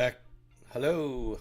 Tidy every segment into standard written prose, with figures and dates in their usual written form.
Tech. Hello.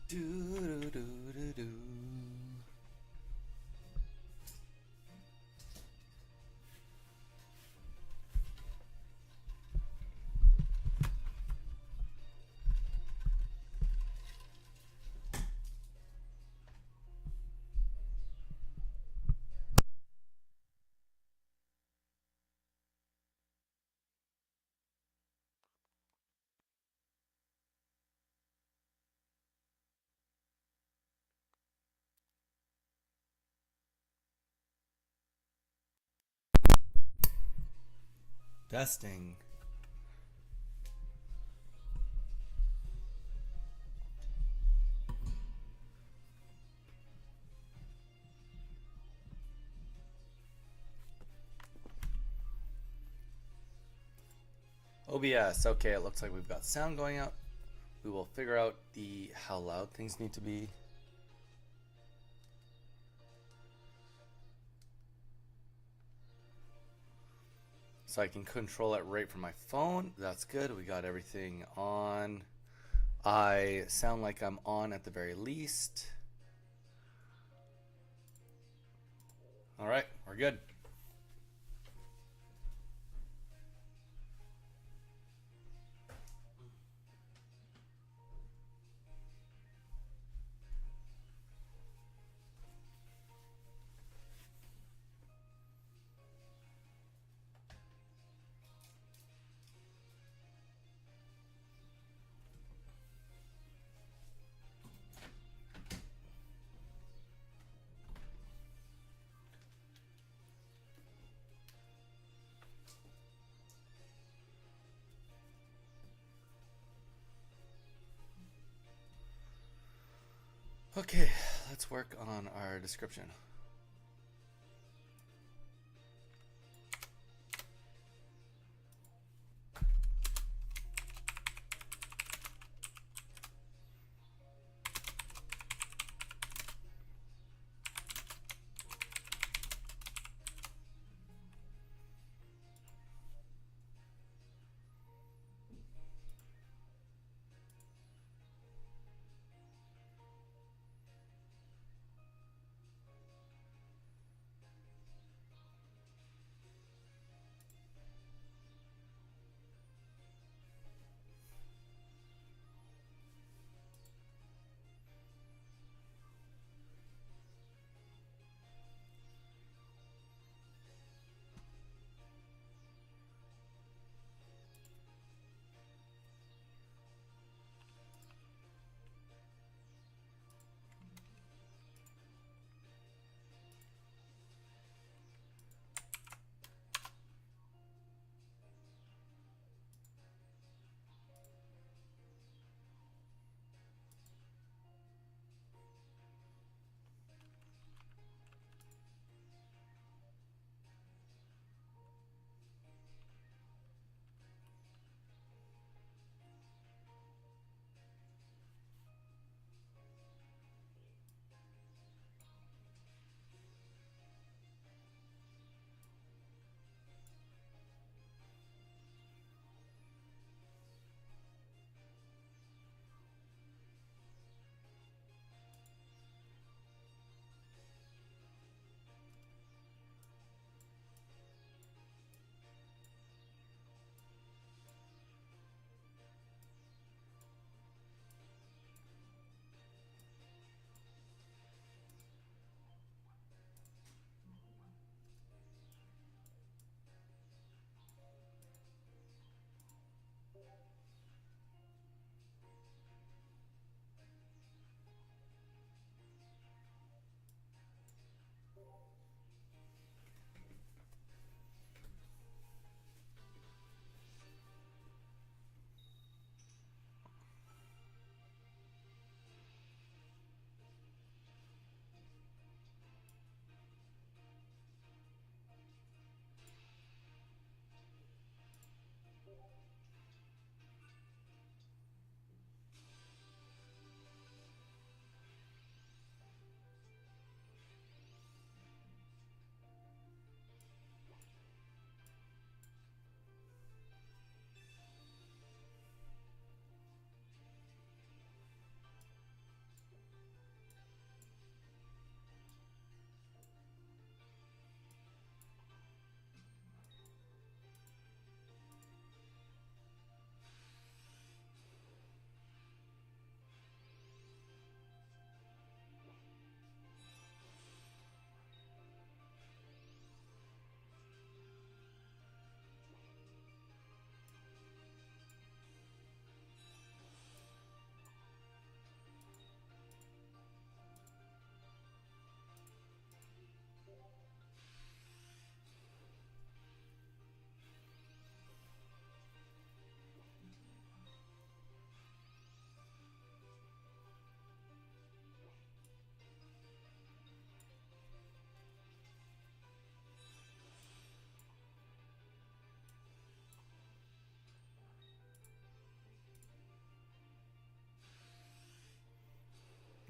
Do do do do do. Testing. OBS. Okay, it looks like we've got sound going up. We will figure out the how loud things need to be. So I can control it right from my phone. That's good. We got everything on. I sound like I'm on at the very least. All right, we're good. Okay, let's work on our description.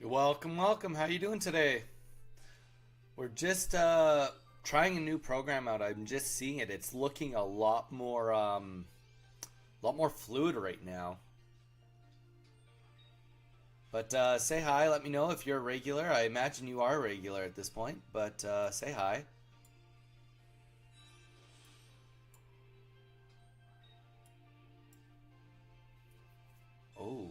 Welcome, welcome. How you doing today? We're just trying a new program out. I'm just seeing it. It's looking a lot more fluid right now. But say hi. Let me know if you're a regular. I imagine you are a regular at this point. But say hi. Oh.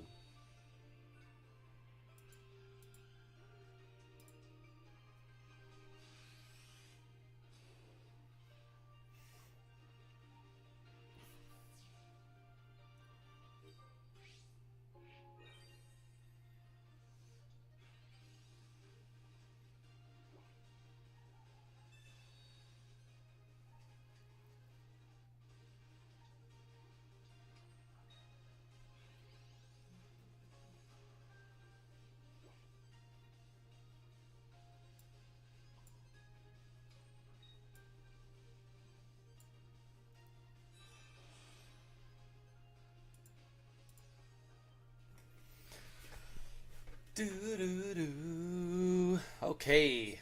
Do do do. Okay.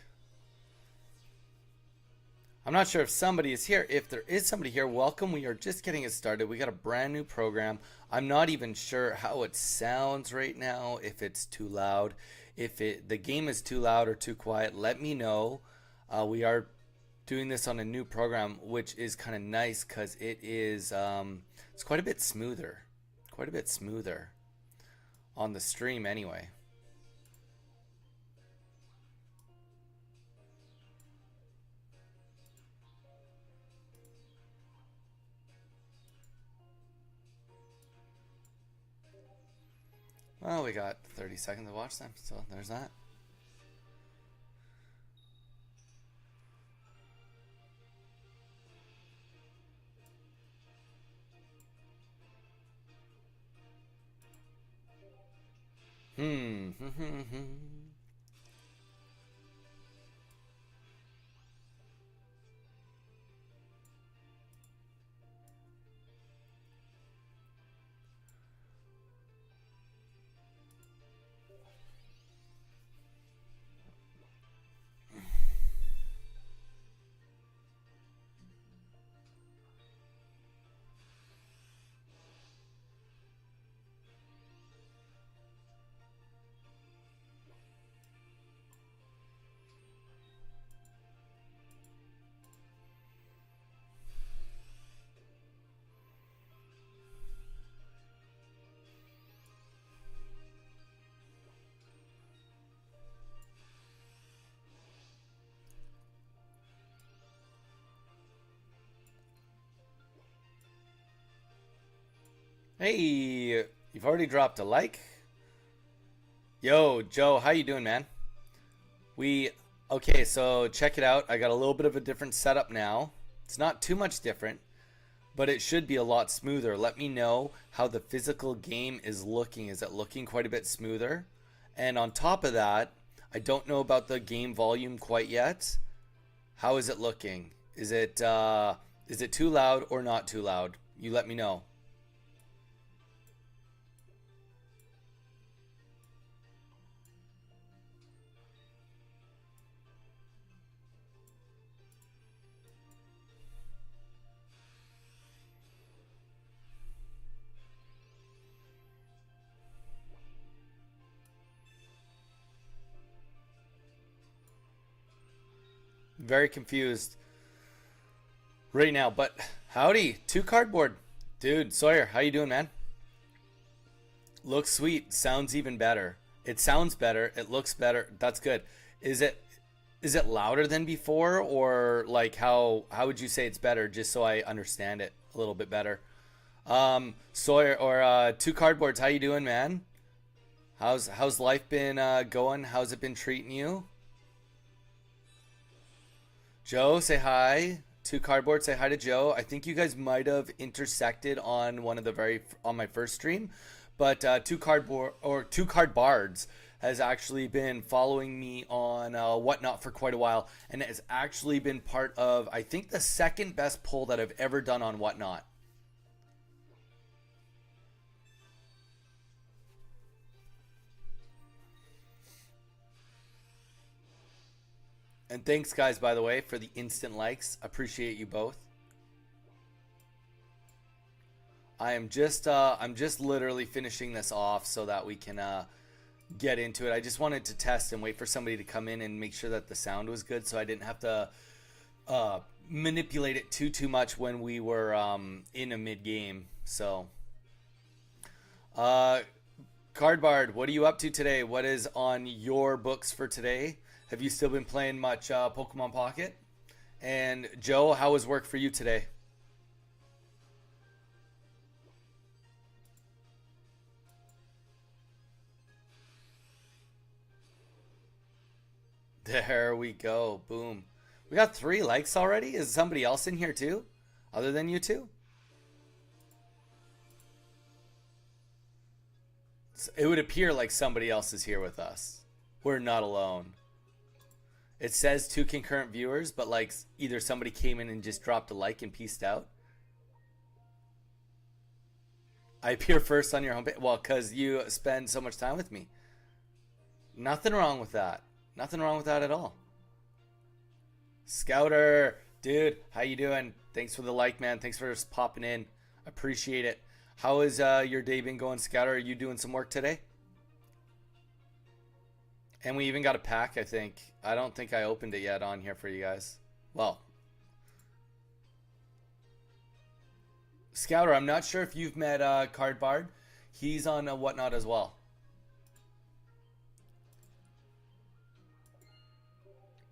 I'm not sure if somebody is here. If there is somebody here, welcome. We are just getting it started. We got a brand new program. I'm not even sure how it sounds right now. If it's too loud, if the game is too loud or too quiet, let me know. We are doing this on a new program, which is kind of nice because it's quite a bit smoother, quite a bit smoother on the stream anyway. Well, we got 30 seconds to watch them, so there's that. Hmm. Hey, you've already dropped a like. Yo, Joe, how you doing, man? We okay, so check it out. I got a little bit of a different setup now. It's not too much different, but it should be a lot smoother. Let me know how the physical game is looking. Is it looking quite a bit smoother? And on top of that, I don't know about the game volume quite yet. How is it looking? Is it too loud or not too loud? You let me know. Very confused right now, but howdy, two cardboard. Dude, Sawyer, how you doing, man? Looks sweet, sounds even better. It sounds better, it looks better. That's good. Is it louder than before, or like how would you say it's better, just so I understand it a little bit better? Sawyer or two cardboards, how you doing, man? How's life been going? How's it been treating you? Joe, say hi. Two cardboard, say hi to Joe. I think you guys might have intersected on one of the on my first stream, but two cardboard or two cardbards has actually been following me on whatnot for quite a while, and has actually been part of, I think, the second best poll that I've ever done on whatnot. And thanks, guys, by the way, for the instant likes. Appreciate you both. I'm just literally finishing this off so that we can get into it. I just wanted to test and wait for somebody to come in and make sure that the sound was good, so I didn't have to manipulate it too much when we were in a mid game. So, Cardbard, what are you up to today? What is on your books for today? Have you still been playing much Pokemon Pocket? And Joe, how was work for you today? There we go. Boom. We got 3 likes already? Is somebody else in here too? Other than you two? It would appear like somebody else is here with us. We're not alone. It says 2 concurrent viewers, but like either somebody came in and just dropped a like and peaced out. I appear first on your homepage. Well, because you spend so much time with me. Nothing wrong with that. Nothing wrong with that at all. Scouter, dude, how you doing? Thanks for the like, man. Thanks for just popping in. Appreciate it. How is your day been going, Scouter? Are you doing some work today? And we even got a pack, I think. I don't think I opened it yet on here for you guys. Well, Scouter, I'm not sure if you've met Cardbard. He's on Whatnot as well.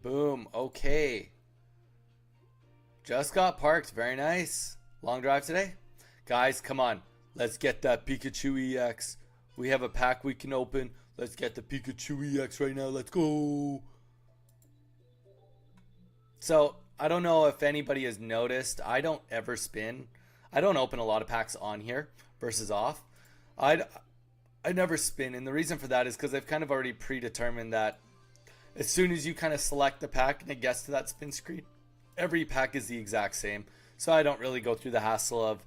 Boom. Okay. Just got parked. Very nice. Long drive today? Guys, come on. Let's get that Pikachu EX. We have a pack we can open. Let's get the Pikachu EX right now. Let's go. So, I don't know if anybody has noticed. I don't ever spin. I don't open a lot of packs on here versus off. I never spin. And the reason for that is because I've kind of already predetermined that as soon as you kind of select the pack and it gets to that spin screen, every pack is the exact same. So I don't really go through the hassle of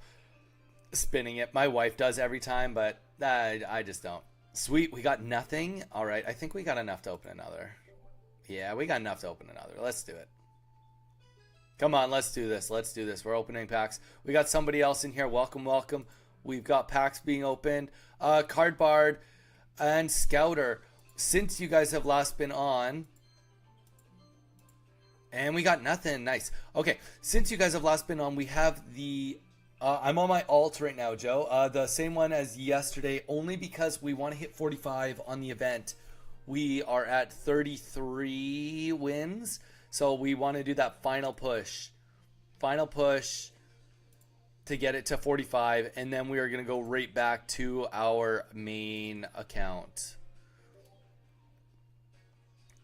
spinning it. My wife does every time, but I just don't. Sweet, we got nothing. All right, I think we got enough to open another. Yeah, we got enough to open another. Let's do it. Come on, let's do this. Let's do this. We're opening packs. We got somebody else in here. Welcome, welcome. We've got packs being opened. Cardbard and Scouter. Since you guys have last been on, and we got nothing. Nice. Okay, since you guys have last been on, we have the I'm on my alt right now, Joe. The same one as yesterday, only because we want to hit 45 on the event. We are at 33 wins, so we want to do that final push to get it to 45, and then we are going to go right back to our main account.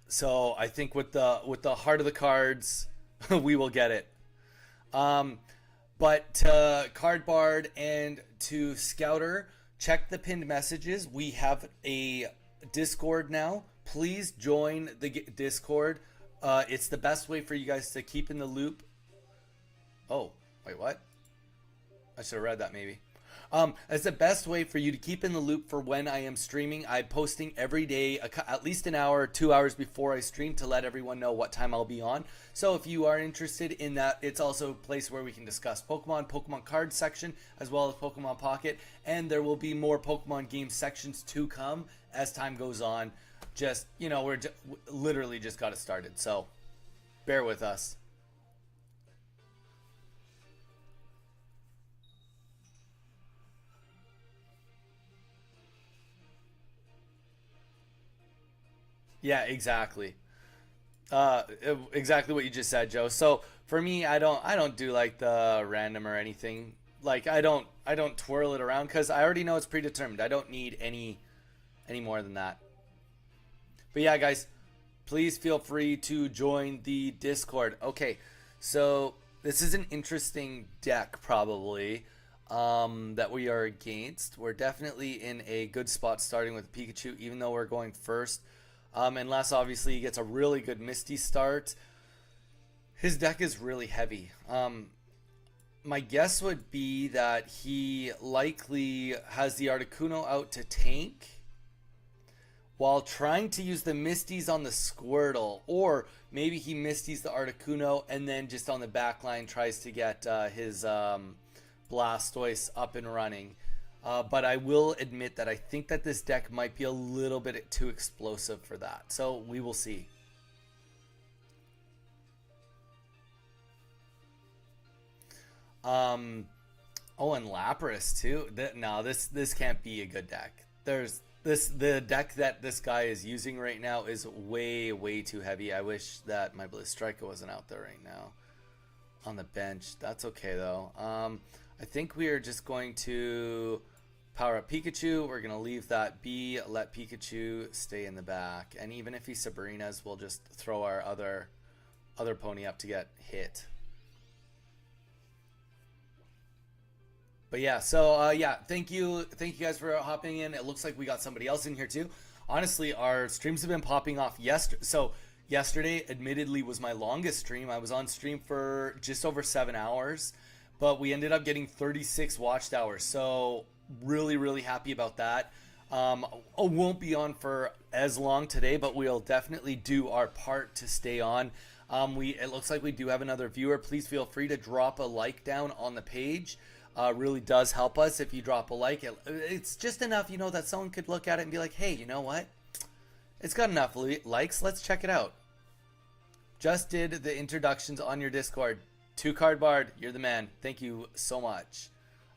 So I think with the heart of the cards, we will get it. But to Cardbard and to Scouter, check the pinned messages. We have a Discord now. Please join the Discord. It's the best way for you guys to keep in the loop. Oh, wait, what? I should have read that maybe. It's the best way for you to keep in the loop for when I am streaming. I'm posting every day, at least an hour or 2 hours before I stream to let everyone know what time I'll be on. So if you are interested in that, it's also a place where we can discuss Pokemon card section, as well as Pokemon Pocket. And there will be more Pokemon game sections to come as time goes on. Just, we're literally just got it started. So bear with us. Yeah, exactly. Exactly what you just said, Joe. So for me, I don't do like the random or anything. Like I don't twirl it around because I already know it's predetermined. I don't need any more than that. But yeah, guys, please feel free to join the Discord. Okay, so this is an interesting deck probably that we are against. We're definitely in a good spot starting with Pikachu, even though we're going first. Unless obviously he gets a really good Misty start. His deck is really heavy. My guess would be that he likely has the Articuno out to tank, while trying to use the Misties on the Squirtle, or maybe he Misties the Articuno and then just on the back line tries to get his Blastoise up and running. But I will admit that I think that this deck might be a little bit too explosive for that. So we will see. Oh, and Lapras too. No, this can't be a good deck. The deck that this guy is using right now is way too heavy. I wish that my Blitzstrike wasn't out there right now on the bench. That's okay though. I think we are just going to power up Pikachu. We're gonna leave that be. Let Pikachu stay in the back, and even if he Sabrina's, we'll just throw our other pony up to get hit. But yeah, so yeah, thank you guys for hopping in. It looks like we got somebody else in here too. Honestly, our streams have been popping off yesterday admittedly was my longest stream. I was on stream for just over 7 hours, but we ended up getting 36 watched hours. So really happy about that. I won't be on for as long today, but we'll definitely do our part to stay on. It looks like we do have another viewer. Please feel free to drop a like down on the page. Really does help us if you drop a like. It's just enough, you know, that someone could look at it and be like, hey, you know what? It's got enough likes. Let's check it out. Just did the introductions on your Discord. 2Cardbard, you're the man. Thank you so much.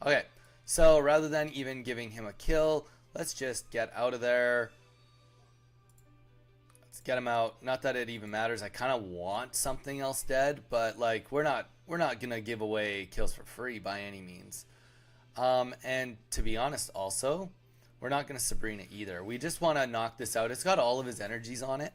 Okay, so rather than even giving him a kill, let's just get out of there. Let's get him out. Not that it even matters. I kind of want something else dead, but like we're not gonna give away kills for free by any means. And to be honest, also, we're not gonna Sabrina either. We just want to knock this out. It's got all of his energies on it,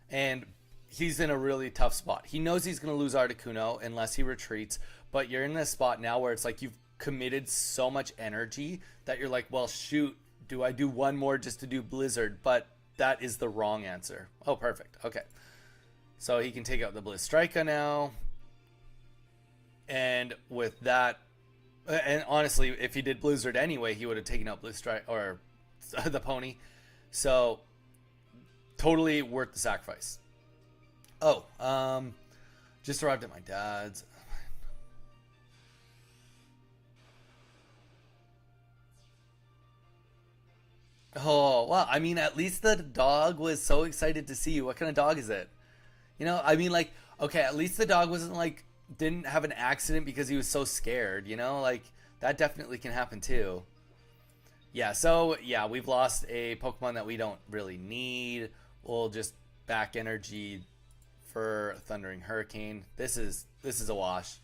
and he's in a really tough spot. He knows he's gonna lose Articuno unless he retreats, but you're in this spot now where it's like you've committed so much energy that you're like, well, shoot, do I do one more just to do Blizzard? But that is the wrong answer. Oh, perfect. Okay, so he can take out the Blitzstrike now. And with that, and honestly, if he did Blizzard anyway, he would have taken out Blitzstrike or the pony. So totally worth the sacrifice. Oh, just arrived at my dad's. Oh, well, I mean, at least the dog was so excited to see you. What kind of dog is it? You know, I mean, like, okay, at least the dog wasn't like, didn't have an accident because he was so scared, you know, like that definitely can happen too. Yeah, so yeah, we've lost a Pokemon that we don't really need. We'll just back energy for Thundering Hurricane. This is a wash.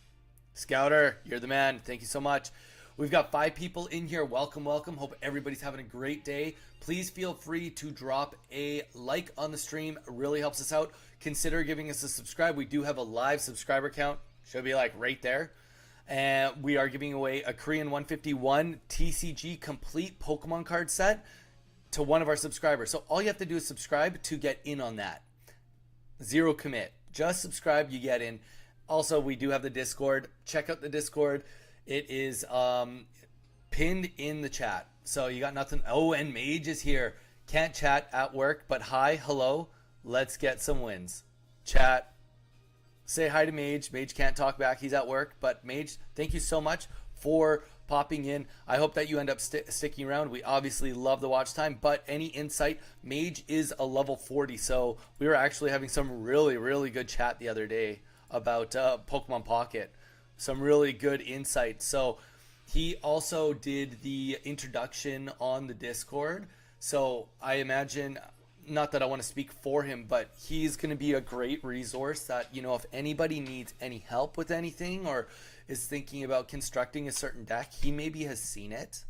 Scouter, you're the man. Thank you so much. We've got 5 people in here. Welcome. Hope everybody's having a great day. Please feel free to drop a like on the stream. It really helps us out. Consider giving us a subscribe. We do have a live subscriber count. Should be like right there. And we are giving away a Korean 151 TCG complete Pokemon card set to one of our subscribers. So all you have to do is subscribe to get in on that. Zero commit. Just subscribe, you get in. Also, we do have the Discord. Check out the Discord. It is pinned in the chat. So you got nothing. Oh, and Mage is here. Can't chat at work, but hi, hello. Let's get some wins. Chat. Say hi to Mage. Mage can't talk back. He's at work. But Mage, thank you so much for popping in. I hope that you end up sticking around. We obviously love the watch time, but any insight, Mage is a level 40. So we were actually having some really good chat the other day about Pokemon Pocket. Some really good insight. So he also did the introduction on the Discord. So I imagine, not that I want to speak for him, but he's going to be a great resource that, you know, if anybody needs any help with anything or is thinking about constructing a certain deck, he maybe has seen it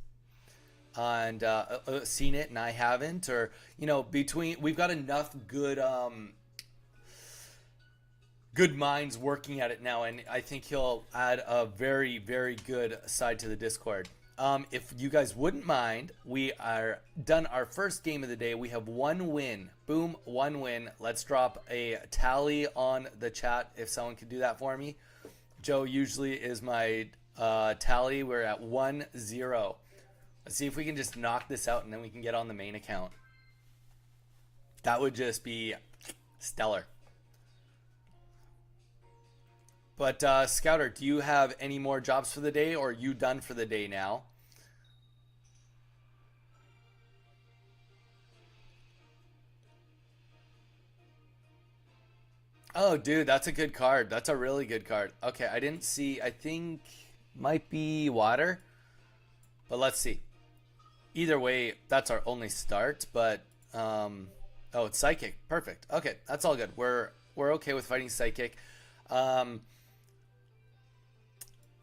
and I haven't, or, you know, we've got enough good minds working at it now, and I think he'll add a very good side to the Discord. If you guys wouldn't mind, we are done our first game of the day. We have 1 win. Boom, 1 win. Let's drop a tally on the chat if someone could do that for me. Joe usually is my tally. We're at 1-0. Let's see if we can just knock this out and then we can get on the main account. That would just be stellar. But Scouter, do you have any more jobs for the day, or are you done for the day now? Oh, dude, that's a good card. That's a really good card. Okay, I didn't see. I think might be water, but let's see. Either way, that's our only start. But oh, it's psychic. Perfect. Okay, that's all good. We're okay with fighting psychic. Um,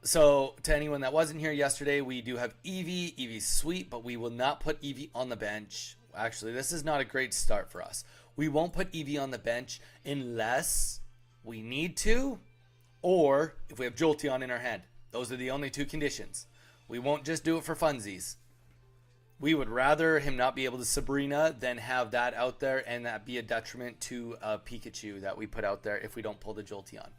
so to anyone that wasn't here yesterday, we do have Eevee. Eevee's sweet, but we will not put Eevee on the bench. Actually, this is not a great start for us. We won't put Eevee on the bench unless we need to, or if we have Jolteon in our hand. Those are the only two conditions. We won't just do it for funsies. We would rather him not be able to Sabrina than have that out there and that be a detriment to a Pikachu that we put out there if we don't pull the Jolteon.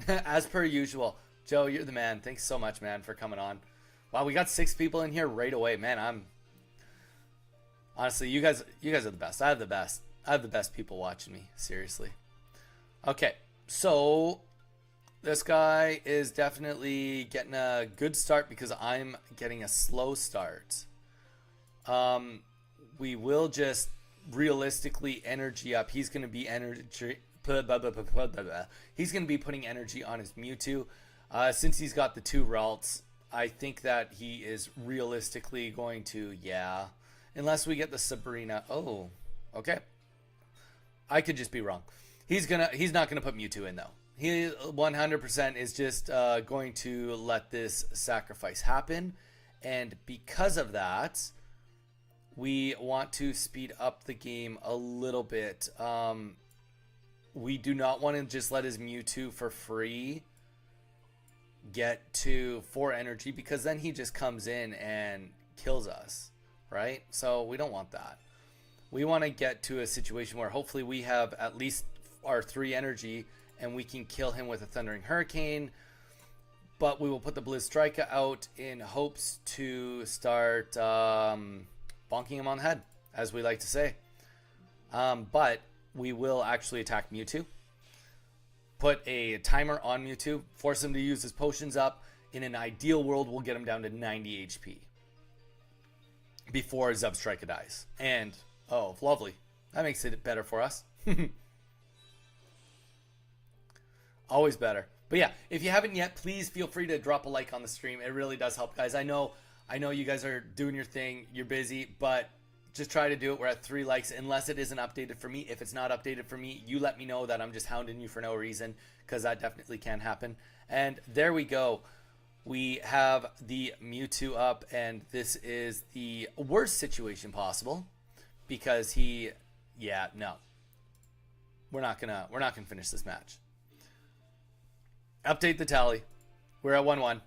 As per usual. Joe, you're the man. Thanks so much, man, for coming on. Wow, we got 6 people in here right away. Man, I'm honestly, you guys are the best. I have the best. I have the best people watching me, seriously. Okay. So, this guy is definitely getting a good start because I'm getting a slow start. We will just realistically energy up. He's going to be energy. He's going to be putting energy on his Mewtwo. Since he's got the 2 Ralts, I think that he is realistically going to, yeah. Unless we get the Sabrina. Oh, okay. I could just be wrong. He's not gonna put Mewtwo in though. He 100% is just going to let this sacrifice happen, and because of that, we want to speed up the game a little bit. We do not want to just let his Mewtwo for free get to 4 energy, because then he just comes in and kills us, right? So we don't want that. We want to get to a situation where hopefully we have at least our 3 energy and we can kill him with a Thundering Hurricane, but we will put the Blizz out in hopes to start bonking him on the head, as we like to say. But we will actually attack Mewtwo, put a timer on Mewtwo, force him to use his potions up. In an ideal world, we'll get him down to 90 HP before Zubstrika dies. And, oh, lovely. That makes it better for us. Always better. But yeah, if you haven't yet, please feel free to drop a like on the stream. It really does help, guys. I know you guys are doing your thing. You're busy, but just try to do it. We're at 3 likes, unless it isn't updated for me. If it's not updated for me, you let me know that I'm just hounding you for no reason, because that definitely can happen. And there we go. We have the Mewtwo up, and this is the worst situation possible, because no. We're not gonna finish this match. Update the tally. We're at 1-1.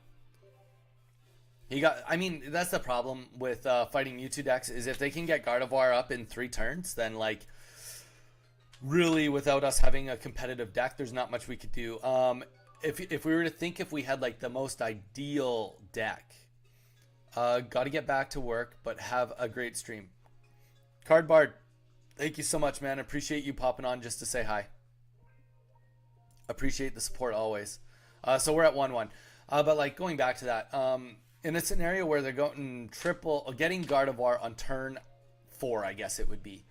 That's the problem with fighting Mewtwo decks, is if they can get Gardevoir up in 3 turns, then, like, really, without us having a competitive deck, there's not much we could do. If we were to think if we had, like, the most ideal deck, got to get back to work, but have a great stream. Cardbard, thank you so much, man. Appreciate you popping on just to say hi. Appreciate the support always. So we're at 1-1. But, like, going back to that, in a scenario where they're going triple, or getting Gardevoir on turn 4, I guess it would be.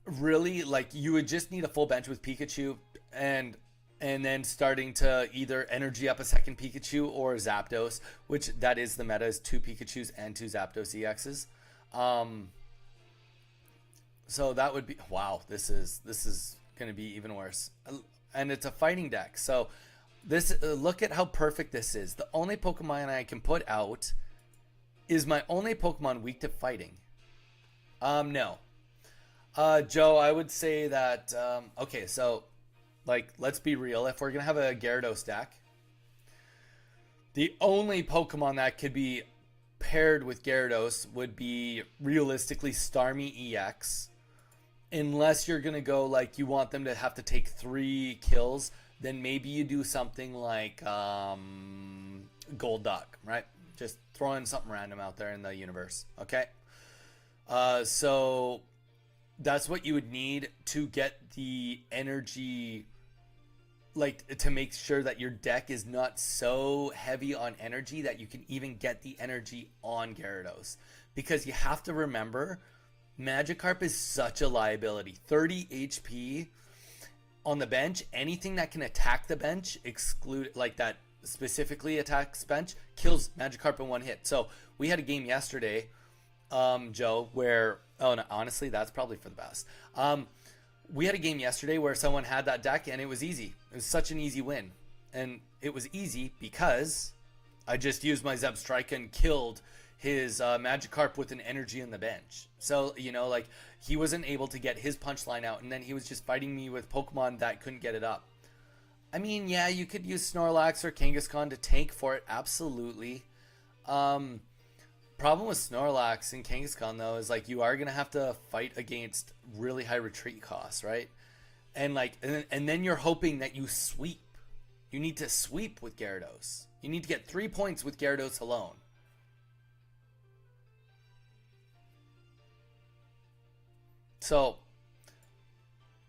Really, like, you would just need a full bench with Pikachu, and then starting to either energy up a second Pikachu or Zapdos, which that is the meta, is 2 Pikachus and 2 Zapdos EXs. So that would be, wow, this is going to be even worse. And it's a fighting deck, so this, look at how perfect this is. The only Pokemon I can put out is my only Pokemon weak to fighting. No. Joe, I would say that, okay, so, like, let's be real. If we're going to have a Gyarados deck, the only Pokemon that could be paired with Gyarados would be, realistically, Starmie EX. Unless you're going to go, like, you want them to have to take 3 kills, then maybe you do something like Golduck, right? Just throwing something random out there in the universe. Okay. So that's what you would need to get the energy, like to make sure that your deck is not so heavy on energy that you can even get the energy on Gyarados. Because you have to remember, Magikarp is such a liability. 30 HP on the bench, anything that can attack the bench, exclude like that specifically attacks bench, kills Magikarp in one hit. So we had a game yesterday, Joe, where no, honestly, that's probably for the best. We had a game yesterday where someone had that deck and it was easy. It was such an easy win, and it was easy because I just used my Zeb Strike and killed his Magikarp with an energy in the bench. So, you know, like, he wasn't able to get his punchline out, and then he was just fighting me with Pokemon that couldn't get it up. I mean, yeah, you could use Snorlax or Kangaskhan to tank for it, absolutely. Problem with Snorlax and Kangaskhan, though, is, like, you are going to have to fight against really high retreat costs, right? And, like, and then you're hoping that you sweep. You need to sweep with Gyarados. You need to get 3 points with Gyarados alone. So,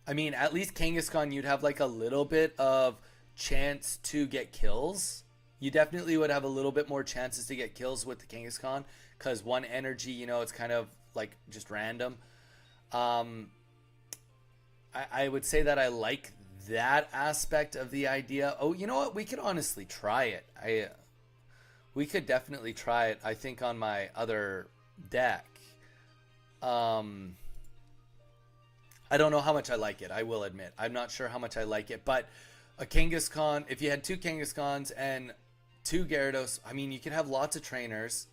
I mean, at least Kangaskhan, you'd have like a little bit of chance to get kills. You definitely would have a little bit more chances to get kills with the Kangaskhan, because one energy, you know, it's kind of like just random. I would say that I like that aspect of the idea. Oh, you know what? We could honestly try it. We could definitely try it. I think on my other deck. I don't know how much I like it, I will admit. I'm not sure how much I like it, but a Kangaskhan, if you had 2 Kangaskhan's and 2 Gyarados, I mean, you could have lots of trainers.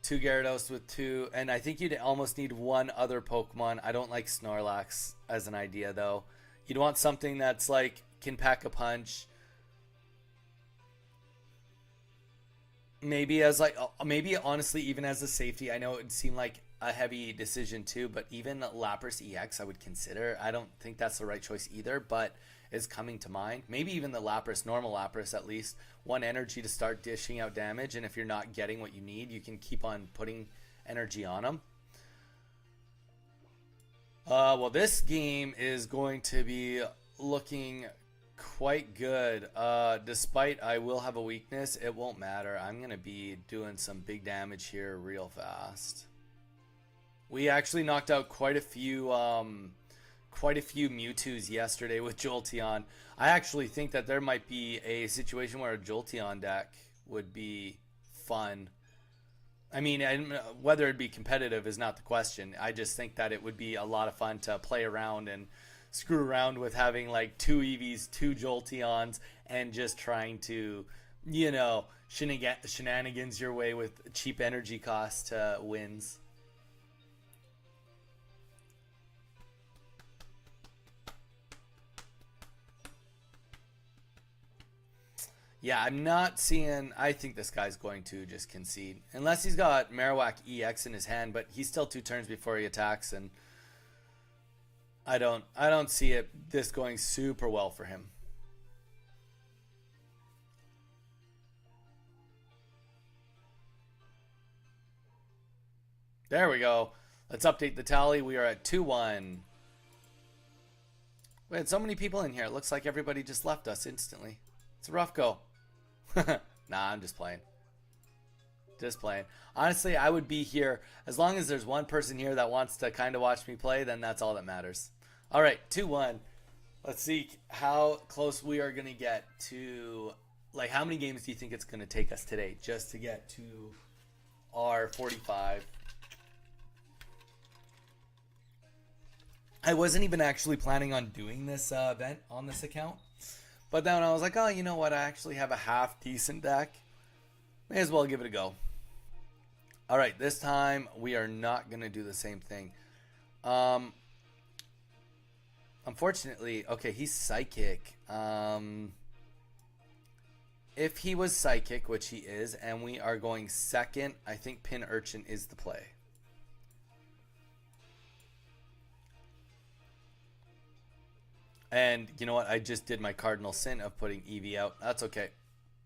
2 Gyarados with 2, and I think you'd almost need one other Pokemon. I don't like Snorlax as an idea, though. You'd want something that's like, can pack a punch. Maybe as like, maybe honestly, even as a safety, I know it would seem like a heavy decision too, but even Lapras EX I would consider. I don't think that's the right choice either, but it's coming to mind. Maybe even the Lapras, normal Lapras at least. 1 energy to start dishing out damage, and if you're not getting what you need, you can keep on putting energy on them. Well, this game is going to be looking quite good. Despite I will have a weakness, it won't matter. I'm going to be doing some big damage here real fast. We actually knocked out quite a few Mewtwo's yesterday with Jolteon. I actually think that there might be a situation where a Jolteon deck would be fun. I mean, whether it'd be competitive is not the question. I just think that it would be a lot of fun to play around and screw around with having like 2 Eevees, 2 Jolteons, and just trying to, you know, shenanigans your way with cheap energy cost to wins. Yeah, I'm not seeing... I think this guy's going to just concede. Unless he's got Marowak EX in his hand, but he's still 2 turns before he attacks, and I don't see this going super well for him. There we go. Let's update the tally. We are at 2-1. We had so many people in here. It looks like everybody just left us instantly. It's a rough go. Nah, I'm just playing. Just playing. Honestly, I would be here. As long as there's one person here that wants to kind of watch me play, then that's all that matters. All right, 2-1. Let's see how close we are going to get to... Like, how many games do you think it's going to take us today just to get to our 45? I wasn't even actually planning on doing this event on this account. But then I was like, oh, you know what? I actually have a half decent deck. May as well give it a go. All right, this time we are not going to do the same thing. Unfortunately, okay, he's Psychic. If he was Psychic, which he is, and we are going second, I think Pin Urchin is the play. And you know what? I just did my cardinal sin of putting Eevee out. That's okay.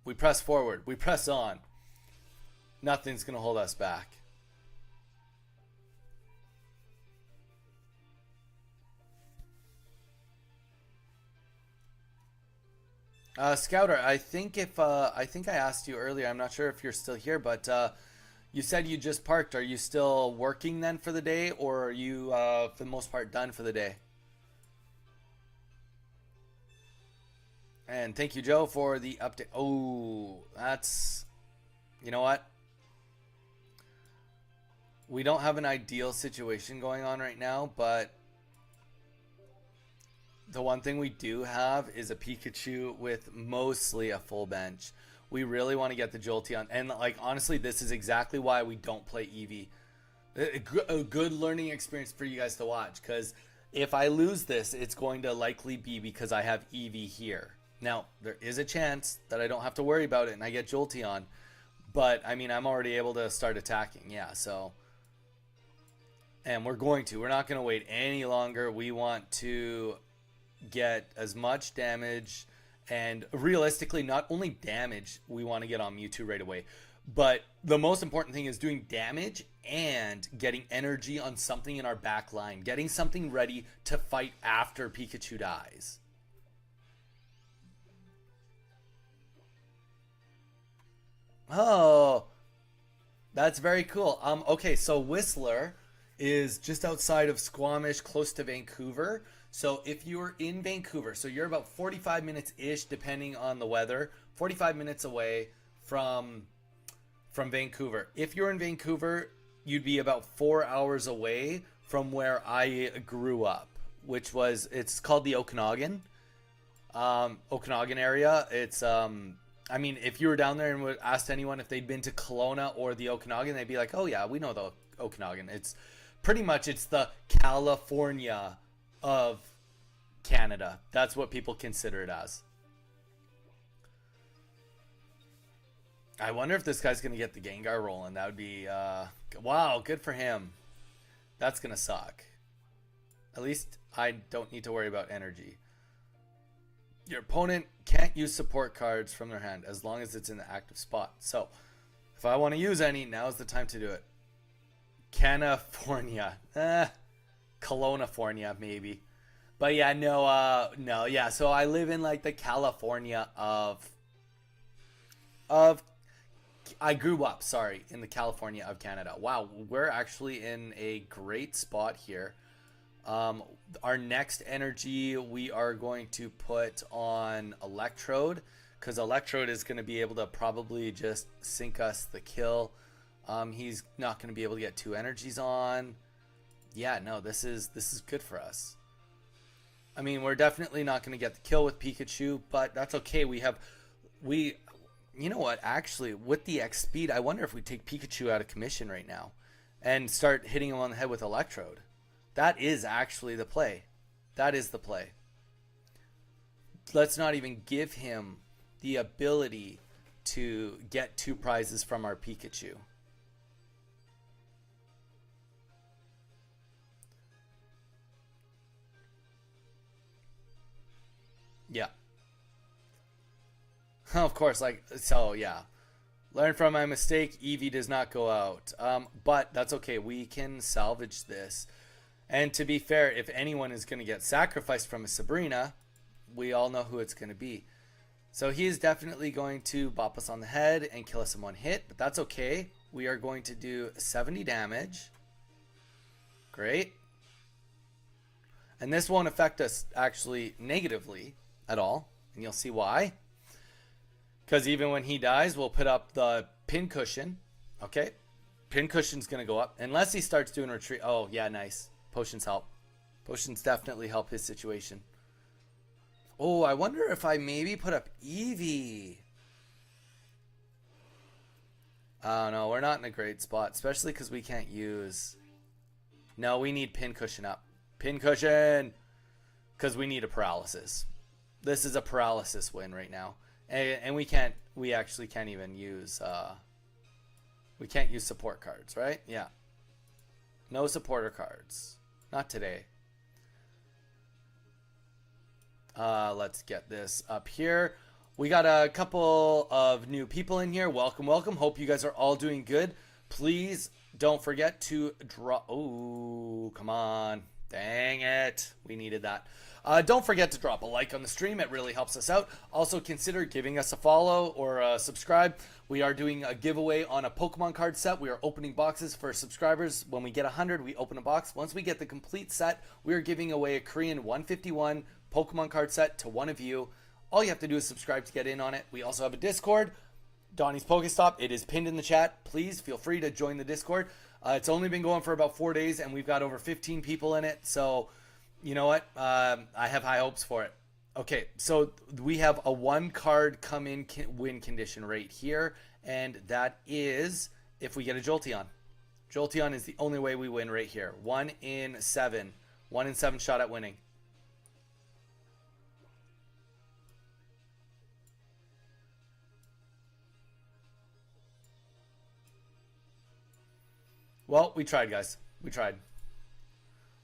We press forward. We press on. Nothing's going to hold us back. Scouter, I think I think I asked you earlier. I'm not sure if you're still here, but you said you just parked. Are you still working then for the day, or are you for the most part done for the day? And thank you, Joe, for the update. Oh, that's, you know what? We don't have an ideal situation going on right now, but the one thing we do have is a Pikachu with mostly a full bench. We really want to get the Jolteon. And, like, honestly, this is exactly why we don't play Eevee. A good learning experience for you guys to watch. Because if I lose this, it's going to likely be because I have Eevee here. Now, there is a chance that I don't have to worry about it and I get Jolteon. But, I mean, I'm already able to start attacking. Yeah, so... And we're going to. We're not going to wait any longer. We want to get as much damage, and realistically, not only damage we want to get on Mewtwo right away, but the most important thing is doing damage and getting energy on something in our back line, getting something ready to fight after Pikachu dies. Oh, that's very cool. Okay, so Whistler is just outside of Squamish, close to Vancouver. So if you're in Vancouver, so you're about 45 minutes ish, depending on the weather, 45 minutes away from Vancouver. If you're in Vancouver, you'd be about 4 hours away from where I grew up, which was, it's called the Okanagan, Okanagan area. It's I mean, if you were down there and would ask anyone if they'd been to Kelowna or the Okanagan, they'd be like, "Oh yeah, we know the Okanagan." It's pretty much, it's the California of Canada. That's what people consider it as. I wonder if this guy's gonna get the Gengar rolling. That would be wow, good for him. That's gonna suck. At least I don't need to worry about energy. Your opponent can't use support cards from their hand as long as it's in the active spot. So, if I want to use any, now's the time to do it. California. Kelowna-fornia, maybe. But yeah, no, yeah. So I live in like the California of I grew up, sorry, in the California of Canada. Wow, we're actually in a great spot here. Our next energy we are going to put on Electrode, because Electrode is going to be able to probably just sink us the kill. He's not going to be able to get two energies on. Yeah, no, this is good for us. I mean, we're definitely not going to get the kill with Pikachu, but that's okay. You know what? Actually, with the X speed, I wonder if we take Pikachu out of commission right now and start hitting him on the head with Electrode. That is actually the play. That is the play. Let's not even give him the ability to get two prizes from our Pikachu. Yeah. Of course, like, so yeah. Learn from my mistake. Eevee does not go out. But that's okay. We can salvage this. And to be fair, if anyone is going to get sacrificed from a Sabrina, we all know who it's going to be. So he's definitely going to bop us on the head and kill us in one hit, but that's okay. We are going to do 70 damage. Great. And this won't affect us actually negatively at all, and you'll see why. Because even when he dies, we'll put up the pin cushion. Okay. Pin cushion's going to go up. Unless he starts doing retreat. Oh, yeah, nice. Potions help. Potions definitely help his situation. Oh, I wonder if I maybe put up Eevee. Oh, no, we're not in a great spot. Especially because we can't use... No, we need pin cushion up. Pin cushion! Because we need a paralysis. This is a paralysis win right now. And we actually can't even use... we can't use support cards, right? Yeah. No supporter cards. Not today. Let's get this up here. We got a couple of new people in here. Welcome, welcome. Hope you guys are all doing good. Please don't forget to drop. Oh, come on. Dang it. We needed that. Don't forget to drop a like on the stream. It really helps us out. Also, consider giving us a follow or a subscribe. We are doing a giveaway on a Pokemon card set. We are opening boxes for subscribers. When we get 100, we open a box. Once we get the complete set, we are giving away a Korean 151 Pokemon card set to one of you. All you have to do is subscribe to get in on it. We also have a Discord, Donnie's Pokestop. It is pinned in the chat. Please feel free to join the Discord. It's only been going for about 4 days, and we've got over 15 people in it. So, you know what? I have high hopes for it. Okay, so we have a one card come in win condition right here, and that is if we get a Jolteon. Jolteon is the only way we win right here. 1 in 7. 1 in 7 shot at winning. Well, we tried, guys. We tried.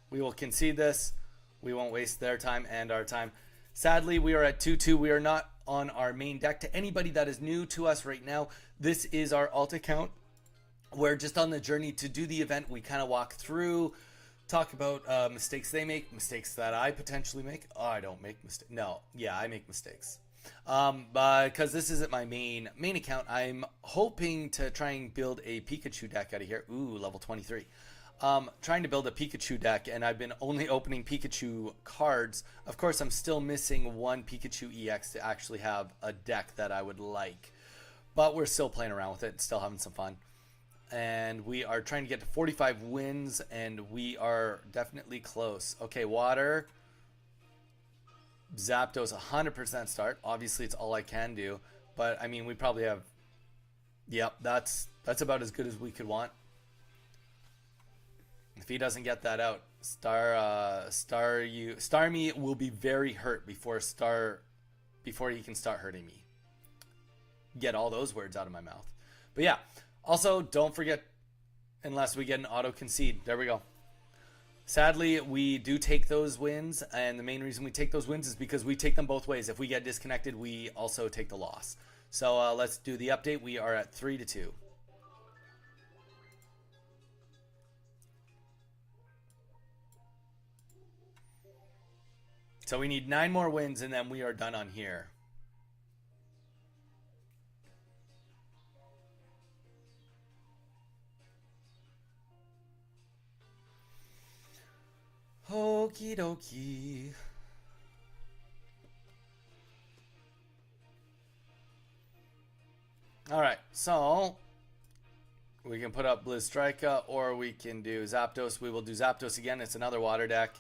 We will concede this. We won't waste their time and our time. Sadly, we are at 2-2. We are not on our main deck. To anybody that is new to us right now, this is our alt account. We're just on the journey to do the event. We kind of walk through, talk about mistakes they make, mistakes that I potentially make. Oh, I don't make mistakes. No, yeah, I make mistakes. Because this isn't my main account, I'm hoping to try and build a Pikachu deck out of here. Ooh, level 23. Trying to build a Pikachu deck, and I've been only opening Pikachu cards. Of course, I'm still missing one Pikachu EX to actually have a deck that I would like. But we're still playing around with it, still having some fun. And we are trying to get to 45 wins, and we are definitely close. Okay, water. Zapdos 100% start. Obviously, it's all I can do. But, I mean, we probably have... Yep, that's about as good as we could want. If he doesn't get that out, Starmie will be very hurt before he can start hurting me. Get all those words out of my mouth. But yeah, also don't forget, unless we get an auto concede. There we go. Sadly, we do take those wins, and the main reason we take those wins is because we take them both ways. If we get disconnected, we also take the loss. So let's do the update. We are at 3-2. So we need 9 more wins, and then we are done on here. Okie dokie. Alright, so we can put up Blizstrika, or we can do Zapdos. We will do Zapdos again. It's another water deck.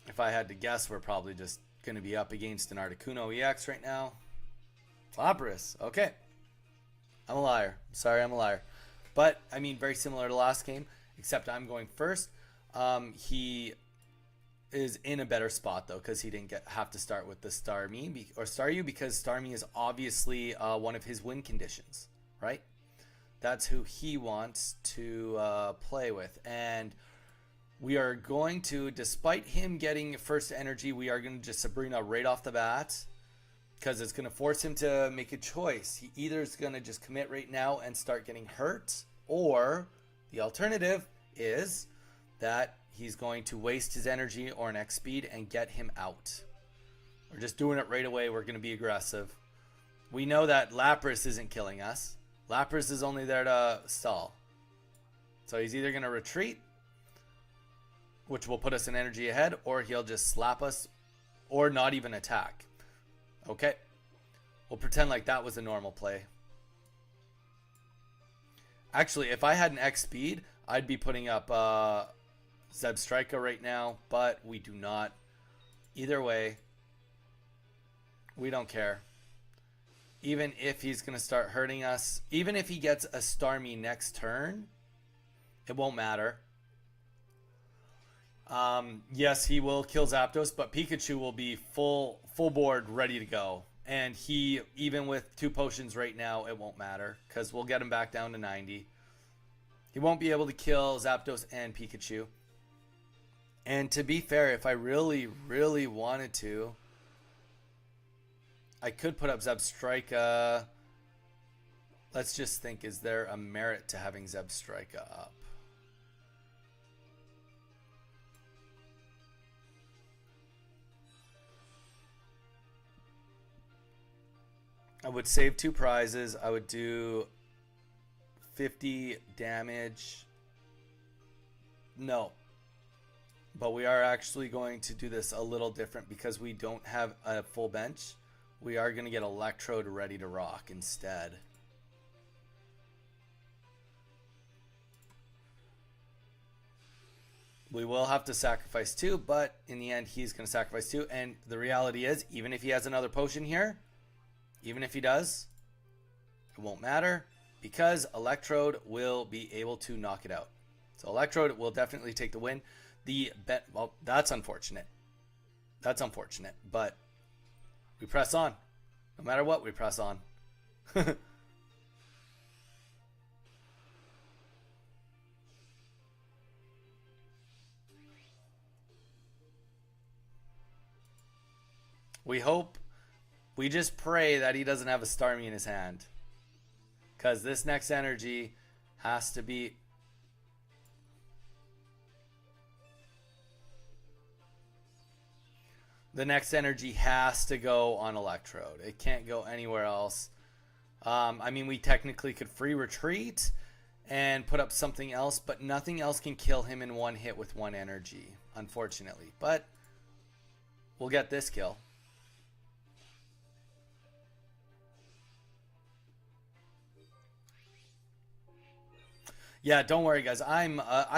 If I had to guess, we're probably just going to be up against an Articuno EX right now. Lapras. Okay. I'm a liar. Sorry, I'm a liar. But, I mean, very similar to last game, except I'm going first. He is in a better spot, though, because he didn't have to start with the Starmie, or Staryu, because Starmie is obviously one of his win conditions, right? That's who he wants to play with. And we are going to, despite him getting first energy, we are going to just Sabrina right off the bat, because it's going to force him to make a choice. He either is going to just commit right now and start getting hurt, or the alternative is that he's going to waste his energy or an X speed and get him out. We're just doing it right away. We're going to be aggressive. We know that Lapras isn't killing us. Lapras is only there to stall. So he's either going to retreat, which will put us in energy ahead, or he'll just slap us or not even attack. Okay. We'll pretend like that was a normal play. Actually, if I had an X speed, I'd be putting up Zebstrika right now, but we do not. Either way, we don't care. Even if he's going to start hurting us, even if he gets a Starmie next turn, it won't matter. Yes, he will kill Zapdos, but Pikachu will be full board, ready to go. And he, even with 2 potions right now, it won't matter, because we'll get him back down to 90. He won't be able to kill Zapdos and Pikachu. And to be fair, if I really, really wanted to, I could put up Zebstrika. Let's just think, is there a merit to having Zebstrika up? I would save 2 prizes. I would do 50 damage. No. But we are actually going to do this a little different because we don't have a full bench. We are going to get Electrode ready to rock instead. We will have to sacrifice 2, but in the end, he's going to sacrifice 2. And the reality is, even if he has another potion here, even if he does, it won't matter because Electrode will be able to knock it out. So Electrode will definitely take the win. Well, that's unfortunate. That's unfortunate, but we press on. No matter what, we press on. We hope, we just pray that he doesn't have a Starmie in his hand. Because this next energy has to be... The next energy has to go on Electrode. It can't go anywhere else. I mean, we technically could free retreat and put up something else, but nothing else can kill him in one hit with 1 energy, unfortunately. But we'll get this kill. Yeah, don't worry, guys. I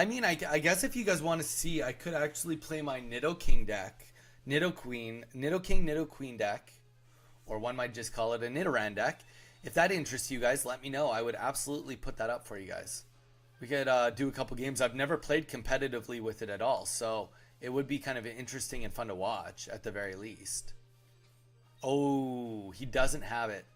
mean, I guess if you guys want to see, I could actually play my Nidoking deck. Nidoking, Nido Queen deck. Or one might just call it a Nidoran deck. If that interests you guys, let me know. I would absolutely put that up for you guys. We could do a couple games. I've never played competitively with it at all. So it would be kind of interesting and fun to watch at the very least. Oh, he doesn't have it.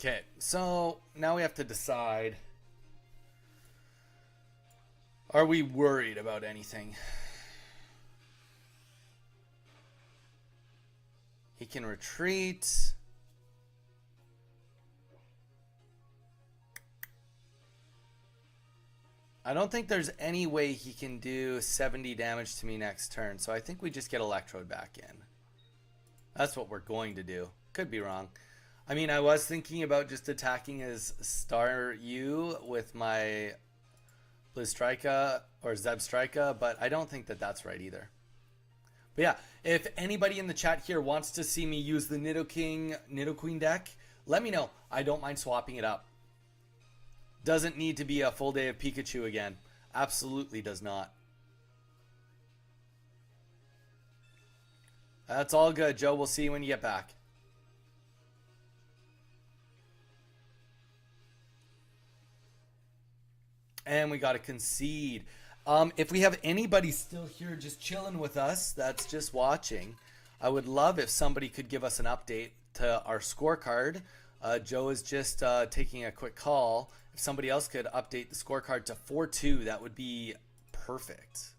Okay, so now we have to decide. Are we worried about anything? He can retreat. I don't think there's any way he can do 70 damage to me next turn, so I think we just get Electrode back in. That's what we're going to do. Could be wrong. I mean, I was thinking about just attacking his Star U with my Blizzstrika or Zebstrika, but I don't think that that's right either. But yeah, if anybody in the chat here wants to see me use the Nidoqueen deck, let me know. I don't mind swapping it up. Doesn't need to be a full day of Pikachu again. Absolutely does not. That's all good, Joe. We'll see you when you get back. And we got to concede. If we have anybody still here just chilling with us, that's just watching, I would love if somebody could give us an update to our scorecard. Joe is just taking a quick call. If somebody else could update the scorecard to 4-2, that would be perfect.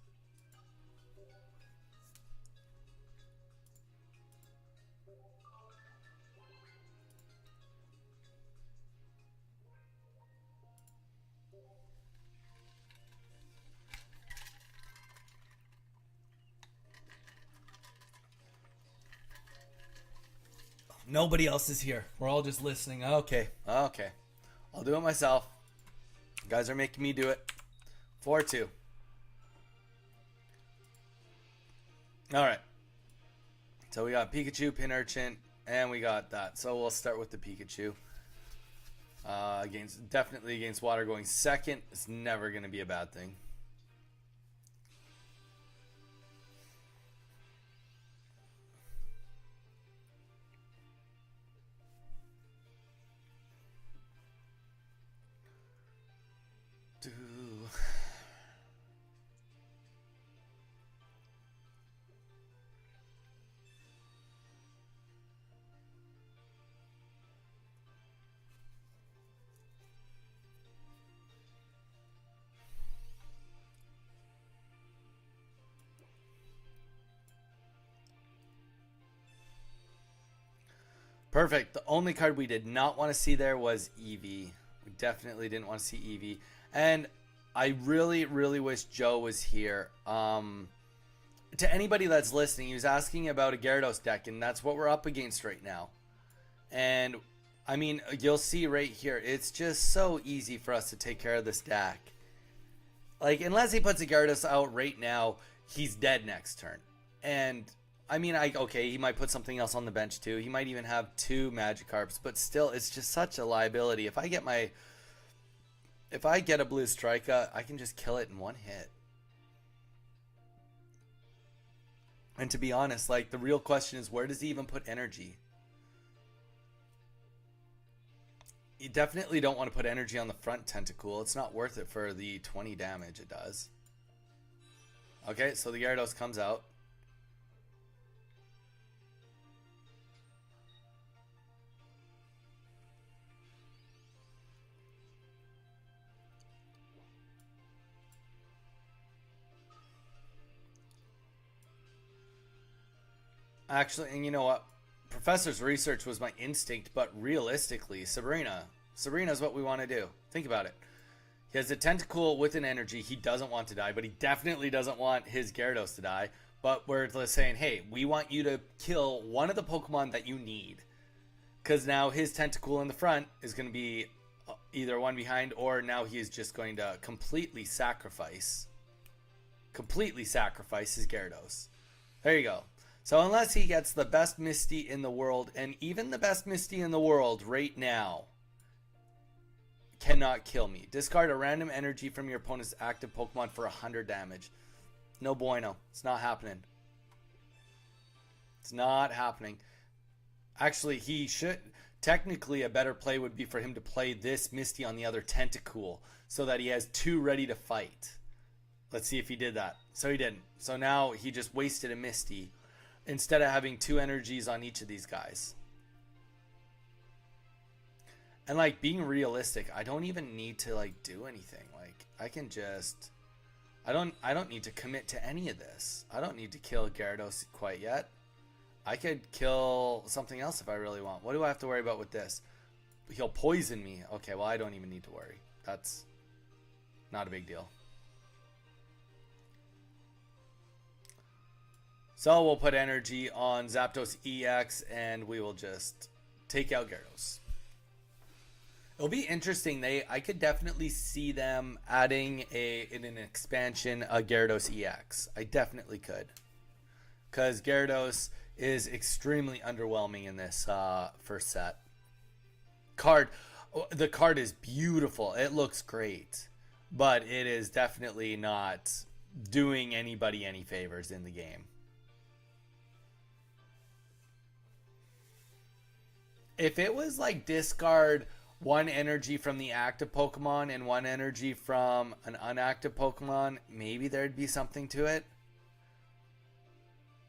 Nobody else is here. We're all just listening. Okay. Okay. I'll do it myself. You guys are making me do it. 4-2. Alright. So we got Pikachu, Pinurchin, and we got that. So we'll start with the Pikachu. Definitely against water going second. It's never going to be a bad thing. Perfect. The only card we did not want to see there was Eevee. We definitely didn't want to see Eevee. And I really, really wish Joe was here. To anybody that's listening, he was asking about a Gyarados deck, and that's what we're up against right now. And, I mean, you'll see right here, it's just so easy for us to take care of this deck. Like, unless he puts a Gyarados out right now, he's dead next turn. And, I mean, okay, he might put something else on the bench too. He might even have 2 Magikarps, but still, it's just such a liability. If I get a Blue Strika, I can just kill it in one hit. And to be honest, like, the real question is, where does he even put energy? You definitely don't want to put energy on the front Tentacool. It's not worth it for the 20 damage it does. Okay, so the Gyarados comes out. Actually, and you know what? Professor's research was my instinct, but realistically, Sabrina's what we want to do. Think about it. He has a Tentacool with an energy. He doesn't want to die, but he definitely doesn't want his Gyarados to die. But we're saying, hey, we want you to kill one of the Pokemon that you need. Because now his Tentacool in the front is going to be either one behind, or now he is just going to completely sacrifice his Gyarados. There you go. So unless he gets the best Misty in the world, and even the best Misty in the world right now cannot kill me. Discard a random energy from your opponent's active Pokemon for 100 damage. No bueno. It's not happening. It's not happening. Actually, he should... Technically, a better play would be for him to play this Misty on the other Tentacool so that he has 2 ready to fight. Let's see if he did that. So he didn't. So now he just wasted a Misty instead of having 2 energies on each of these guys. And like, being realistic, I don't even need to like do anything. Like, I can just... I don't need to commit to any of this. I don't need to kill Gyarados quite yet. I could kill something else if I really want. What do I have to worry about with this? He'll poison me. Okay, well, I don't even need to worry. That's not a big deal. So we'll put energy on Zapdos EX, and we will just take out Gyarados. It'll be interesting. I could definitely see them adding in an expansion a Gyarados EX. I definitely could, because Gyarados is extremely underwhelming in this first set. The card is beautiful. It looks great, but it is definitely not doing anybody any favors in the game. If it was like discard 1 energy from the active Pokemon and 1 energy from an unactive Pokemon, maybe there'd be something to it.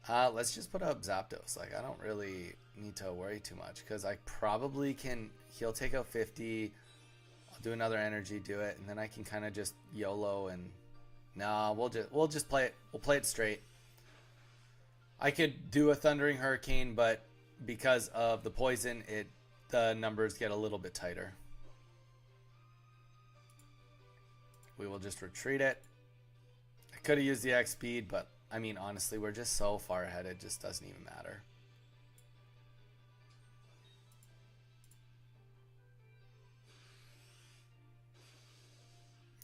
Let's just put up Zapdos. Like, I don't really need to worry too much, because I probably can... He'll take out 50. I'll do another energy, do it, and then I can kind of just YOLO and... Nah, we'll just play it. We'll play it straight. I could do a Thundering Hurricane, but because of the poison, the numbers get a little bit tighter. We will just retreat it. I could have used the X speed, but I mean, honestly, we're just so far ahead, it just doesn't even matter.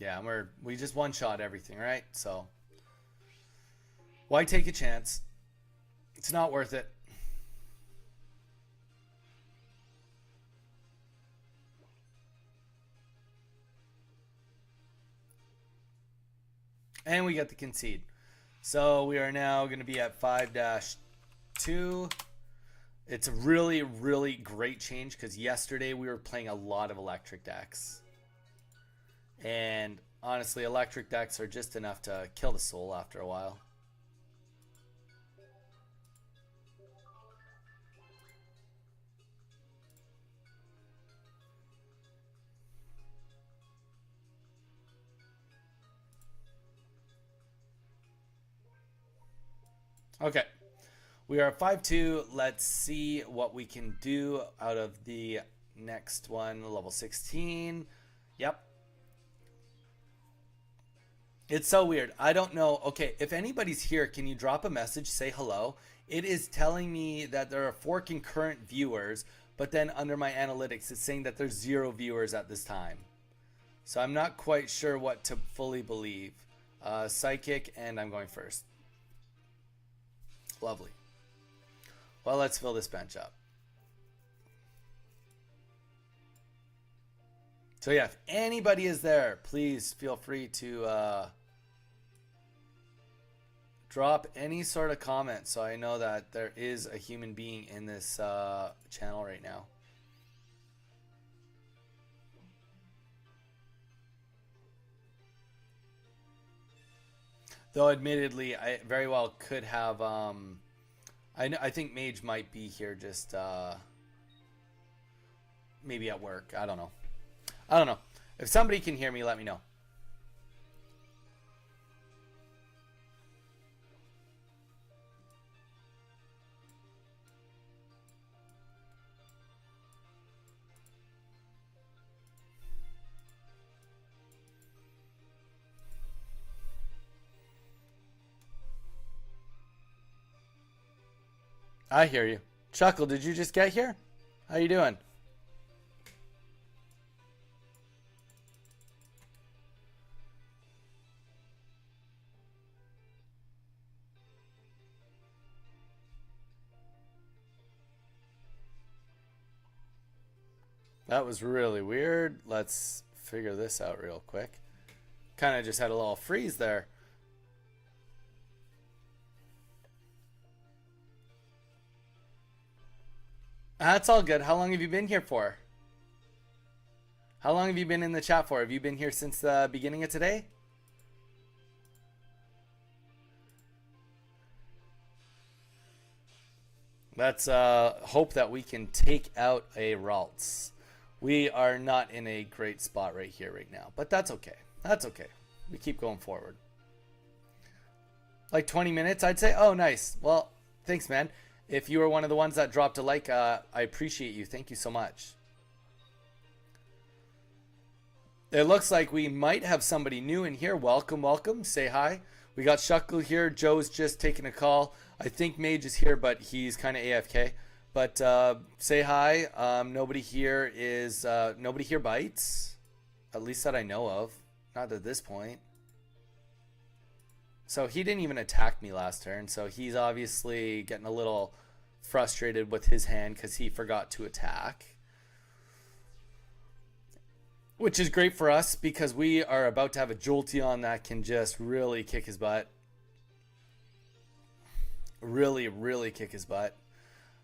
Yeah, we just one-shot everything, right? So why take a chance? It's not worth it. And we get the concede. So we are now going to be at 5-2. It's a really, really great change, because yesterday we were playing a lot of electric decks. And honestly, electric decks are just enough to kill the soul after a while. Okay. We are 5-2. Let's see what we can do out of the next one, level 16. Yep. It's so weird. I don't know. Okay, if anybody's here, can you drop a message, say hello? It is telling me that there are 4 concurrent viewers, but then under my analytics, it's saying that there's 0 viewers at this time. So I'm not quite sure what to fully believe. Psychic, and I'm going first. Lovely. Well, let's fill this bench up. So yeah, if anybody is there, please feel free to drop any sort of comment so I know that there is a human being in this channel right now. Though admittedly, I very well could have I think Mage might be here just maybe at work. I don't know. If somebody can hear me, let me know. I hear you. Chuckle, did you just get here? How you doing? That was really weird. Let's figure this out real quick. Kind of just had a little freeze there. That's all good. How long have you been here for? How long have you been in the chat for? Have you been here since the beginning of today? Let's hope that we can take out a Ralts. We are not in a great spot right here, right now. But that's okay. That's okay. We keep going forward. Like 20 minutes, I'd say. Oh, nice. Well, thanks, man. If you were one of the ones that dropped a like, I appreciate you. Thank you so much. It looks like we might have somebody new in here. Welcome, welcome. Say hi. We got Shuckle here. Joe's just taking a call. I think Mage is here, but he's kind of AFK. But say hi. Nobody here bites. At least that I know of. Not at this point. So he didn't even attack me last turn. So he's obviously getting a little frustrated with his hand because he forgot to attack. Which is great for us because we are about to have a Jolteon that can just really kick his butt. Really, really kick his butt.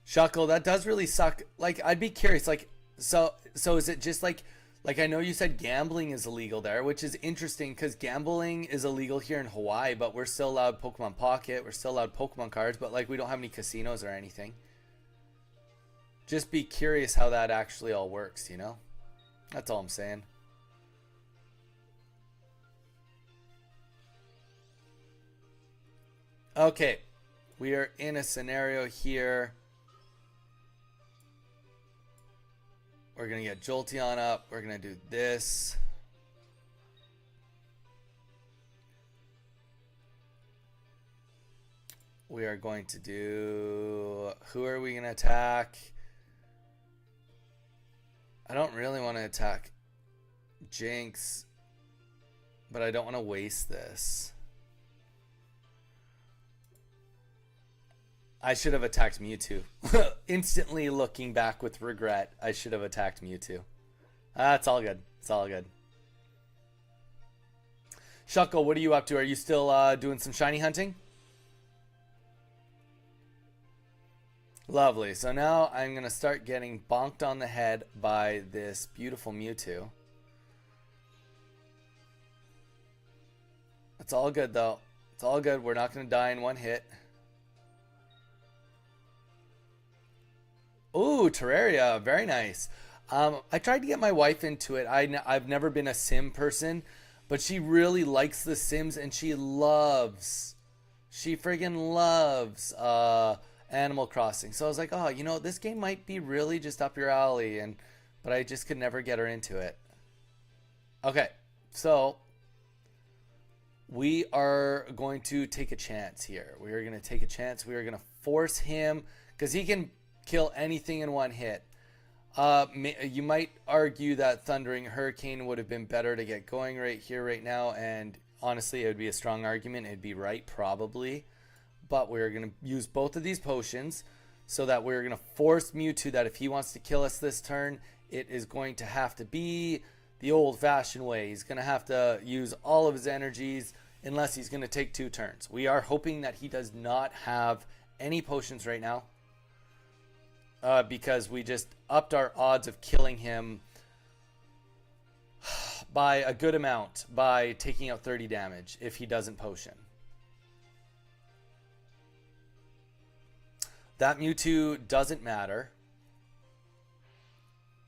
Shuckle, that does really suck. Like, I'd be curious. Like, so is it just like I know you said gambling is illegal there, which is interesting because gambling is illegal here in Hawaii, but we're still allowed Pokemon Pocket. We're still allowed Pokemon cards, but like we don't have any casinos or anything. Just be curious how that actually all works, you know? That's all I'm saying. Okay, we are in a scenario here. We're going to get Jolteon up. We're going to do this. We are going to do... Who are we going to attack? I don't really want to attack Jinx, but I don't want to waste this. I should have attacked Mewtwo. Instantly looking back with regret, I should have attacked Mewtwo. It's all good. It's all good. Shuckle, what are you up to? Are you still doing some shiny hunting? Lovely. So now I'm going to start getting bonked on the head by this beautiful Mewtwo. It's all good, though. It's all good. We're not going to die in one hit. Ooh, Terraria. Very nice. I tried to get my wife into it. I've never been a sim person, but she really likes the Sims and she friggin' loves Animal Crossing. So I was like, oh, you know, this game might be really just up your alley, but I just could never get her into it. Okay, so we are going to take a chance here. We are going to take a chance. We are going to force him because he can kill anything in one hit. You might argue that Thundering Hurricane would have been better to get going right here, right now, and honestly, it would be a strong argument. It'd be right, probably. But we're going to use both of these potions so that we're going to force Mewtwo that if he wants to kill us this turn, it is going to have to be the old-fashioned way. He's going to have to use all of his energies unless he's going to take 2 turns. We are hoping that he does not have any potions right now because we just upped our odds of killing him by a good amount by taking out 30 damage if he doesn't potion. That Mewtwo doesn't matter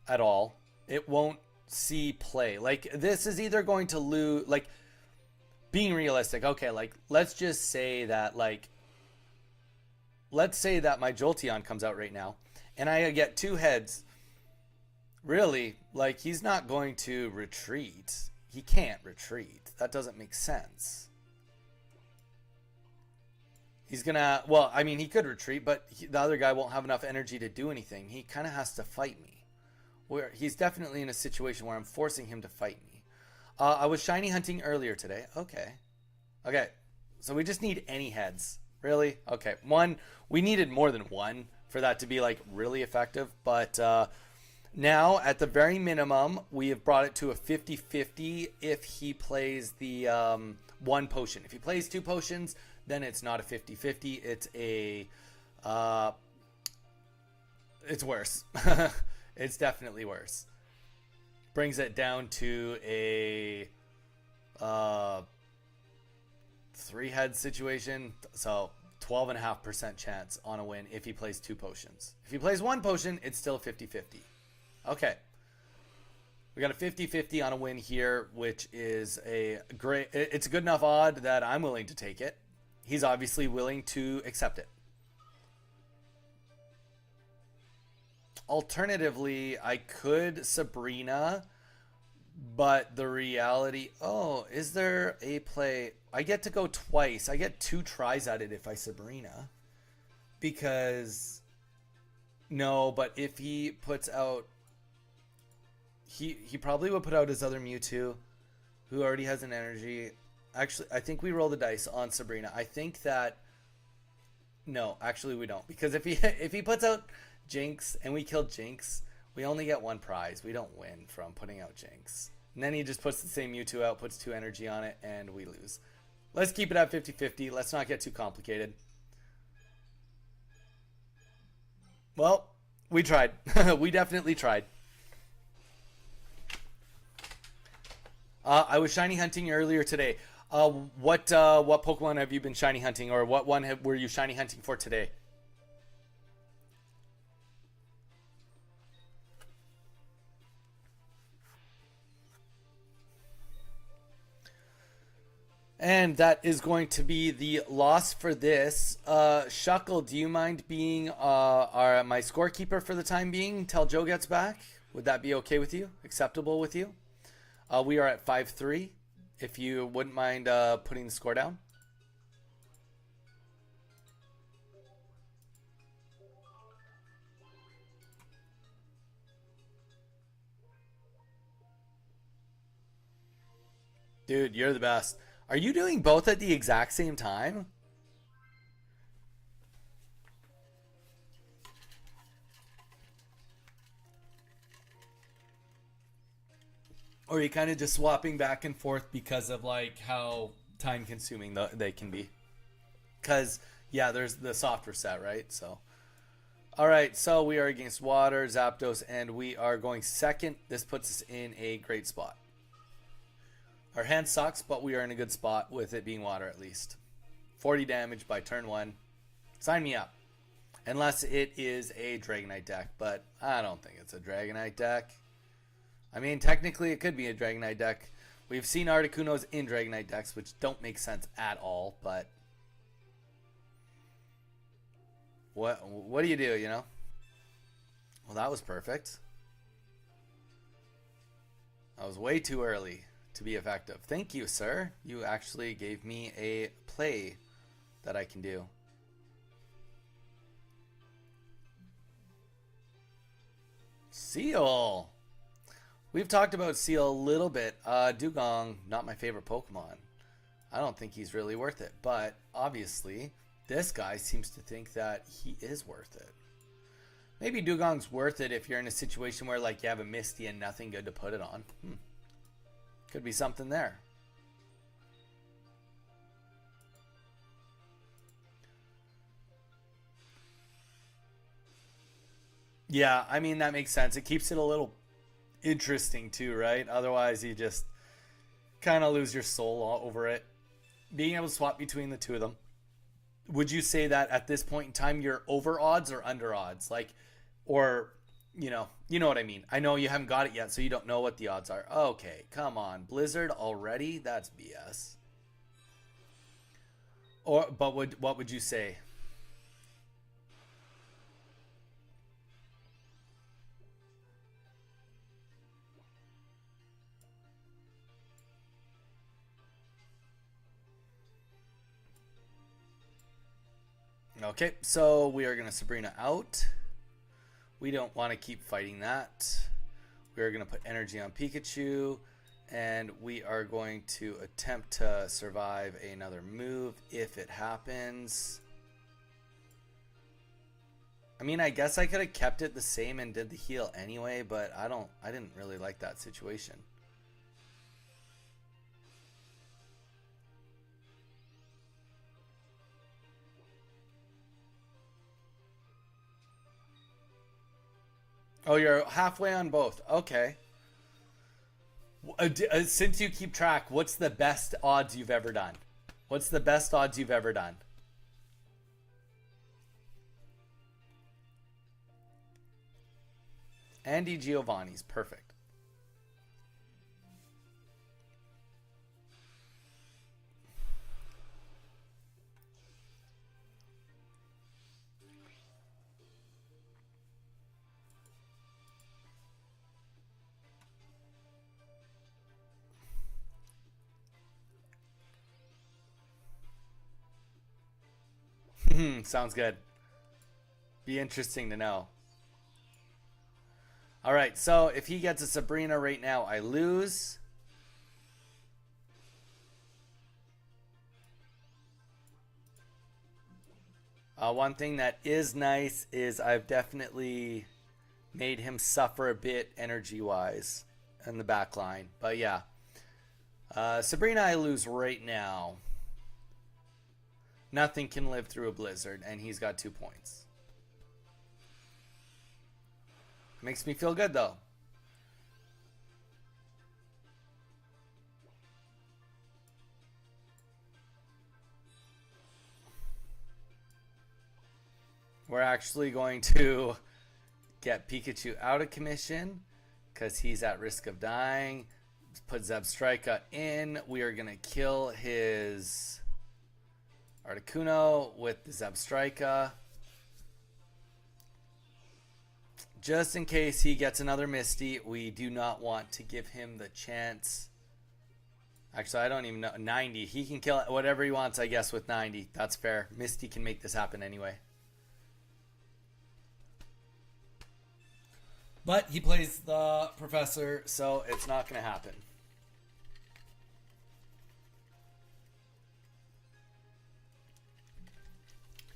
at all. It won't see play. Like, this is either going to lose, like, being realistic. Okay, like, let's just say that, like, let's say that my Jolteon comes out right now and I get 2 heads. Really, like, he's not going to retreat. He can't retreat. That doesn't make sense. He's gonna, well, I mean, he could retreat, but the other guy won't have enough energy to do anything. He kind of has to fight me. Where he's definitely in a situation where I'm forcing him to fight me. I was shiny hunting earlier today. Okay. Okay. So we just need any heads. Really? Okay. 1. We needed more than 1 for that to be, like, really effective. But now, at the very minimum, we have brought it to a 50-50 if he plays the 1 potion. If he plays 2 potions, then it's not a 50-50. It's a... it's worse. It's definitely worse. Brings it down to a 3-head situation. So 12.5% chance on a win if he plays 2 potions. If he plays 1 potion, it's still 50-50. Okay. We got a 50-50 on a win here, which is a great... It's a good enough odd that I'm willing to take it. He's obviously willing to accept it. Alternatively, I could Sabrina, but the reality... Oh, is there a play... I get to go twice. I get 2 tries at it if I Sabrina. Because... No, but if he puts out... He probably would put out his other Mewtwo, who already has an energy. Actually, I think we roll the dice on Sabrina. I think that... No, actually we don't. Because if he puts out Jinx and we kill Jinx, we only get 1 prize. We don't win from putting out Jinx. And then he just puts the same Mewtwo out, puts 2 energy on it, and we lose. Let's keep it at 50-50. Let's not get too complicated. Well, we tried. We definitely tried. I was shiny hunting earlier today. What Pokemon have you been shiny hunting, or what one were you shiny hunting for today? And that is going to be the loss for this. Shuckle, do you mind being my scorekeeper for the time being until Joe gets back? Would that be okay with you? Acceptable with you? We are at 5-3. If you wouldn't mind putting the score down. Dude, you're the best. Are you doing both at the exact same time? Or are you kind of just swapping back and forth because of like how time consuming they can be? Because, yeah, there's the soft reset, right? So, all right, so we are against Water, Zapdos, and we are going second. This puts us in a great spot. Our hand sucks, but we are in a good spot with it being Water at least. 40 damage by turn 1. Sign me up. Unless it is a Dragonite deck, but I don't think it's a Dragonite deck. I mean, technically it could be a Dragonite deck. We've seen Articunos in Dragonite decks, which don't make sense at all, but... What do you do, you know? Well, that was perfect. That was way too early to be effective. Thank you, sir. You actually gave me a play that I can do. Seal. We've talked about Seal a little bit. Dugong, not my favorite Pokemon. I don't think he's really worth it. But obviously, this guy seems to think that he is worth it. Maybe Dugong's worth it if you're in a situation where like you have a Misty and nothing good to put it on. Could be something there. Yeah, I mean, that makes sense. It keeps it a little interesting too, right? Otherwise, you just kind of lose your soul over it. Being able to swap between the two of them. Would you say that at this point in time you're over odds or under odds? Like, or, you know what I mean. I know you haven't got it yet, so you don't know what the odds are. Okay, come on. Blizzard already? That's BS. But what would you say? Okay, so we are going to Sabrina out. We don't want to keep fighting that. We are going to put energy on Pikachu. And we are going to attempt to survive another move if it happens. I mean, I guess I could have kept it the same and did the heal anyway, but I didn't really like that situation. Oh, you're halfway on both. Okay. Since you keep track, what's the best odds you've ever done? What's the best odds you've ever done? Andy Giovanni's perfect. Sounds good. Be interesting to know. All right, so if he gets a Sabrina right now, I lose. One thing that is nice is I've definitely made him suffer a bit energy-wise in the back line. But yeah, Sabrina, I lose right now. Nothing can live through a blizzard, and he's got 2 points. Makes me feel good, though. We're actually going to get Pikachu out of commission because he's at risk of dying. Put Zebstrika in. We are going to kill his Articuno with the Zebstrika. Just in case he gets another Misty, we do not want to give him the chance. Actually, I don't even know. 90. He can kill whatever he wants, I guess, with 90. That's fair. Misty can make this happen anyway. But he plays the professor, so it's not going to happen.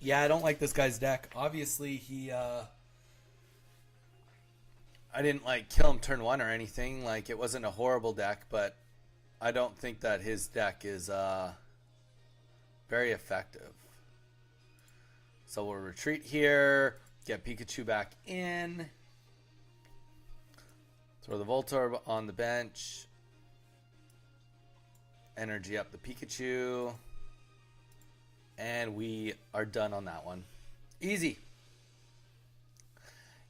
Yeah, I don't like this guy's deck. Obviously, I didn't like kill him turn 1 or anything. Like, it wasn't a horrible deck, but I don't think that his deck is very effective. So we'll retreat here, get Pikachu back in, throw the Voltorb on the bench, energy up the Pikachu, and we are done on that one. Easy.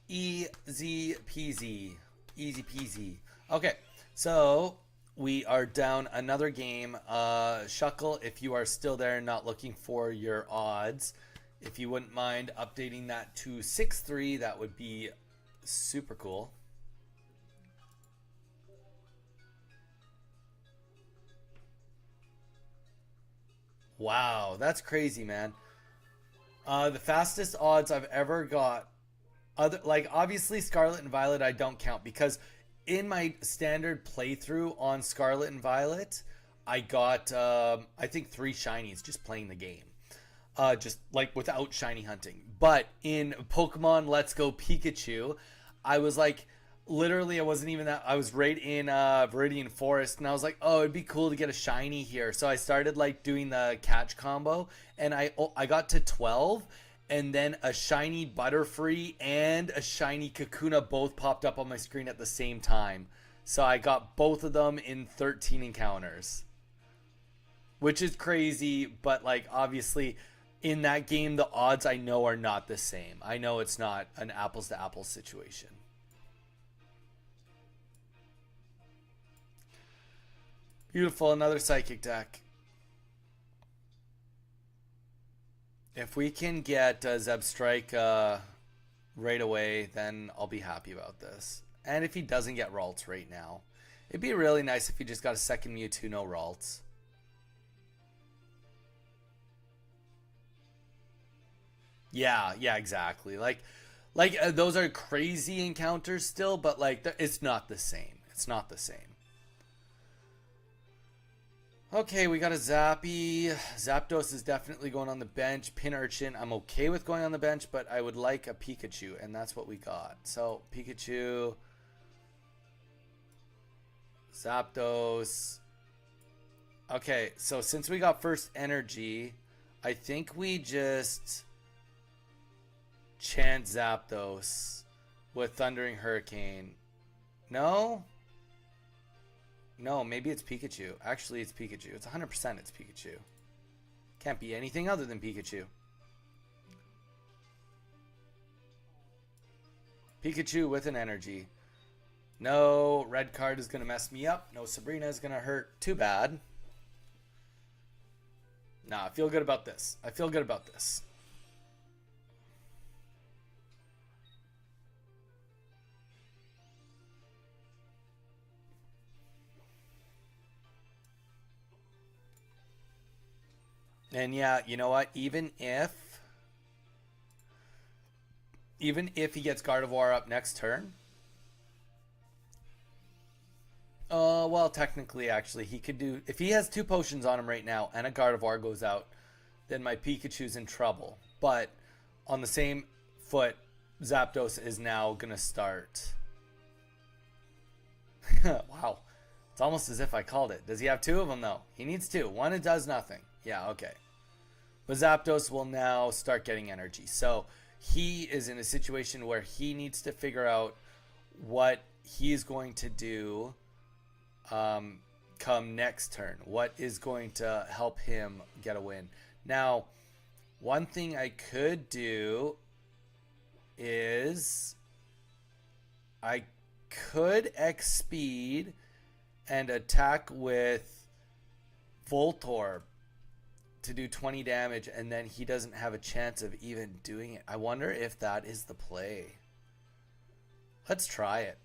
Easy peasy. Easy peasy. Okay, so we are down another game. Shuckle, if you are still there and not looking for your odds, If you wouldn't mind updating that to 6-3, that would be super cool. Wow, that's crazy, man. The fastest odds I've ever got, other like obviously Scarlet and Violet, I don't count because in my standard playthrough on Scarlet and Violet, I got I think 3 shinies just playing the game, just like without shiny hunting. But in Pokemon Let's Go Pikachu, I was like, literally, I wasn't even that. I was right in Viridian Forest, and I was like, oh, it'd be cool to get a shiny here. So I started like doing the catch combo, and I got to 12, and then a shiny Butterfree and a shiny Kakuna both popped up on my screen at the same time. So I got both of them in 13 encounters, which is crazy. But like obviously, in that game, the odds I know are not the same. I know it's not an apples to apples situation. Beautiful, another psychic deck. If we can get Zeb Strike right away, then I'll be happy about this. And if he doesn't get Ralts right now, it'd be really nice if he just got a second Mewtwo, no Ralts. Yeah, yeah, exactly. Like those are crazy encounters still, but like it's not the same. It's not the same. Okay, we got a Zappy. Zapdos is definitely going on the bench. Pinurchin, I'm okay with going on the bench, but I would like a Pikachu, and that's what we got. So, Pikachu, Zapdos. Okay, so since we got first energy, I think we just chant Zapdos with Thundering Hurricane. No? No, maybe it's Pikachu. Actually, it's Pikachu. It's 100% it's Pikachu. Can't be anything other than Pikachu. Pikachu with an energy. No, red card is going to mess me up. No, Sabrina is going to hurt. Too bad. Nah, I feel good about this. I feel good about this. And yeah, you know what? Even if he gets Gardevoir up next turn, well, technically, actually, he could do if he has 2 potions on him right now, and a Gardevoir goes out, then my Pikachu's in trouble. But on the same foot, Zapdos is now gonna start. Wow, it's almost as if I called it. Does he have 2 of them though? He needs 2. One it does nothing. Yeah, okay. But Zapdos will now start getting energy. So he is in a situation where he needs to figure out what he's going to do come next turn. What is going to help him get a win? Now, one thing I could do is I could X speed and attack with Voltorb to do 20 damage, and then he doesn't have a chance of even doing it. I wonder if that is the play. Let's try it.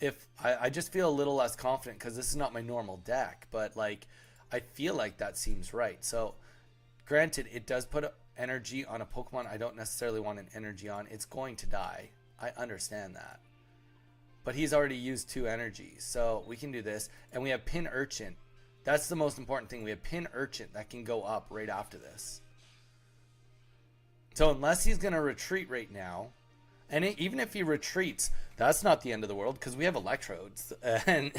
If I just feel a little less confident because this is not my normal deck, but like I feel like that seems right. So granted, it does put energy on a Pokemon I don't necessarily want an energy on. It's going to die. I understand that. But he's already used 2 energies, so we can do this. And we have Pinurchin. That's the most important thing. We have Pinurchin that can go up right after this. So unless he's going to retreat right now, and even if he retreats, that's not the end of the world because we have Electrodes. And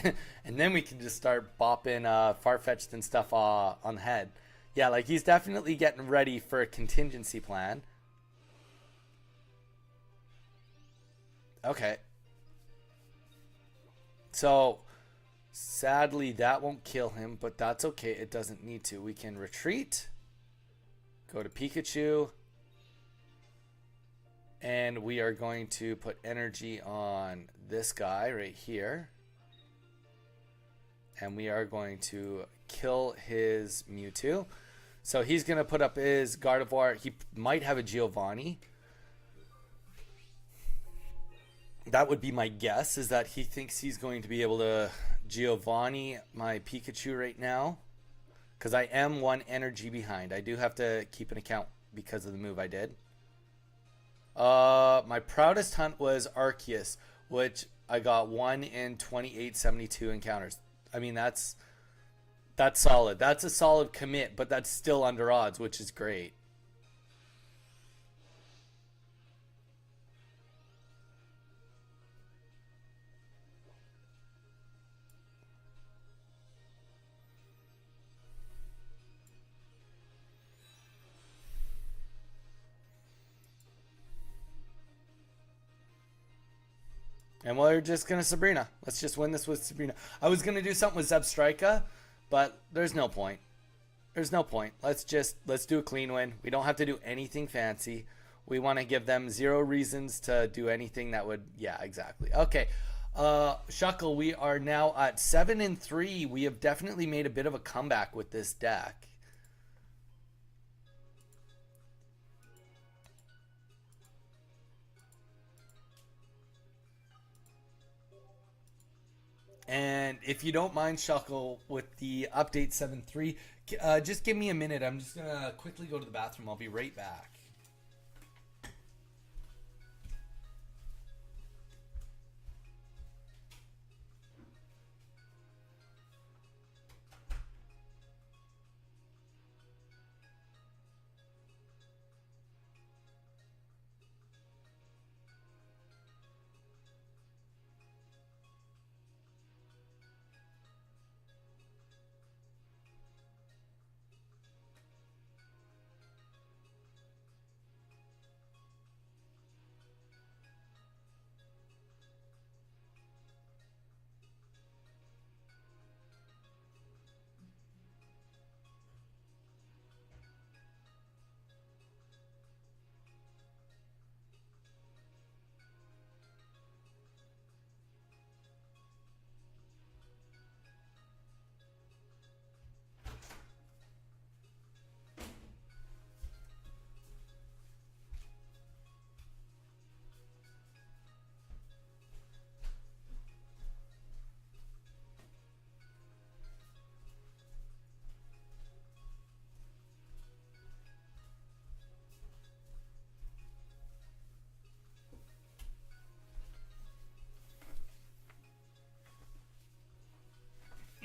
then we can just start bopping Farfetch'd and stuff on the head. Yeah, like he's definitely getting ready for a contingency plan. Okay. So sadly, that won't kill him, but that's okay. It doesn't need to. We can retreat, go to Pikachu, and we are going to put energy on this guy right here. And we are going to kill his Mewtwo. So he's going to put up his Gardevoir. He might have a Giovanni. That would be my guess, is that he thinks he's going to be able to Giovanni my Pikachu right now. Because I am one energy behind. I do have to keep an account because of the move I did. My proudest hunt was Arceus, which I got 1 in 2872 encounters. I mean, that's solid. That's a solid commit, but that's still under odds, which is great. And we're just gonna Sabrina. Let's just win this with Sabrina. I was gonna do something with Zebstrika, but there's no point. There's no point. Let's do a clean win. We don't have to do anything fancy. We want to give them 0 reasons to do anything that would, yeah, exactly. Okay. Shuckle, we are now at 7-3. We have definitely made a bit of a comeback with this deck. And if you don't mind, Shuckle, with the update 7.3, just give me a minute. I'm just going to quickly go to the bathroom. I'll be right back.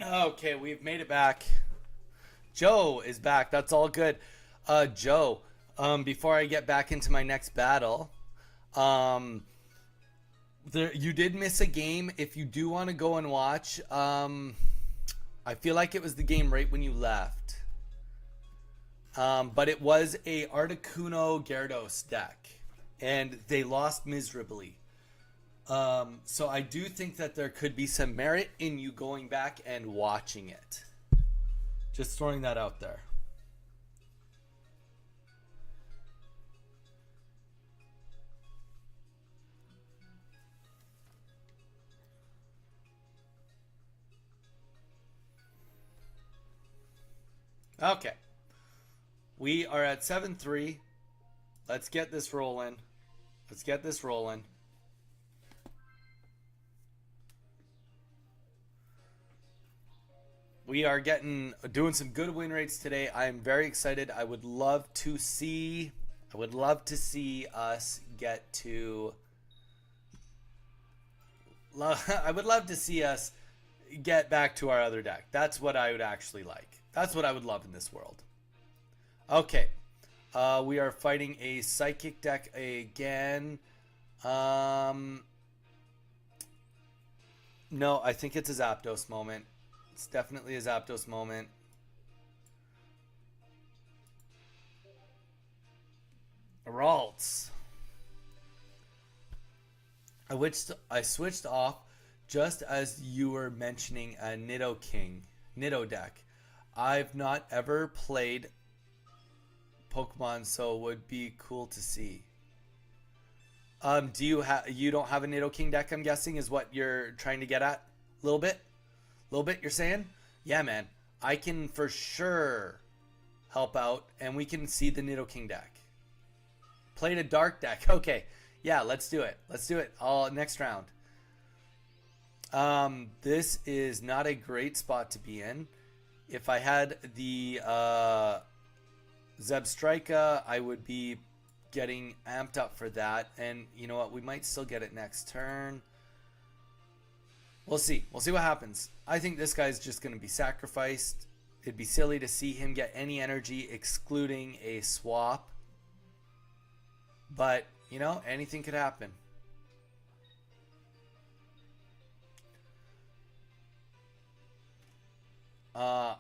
Okay, we've made it back. Joe is back. That's all good. Joe, before I get back into my next battle, you did miss a game. If you do want to go and watch, I feel like it was the game right when you left. But it was a Articuno Gyarados deck, and they lost miserably. So I do think that there could be some merit in you going back and watching it. Just throwing that out there. Okay. We are at 7-3. Let's get this rolling. Let's get this rolling. We are doing some good win rates today. I am very excited. I would love to see us get to I would love to see us get back to our other deck. That's what I would actually like. That's what I would love in this world. Okay. We are fighting a psychic deck again. No, I think it's a Zapdos moment. It's definitely a Zapdos moment. Ralts. I switched off just as you were mentioning a Nido deck. I've not ever played Pokemon, so it would be cool to see. You don't have a Nidoking deck, I'm guessing, is what you're trying to get at? A little bit, you're saying? Yeah, man, I can for sure help out, and we can see the Nidoking deck. Played a dark deck. Okay, yeah, let's do it. Let's do it all next round. This is not a great spot to be in. If I had the Zebstrika, I would be getting amped up for that. And you know what? We might still get it next turn. We'll see. We'll see what happens. I think this guy's just going to be sacrificed. It'd be silly to see him get any energy excluding a swap. But, you know, anything could happen.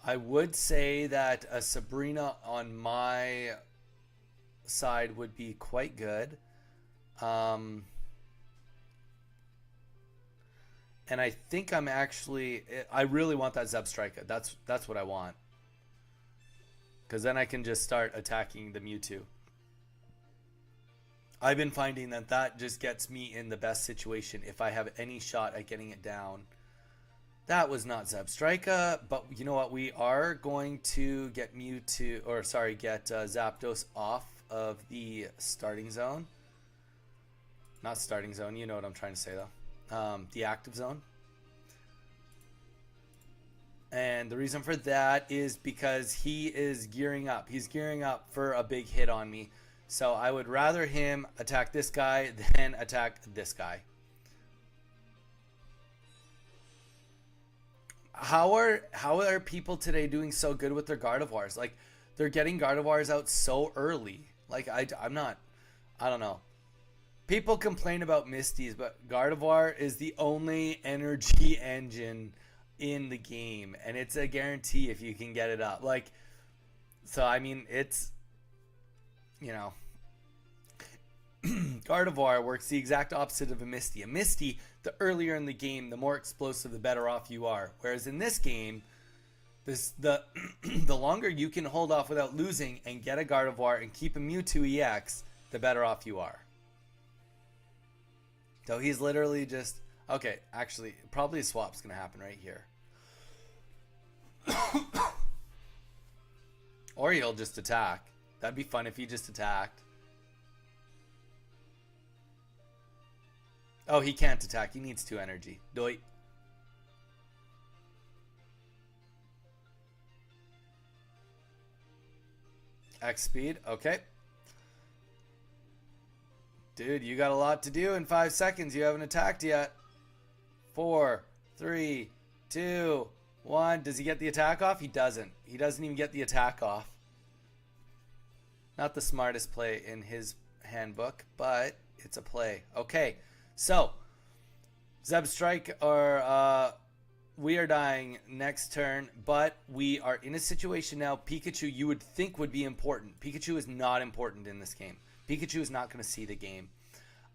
I would say that a Sabrina on my side would be quite good. And I think I'm actually... I really want that Zebstrika. That's what I want. Because then I can just start attacking the Mewtwo. I've been finding that that just gets me in the best situation if I have any shot at getting it down. That was not Zebstrika, but you know what? We are going to get Mewtwo, or sorry, get Zapdos off of the starting zone. Not starting zone, you know what I'm trying to say though. The active zone. And the reason for that is because he is gearing up. He's gearing up for a big hit on me. So I would rather him attack this guy than attack this guy. How are people today doing so good with their Gardevoirs? Like, they're getting Gardevoirs out so early. Like, I don't know. People complain about Misties, but Gardevoir is the only energy engine in the game, and it's a guarantee if you can get it up. Like, so I mean, it's, you know, Gardevoir works the exact opposite of a Misty. A Misty, the earlier in the game, the more explosive, the better off you are. Whereas in this game, the longer you can hold off without losing and get a Gardevoir and keep a Mewtwo EX, the better off you are. So he's literally just... Okay, actually, probably a swap's going to happen right here. Or he'll just attack. That'd be fun if he just attacked. Oh, he can't attack. He needs 2 energy. Doi. X speed. Okay. Dude, you got a lot to do in 5 seconds. You haven't attacked yet. 4, 3, 2, 1. Does he get the attack off? He doesn't. He doesn't even get the attack off. Not the smartest play in his handbook, but it's a play. Okay. So, Zebstrike, we are dying next turn, but we are in a situation now. Pikachu, you would think, would be important. Pikachu is not important in this game. Pikachu is not going to see the game.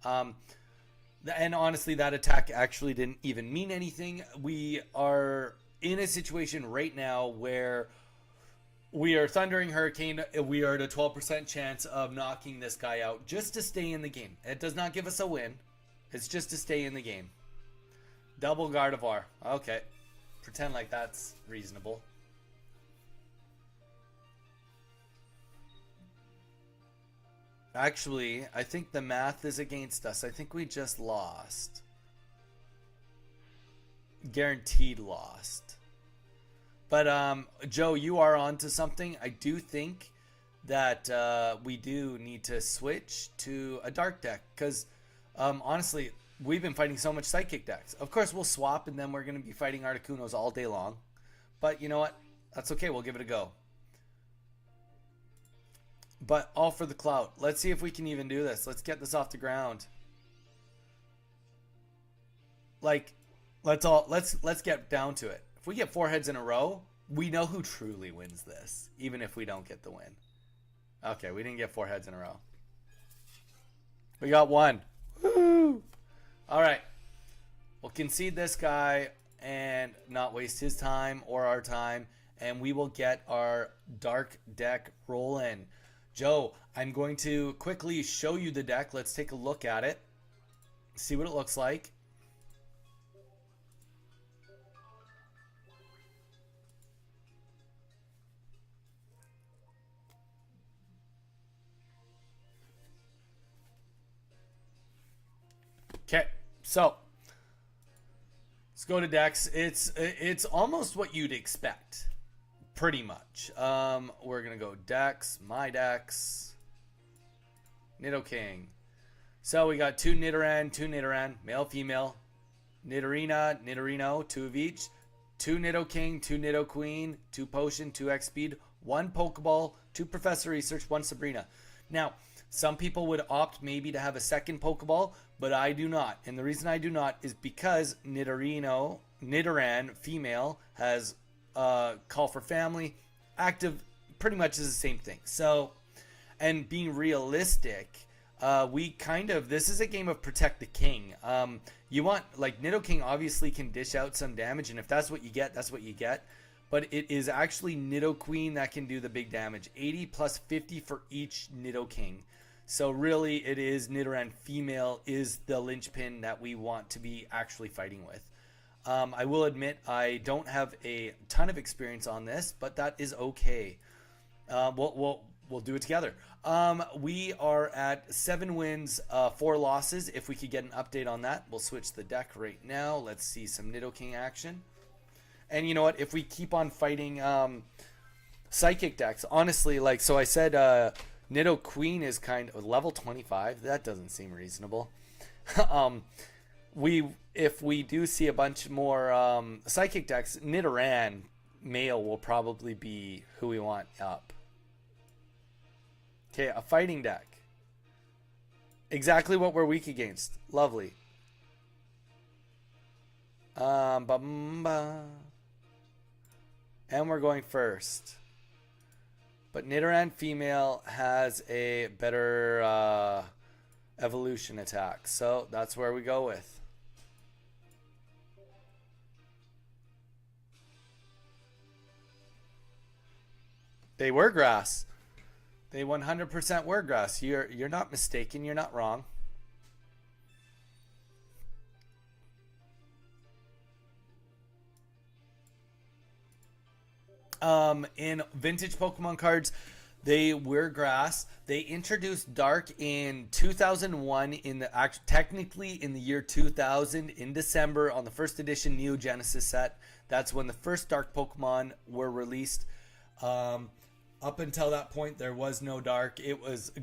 And honestly, that attack actually didn't even mean anything. We are in a situation right now where we are Thundering Hurricane. We are at a 12% chance of knocking this guy out just to stay in the game. It does not give us a win. It's just to stay in the game. Double Gardevoir. Okay. Pretend like that's reasonable. Actually, I think the math is against us. I think we just lost. Guaranteed lost. But, Joe, you are onto something. I do think that we do need to switch to a dark deck. Because, honestly, we've been fighting so much Psychic decks. Of course, we'll swap, and then we're going to be fighting Articunos all day long. But, you know what? That's okay. We'll give it a go. But all for the clout. Let's see if we can even do this. Let's get this off the ground. Like, let's get down to it. If we get 4 heads in a row, we know who truly wins this, even if we don't get the win. Okay, we didn't get 4 heads in a row. We got 1. Woo! All right. We'll concede this guy and not waste his time or our time, and we will get our dark deck rolling. Joe, I'm going to quickly show you the deck. Let's take a look at it. See what it looks like. Okay, so let's go to decks. It's almost what you'd expect, pretty much. We're gonna go decks, my decks, Nidoking. So we got two Nidoran, male, female, Nidorina, Nidorino, two of each, two Nidoking, two Nidoqueen, two Potion, two X Speed, one Pokeball, two Professor Research, one Sabrina. Now, some people would opt maybe to have a second Pokeball, but I do not. And the reason I do not is because Nidoran, female, has Call for Family, active, pretty much is the same thing. So, and being realistic, this is a game of Protect the King. You want, like, Nidoking obviously can dish out some damage, and if that's what you get, that's what you get. But it is actually Nidoqueen that can do the big damage. 80 plus 50 for each Nidoking. So really, it is Nidoran female is the linchpin that we want to be actually fighting with. I will admit I don't have a ton of experience on this, but that is okay. We'll do it together. We are at 7 wins, 4 losses. If we could get an update on that, we'll switch the deck right now. Let's see some Nidoking action. And you know what? If we keep on fighting psychic decks, honestly, like, so I said Nidoqueen is kind of level 25. That doesn't seem reasonable. If we do see a bunch more psychic decks, Nidoran male will probably be who we want up. Okay, a fighting deck. Exactly what we're weak against. Lovely. And we're going first. But Nidoran female has a better evolution attack. So that's where we go with. They were grass. They 100% were grass. You're not mistaken. You're not wrong. In vintage Pokemon cards, they were grass. They introduced Dark in 2001 technically in the year 2000 in December on the first edition Neo Genesis set. That's when the first Dark Pokemon were released. Up until that point, there was no Dark. It was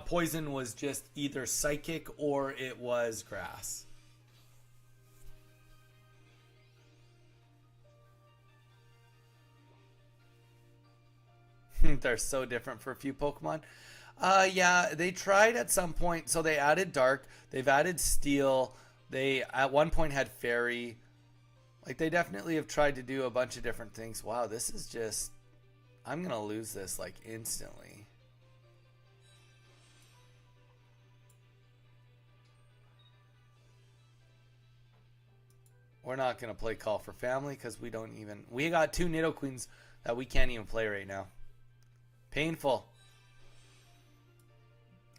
Poison was just either Psychic or it was Grass. They're so different for a few Pokemon. Yeah, they tried at some point. So they added Dark. They've added Steel. They at one point had Fairy. Like, they definitely have tried to do a bunch of different things. Wow, this is just... I'm going to lose this, like, instantly. We're not going to play Call for Family because we don't even... We got 2 Nidoqueens that we can't even play right now. Painful.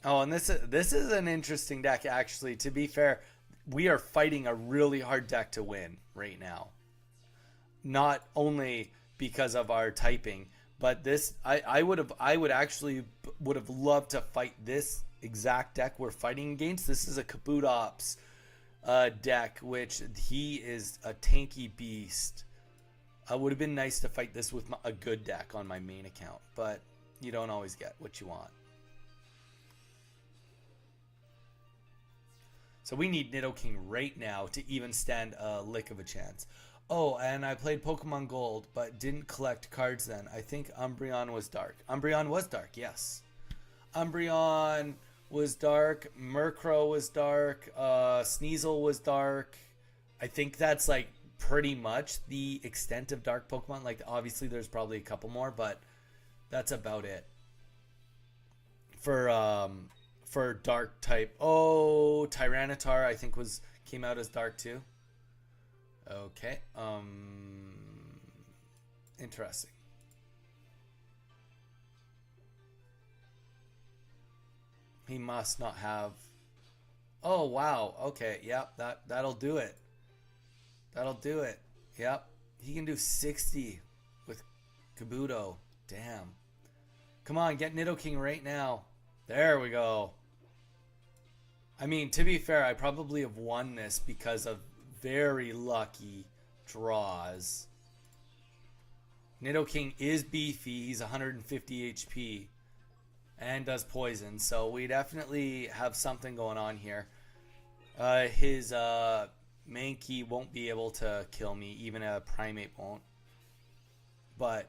Oh, and this is an interesting deck, actually. To be fair, we are fighting a really hard deck to win right now. Not only because of our typing, but this I would have loved to fight this exact deck we're fighting against. This is a Kabutops deck, which he is a tanky beast. It would have been nice to fight this with a good deck on my main account, but you don't always get what you want. So we need Nidoking right now to even stand a lick of a chance. Oh, and I played Pokemon Gold, but didn't collect cards then. I think Umbreon was dark. Umbreon was dark, yes. Umbreon was dark. Murkrow was dark. Sneasel was dark. I think that's, like, pretty much the extent of dark Pokemon. Like, obviously there's probably a couple more, but that's about it. For dark type. Oh, Tyranitar I think came out as dark too. Okay. Interesting. He must not have... Oh, wow. Okay. Yep. That'll do it. That'll do it. Yep. He can do 60 with Kabuto. Damn. Come on, get Nidoking right now. There we go. I mean, to be fair, I probably have won this because of very lucky draws. Nidoking is beefy. He's 150 HP and does poison. So we definitely have something going on here. His Mankey won't be able to kill me. Even a Primate won't. But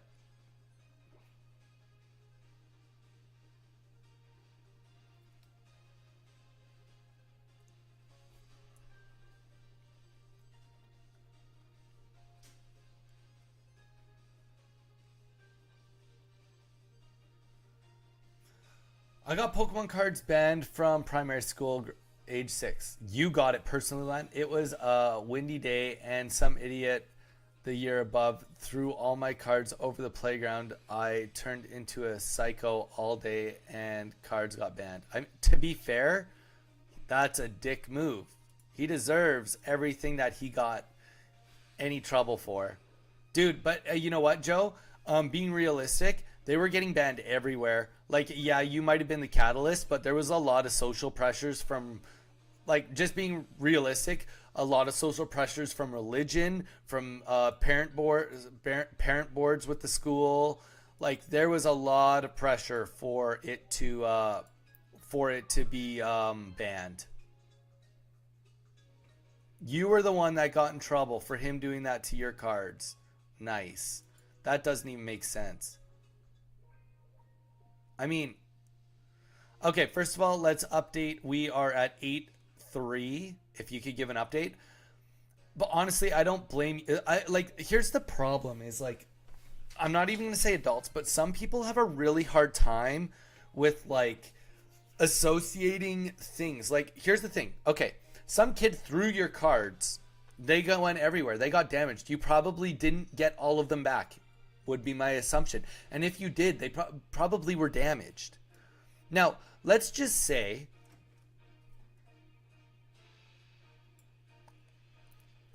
I got Pokemon cards banned from primary school age 6. You got it personally, Len. It was a windy day and some idiot the year above threw all my cards over the playground. I turned into a psycho all day and cards got banned. To be fair, that's a dick move. He deserves everything that he got any trouble for. Dude, but you know what, Joe? Being realistic, they were getting banned everywhere. Like, yeah, you might have been the catalyst, but there was a lot of social pressures from, like, just being realistic, a lot of social pressures from religion, from parent boards with the school. Like, there was a lot of pressure for it to be banned. You were the one that got in trouble for him doing that to your cards. Nice. That doesn't even make sense. I mean, okay, first of all, let's update. We are at 8-3. If you could give an update. But honestly, I don't blame you. Here's the problem is, like, I'm not even going to say adults, but some people have a really hard time with, like, associating things. Like, here's the thing. Okay, some kid threw your cards. They went everywhere. They got damaged. You probably didn't get all of them back, would be my assumption. And if you did, they probably were damaged. Now, let's just say,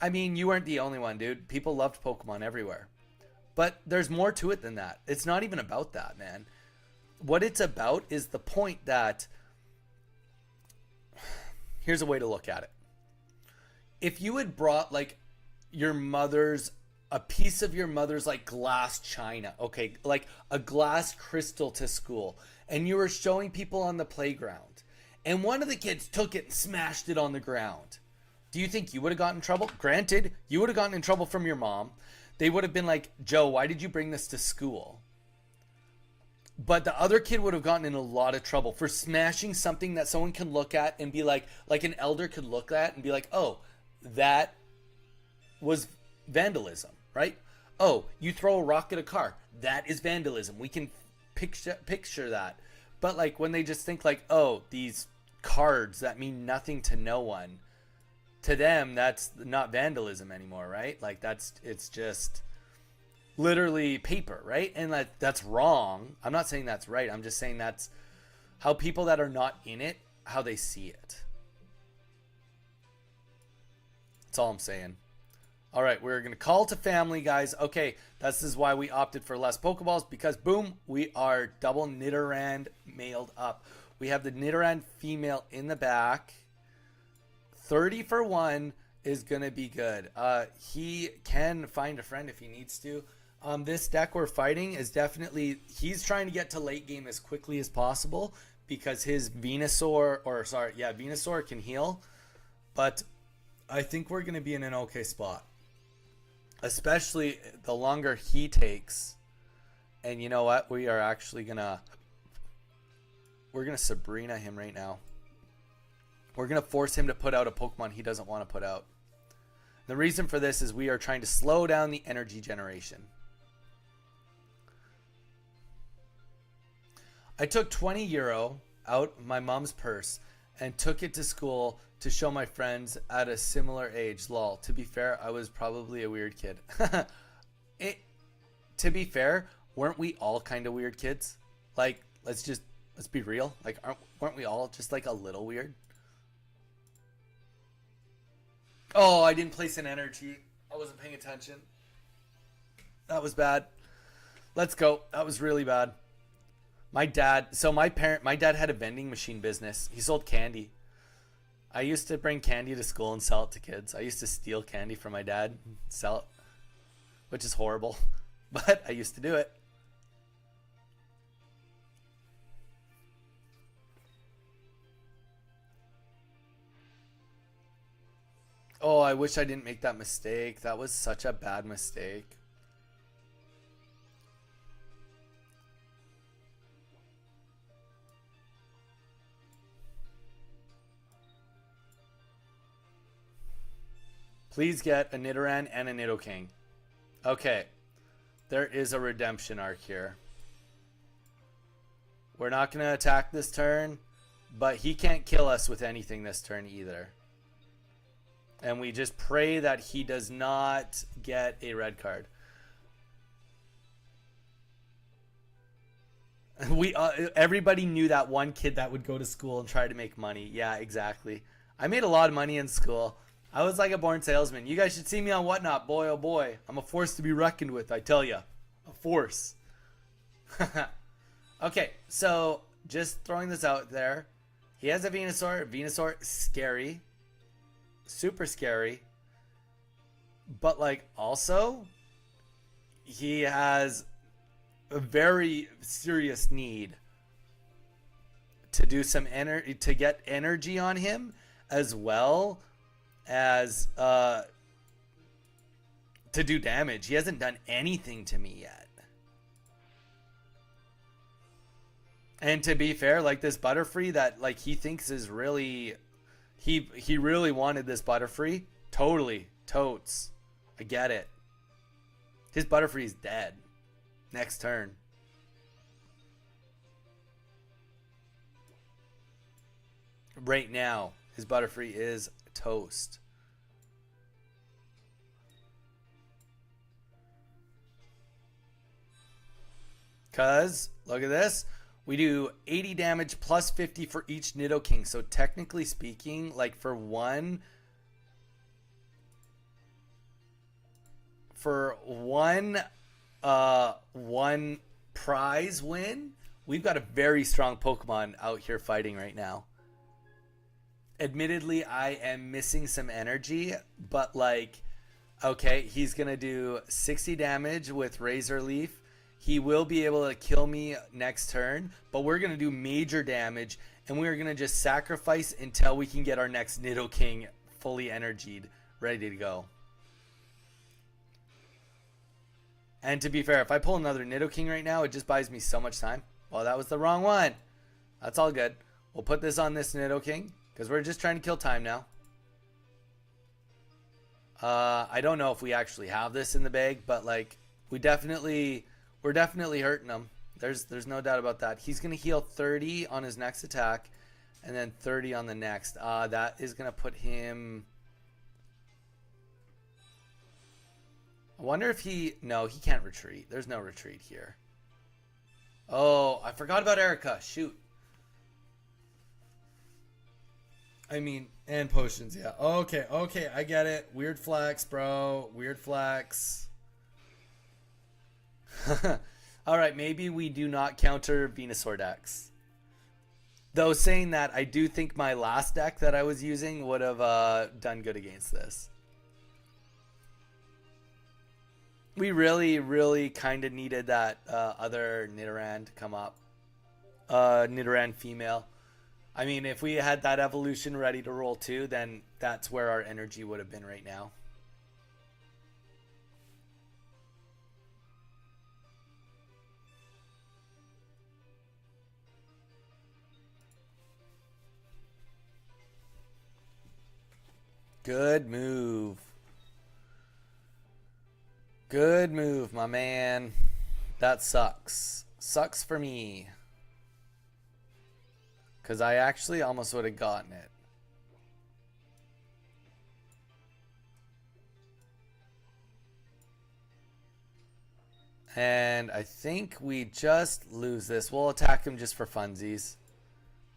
I mean, you weren't the only one, dude. People loved Pokemon everywhere. But there's more to it than that. It's not even about that, man. What it's about is the point that, here's a way to look at it. If you had brought, like, a piece of your mother's, like, glass china, okay, like a glass crystal to school, and you were showing people on the playground, and one of the kids took it and smashed it on the ground, do you think you would have gotten in trouble? Granted, you would have gotten in trouble from your mom. They would have been like, Joe, why did you bring this to school? But the other kid would have gotten in a lot of trouble for smashing something that someone can look at and be like an elder could look at and be like, oh, that was vandalism, right? Oh, you throw a rock at a car. That is vandalism. We can picture that. But, like, when they just think, like, oh, these cards that mean nothing to no one, to them, that's not vandalism anymore, right? Like, it's just literally paper, right? And that's wrong. I'm not saying that's right. I'm just saying that's how people that are not in it, how they see it. That's all I'm saying. All right, we're going to call to family, guys. Okay, this is why we opted for less Pokeballs, because, boom, we are double Nidoran mailed up. We have the Nidoran female in the back. 30 for 1 is going to be good. He can find a friend if he needs to. This deck we're fighting is definitely, he's trying to get to late game as quickly as possible because his Venusaur can heal. But I think we're going to be in an okay spot. Especially the longer he takes. And you know what? We are actually going to, we're going to Sabrina him right now. We're going to force him to put out a Pokemon he doesn't want to put out. The reason for this is we are trying to slow down the energy generation. I took 20 euro out of my mom's purse and took it to school to show my friends at a similar age. Lol. To be fair, I was probably a weird kid. To be fair, weren't we all kind of weird kids? Like, let's be real. Like, weren't we all just like a little weird? Oh, I didn't place an energy. I wasn't paying attention. That was bad. Let's go. That was really bad. My dad had a vending machine business. He sold candy. I used to bring candy to school and sell it to kids. I used to steal candy from my dad and sell it, which is horrible, but I used to do it. Oh, I wish I didn't make that mistake. That was such a bad mistake. Please get a Nidoran and a Nidoking. Okay. There is a redemption arc here. We're not going to attack this turn, but he can't kill us with anything this turn either. And we just pray that he does not get a red card. Everybody knew that one kid that would go to school and try to make money. Yeah, exactly. I made a lot of money in school. I was like a born salesman. You guys should see me on Whatnot. Boy, oh boy. I'm a force to be reckoned with, I tell you. A force. Okay, so just throwing this out there. He has a Venusaur. Venusaur, scary. Super scary. But, like, also, he has a very serious need to do some to get energy on him, as well as to do damage. He hasn't done anything to me yet. And to be fair, like, this Butterfree that, like, he thinks is really, he really wanted this Butterfree. Totally. Totes. I get it. His Butterfree's dead next turn. Right now, his Butterfree is toast. Because, look at this. We do 80 damage plus 50 for each Nidoking. So technically speaking, like for one prize win, we've got a very strong Pokemon out here fighting right now. Admittedly, I am missing some energy, but like, okay, he's going to do 60 damage with Razor Leaf. He will be able to kill me next turn, but we're going to do major damage, and we're going to just sacrifice until we can get our next Nidoking fully energied, ready to go. And to be fair, if I pull another Nidoking right now, it just buys me so much time. Well, that was the wrong one. That's all good. We'll put this on this Nidoking, because we're just trying to kill time now. I don't know if we actually have this in the bag, but like, we're definitely hurting him. There's no doubt about that. He's going to heal 30 on his next attack, and then 30 on the next. That is going to put him... I wonder if he... No, he can't retreat. There's no retreat here. Oh, I forgot about Erica. Shoot. I mean, and potions, yeah. Okay, I get it. Weird flex, bro. Weird flex. Alright, maybe we do not counter Venusaur decks. Though saying that, I do think my last deck that I was using would have done good against this. We really kind of needed that other Nidoran to come up. Nidoran female. I mean, if we had that evolution ready to roll too, then that's where our energy would have been right now. Good move. Good move, my man. That sucks. Sucks for me. Because I actually almost would have gotten it. And I think we just lose this. We'll attack him just for funsies.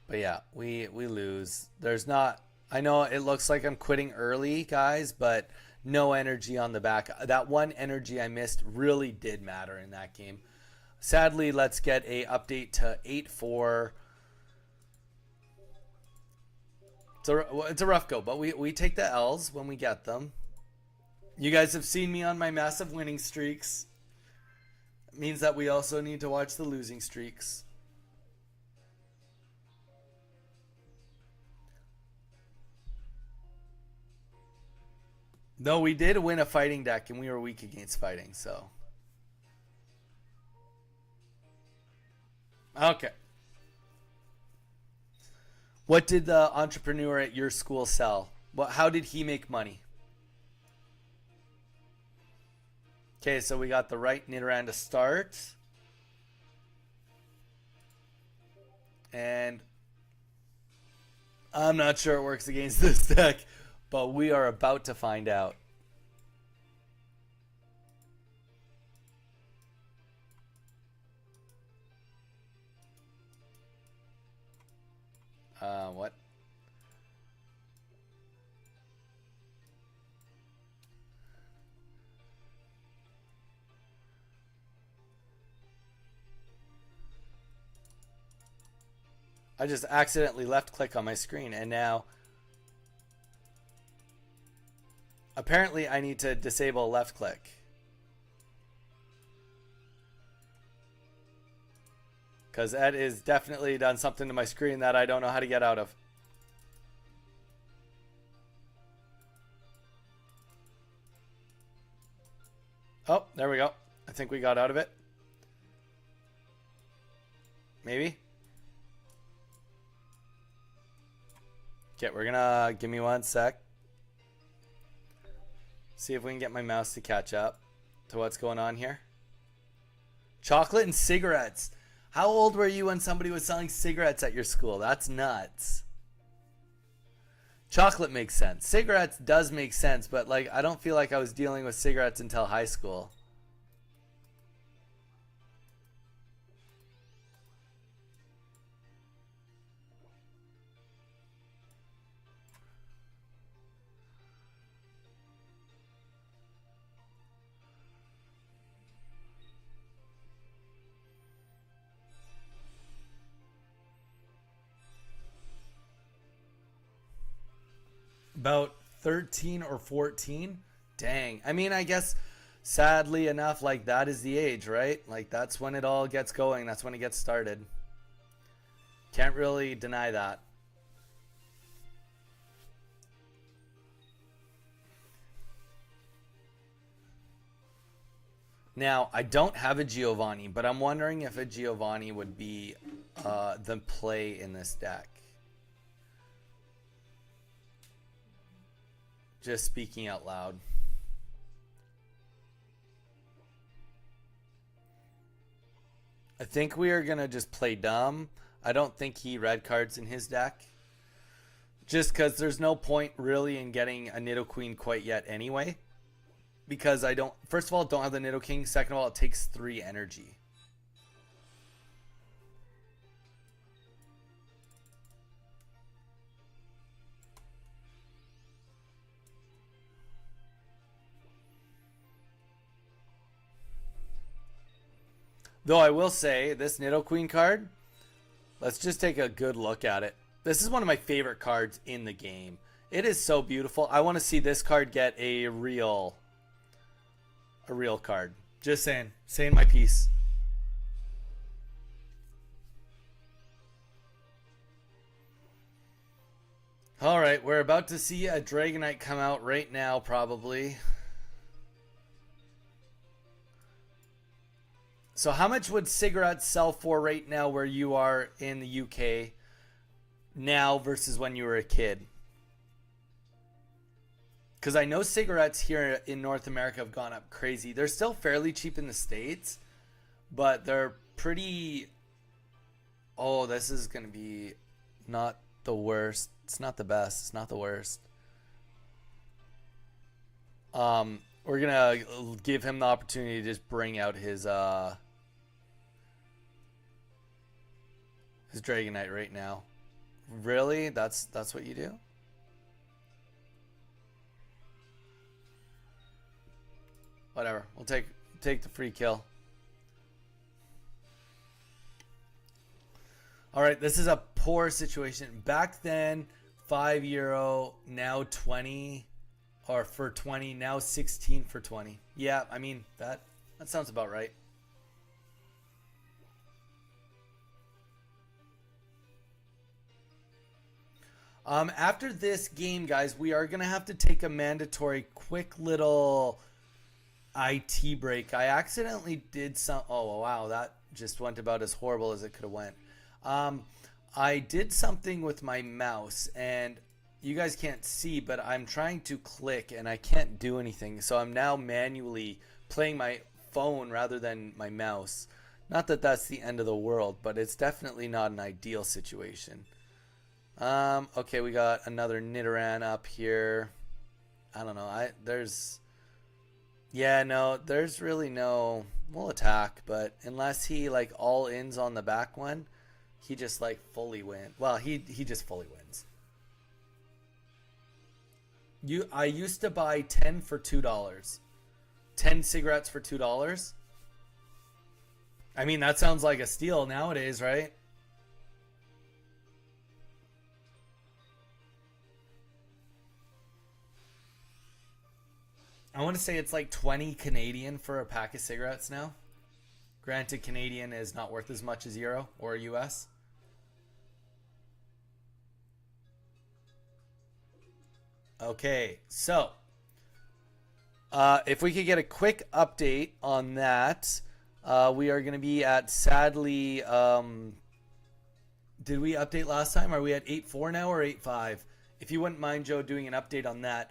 But yeah, we lose. There's not... I know it looks like I'm quitting early, guys, but no energy on the back. That one energy I missed really did matter in that game. Sadly, let's get a update to 8-4. It's a rough go, but we take the L's when we get them. You guys have seen me on my massive winning streaks. It means that we also need to watch the losing streaks. No, we did win a fighting deck, and we were weak against fighting, so. Okay. What did the entrepreneur at your school sell? How did he make money? Okay, so we got the right Nidoran to start. And I'm not sure it works against this deck, but we are about to find out. What? I just accidentally left click on my screen, and now apparently I need to disable left click. Because Ed is definitely done something to my screen that I don't know how to get out of. Oh, there we go. I think we got out of it. Maybe. Okay, we're gonna give me 1 sec. See if we can get my mouse to catch up to what's going on here. Chocolate and cigarettes. How old were you when somebody was selling cigarettes at your school? That's nuts. Chocolate makes sense. Cigarettes does make sense, but like I don't feel like I was dealing with cigarettes until high school. About 13 or 14? Dang. I mean, I guess sadly enough, like that is the age, right? Like that's when it all gets going. That's when it gets started. Can't really deny that. Now, I don't have a Giovanni, but I'm wondering if a Giovanni would be the play in this deck. Just speaking out loud. I think we are going to just play dumb. I don't think he red cards in his deck. Just because there's no point really in getting a Nidoqueen quite yet anyway. Because I don't, first of all, don't have the Nidoking. Second of all, it takes 3 energy. Though I will say, this Nidoqueen card, let's just take a good look at it. This is one of my favorite cards in the game. It is so beautiful. I want to see this card get a real card. Just saying my piece. All right, we're about to see a Dragonite come out right now, probably. So how much would cigarettes sell for right now where you are in the UK now versus when you were a kid? Because I know cigarettes here in North America have gone up crazy. They're still fairly cheap in the States, but they're pretty... Oh, this is going to be not the worst. It's not the best. It's not the worst. We're going to give him the opportunity to just bring out his Dragonite right now. Really? That's what you do? Whatever. We'll take the free kill. All right, this is a poor situation. Back then, €5, now 20, or for 20, now 16 for 20. Yeah, I mean, that sounds about right. After this game, guys, we are going to have to take a mandatory quick little IT break. I accidentally did some. Oh, wow, that just went about as horrible as it could have went. I did something with my mouse, and you guys can't see, but I'm trying to click, and I can't do anything. So I'm now manually playing my phone rather than my mouse. Not that that's the end of the world, but it's definitely not an ideal situation. Okay, we got another Nidoran up here. I don't know. Yeah, no, there's really no. We'll attack, but unless he like all ins on the back one, he just like fully wins. Well, he just fully wins. I used to buy 10 for $2. 10 cigarettes for $2. I mean, that sounds like a steal nowadays, right? I want to say it's like 20 Canadian for a pack of cigarettes now. Granted, Canadian is not worth as much as Euro or US. Okay, so if we could get a quick update on that, we are going to be at, sadly, did we update last time? Are we at 8.4 now or 8.5? If you wouldn't mind, Joe, doing an update on that.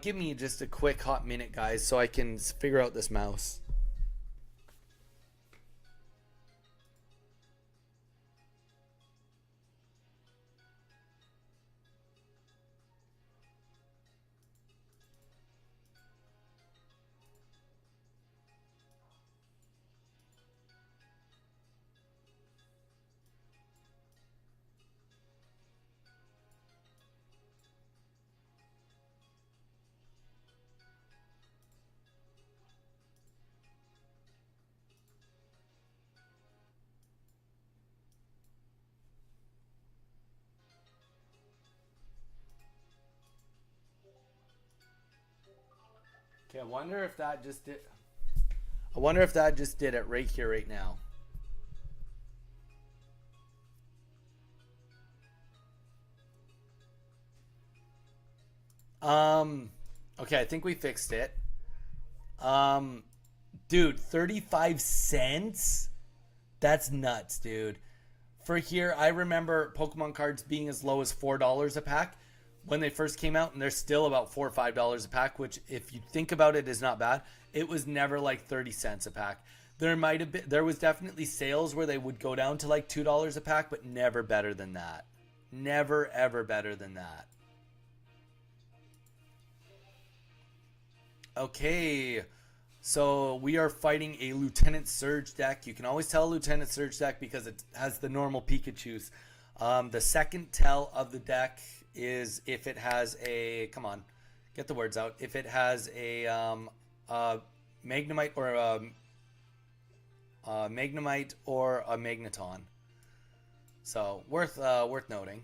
Give me just a quick hot minute, guys, so I can figure out this mouse. Okay, I wonder if that just did. I wonder if that just did it right here, right now. Okay, I think we fixed it. Um, Dude, 35 cents? That's nuts, dude. For here, I remember Pokemon cards being as low as $4 a pack when they first came out, and they're still about $4 or $5 a pack, which, if you think about it, is not bad. It was never like 30 cents a pack. There was definitely sales where they would go down to like $2 a pack, but never better than that. Never ever better than that. Okay, so we are fighting a Lieutenant Surge deck. You can always tell a Lieutenant Surge deck because it has the normal Pikachus. The second tell of the deck is if it has a, come on, get the words out. If it has a Magnemite or a Magnemite or a Magneton. So worth noting.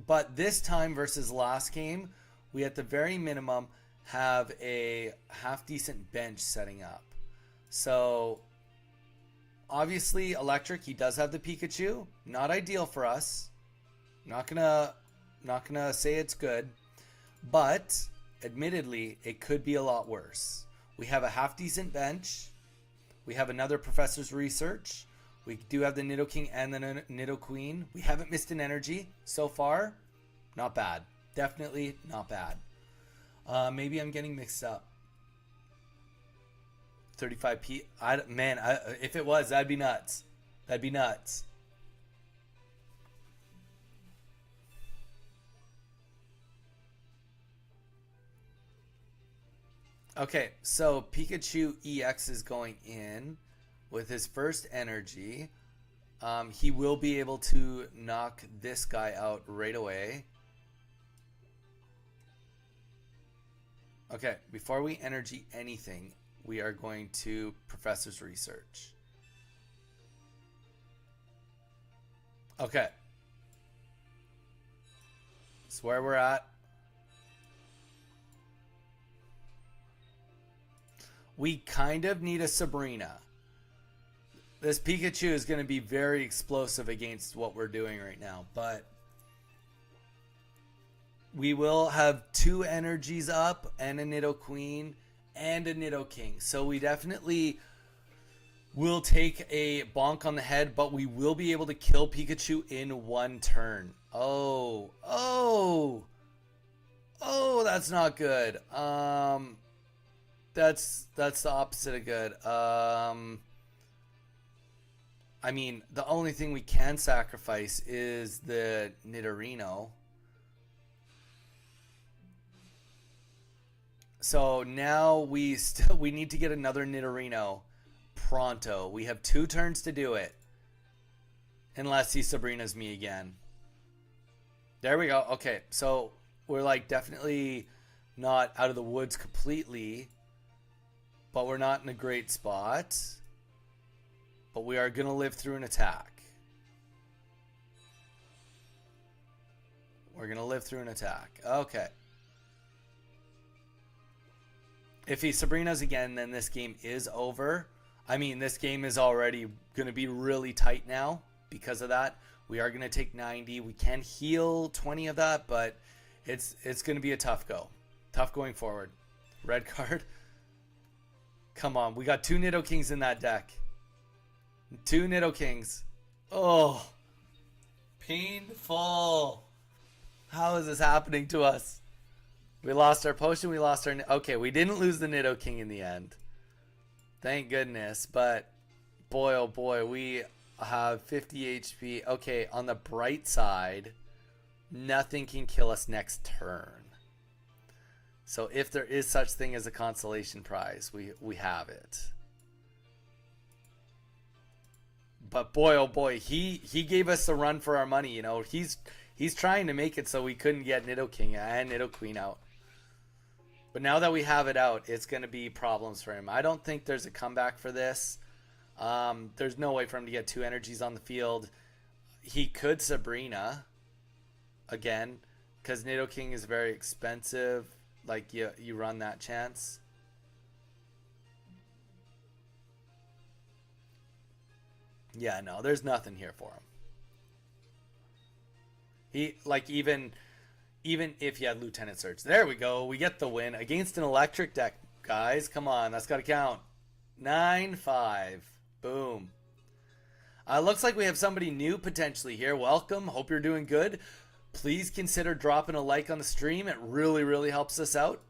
But this time versus last game, we at the very minimum have a half decent bench setting up. So obviously electric, he does have the Pikachu. Not ideal for us. Not gonna say it's good, but admittedly it could be a lot worse. We have a half decent bench. We have another Professor's Research. We do have the Nidoking and the Nidoqueen. We haven't missed an energy so far. Not bad. Definitely not bad. Maybe I'm getting mixed up. 35p. If it was, that'd be nuts. That'd be nuts. Okay, so Pikachu EX is going in with his first energy. He will be able to knock this guy out right away. Okay, before we energy anything, we are going to Professor's Research. Okay. That's where we're at. We kind of need a Sabrina. This Pikachu is going to be very explosive against what we're doing right now, but we will have 2 energies up and a Nidoqueen and a Nidoking. So we definitely will take a bonk on the head, but we will be able to kill Pikachu in 1 turn. Oh, that's not good. That's the opposite of good. I mean, the only thing we can sacrifice is the Nidorino. So now we need to get another Nidorino pronto. We have 2 turns to do it. Unless he Sabrina's me again. There we go. Okay, so we're like definitely not out of the woods completely. But we're not in a great spot. But we are going to live through an attack. We're going to live through an attack. Okay. If he Sabrina's again, then this game is over. I mean, this game is already going to be really tight now because of that. We are going to take 90. We can heal 20 of that, but it's going to be a tough go. Tough going forward. Red card. Come on. We got 2 Nidokings in that deck. 2 Nidokings. Oh. Painful. How is this happening to us? We lost our potion. We lost our... Okay, we didn't lose the Nidoking in the end. Thank goodness. But boy, oh boy, we have 50 HP. Okay, on the bright side, nothing can kill us next turn. So if there is such thing as a consolation prize, we have it. But boy, oh boy, he gave us a run for our money. You know, he's trying to make it so we couldn't get Nidoking and Nidoqueen out. But now that we have it out, it's going to be problems for him. I don't think there's a comeback for this. There's no way for him to get 2 energies on the field. He could Sabrina again because Nidoking is very expensive. Like you run that chance. Yeah, no, there's nothing here for him. He like even if you had Lieutenant Surge. There we go. We get the win against an electric deck, guys. Come on, that's got to count. 9-5. Boom. Looks like we have somebody new potentially here. Welcome. Hope you're doing good. Please consider dropping a like on the stream. It really, really helps us out.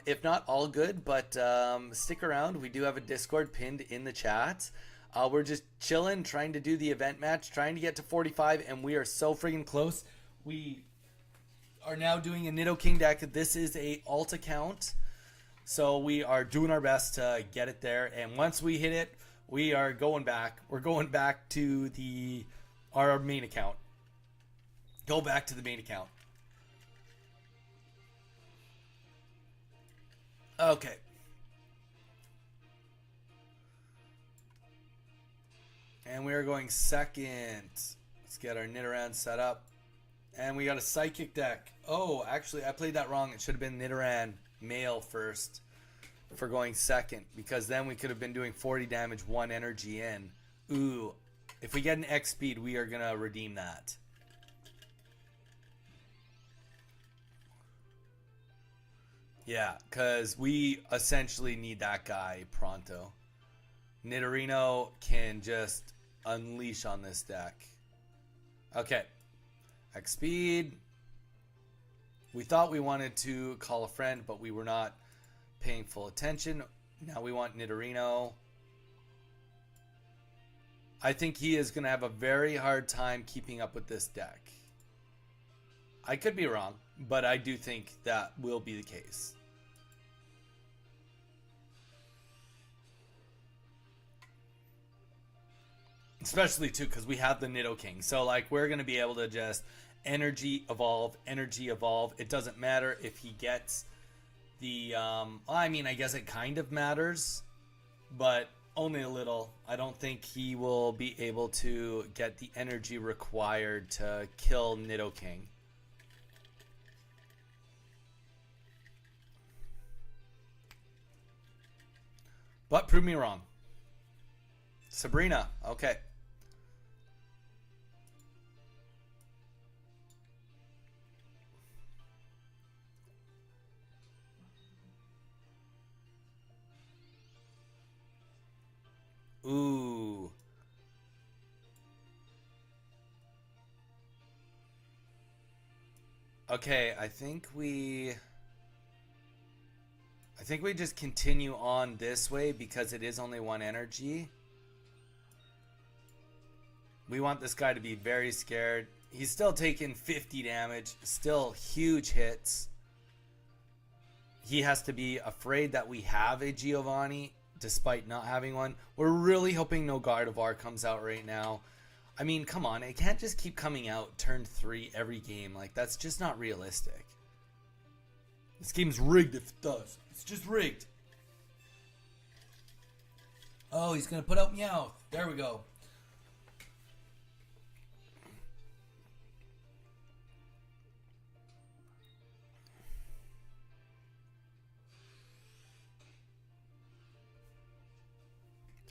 If not, all good, but stick around. We do have a Discord pinned in the chat. We're just chilling, trying to do the event match, trying to get to 45, and we are so freaking close. We are now doing a Nidoking deck. This is a alt account, so we are doing our best to get it there. And once we hit it, we are going back. We're going back to our main account. Go back to the main account. Okay. And we are going second. Let's get our Nidoran set up. And we got a Psychic deck. Oh, actually, I played that wrong. It should have been Nidoran male first for going second. Because then we could have been doing 40 damage, 1 energy in. Ooh. If we get an X speed, we are going to redeem that. Yeah, because we essentially need that guy pronto. Nidorino can just unleash on this deck. Okay. X speed. We thought we wanted to call a friend, but we were not paying full attention. Now we want Nidorino. I think he is going to have a very hard time keeping up with this deck. I could be wrong, but I do think that will be the case. Especially too because we have the Nidoking. So like we're going to be able to just energy evolve. It doesn't matter if he gets the I mean, I guess it kind of matters, but only a little. I don't think he will be able to get the energy required to kill Nidoking. But prove me wrong. Sabrina. Okay. Ooh. Okay, I think we just continue on this way because it is only one energy. We want this guy to be very scared. He's still taking 50 damage, still huge hits. He has to be afraid that we have a Giovanni despite not having one. We're really hoping no Gardevoir comes out right now. I mean, come on, it can't just keep coming out turn 3 every game. Like, that's just not realistic. This game's rigged if it does. It's just rigged. Oh, he's going to put out Meowth. There we go.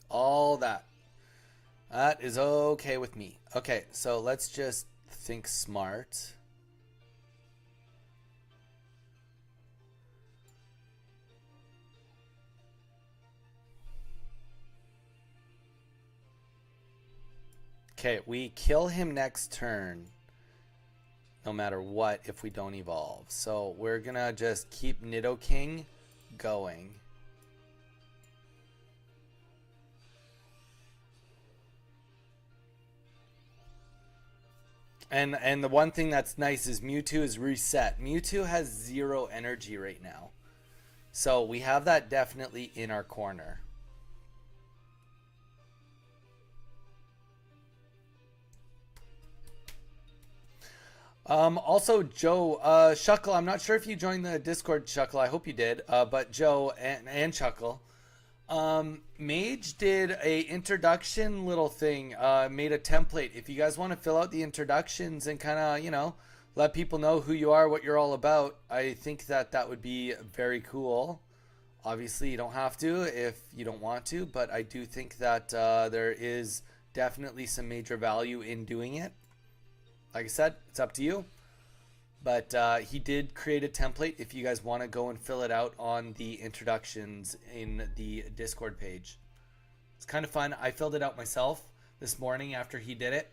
All that. That is okay with me. Okay, so let's just think smart. Okay, we kill him next turn. No matter what, if we don't evolve. So we're gonna just keep Nidoking going. And the one thing that's nice is Mewtwo is reset. Mewtwo has 0 energy right now. So we have that definitely in our corner. Also, Joe, Shuckle, I'm not sure if you joined the Discord, Shuckle. I hope you did. But Joe and Shuckle, Mage did a introduction little thing, made a template. If you guys want to fill out the introductions and kind of, you know, let people know who you are, what you're all about, I think that that would be very cool. Obviously, you don't have to if you don't want to, but I do think that there is definitely some major value in doing it. Like I said, it's up to you. But he did create a template if you guys want to go and fill it out on the introductions in the Discord page. It's kind of fun. I filled it out myself this morning after he did it.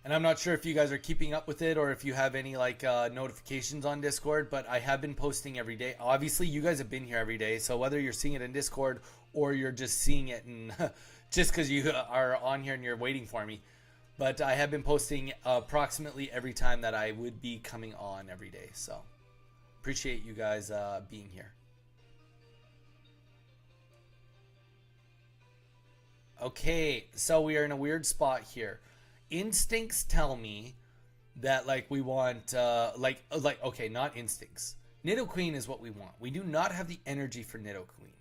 And I'm not sure if you guys are keeping up with it or if you have any like notifications on Discord, but I have been posting every day. Obviously, you guys have been here every day. So whether you're seeing it in Discord or you're just seeing it and just because you are on here and you're waiting for me. But I have been posting approximately every time that I would be coming on every day. So appreciate you guys being here. Okay, so we are in a weird spot here. Instincts tell me that like we want okay, not instincts. Nidoqueen is what we want. We do not have the energy for Nidoqueen.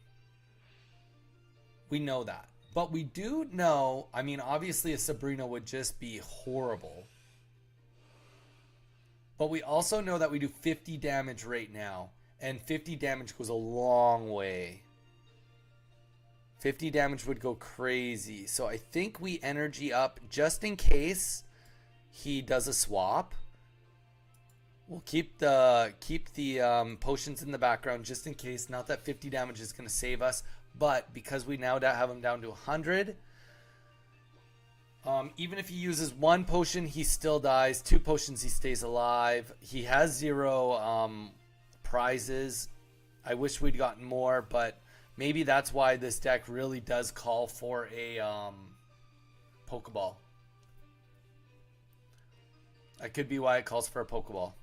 We know that. But we do know, I mean, obviously a Sabrina would just be horrible. But we also know that we do 50 damage right now. And 50 damage goes a long way. 50 damage would go crazy. So I think we energy up just in case he does a swap. We'll keep the potions in the background just in case. Not that 50 damage is going to save us. But because we now have him down to 100, even if he uses 1 potion, he still dies. 2 potions, he stays alive. He has 0 prizes. I wish we'd gotten more, but maybe that's why this deck really does call for a Pokeball. That could be why it calls for a Pokeball.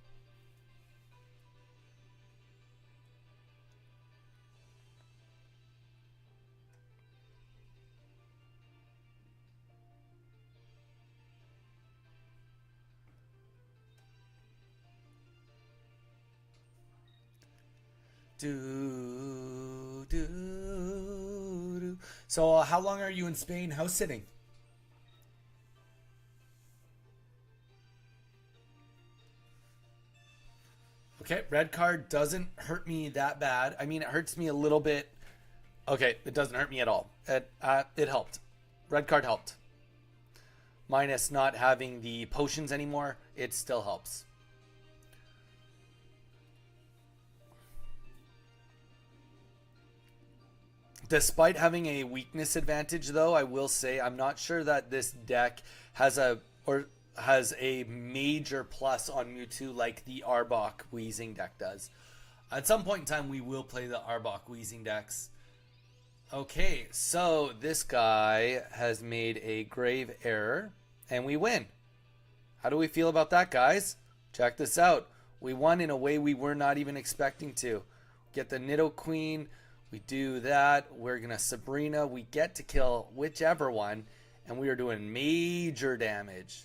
So how long are you in Spain house sitting? Okay, red card doesn't hurt me that bad. I mean, it hurts me a little bit Okay, it doesn't hurt me at all. It helped. Red card helped. Minus not having the potions anymore, it still helps. Despite having a weakness advantage, though, I will say I'm not sure that this deck has a major plus on Mewtwo like the Arbok Wheezing deck does. At some point in time, we will play the Arbok Wheezing decks. Okay, so this guy has made a grave error, and we win. How do we feel about that, guys? Check this out. We won in a way we were not even expecting to. Get the Nidoqueen. We do that. We're going to Sabrina. We get to kill whichever one, and we are doing major damage.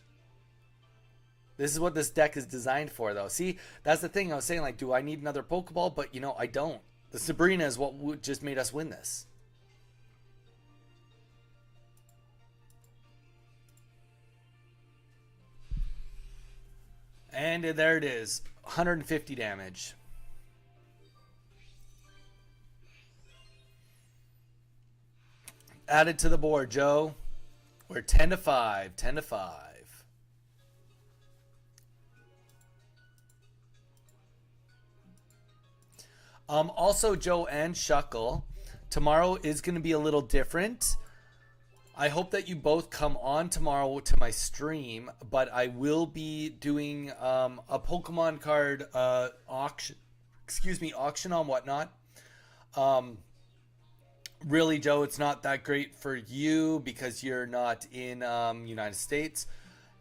This is what this deck is designed for, though. See, that's the thing I was saying, like, do I need another Pokeball? But, you know, I don't. The Sabrina is what just made us win this. And there it is. 150 damage. Added to the board, Joe. We're 10 to 5. 10 to 5. Also, Joe and Shuckle, tomorrow is going to be a little different. I hope that you both come on tomorrow to my stream, but I will be doing a Pokemon card auction. Auction on Whatnot. Really, Joe, it's not that great for you because you're not in United States,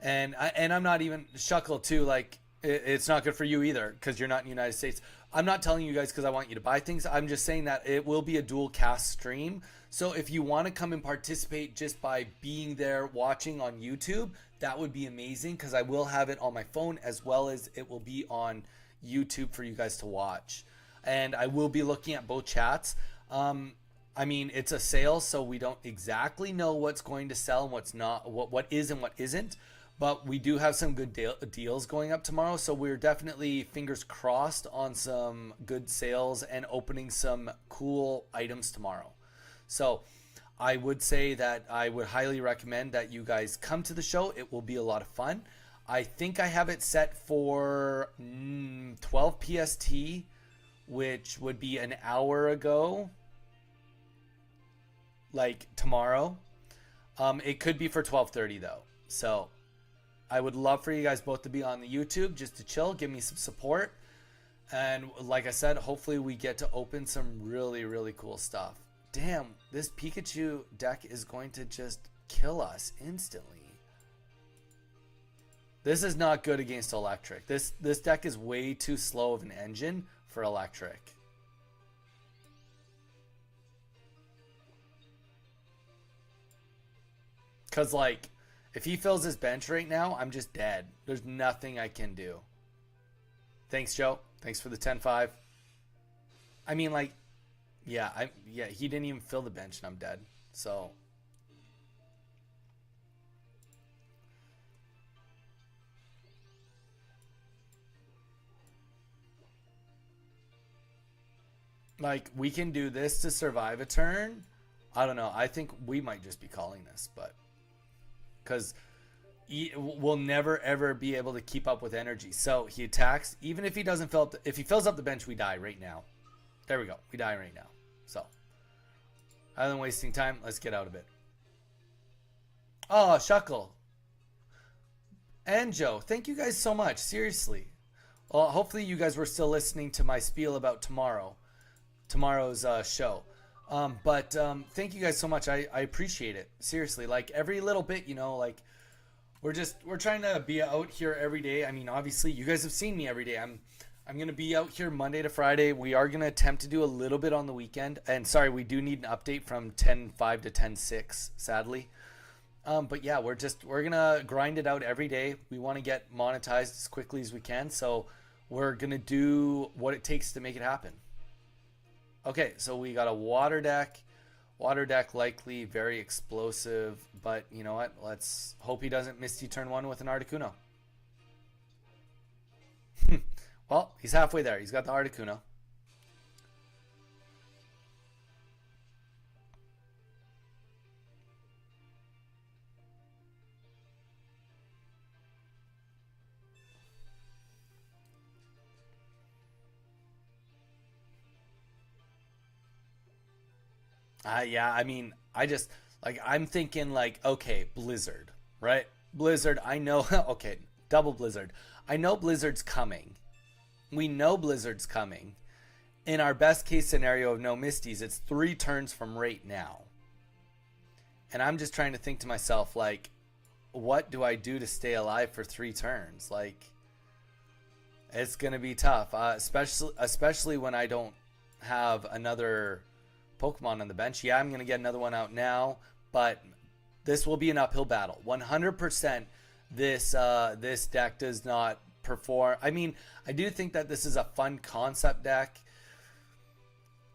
and I'm not even Shuckle too. Like it's not good for you either because you're not in the United States. I'm not telling you guys because I want you to buy things. I'm just saying that it will be a dual cast stream. So if you want to come and participate just by being there watching on YouTube, that would be amazing because I will have it on my phone as well as it will be on YouTube for you guys to watch. And I will be looking at both chats. I mean, it's a sale, so we don't exactly know what's going to sell and what's not, what is and what isn't. But we do have some good deals going up tomorrow, so we're definitely fingers crossed on some good sales and opening some cool items tomorrow. So I would say that I would highly recommend that you guys come to the show. It will be a lot of fun. I think I have it set for 12 PST, which would be an hour ago, like tomorrow. It could be for 12:30 though. So I would love for you guys both to be on the YouTube just to chill, give me some support. And like I said, hopefully we get to open some really, really cool stuff. Damn, this Pikachu deck is going to just kill us instantly. This is not good against electric. This deck is way too slow of an engine for electric. Because, like, if he fills his bench right now, I'm just dead. There's nothing I can do. Thanks, Joe. Thanks for the 10-5. I mean, like, yeah, he didn't even fill the bench and I'm dead. So, like, we can do this to survive a turn. I don't know. I think we might just be calling this, but because we'll never ever be able to keep up with energy. So he attacks, even if he doesn't fill up. If he fills up the bench, we die right now. There we go. We die right now. So rather than wasting time, let's get out of it. Oh, Shuckle and Joe, thank you guys so much. Seriously. Well, hopefully you guys were still listening to my spiel about tomorrow's show. But thank you guys so much. I appreciate it. Seriously, like every little bit, you know, like we're trying to be out here every day. I mean, obviously you guys have seen me every day. I'm going to be out here Monday to Friday. We are going to attempt to do a little bit on the weekend. And sorry, we do need an update from 10.5 to 10.6, sadly. But yeah, we're going to grind it out every day. We want to get monetized as quickly as we can. So we're going to do what it takes to make it happen. Okay, so we got a water deck. Water deck likely very explosive, but you know what? Let's hope he doesn't Misty turn one with an Articuno. Well, he's halfway there. He's got the Articuno. Yeah, I mean, I just like I'm thinking like, okay, Blizzard, right? Blizzard, I know. Okay, double Blizzard. I know Blizzard's coming. We know Blizzard's coming. In our best case scenario of no Misties, it's 3 turns from right now. And I'm just trying to think to myself, like, what do I do to stay alive for 3 turns? Like, it's gonna be tough, especially when I don't have another Pokemon on the bench. Yeah, I'm gonna get another one out now, but this will be an uphill battle. 100%. This deck does not perform. I mean, I do think that this is a fun concept deck.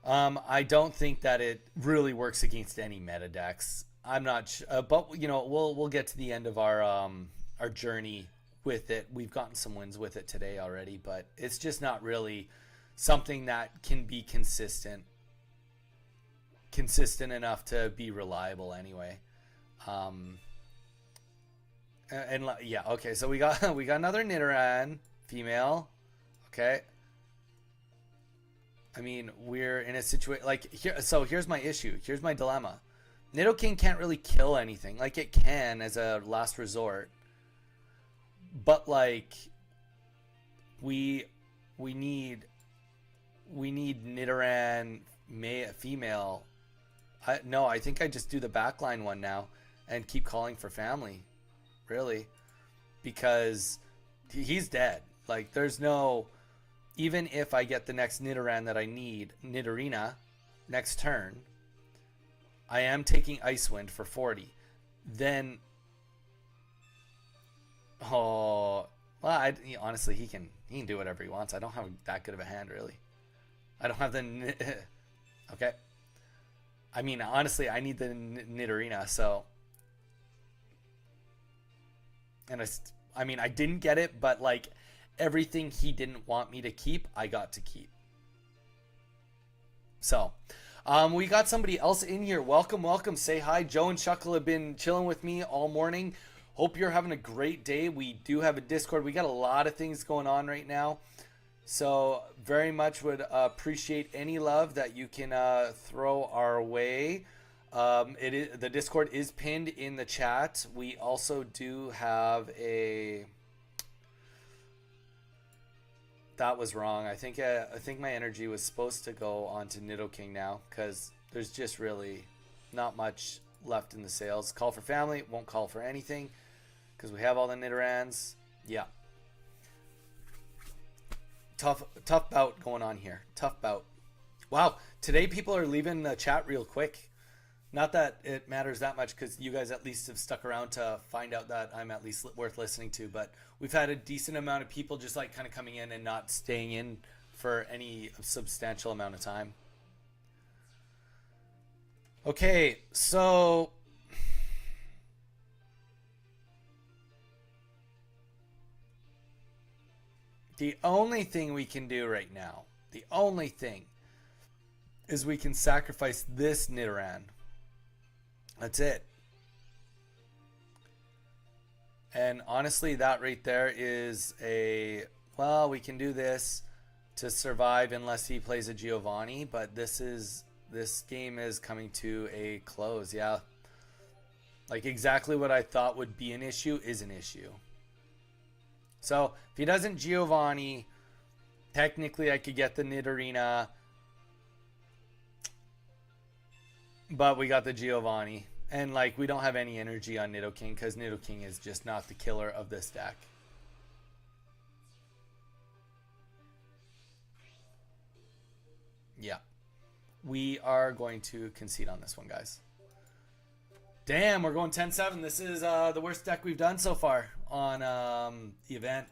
I don't think that it really works against any meta decks. I'm not, but you know, we'll get to the end of our journey with it. We've gotten some wins with it today already, but it's just not really something that can be consistent enough to be reliable anyway. And yeah, okay, so we got another Nidoran female. Okay. I mean, we're in a situation like here. So here's my issue. Here's my dilemma. Nidoking can't really kill anything. Like it can as a last resort, but like we need Nidoran female. No, I think I just do the backline one now and keep calling for family, really, because he's dead. Like there's no. Even if I get the next Nidoran that I need, Nidorina, next turn, I am taking Icewind for 40. Then, oh, well, honestly, he can do whatever he wants. I don't have that good of a hand, really. I don't have the, okay. I mean, honestly, I need the Nidorina, so. And I mean, I didn't get it, but like, everything he didn't want me to keep, I got to keep. So, we got somebody else in here. Welcome, welcome. Say hi. Joe and Shuckle have been chilling with me all morning. Hope you're having a great day. We do have a Discord. We got a lot of things going on right now. So, very much would appreciate any love that you can throw our way. The Discord is pinned in the chat. We also do have a... That was wrong. I think my energy was supposed to go on to Nidoking now because there's just really not much left in the sales. Call for family. Won't call for anything because we have all the Nidorans. Yeah. Tough bout going on here. Tough bout. Wow. Today people are leaving the chat real quick. Not that it matters that much because you guys at least have stuck around to find out that I'm at least worth listening to. But we've had a decent amount of people just like kind of coming in and not staying in for any substantial amount of time. Okay, so the only thing we can do right now, the only thing is we can sacrifice this Nidoran. That's it. And honestly, that right there is a, well, we can do this to survive unless he plays a Giovanni, but this game is coming to a close. Yeah. Like exactly what I thought would be an issue is an issue. So if he doesn't Giovanni, technically I could get the Nidorina, but we got the Giovanni. And, like, we don't have any energy on Nidoking because Nidoking is just not the killer of this deck. Yeah. We are going to concede on this one, guys. Damn, we're going 10-7. This is the worst deck we've done so far on the event.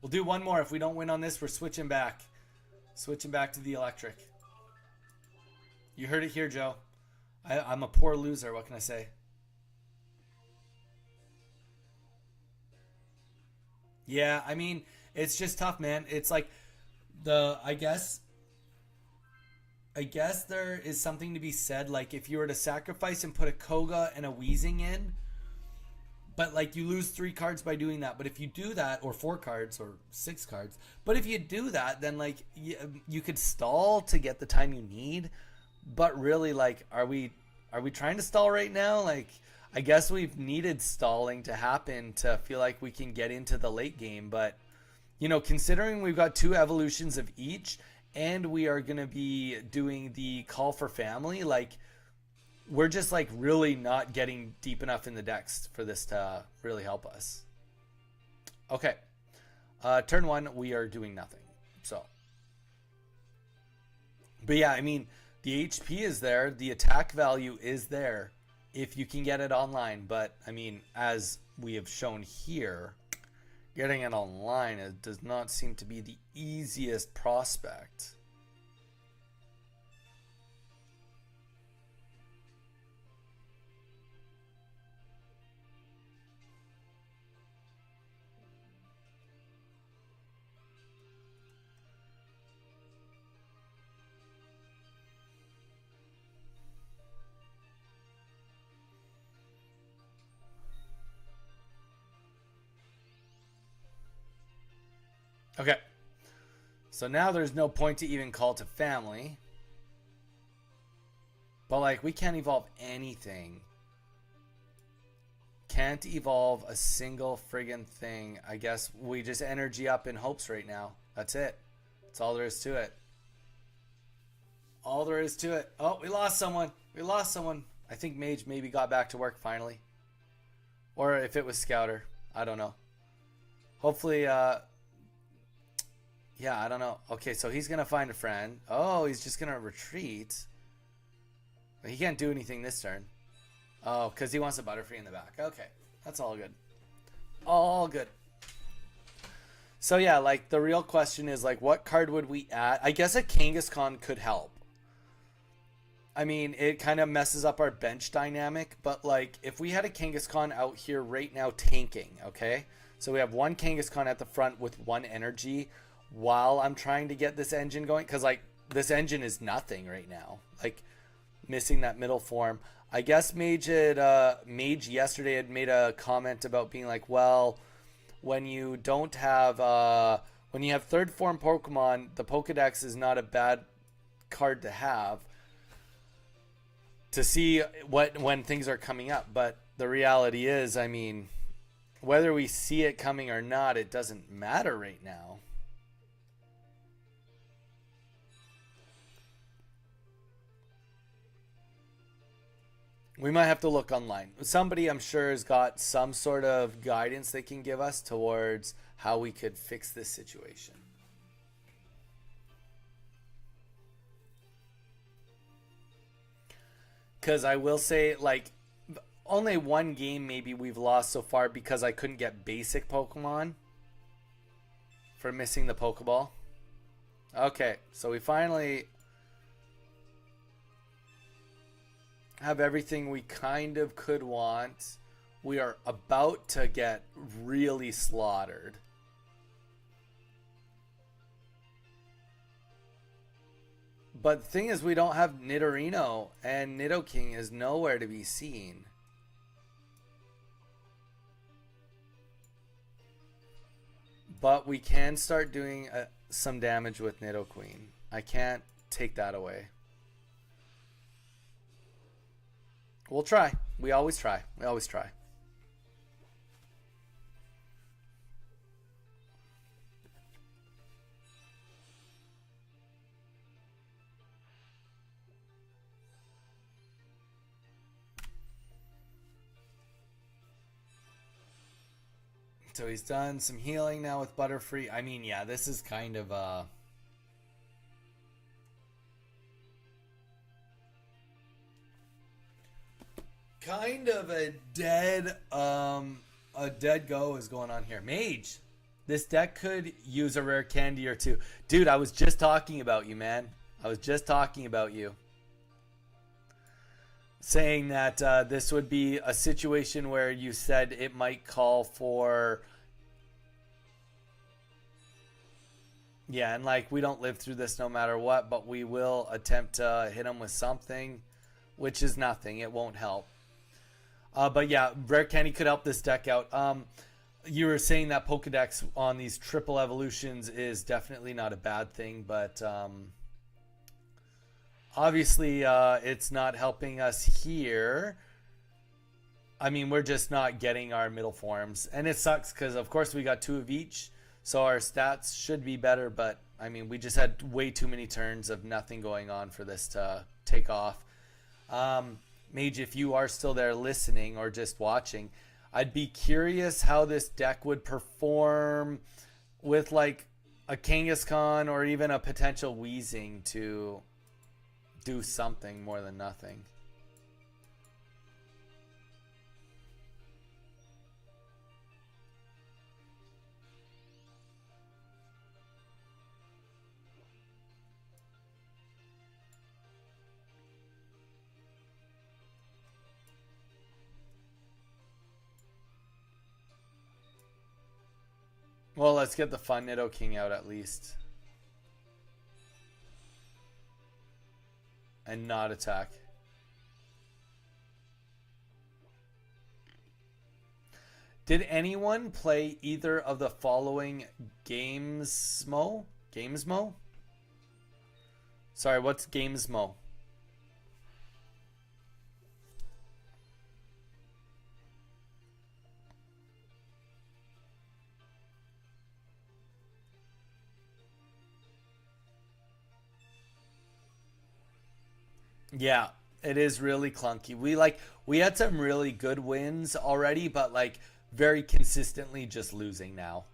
We'll do one more. If we don't win on this, we're switching back. Switching back to the electric. You heard it here, Joe. I'm a poor loser. What can I say? Yeah, I mean, it's just tough, man. It's like I guess there is something to be said. Like if you were to sacrifice and put a Koga and a Weezing in, but like you lose 3 cards by doing that. But if you do that, or 4 cards, or 6 cards, but if you do that, then like you could stall to get the time you need. But really, like, are we trying to stall right now? Like, I guess we've needed stalling to happen to feel like we can get into the late game. But, considering we've got two evolutions of each and we are going to be doing the call for family, like, we're just like really not getting deep enough in the decks for this to really help us. Okay. Turn one, we are doing nothing. So, but yeah, I mean, the HP is there, the attack value is there if you can get it online. But I mean, as we have shown here, getting it online does not seem to be the easiest prospect. Okay. So now there's no point to even call to family. But like, we can't evolve anything. Can't evolve a single friggin' thing. I guess we just energy up in hopes right now. That's it. That's all there is to it. All there is to it. Oh, we lost someone. We lost someone. I think Mage maybe got back to work finally. Or if it was Scouter. I don't know. Hopefully, yeah, I don't know. Okay, so he's going to find a friend. Oh, he's just going to retreat. He can't do anything this turn. Oh, because he wants a Butterfree in the back. Okay, that's all good. All good. So yeah, like the real question is like, what card would we add? I guess a Kangaskhan could help. I mean, it kind of messes up our bench dynamic, but like if we had a Kangaskhan out here right now tanking, okay? So we have one Kangaskhan at the front with one energy while I'm trying to get this engine going, because like this engine is nothing right now. Like missing that middle form. I guess Mage yesterday had made a comment about being like, well, when you don't have when you have third form Pokemon, the Pokedex is not a bad card to have to see when things are coming up. But the reality is, I mean, whether we see it coming or not, it doesn't matter right now. We might have to look online. Somebody, I'm sure, has got some sort of guidance they can give us towards how we could fix this situation. Because I will say, like, only one game maybe we've lost so far because I couldn't get basic Pokemon for missing the Pokeball. Okay, so we finally have everything we kind of could want. We are about to get really slaughtered. But the thing is, we don't have Nidorino, and Nidoking is nowhere to be seen. But we can start doing some damage with Nidoqueen. I can't take that away. We'll try. We always try. We always try. So he's done some healing now with Butterfree. I mean, yeah, this is kind of a dead go is going on here. Mage, this deck could use a rare candy or two. Dude, I was just talking about you, man. I was just talking about you. Saying that this would be a situation where you said it might call for... Yeah, and like, we don't live through this no matter what, but we will attempt to hit him with something, which is nothing. It won't help. But yeah, rare candy could help this deck out. You were saying that Pokedex on these triple evolutions is definitely not a bad thing, but Obviously, it's not helping us here. I mean, we're just not getting our middle forms. And it sucks because, of course, we got 2 of each. So our stats should be better. But, I mean, we just had way too many turns of nothing going on for this to take off. Mage, if you are still there listening or just watching, I'd be curious how this deck would perform with, like, a Kangaskhan or even a potential Wheezing to do something more than nothing. Well, let's get the fun Nidoking out at least. And not attack. Did anyone play either of the following Gamesmo? Gamesmo? Sorry, what's Gamesmo? Yeah, it is really clunky. We had some really good wins already, but like very consistently just losing now.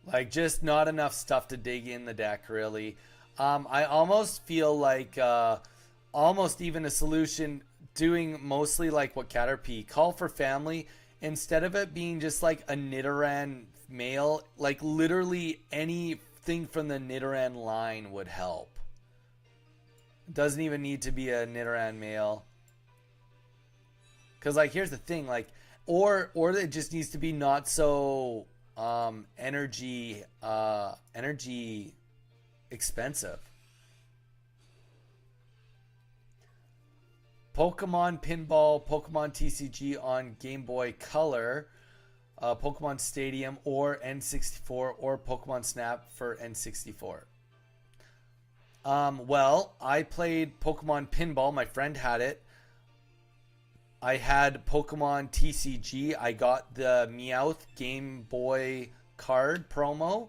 Like just not enough stuff to dig in the deck really. I almost feel like almost even a solution doing mostly like what Caterpie call for family instead of it being just like a Nidoran male, like literally anything from the Nidoran line would help. Doesn't even need to be a Nidoran male. Cause like here's the thing, like or it just needs to be not so energy expensive. Pokemon Pinball, Pokemon TCG on Game Boy Color, Pokemon Stadium or N64 or Pokemon Snap for N64. Well, I played Pokemon Pinball. My friend had it. I had Pokemon TCG. I got the Meowth Game Boy card promo.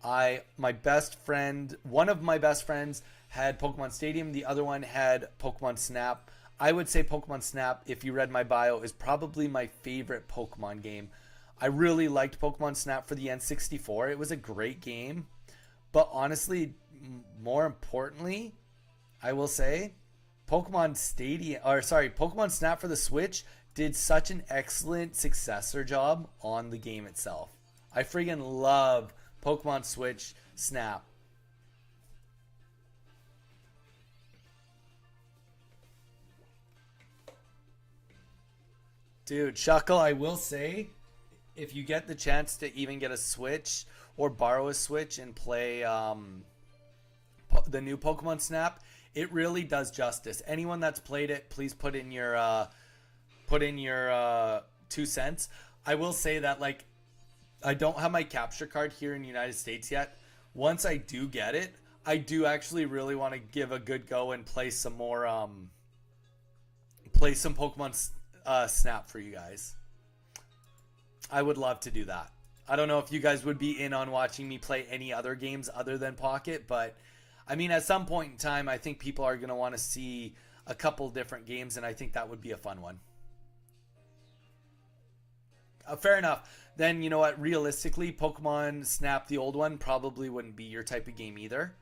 My best friend, one of my best friends had Pokemon Stadium. The other one had Pokemon Snap. I would say Pokemon Snap, if you read my bio, is probably my favorite Pokemon game. I really liked Pokemon Snap for the N64. It was a great game. But honestly, more importantly, I will say Pokemon Snap for the Switch did such an excellent successor job on the game itself. I friggin' love Pokemon Switch Snap. Dude, Shuckle, I will say, if you get the chance to even get a Switch or borrow a Switch and play the new Pokemon Snap, it really does justice. Anyone that's played it, please put in your 2 cents. I will say that like I don't have my capture card here in the United States yet. Once I do get it, I do actually really want to give a good go and play some more play some Pokemon Snap for you guys. I would love to do that. I don't know if you guys would be in on watching me play any other games other than Pocket, but I mean, at some point in time, I think people are going to want to see a couple different games, and I think that would be a fun one. Fair enough. Then, you know what? Realistically, Pokemon Snap, the old one, probably wouldn't be your type of game either.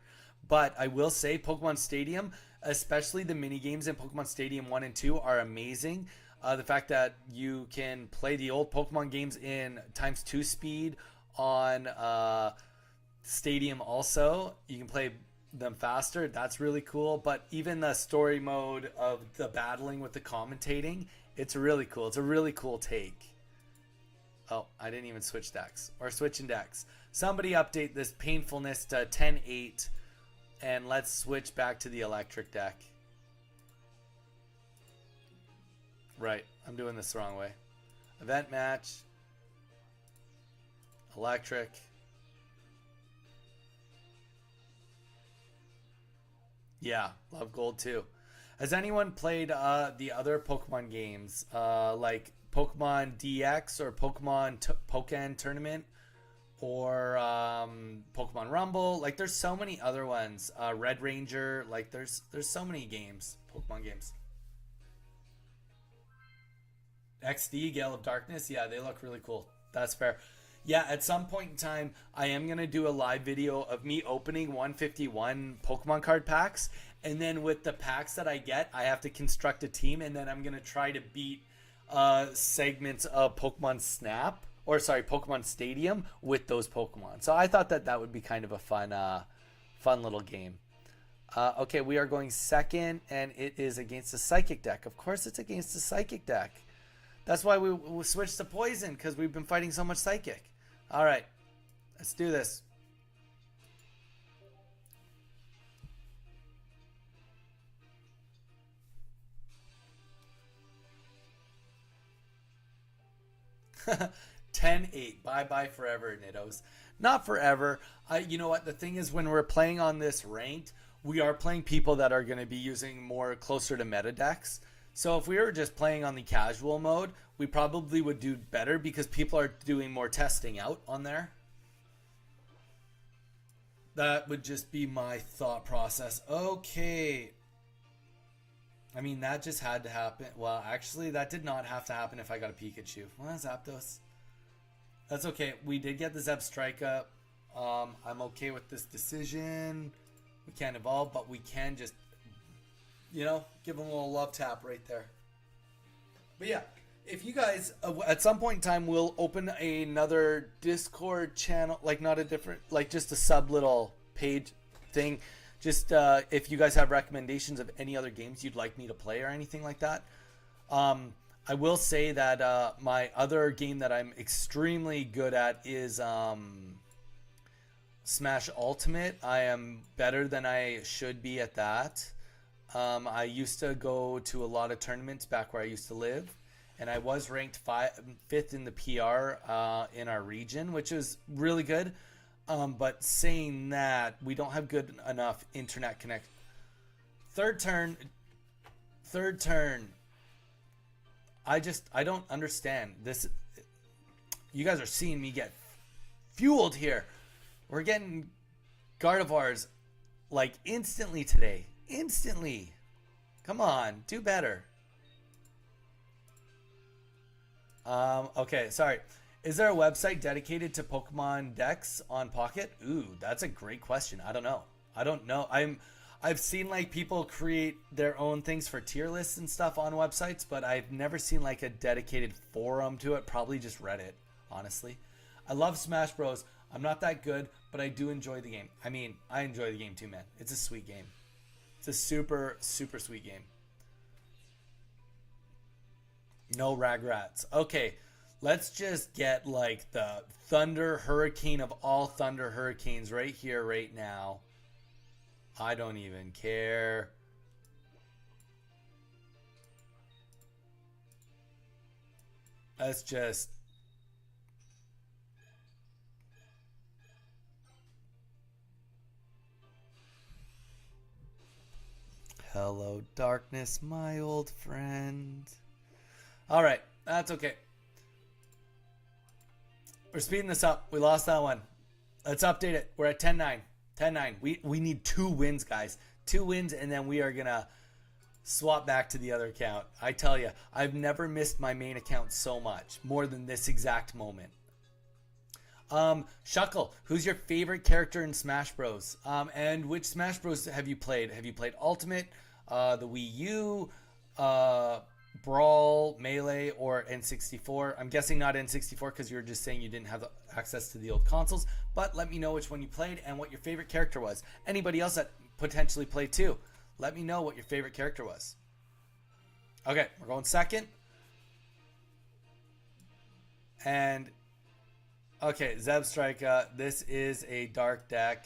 But I will say Pokemon Stadium, especially the mini games in Pokemon Stadium 1 and 2, are amazing. The fact that you can play the old Pokemon games in times 2 speed on Stadium also. You can play them faster. That's really cool. But even the story mode of the battling with the commentating, it's really cool. It's a really cool take. Oh, I didn't even switch decks. Or switching decks. Somebody update this painfulness to 10-8 and let's switch back to the electric deck. Right, I'm doing this the wrong way. Event match. Electric. Yeah, love gold too. Has anyone played the other Pokemon games, like Pokemon DX or Pokken Tournament or Pokemon Rumble? Like, there's so many other ones. Red Ranger. Like, there's so many games, Pokemon games. XD Gale of Darkness. Yeah, they look really cool. That's fair. Yeah, at some point in time, I am gonna do a live video of me opening 151 Pokemon card packs, and then with the packs that I get, I have to construct a team, and then I'm gonna try to beat segments of Pokemon Snap, or sorry, Pokemon Stadium with those Pokemon. So I thought that that would be kind of a fun little game. Okay, we are going second, and it is against the Psychic deck. Of course, it's against the Psychic deck. That's why we switched to Poison, because we've been fighting so much Psychic. All right, let's do this. Ten eight. Bye bye forever, Niddos. Not forever. You know what? The thing is, when we're playing on this ranked, we are playing people that are going to be using more closer to meta decks. So if we were just playing on the casual mode, we probably would do better because people are doing more testing out on there. That would just be my thought process. Okay. I mean, that just had to happen. Well, actually, that did not have to happen if I got a Pikachu. Well, Zapdos. That's okay. We did get the Zeb Strike up. I'm okay with this decision. We can't evolve, but we can just, give him a little love tap right there. But yeah, if you guys, at some point in time, we'll open another Discord channel, like not a different, like just a sub little page thing. Just if you guys have recommendations of any other games you'd like me to play or anything like that. I will say that my other game that I'm extremely good at is Smash Ultimate. I am better than I should be at that. I used to go to a lot of tournaments back where I used to live, and I was ranked fifth in the PR in our region, which is really good. But saying that, we don't have good enough internet connect. Third turn. I don't understand this. You guys are seeing me get fueled here. We're getting Gardevoirs like instantly today. Instantly. Come on, do better. Okay, sorry. Is there a website dedicated to Pokemon decks on Pocket? Ooh, that's a great question. I don't know. I've seen like people create their own things for tier lists and stuff on websites, but I've never seen like a dedicated forum to it. Probably just Reddit, honestly. I love Smash Bros. I'm not that good, but I do enjoy the game. I mean, I enjoy the game too, man. It's a sweet game. It's a super, super sweet game. No Ragrats. Okay, let's just get like the Thunder Hurricane of all Thunder Hurricanes right here, right now. I don't even care. Let's just... Hello, darkness, my old friend. All right, that's okay. We're speeding this up. We lost that one. Let's update it. We're at 10-9. 10-9. We need 2 wins, guys. 2 wins, and then we are going to swap back to the other account. I tell you, I've never missed my main account so much, more than this exact moment. Shuckle, who's your favorite character in Smash Bros? And which Smash Bros have you played? Have you played Ultimate, the Wii U, Brawl, Melee, or N64? I'm guessing not N64 because you were just saying you didn't have access to the old consoles, but let me know which one you played and what your favorite character was. Anybody else that potentially played too, let me know what your favorite character was. Okay, we're going second. And okay, Zeb Strika, this is a dark deck.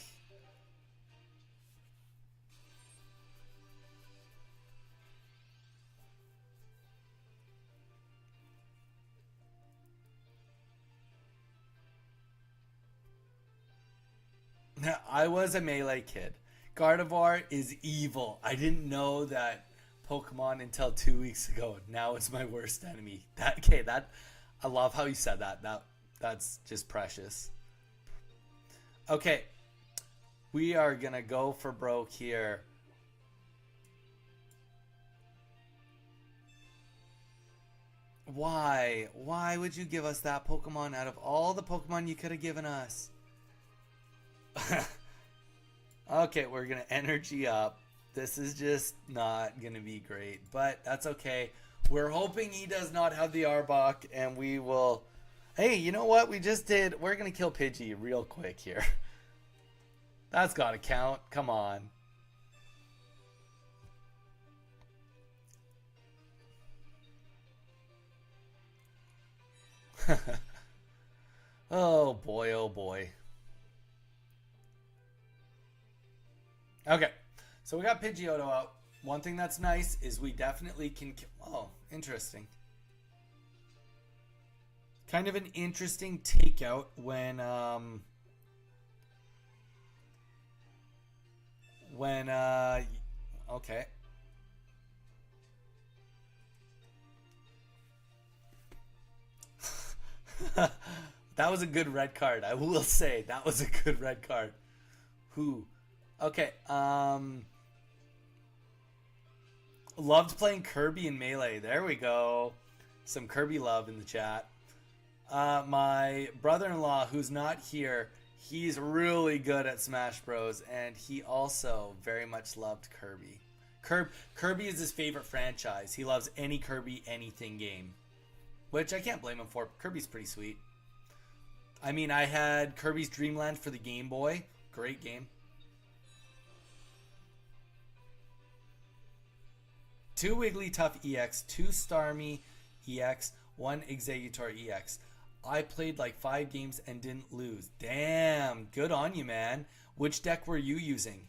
I was a Melee kid. Gardevoir is evil. I didn't know that Pokemon until 2 weeks ago. Now it's my worst enemy. That I love how you said that. That's just precious. Okay, we are gonna go for broke here. Why? Why would you give us that Pokemon out of all the Pokemon you could have given us? Okay, we're gonna energy up. This is just not gonna be great, but that's okay. We're hoping he does not have the Arbok, and we will. Hey, you know what we just did? We're gonna kill Pidgey real quick here. That's gotta count. Come on. Oh boy, oh boy. Okay, so we got Pidgeotto out. One thing that's nice is we definitely can. Oh, interesting. Kind of an interesting takeout when okay. That was a good red card. I will say that was a good red card. Who? Okay. Loved playing Kirby in Melee. There we go. Some Kirby love in the chat. My brother-in-law, who's not here, he's really good at Smash Bros. And he also very much loved Kirby. Kirby is his favorite franchise. He loves any Kirby anything game, which I can't blame him for. Kirby's pretty sweet. I mean, I had Kirby's Dream Land for the Game Boy. Great game. 2 Wigglytuff EX, 2 Starmie EX, 1 Exeggutor EX. I played like 5 games and didn't lose. Damn, good on you, man. Which deck were you using?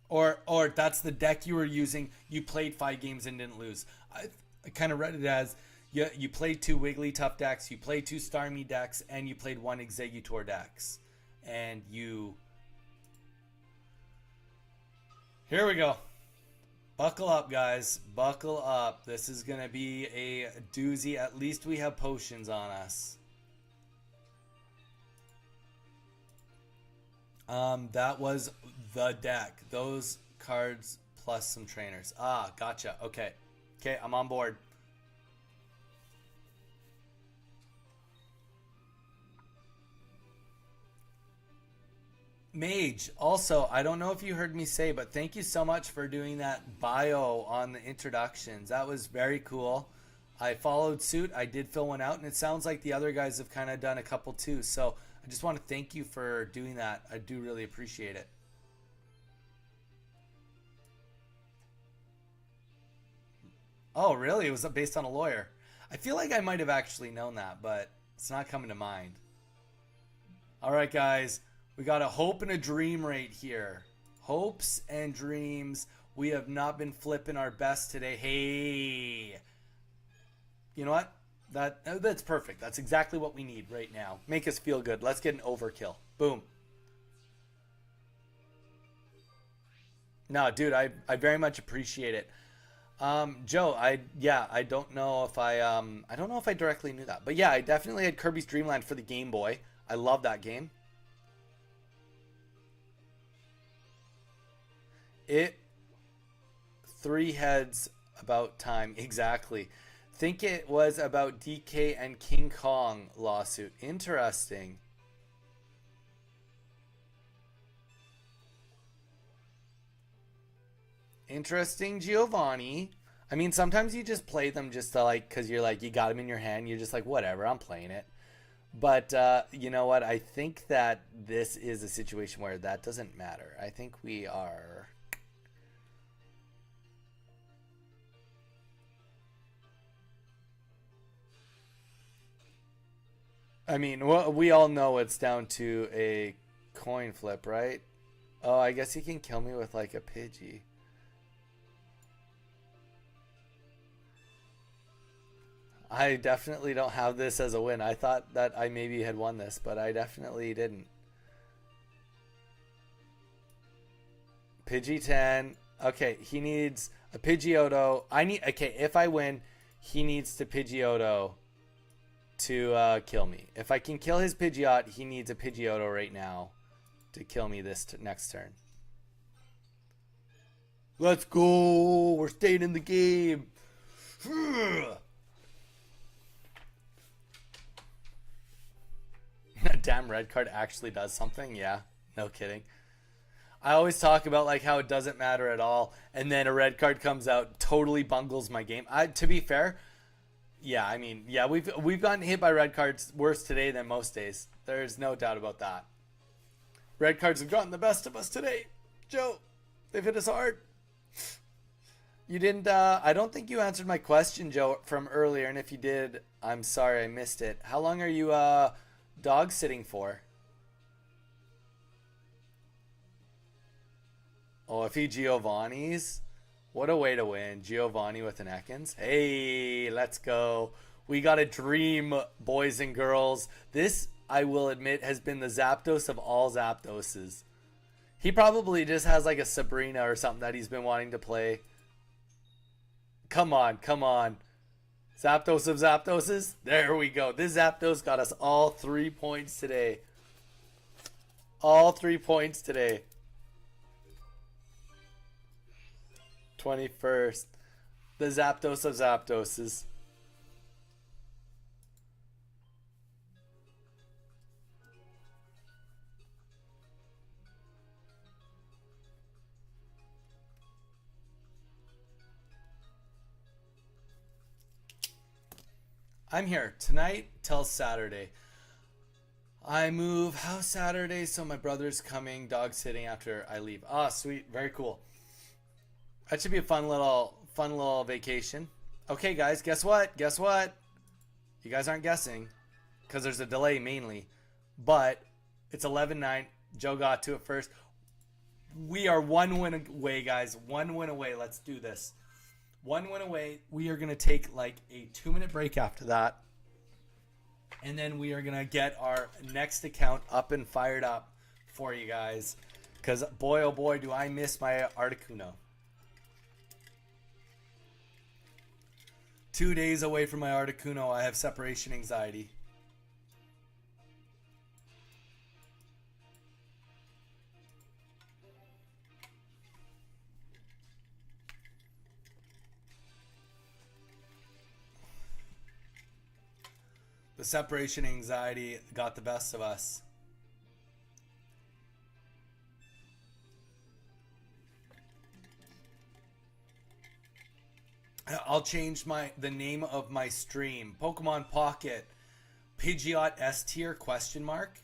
Or that's the deck you were using. You played 5 games and didn't lose. I kind of read it as you played 2 Wigglytuff decks, you played 2 Starmie decks, and you played 1 Exeggutor decks. And you... Here we go. Buckle up, guys. Buckle up. This is going to be a doozy. At least we have potions on us. That was the deck. Those cards plus some trainers. Ah, gotcha. Okay. Okay, I'm on board. Mage, also, I don't know if you heard me say, but thank you so much for doing that bio on the introductions. That was very cool. I followed suit. I did fill one out, and it sounds like the other guys have kind of done a couple too. So I just want to thank you for doing that. I do really appreciate it. Oh, really? It was based on a lawyer. I feel like I might have actually known that, but it's not coming to mind. All right, guys. We got a hope and a dream right here. Hopes and dreams. We have not been flipping our best today. Hey. You know what? That's perfect. That's exactly what we need right now. Make us feel good. Let's get an overkill. Boom. No, dude, I very much appreciate it. Joe, I don't know if I don't know if I directly knew that. But yeah, I definitely had Kirby's Dream Land for the Game Boy. I love that game. It 3 heads about time. Exactly. Think it was about DK and King Kong lawsuit. Interesting. Interesting, Giovanni. I mean, sometimes you just play them just to like, because you're like, you got them in your hand. You're just like, whatever, I'm playing it. But you know what? I think that this is a situation where that doesn't matter. I think we are... I mean, well, we all know it's down to a coin flip, right? Oh, I guess he can kill me with like a Pidgey. I definitely don't have this as a win. I thought that I maybe had won this, but I definitely didn't. Pidgey 10. Okay, he needs a Pidgeotto. Okay, if I win, he needs to Pidgeotto to kill me. If I can kill his Pidgeot, he needs a Pidgeotto right now to kill me this next turn. Let's go. We're staying in the game. A damn red card actually does something. Yeah, no kidding. I always talk about like how it doesn't matter at all, and then a red card comes out, totally bungles my game. To be fair, yeah, I mean, yeah, we've gotten hit by red cards worse today than most days. There's no doubt about that. Red cards have gotten the best of us today, Joe. They've hit us hard. You didn't. I don't think you answered my question, Joe, from earlier. And if you did, I'm sorry I missed it. How long are you dog sitting for? Oh, if he Giovanni's, what a way to win. Giovanni with an Ekans. Hey, let's go. We got a dream, boys and girls. This, I will admit, has been the Zapdos of all Zapdoses. He probably just has like a Sabrina or something that he's been wanting to play. Come on, come on. Zapdos of Zapdoses. There we go. This Zapdos got us all 3 points today. All 3 points today. 21st. The Zapdos of Zapdoses. I'm here tonight till Saturday. I move house Saturday, so my brother's coming dog sitting after I leave. Ah, sweet, very cool. That should be a fun little vacation. Okay, guys, guess what? Guess what? You guys aren't guessing because there's a delay mainly, but it's 11-9. Joe got to it first. We are 1 win away, guys. 1 win away. Let's do this. 1 win away. We are going to take like a 2-minute break after that. And then we are going to get our next account up and fired up for you guys. Because boy, oh boy, do I miss my Articuno. 2 days away from my Articuno. I have separation anxiety. The separation anxiety got the best of us. I'll change the name of my stream. Pokemon Pocket Pidgeot S tier question mark.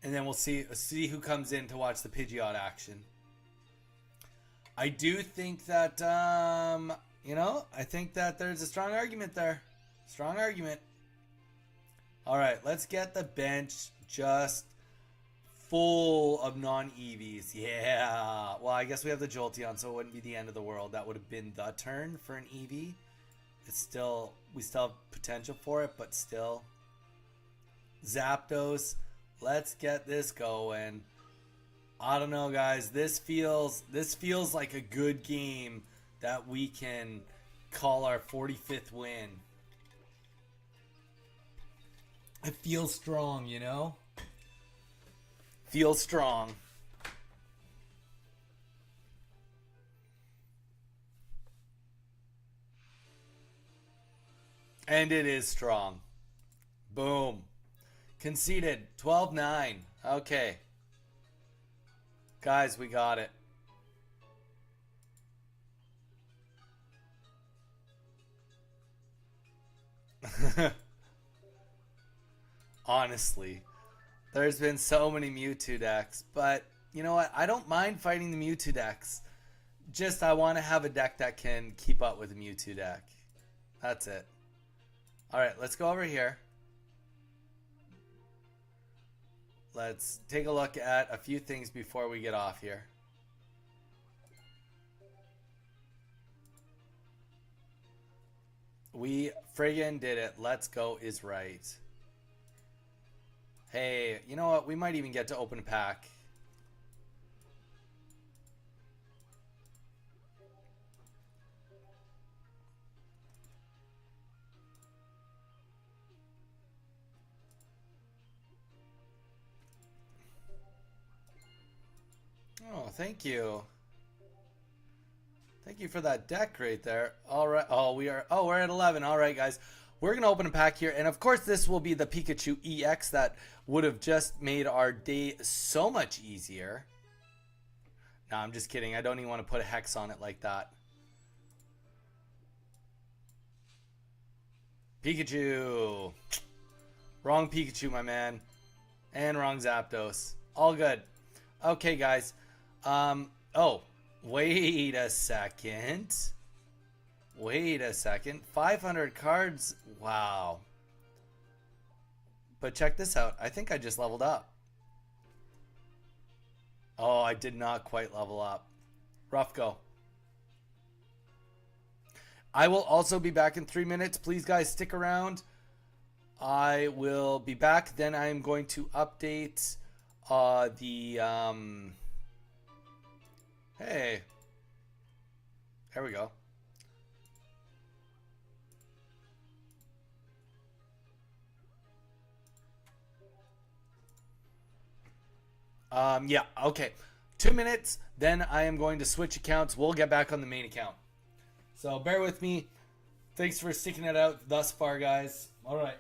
And then we'll see who comes in to watch the Pidgeot action. I do think that I think that there's a strong argument there. Strong argument. All right, let's get the bench just full of non-EVs. Yeah. Well, I guess we have the Jolteon, so it wouldn't be the end of the world. That would have been the turn for an EV. We still have potential for it, but still. Zapdos. Let's get this going. I don't know, guys. This feels like a good game that we can call our 45th win. It feels strong, you know? Feels strong. And it is strong. Boom. Conceded. 12-9. Okay. Guys, we got it. Honestly, there's been so many Mewtwo decks, but you know what? I don't mind fighting the Mewtwo decks. Just I want to have a deck that can keep up with the Mewtwo deck. That's it. Alright, let's go over here. Let's take a look at a few things before we get off here. We friggin' did it. Let's go is right. Hey, you know what? We might even get to open a pack. Oh, thank you. Thank you for that deck right there. All right. We're at 11. All right, guys. We're going to open a pack here. And of course, this will be the Pikachu EX that would have just made our day so much easier. No, I'm just kidding. I don't even want to put a hex on it like that. Pikachu. Wrong Pikachu, my man. And wrong Zapdos. All good. Okay, guys. Oh, wait a second. Wait a second. 500 cards. Wow. But check this out. I think I just leveled up. Oh, I did not quite level up. Rough go. I will also be back in 3 minutes. Please, guys, stick around. I will be back. Then I am going to update Hey. There we go. Yeah, okay. 2 minutes, then I am going to switch accounts. We'll get back on the main account. So bear with me. Thanks for sticking it out thus far, guys. All right.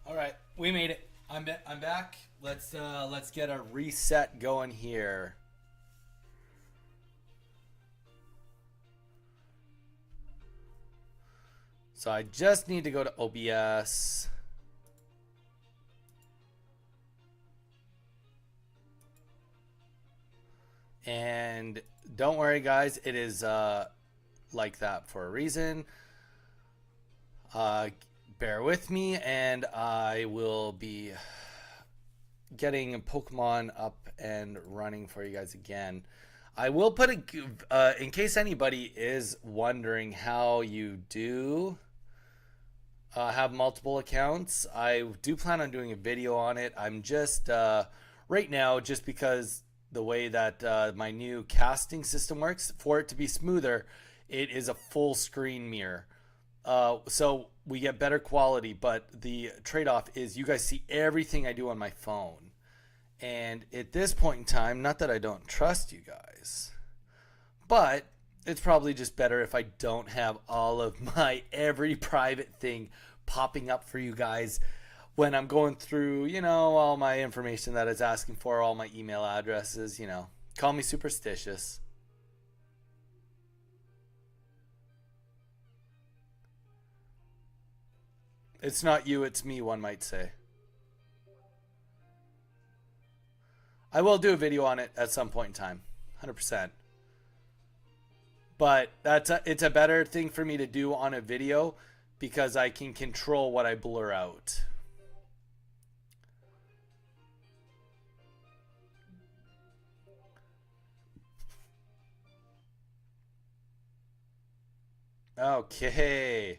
All right, we made it. I'm back. Let's get a reset going here. So I just need to go to OBS. And don't worry, guys, it is like that for a reason. Bear with me, and I will be getting Pokemon up and running for you guys again. I will put in case anybody is wondering how you do have multiple accounts. I do plan on doing a video on it. I'm just right now, just because the way that my new casting system works. For it to be smoother, it is a full screen mirror. So we get better quality, but the trade off is you guys see everything I do on my phone. And at this point in time, not that I don't trust you guys, but it's probably just better if I don't have all of my every private thing popping up for you guys when I'm going through, all my information that it's asking for, all my email addresses. Call me superstitious. It's not you, it's me, one might say. I will do a video on it at some point in time, 100%. But it's a better thing for me to do on a video because I can control what I blur out. Okay.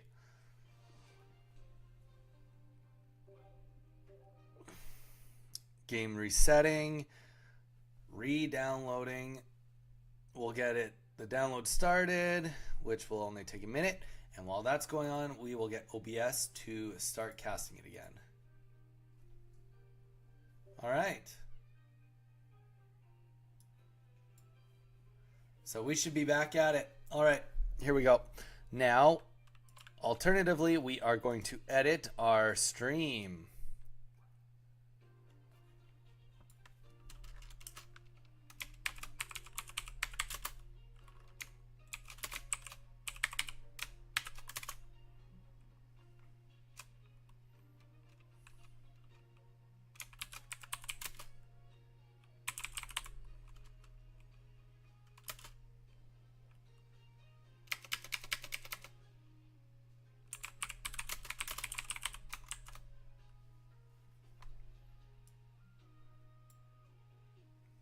Game resetting, re-downloading. We'll get the download started, which will only take a minute. And while that's going on, we will get OBS to start casting it again. All right. So we should be back at it. All right, here we go. Now, alternatively, we are going to edit our stream.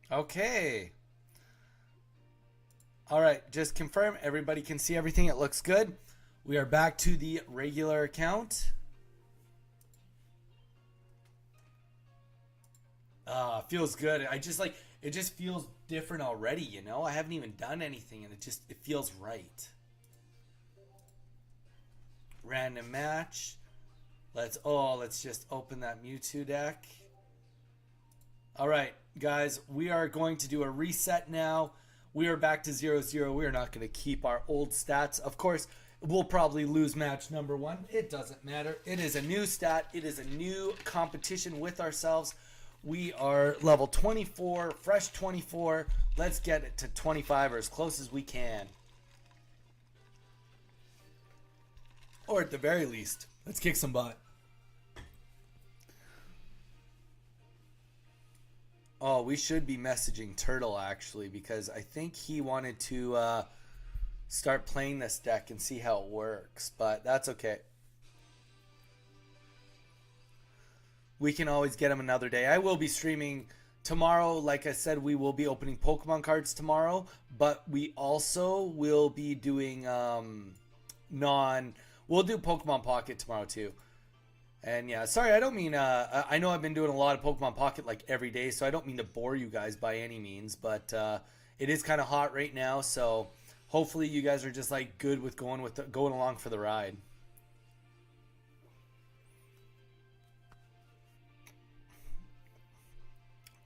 Okay. All right, just confirm everybody can see everything. It looks good. We are back to the regular account. Feels good. It just feels different already, I haven't even done anything and it feels right. Random match. Let's just open that Mewtwo deck. All right, guys, we are going to do a reset now. We are back to 0-0. We are not going to keep our old stats. Of course, we'll probably lose match number 1. It doesn't matter. It is a new stat. It is a new competition with ourselves. We are level 24, fresh 24. Let's get it to 25 or as close as we can. Or at the very least, let's kick some butt. Oh, we should be messaging Turtle, actually, because I think he wanted to start playing this deck and see how it works, but that's okay. We can always get him another day. I will be streaming tomorrow. Like I said, we will be opening Pokemon cards tomorrow, but we also will be doing we'll do Pokemon Pocket tomorrow too. And yeah, sorry, I don't mean, I know I've been doing a lot of Pokemon Pocket like every day, so I don't mean to bore you guys by any means, but it is kind of hot right now, so hopefully you guys are just like good with going along for the ride.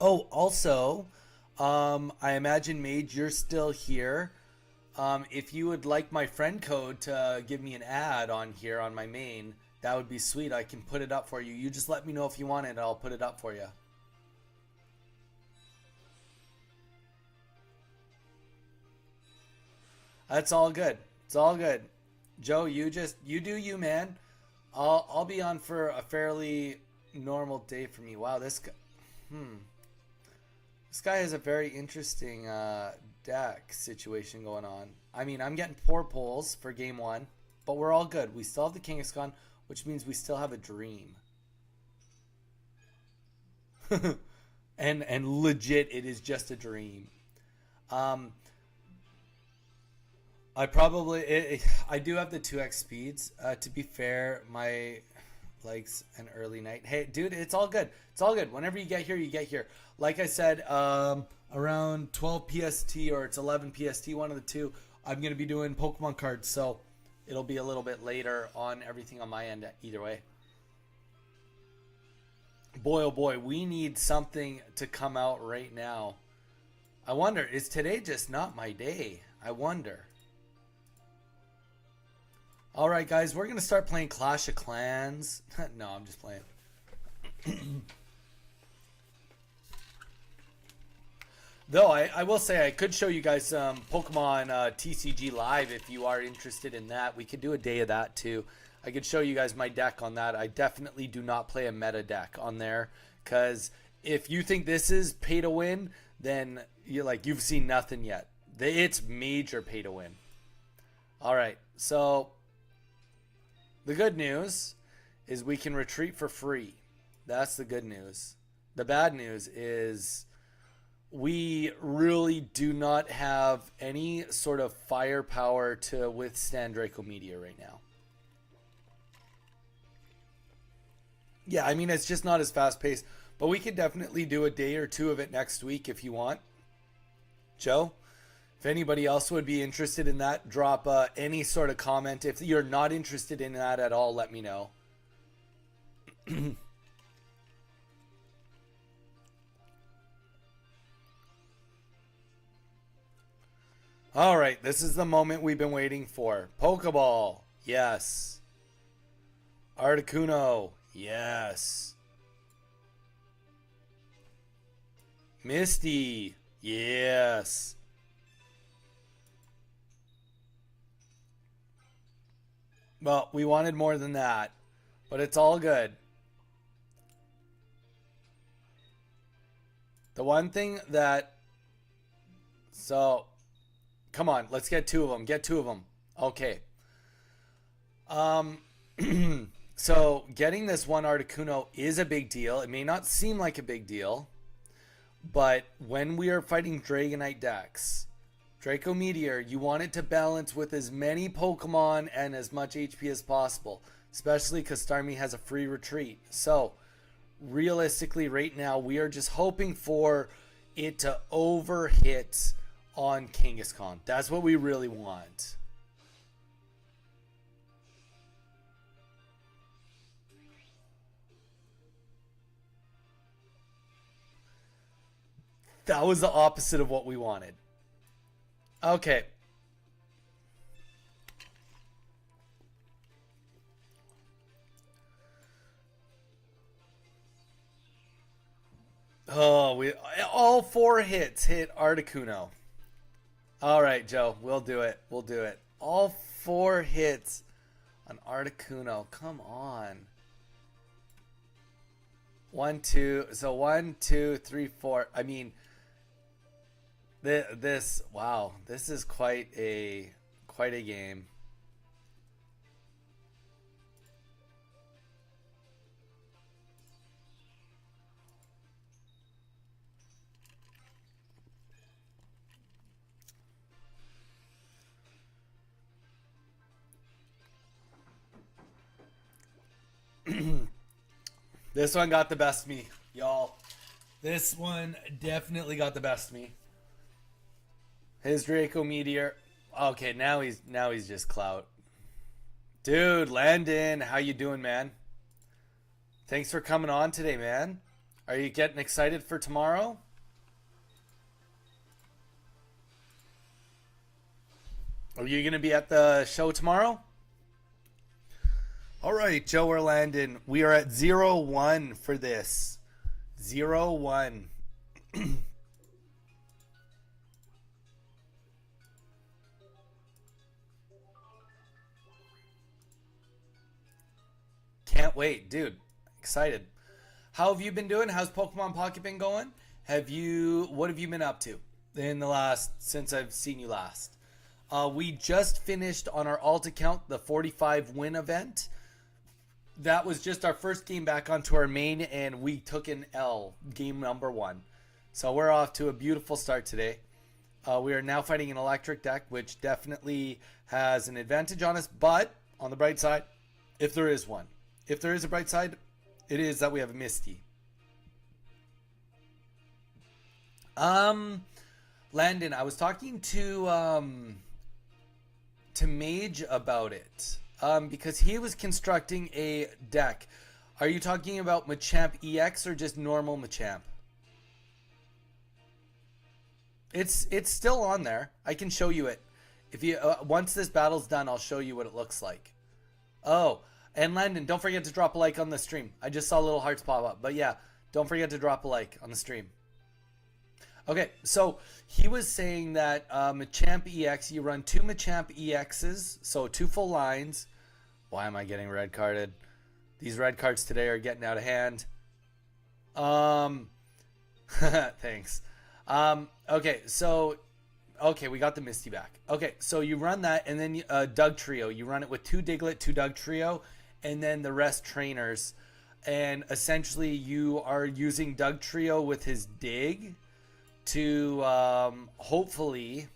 Oh, also, I imagine Mage, you're still here. If you would like my friend code to give me an ad on here on my main, that would be sweet. I can put it up for you. You just let me know if you want it, and I'll put it up for you. That's all good. It's all good. Joe, you do you, man. I'll be on for a fairly normal day for me. Wow, this guy, this guy has a very interesting deck situation going on. I mean, I'm getting 4 pulls for game 1, but we're all good. We still have the Kangaskhan, which means we still have a dream. and legit, it is just a dream. I do have the 2x speeds. To be fair, my likes an early night. Hey, dude, it's all good. It's all good. Whenever you get here, you get here. Like I said, around 12 PST or it's 11 PST, one of the two, I'm going to be doing Pokemon cards. So it'll be a little bit later on everything on my end either way. Boy, oh boy, we need something to come out right now. I wonder, is today just not my day? I wonder. Alright guys, we're going to start playing Clash of Clans. No, I'm just playing. Though, I will say I could show you guys some Pokemon TCG Live if you are interested in that. We could do a day of that too. I could show you guys my deck on that. I definitely do not play a meta deck on there. Because if you think this is pay to win, then you've seen nothing yet. It's major pay to win. Alright, so the good news is we can retreat for free. That's the good news. The bad news is we really do not have any sort of firepower to withstand Draco Meteor right now. Yeah, I mean, it's just not as fast paced, but we could definitely do a day or two of it next week if you want. Joe, if anybody else would be interested in that, drop any sort of comment. If you're not interested in that at all, let me know. All right, this is the moment we've been waiting for. Pokeball, yes. Articuno, yes. Misty, yes. Well, we wanted more than that, but it's all good. The one thing that... So... Come on, let's get two of them. Get two of them. Okay. So getting this one Articuno is a big deal. It may not seem like a big deal, but when we are fighting Dragonite decks, Draco Meteor, you want it to balance with as many Pokemon and as much HP as possible, especially because Starmie has a free retreat. So realistically right now, we are just hoping for it to overhit on Kangaskhan. That's what we really want. That was the opposite of what we wanted. Okay. Oh, all 4 hits hit Articuno. All right, Joe, we'll do it. We'll do it. All 4 hits on Articuno. Come on. 1, 2. So 1, 2, 3, 4. I mean, wow, this is quite a game. This one got the best of me, y'all. This one definitely got the best of me. His Draco Meteor. Okay, now he's just clout. Dude, Landon, how you doing, man? Thanks for coming on today, man. Are you getting excited for tomorrow? Are you going to be at the show tomorrow? All right, Joe or Landon, we are at 0-1 for this. 0-1. Can't wait, dude. Excited. How have you been doing? How's Pokemon Pocket been going? What have you been up to since I've seen you last? We just finished on our alt account the 45 win event. That was just our first game back onto our main, and we took an L, game number 1. So we're off to a beautiful start today. We are now fighting an electric deck, which definitely has an advantage on us, but on the bright side, if there is one, if there is a bright side, it is that we have a Misty. Um, Landon, I was talking to Mage about it. Because he was constructing a deck. Are you talking about Machamp EX or just normal Machamp? It's still on there. I can show you it. If you once this battle's done, I'll show you what it looks like. Oh, and Landon, don't forget to drop a like on the stream. I just saw little hearts pop up. But yeah, don't forget to drop a like on the stream. Okay, so he was saying that Machamp EX, you run two Machamp EXs, so two full lines. Why am I getting red carded? These red cards today are getting out of hand. Thanks. Okay, we got the Misty back. Okay, so you run that, and then Doug Trio. You run it with two Diglett, two Doug Trio, and then the rest trainers. And essentially, you are using Doug Trio with his Dig to hopefully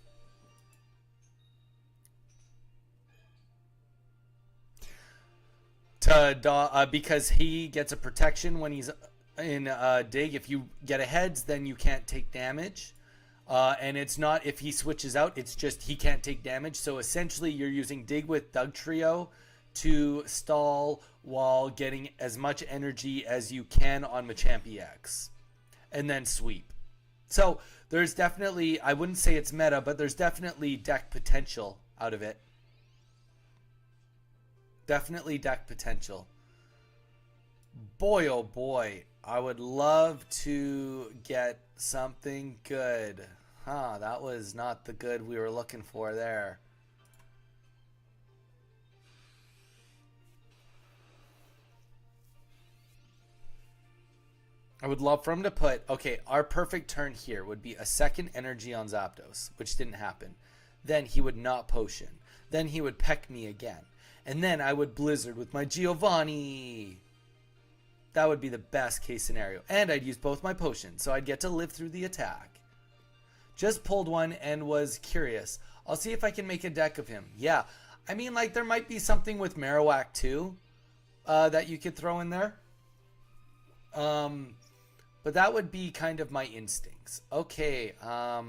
because he gets a protection when he's in Dig. If you get a heads, then you can't take damage. And it's not if he switches out, it's just he can't take damage. So essentially, you're using Dig with Doug Trio to stall while getting as much energy as you can on Machamp EX. And then sweep. So there's definitely, I wouldn't say it's meta, but there's definitely deck potential out of it. Definitely deck potential. Boy, oh boy. I would love to get something good. Huh, that was not the good we were looking for there. I would love for him to put, okay, our perfect turn here would be a second energy on Zapdos, which didn't happen. Then he would not potion. Then he would peck me again. And then I would Blizzard with my Giovanni. That would be the best case scenario. And I'd use both my potions, so I'd get to live through the attack. Just pulled one and was curious. I'll see if I can make a deck of him. Yeah, I mean, like, there might be something with Marowak too that you could throw in there. But that would be kind of my instincts. Okay, I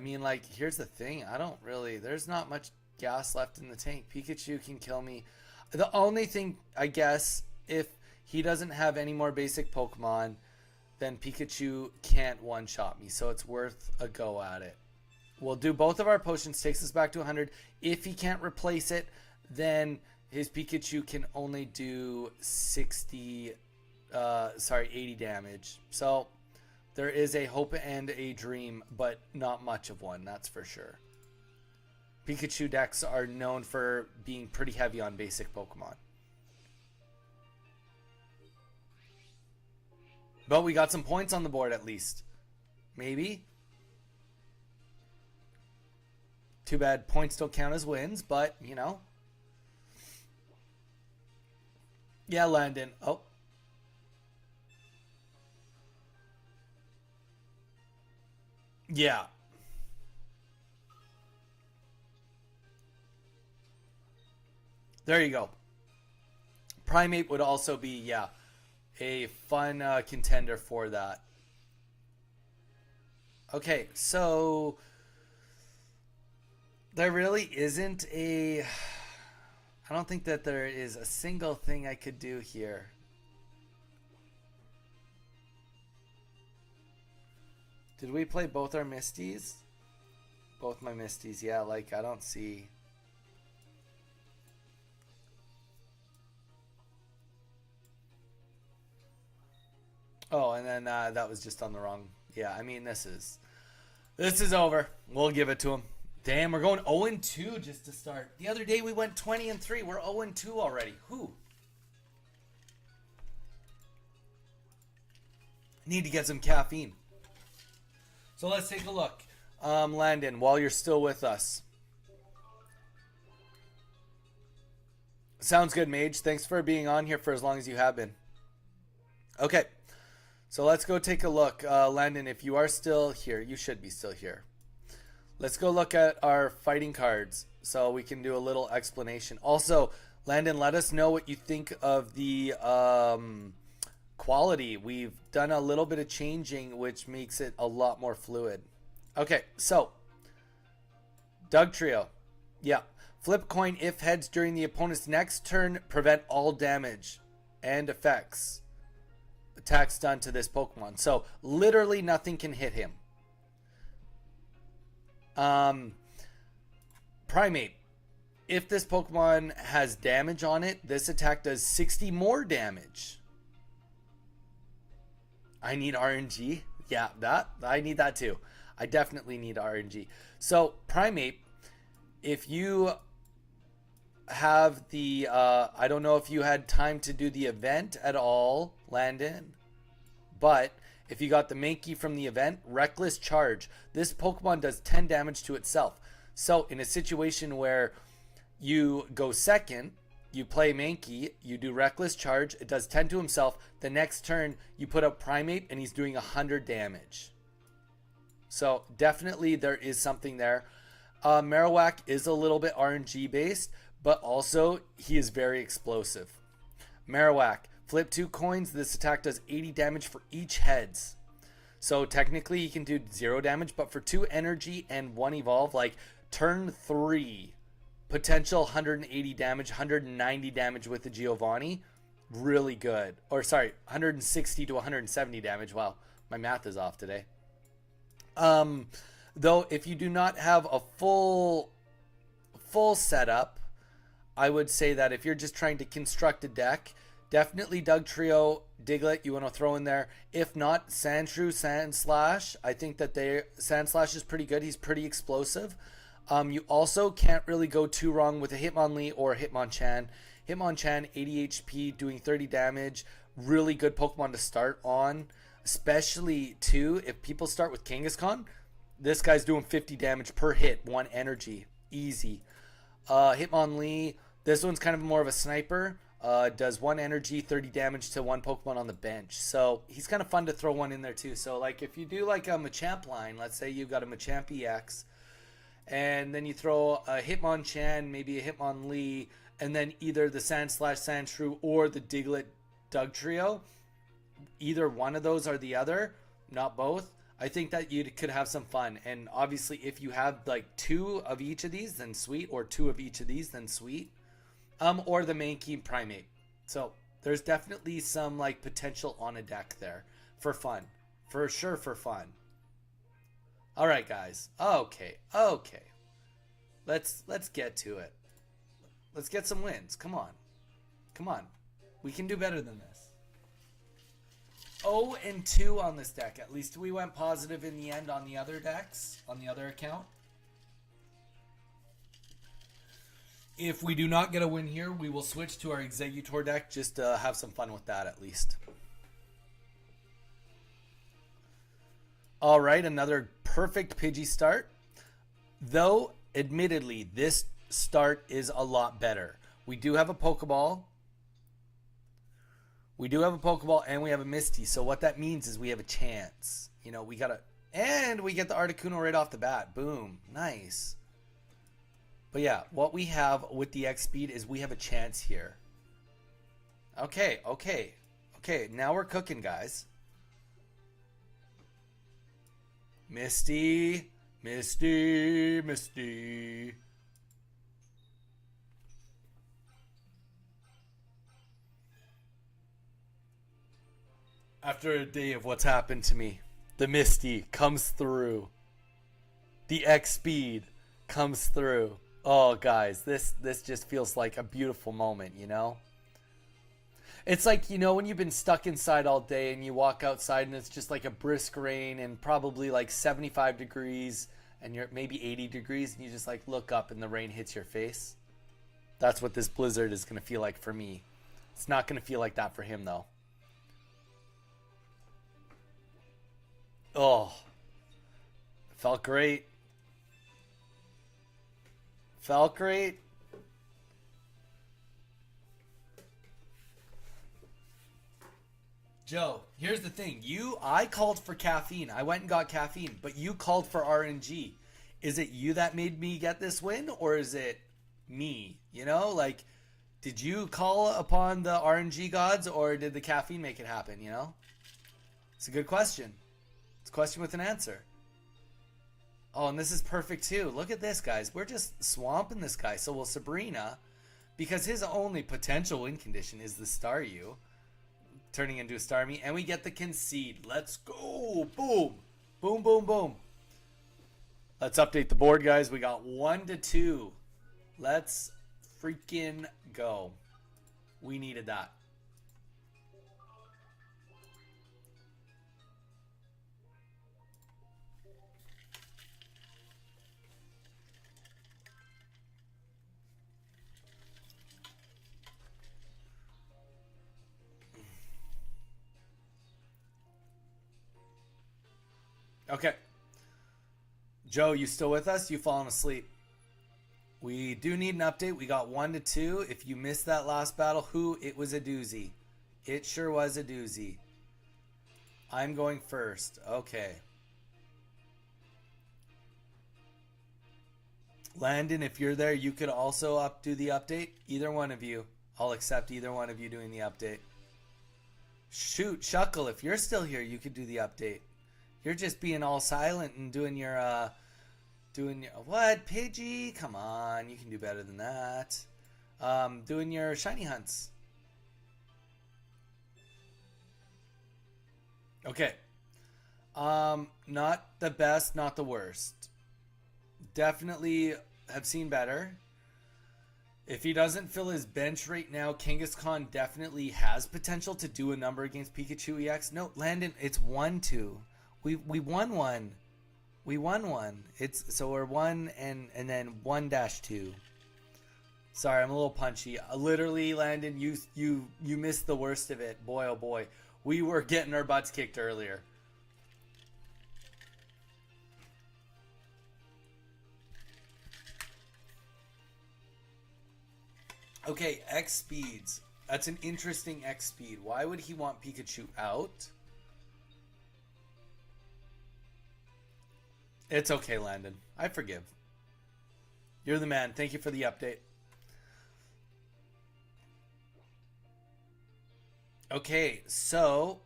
mean, like, here's the thing. I don't really... There's not much gas left in the tank. Pikachu can kill me. The only thing, I guess, if he doesn't have any more basic Pokemon, then Pikachu can't one-shot me. So it's worth a go at it. We'll do both of our potions. Takes us back to 100. If he can't replace it, then his Pikachu can only do 80 damage. So... there is a hope and a dream, but not much of one, that's for sure. Pikachu decks are known for being pretty heavy on basic Pokemon. But we got some points on the board at least. Maybe. Too bad points don't count as wins, but, you know. Yeah, Landon. Oh. Yeah. There you go. Primate would also be, yeah, a fun contender for that. Okay, so there really isn't a... I don't think that there is a single thing I could do here. Did we play both our Misties? Both my Misties, yeah, like, I don't see... Oh, and then that was just on the wrong... Yeah, I mean, this is over. We'll give it to him. Damn, we're going 0-2 just to start. The other day we went 20-3. We're 0-2 already. Whew. Need to get some caffeine. So let's take a look. Landon, while you're still with us. Sounds good, Mage. Thanks for being on here for as long as you have been. Okay. So let's go take a look. Landon, if you are still here, you should be still here. Let's go look at our fighting cards so we can do a little explanation. Also, Landon, let us know what you think of the quality. We've done a little bit of changing, which makes it a lot more fluid. Okay, so Doug Trio. Yeah. Flip coin if heads during the opponent's next turn. Prevent all damage and effects. Attacks done to this Pokemon. So literally nothing can hit him. Primate. If this Pokemon has damage on it, this attack does 60 more damage. I need RNG. Yeah, I need that too. I definitely need RNG. So Primate, if you have the I don't know if you had time to do the event at all, Landon, but if you got the Mankey from the event, Reckless Charge. This Pokemon does 10 damage to itself. So in a situation where you go second, you play Mankey, you do Reckless Charge, it does 10 to himself. The next turn, you put up Primate, and he's doing 100 damage. So definitely there is something there. Marowak is a little bit RNG based, but also he is very explosive. Marowak, flip 2 coins. This attack does 80 damage for each heads. So technically he can do 0 damage, but for 2 energy and 1 evolve, like turn 3, potential 180 damage, 190 damage with the Giovanni. Really good. Or sorry, 160 to 170 damage. Wow, my math is off today. Though if you do not have a full setup, I would say that if you're just trying to construct a deck, definitely Doug Trio, Diglett, you want to throw in there. If not, Sandshrew, Sandslash. I think that Sandslash is pretty good. He's pretty explosive. You also can't really go too wrong with a Hitmonlee or a Hitmonchan. Hitmonchan, 80 HP, doing 30 damage. Really good Pokemon to start on. Especially, too, if people start with Kangaskhan, this guy's doing 50 damage per hit, 1 energy. Easy. Hitmonlee, this one's kind of more of a sniper. Does 1 energy, 30 damage to 1 Pokemon on the bench. So he's kind of fun to throw one in there too. So like if you do like a Machamp line, let's say you've got a Machamp EX, and then you throw a Hitmonchan, maybe a Hitmonlee, and then either the Sandslash, Sandshrew, or the Diglett Doug Trio. Either one of those or the other, not both. I think that you could have some fun. And obviously if you have like 2 of each of these, then sweet. Or 2 of each of these, then sweet. Or the Mankey Primate. So there's definitely some like potential on a deck there for fun. For sure, for fun. All right, guys. Okay. Let's get to it. Let's get some wins. Come on. We can do better than this. 0-2 on this deck. At least we went positive in the end on the other decks, on the other account. If we do not get a win here, we will switch to our Exeggutor deck just to have some fun with that at least. All right, another perfect Pidgey start. Though, admittedly, this start is a lot better. We do have a Pokeball. And we have a Misty. So what that means is we have a chance. You know, and we get the Articuno right off the bat. Boom. Nice. But yeah, what we have with the X speed is we have a chance here. Okay. Now we're cooking, guys. Misty. After a day of what's happened to me, the Misty comes through. The X speed comes through. Oh, guys, this just feels like a beautiful moment, you know? It's like, you know, when you've been stuck inside all day and you walk outside and it's just like a brisk rain and probably like 75 degrees and you're maybe 80 degrees and you just like look up and the rain hits your face. That's what this blizzard is going to feel like for me. It's not going to feel like that for him, though. Oh, felt great. Joe, here's the thing. I called for caffeine. I went and got caffeine, but you called for RNG. is it you that made me get this win, or is it me? You know, like, did you call upon the RNG gods, or did the caffeine make it happen? You know, it's a good question. It's a question with an answer. Oh, and this is perfect too. Look at this, guys. We're just swamping this guy. So will Sabrina, because his only potential win condition is the Staryu, turning into a Starmie, and we get the concede. Let's go. Boom. Boom, boom, boom. Let's update the board, guys. We got 1-2. Let's freaking go. We needed that. Okay. Joe, you still with us? You fallen asleep? We do need an update. We got 1-2. If you missed that last battle, it was a doozy. It sure was a doozy. I'm going first. Okay. Landon, if you're there, you could also do the update. Either one of you. I'll accept either one of you doing the update. Shoot, Shuckle, if you're still here, you could do the update. You're just being all silent and doing your what, Pidgey? Come on, you can do better than that. Doing your shiny hunts. Okay. Not the best, not the worst. Definitely have seen better. If he doesn't fill his bench right now, Kangaskhan definitely has potential to do a number against Pikachu EX. No, Landon, it's 1-2. We won one. We won one. So we're 1 and then 1-2. Sorry, I'm a little punchy. Literally, Landon, you missed the worst of it. Boy, oh boy. We were getting our butts kicked earlier. Okay, X speeds. That's an interesting X speed. Why would he want Pikachu out? It's okay, Landon. I forgive. You're the man. Thank you for the update. Okay, so,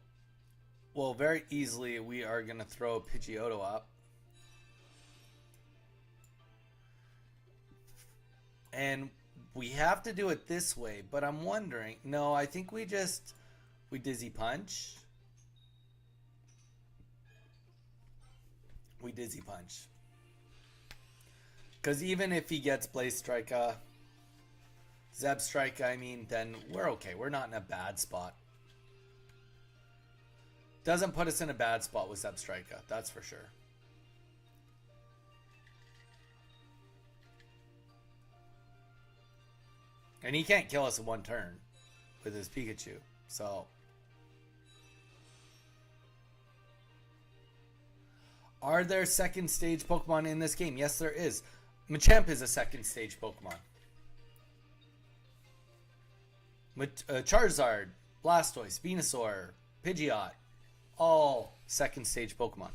well, very easily we are going to throw Pidgeotto up. And we have to do it this way, but I'm wondering. No, I think we Dizzy Punch. We Dizzy Punch. Because even if he gets Blaze Strike, Zeb Strike, I mean, then we're okay. We're not in a bad spot. Doesn't put us in a bad spot with Zeb Strike, that's for sure. And he can't kill us in one turn with his Pikachu, so... Are there second stage Pokemon in this game? Yes, there is. Machamp is a second stage Pokemon. Charizard, Blastoise, Venusaur, Pidgeot, all second stage Pokemon.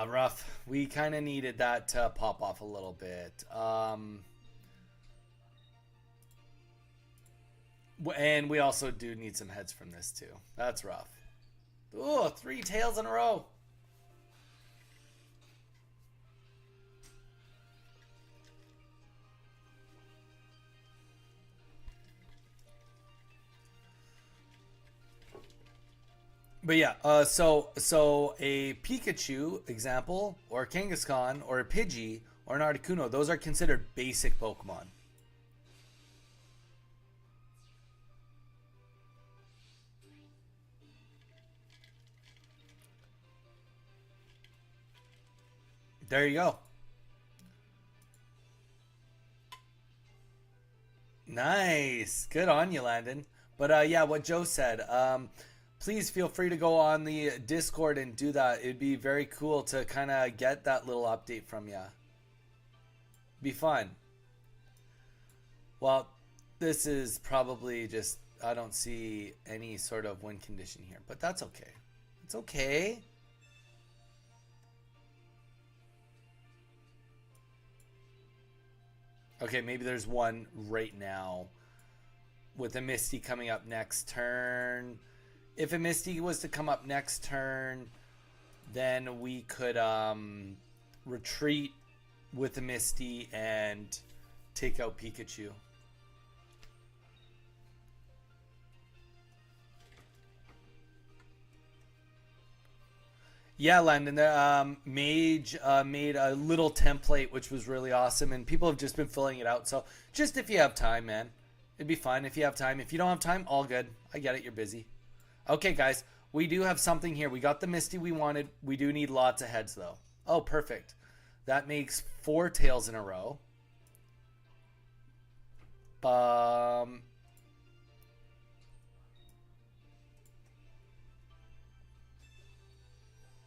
Rough. We kind of needed that to pop off a little bit. And we also do need some heads from this too. That's rough. Ooh, 3 tails in a row. But yeah, so a Pikachu example, or a Kangaskhan, or a Pidgey, or an Articuno, those are considered basic Pokemon. There you go. Nice. Good on you, Landon. But yeah, what Joe said, please feel free to go on the Discord and do that. It'd be very cool to kind of get that little update from you. Be fun. Well, this is probably just, I don't see any sort of win condition here, but that's okay. It's okay. Okay, maybe there's one right now with a Misty coming up next turn. If a Misty was to come up next turn, then we could retreat with a Misty and take out Pikachu. Yeah, Landon, Mage made a little template, which was really awesome, and people have just been filling it out. So just if you have time, man, it'd be fine if you have time. If you don't have time, all good. I get it, you're busy. Okay, guys, we do have something here. We got the Misty we wanted. We do need lots of heads, though. Oh, perfect. That makes 4 tails in a row.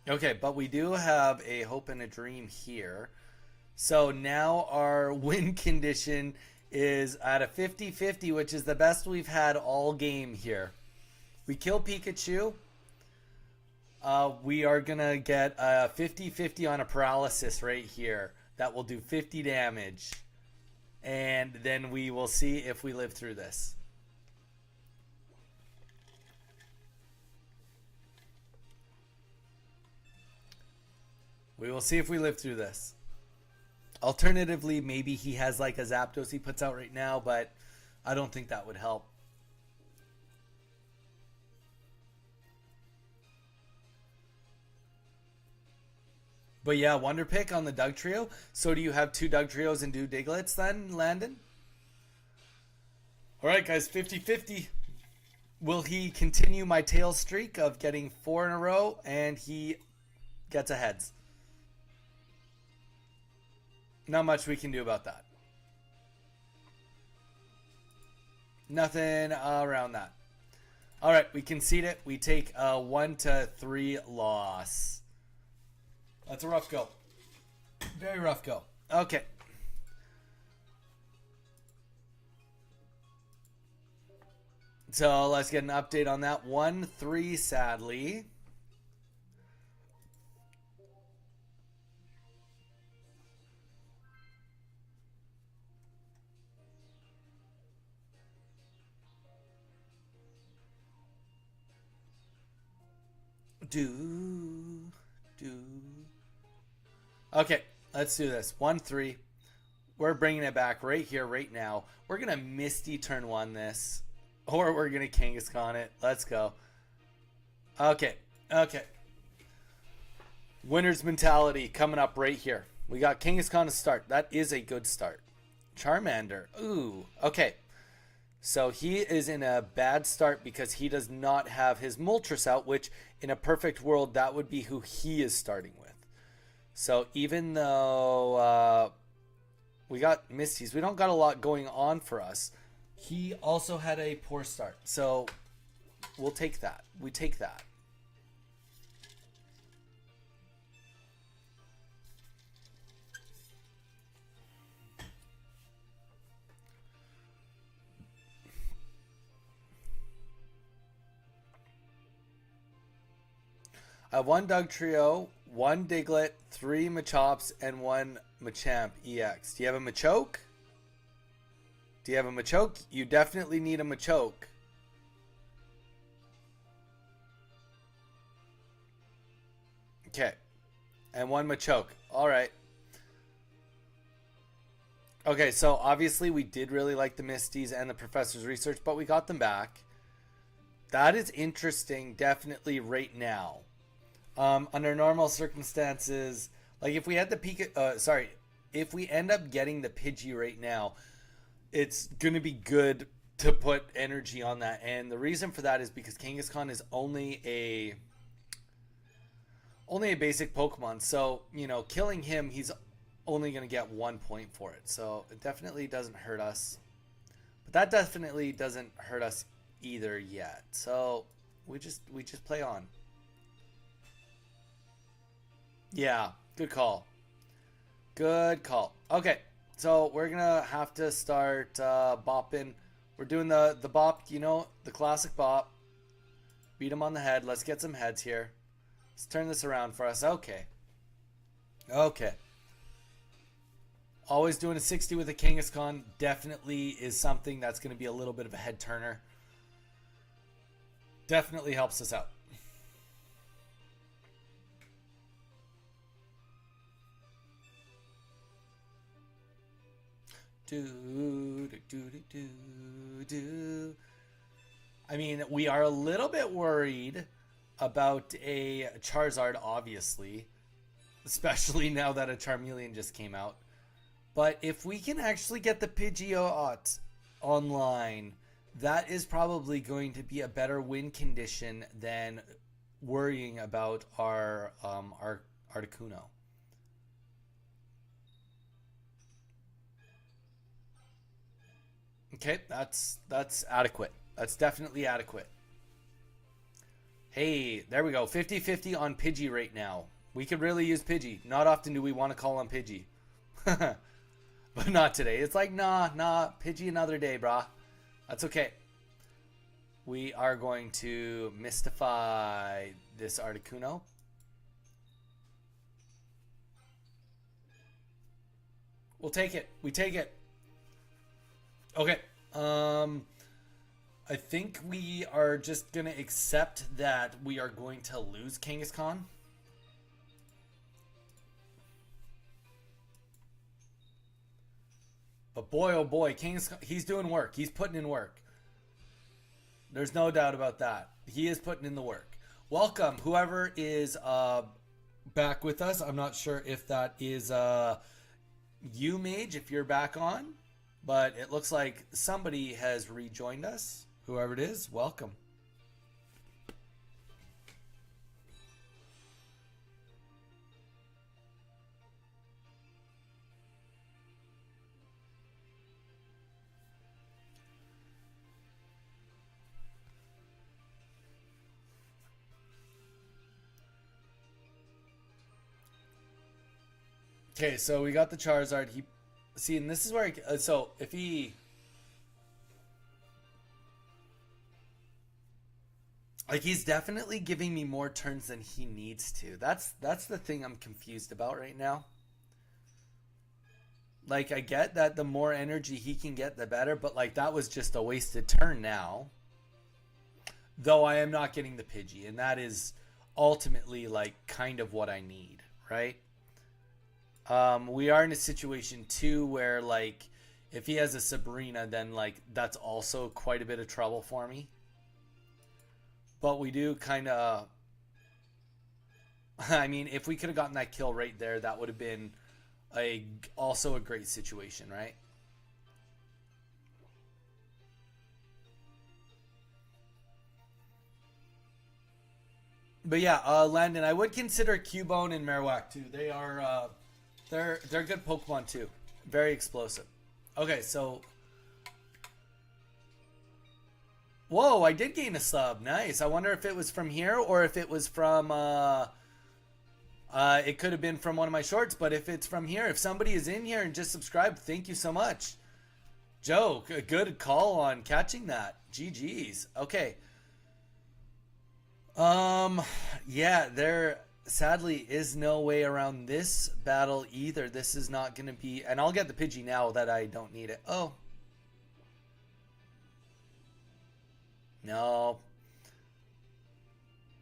Okay, but we do have a hope and a dream here. So now our win condition is at a 50-50, which is the best we've had all game here. We kill Pikachu. We are going to get a 50-50 on a paralysis right here. That will do 50 damage. And then we will see if we live through this. We will see if we live through this. Alternatively, maybe he has like a Zapdos he puts out right now, but I don't think that would help. But yeah, Wonder Pick on the Doug Trio. So do you have 2 Doug Trios and 2 Digletts then, Landon? Alright guys, 50-50. Will he continue my tail streak of getting 4 in a row? And he gets a heads. Not much we can do about that. Nothing around that. Alright, we concede it. We take a 1-3 loss. That's a rough go. Very rough go. Okay. So let's get an update on that. 1-3, sadly. Okay, let's do this. 1-3. We're bringing it back right here, right now. We're going to Misty turn 1 this. Or we're going to Kangaskhan it. Let's go. Okay. Winner's mentality coming up right here. We got Kangaskhan to start. That is a good start. Charmander. Ooh. Okay. So he is in a bad start because he does not have his Moltres out, which in a perfect world, that would be who he is starting with. So even though we got Misties, we don't got a lot going on for us. He also had a poor start. So we'll take that. We take that. I have 1 Doug Trio, 1 Diglett, 3 Machops, and 1 Machamp EX. Do you have a Machoke? Do you have a Machoke? You definitely need a Machoke. Okay. And 1 Machoke. Alright. Okay, so obviously we did really like the Misties and the Professor's Research, but we got them back. That is interesting, definitely right now. Under normal circumstances, like if we had the if we end up getting the Pidgey right now, it's gonna be good to put energy on that, and the reason for that is because Kangaskhan is only a basic Pokemon, so you know, killing him, he's only gonna get 1 point for it, so it definitely doesn't hurt us, but that definitely doesn't hurt us either yet. So We just play on. Yeah, good call. Good call. Okay, so we're gonna have to start bopping. We're doing the bop, you know, the classic bop. Beat him on the head. Let's get some heads here. Let's turn this around for us. Okay. Okay. Always doing a 60 with a Kangaskhan definitely is something that's going to be a little bit of a head turner. Definitely helps us out. I mean, we are a little bit worried about a Charizard, obviously. Especially now that a Charmeleon just came out. But if we can actually get the Pidgeot online, that is probably going to be a better win condition than worrying about our Articuno. Okay, that's adequate. That's definitely adequate. Hey, there we go. 50-50 on Pidgey right now. We could really use Pidgey. Not often do we want to call on Pidgey. But not today. It's like, nah, Pidgey another day, brah. That's okay. We are going to mystify this Articuno. We'll take it. We take it. Okay. I think we are just going to accept that we are going to lose Kangaskhan. But boy, oh boy, he's doing work. He's putting in work. There's no doubt about that. He is putting in the work. Welcome, whoever is back with us. I'm not sure if that is you, Mage, if you're back on. But it looks like somebody has rejoined us. Whoever it is, welcome. Okay, so we got the Charizard. See, and this is where so if he like he's definitely giving me more turns than he needs to. That's the thing I'm confused about right now. Like I get that the more energy he can get, the better, but like that was just a wasted turn now. Though I am not getting the Pidgey, and that is ultimately like kind of what I need, right? We are in a situation too where like if he has a Sabrina, then like that's also quite a bit of trouble for me. But we do kind of I mean, if we could have gotten that kill right there, that would have been also a great situation, right? But yeah, Landon, I would consider Cubone and Marowak too. They are they're good Pokemon too. Very explosive. Okay, so whoa, I did gain a sub. Nice. I wonder if it was from here or if it was from it could have been from one of my shorts, but if it's from here, if somebody is in here and just subscribed, thank you so much. Joe, good call on catching that. GG's. Okay. Yeah, there sadly is no way around this battle either. This is not going to be, and I'll get the Pidgey now that I don't need it. Oh. No.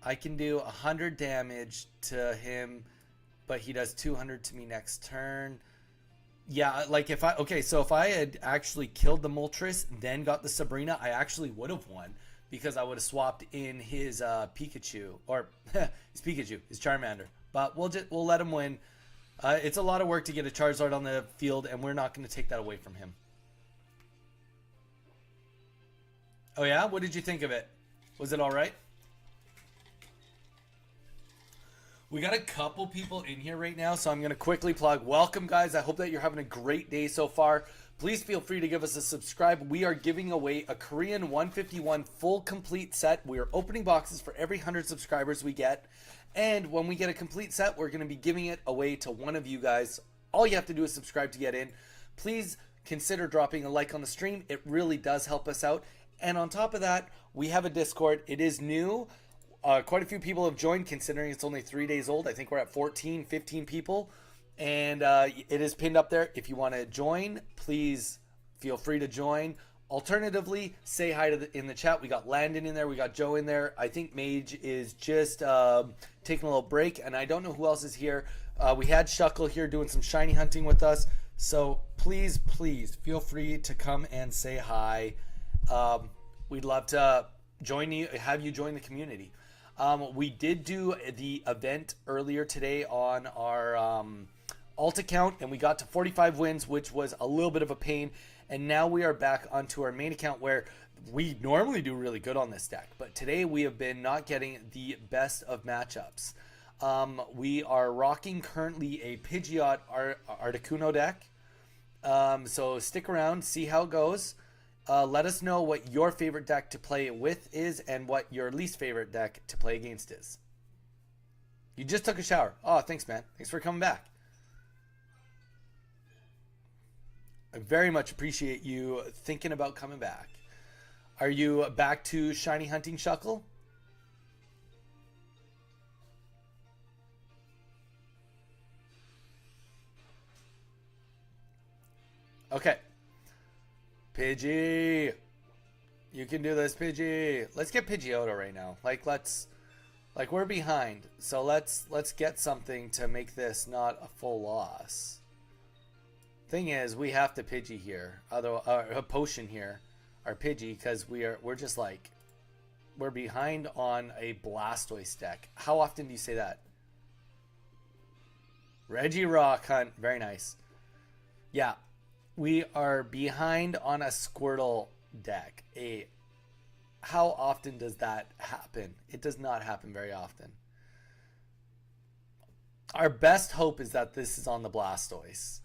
I can do 100 damage to him, but he does 200 to me next turn. Yeah, like if I, okay, so if I had actually killed the Moltres, then got the Sabrina, I actually would have won. Because I would have swapped in his Pikachu, or his Pikachu, his Charmander. But we'll let him win. It's a lot of work to get a Charizard on the field, and we're not going to take that away from him. Oh yeah? What did you think of it? Was it all right? We got a couple people in here right now, so I'm going to quickly plug. Welcome, guys. I hope that you're having a great day so far. Please feel free to give us a subscribe. We are giving away a Korean 151 full complete set. We are opening boxes for every 100 subscribers we get. And when we get a complete set, we're going to be giving it away to one of you guys. All you have to do is subscribe to get in. Please consider dropping a like on the stream. It really does help us out. And on top of that, we have a Discord. It is new. Quite a few people have joined, considering it's only 3 days old. I think we're at 14, 15 people. And it is pinned up there. If you want to join, please feel free to join. Alternatively, say hi to in the chat. We got Landon in there. We got Joe in there. I think Mage is just taking a little break. And I don't know who else is here. We had Shuckle here doing some shiny hunting with us. So please, please feel free to come and say hi. We'd love to join you, have you join the community. We did do the event earlier today on our alt account, and we got to 45 wins, which was a little bit of a pain. And now we are back onto our main account, where we normally do really good on this deck, but today we have been not getting the best of matchups. We are rocking currently a Pidgeot Articuno deck. So stick around, see how it goes. Let us know what your favorite deck to play with is and what your least favorite deck to play against is. You just took a shower. Oh, thanks, man. Thanks for coming back. I very much appreciate you thinking about coming back. Are you back to shiny hunting, Shuckle? Okay. Pidgey, you can do this, Pidgey. Let's get Pidgeotto right now. Like we're behind, so let's get something to make this not a full loss. Thing is, we have to Pidgey here, although a potion here, our Pidgey, because we're just like we're behind on a Blastoise deck. How often do you say that? Reggie Rock Hunt, very nice. Yeah. We are behind on a Squirtle deck. How often does that happen? It does not happen very often. Our best hope is that this is on the Blastoise.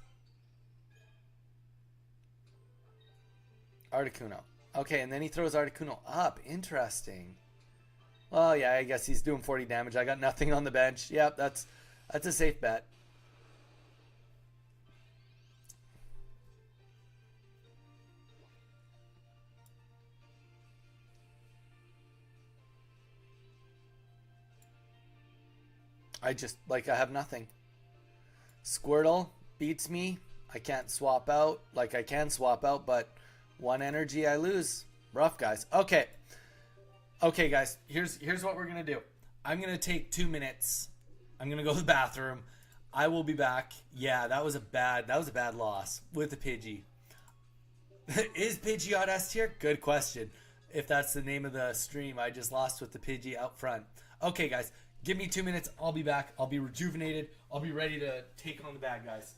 Articuno. Okay, and then he throws Articuno up. Interesting. Well, yeah, I guess he's doing 40 damage. I got nothing on the bench. Yep, that's a safe bet. I have nothing. Squirtle beats me. I can't swap out. Like, I can swap out, but one energy I lose. Rough, guys. Okay. Okay, guys. Here's what we're going to do. I'm going to take 2 minutes. I'm going to go to the bathroom. I will be back. Yeah, that was a bad loss with the Pidgey. Is Pidgeot S tier? Good question. If that's the name of the stream, I just lost with the Pidgey out front. Okay, guys. Give me 2 minutes. I'll be back. I'll be rejuvenated. I'll be ready to take on the bad guys.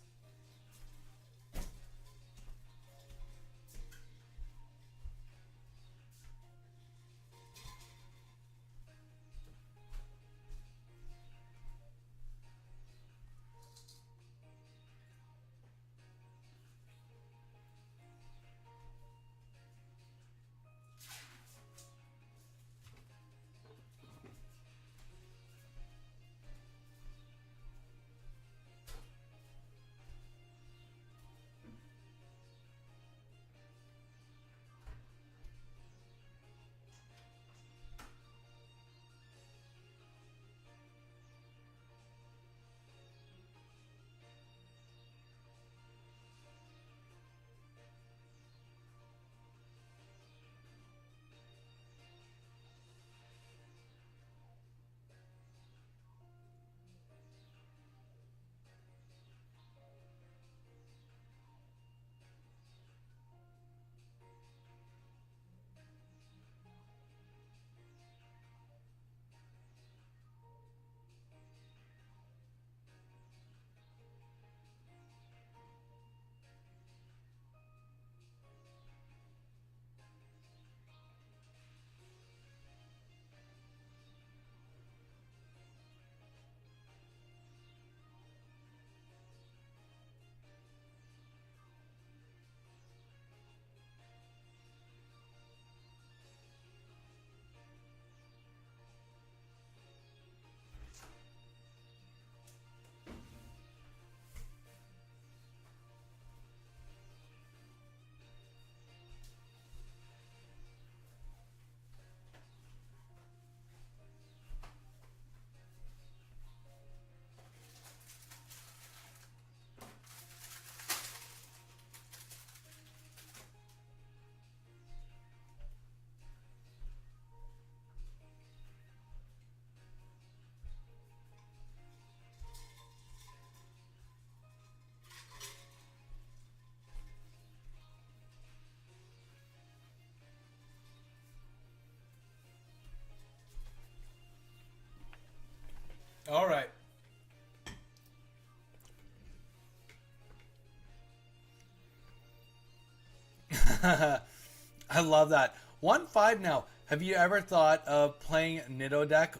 I love that. 1-5 now. Have you ever thought of playing Nido deck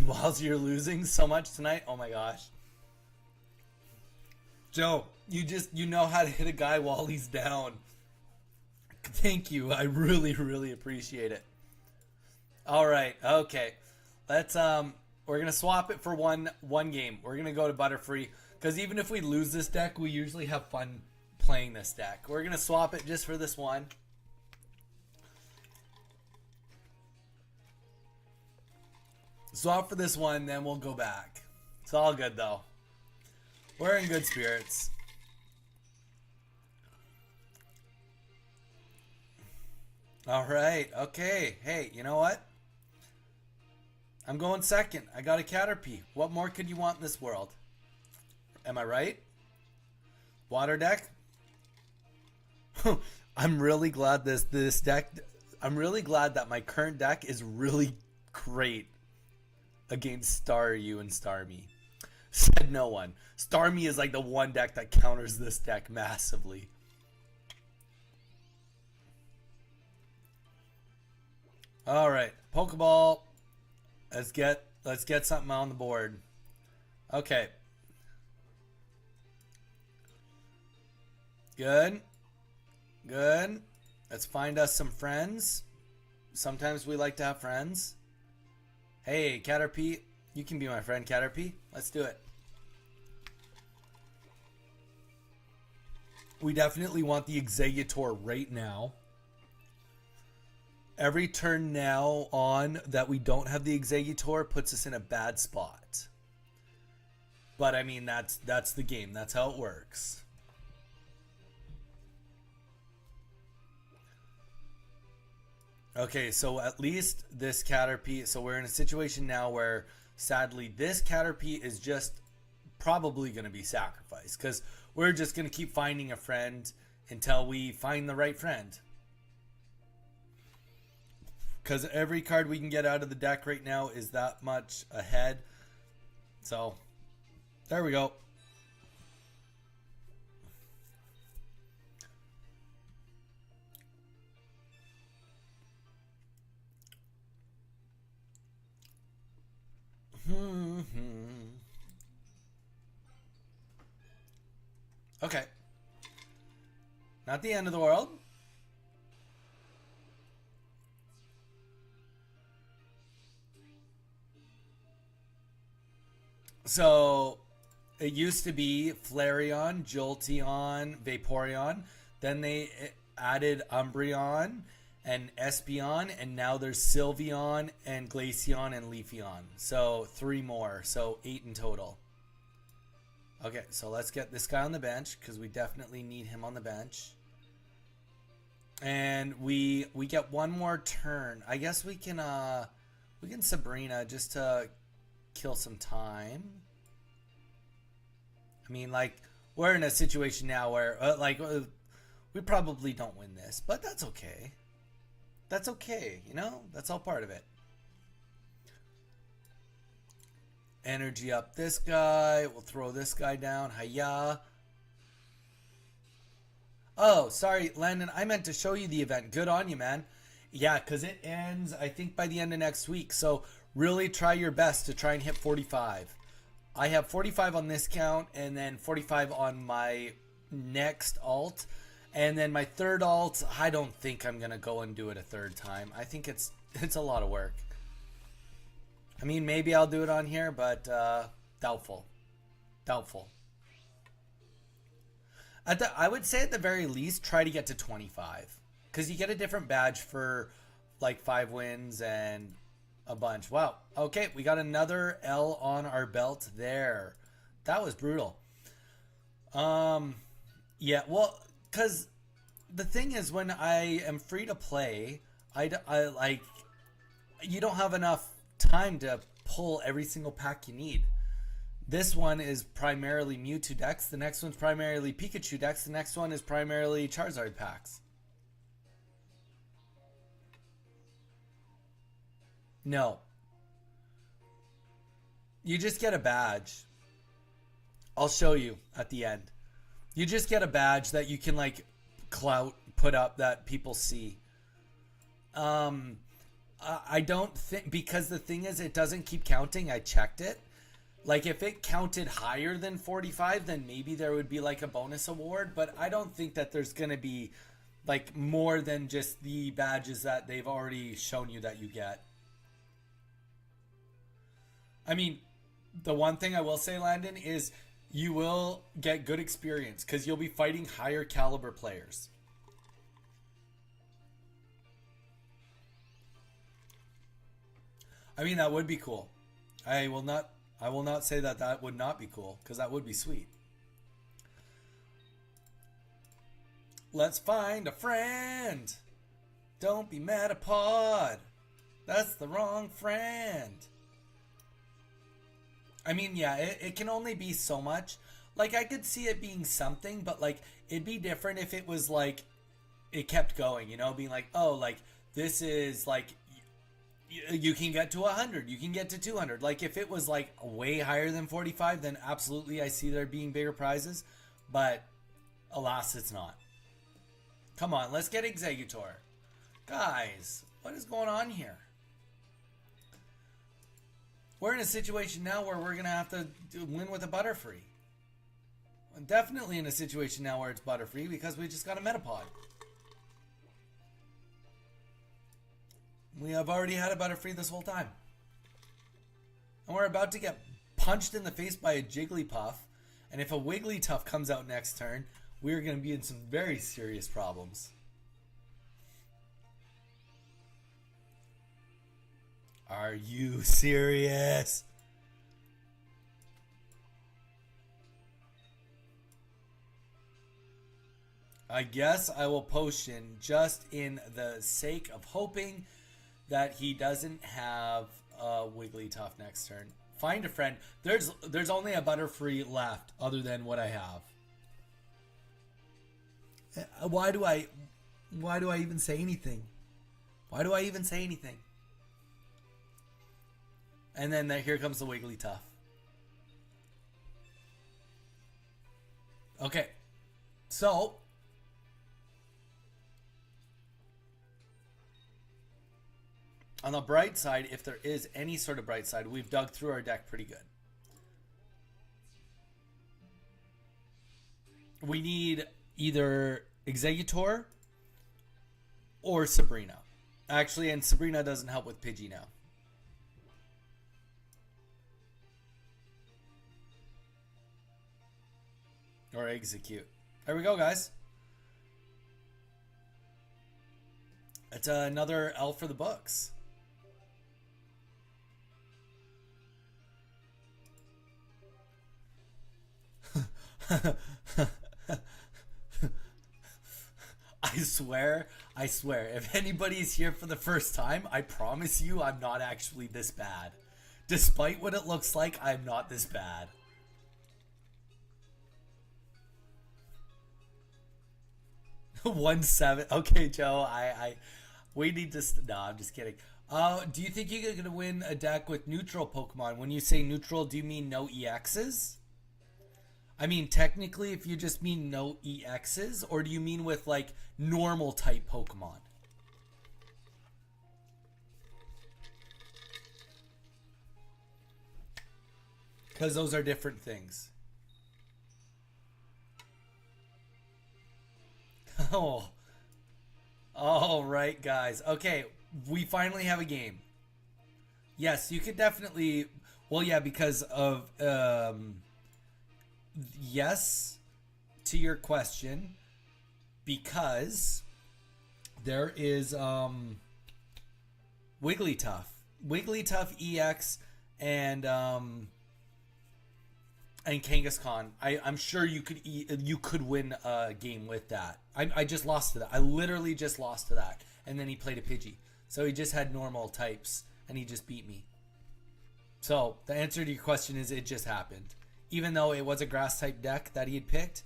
whilst you're losing so much tonight? Oh my gosh. Joe, you know how to hit a guy while he's down. Thank you. I really, really appreciate it. All right. Okay. Let's we're going to swap it for one game. We're going to go to Butterfree cuz even if we lose this deck, we usually have fun playing this deck. We're going to swap it just for this one. Swap for this one, then we'll go back. It's all good though. We're in good spirits. All right. Okay. Hey, you know what? I'm going second. I got a Caterpie. What more could you want in this world? Am I right? Water deck? I'm really glad this deck... I'm really glad that my current deck is really great against Staryu and Starmie. Said no one. Starmie is like the one deck that counters this deck massively. All right, Pokeball. Let's get something on the board. Okay. Good. Good. Let's find us some friends. Sometimes we like to have friends. Hey, Caterpie. You can be my friend, Caterpie. Let's do it. We definitely want the Executor right now. Every turn now on that we don't have the Executor puts us in a bad spot. But I mean, that's the game. That's how it works. Okay, so at least this Caterpie... So we're in a situation now where, sadly, this Caterpie is just probably going to be sacrificed. Because we're just going to keep finding a friend until we find the right friend. Because every card we can get out of the deck right now is that much ahead. So, there we go. Okay. Not the end of the world. So, it used to be Flareon, Jolteon, Vaporeon. Then they added Umbreon and Espeon, and now there's Sylveon and Glaceon and Leafeon. So 3 more, so 8 in total. Okay, so let's get this guy on the bench because we definitely need him on the bench. And we get one more turn. I guess we can Sabrina just to kill some time. I mean, like, we're in a situation now where we probably don't win this, but that's okay. That's okay, you know? That's all part of it. Energy up this guy. We'll throw this guy down. Hiya. Oh, sorry, Landon. I meant to show you the event. Good on you, man. Yeah, because it ends, I think, by the end of next week. So really try your best to try and hit 45. I have 45 on this count and then 45 on my next alt. And then my third alt, I don't think I'm going to go and do it a third time. I think it's a lot of work. I mean, maybe I'll do it on here, but doubtful. Doubtful. I would say at the very least, try to get to 25. Because you get a different badge for like 5 wins and a bunch. Wow. Okay, we got another L on our belt there. That was brutal. Yeah, well, because the thing is, when I am free to play, I like, you don't have enough time to pull every single pack you need. This one is primarily Mewtwo decks. The next one's primarily Pikachu decks. The next one is primarily Charizard packs. No. You just get a badge. I'll show you at the end. You just get a badge that you can like put up that people see. I don't think, because the thing is, it doesn't keep counting. I checked it. Like, if it counted higher than 45, then maybe there would be like a bonus award. But I don't think that there's going to be like more than just the badges that they've already shown you that you get. I mean, the one thing I will say, Landon, is you will get good experience because you'll be fighting higher caliber players. I mean, that would be cool. I will not say that that would not be cool, because that would be sweet. Let's find a friend. Don't be mad at Pod. That's the wrong friend. I mean, yeah, it can only be so much. Like, I could see it being something, but like, it'd be different if it was like, it kept going, you know, being like, oh, like, this is like, you can get to 100, you can get to 200. Like, if it was like way higher than 45, then absolutely I see there being bigger prizes, but alas, it's not. Come on, let's get Executor. Guys, what is going on here? We're in a situation now where we're going to have to win with a Butterfree. I'm definitely in a situation now where it's Butterfree because we just got a Metapod. We have already had a Butterfree this whole time. And we're about to get punched in the face by a Jigglypuff. And if a Wigglytuff comes out next turn, we're going to be in some very serious problems. Are you serious? I guess I will potion just in the sake of hoping that he doesn't have a Wigglytuff next turn. Find a friend. There's only a Butterfree left other than what I have. Why do I even say anything? Why do I even say anything? And then here comes the Wigglytuff. Okay. So, on the bright side, if there is any sort of bright side, we've dug through our deck pretty good. We need either Executor or Sabrina. Actually, and Sabrina doesn't help with Pidgey now. Or Execute. There we go, guys. It's another L for the books. I swear, if anybody's here for the first time, I promise you I'm not actually this bad. Despite what it looks like, I'm not this bad. 1-7. Okay, Joe, we need to... No, I'm just kidding. Do you think you're going to win a deck with neutral Pokemon? When you say neutral, do you mean no EXs? I mean, technically, if you just mean no EXs, or do you mean with, like, normal type Pokemon? Because those are different things. Oh. All right, guys. Okay, we finally have a game. Yes, you could definitely... Well, yeah, because of... yes to your question, because there is Wigglytuff EX and Kangaskhan. I'm sure you could win a game with that. I just lost to that. I literally just lost to that, and then he played a Pidgey, so he just had normal types and he just beat me. So the answer to your question is it just happened. Even though it was a grass type deck that he had picked,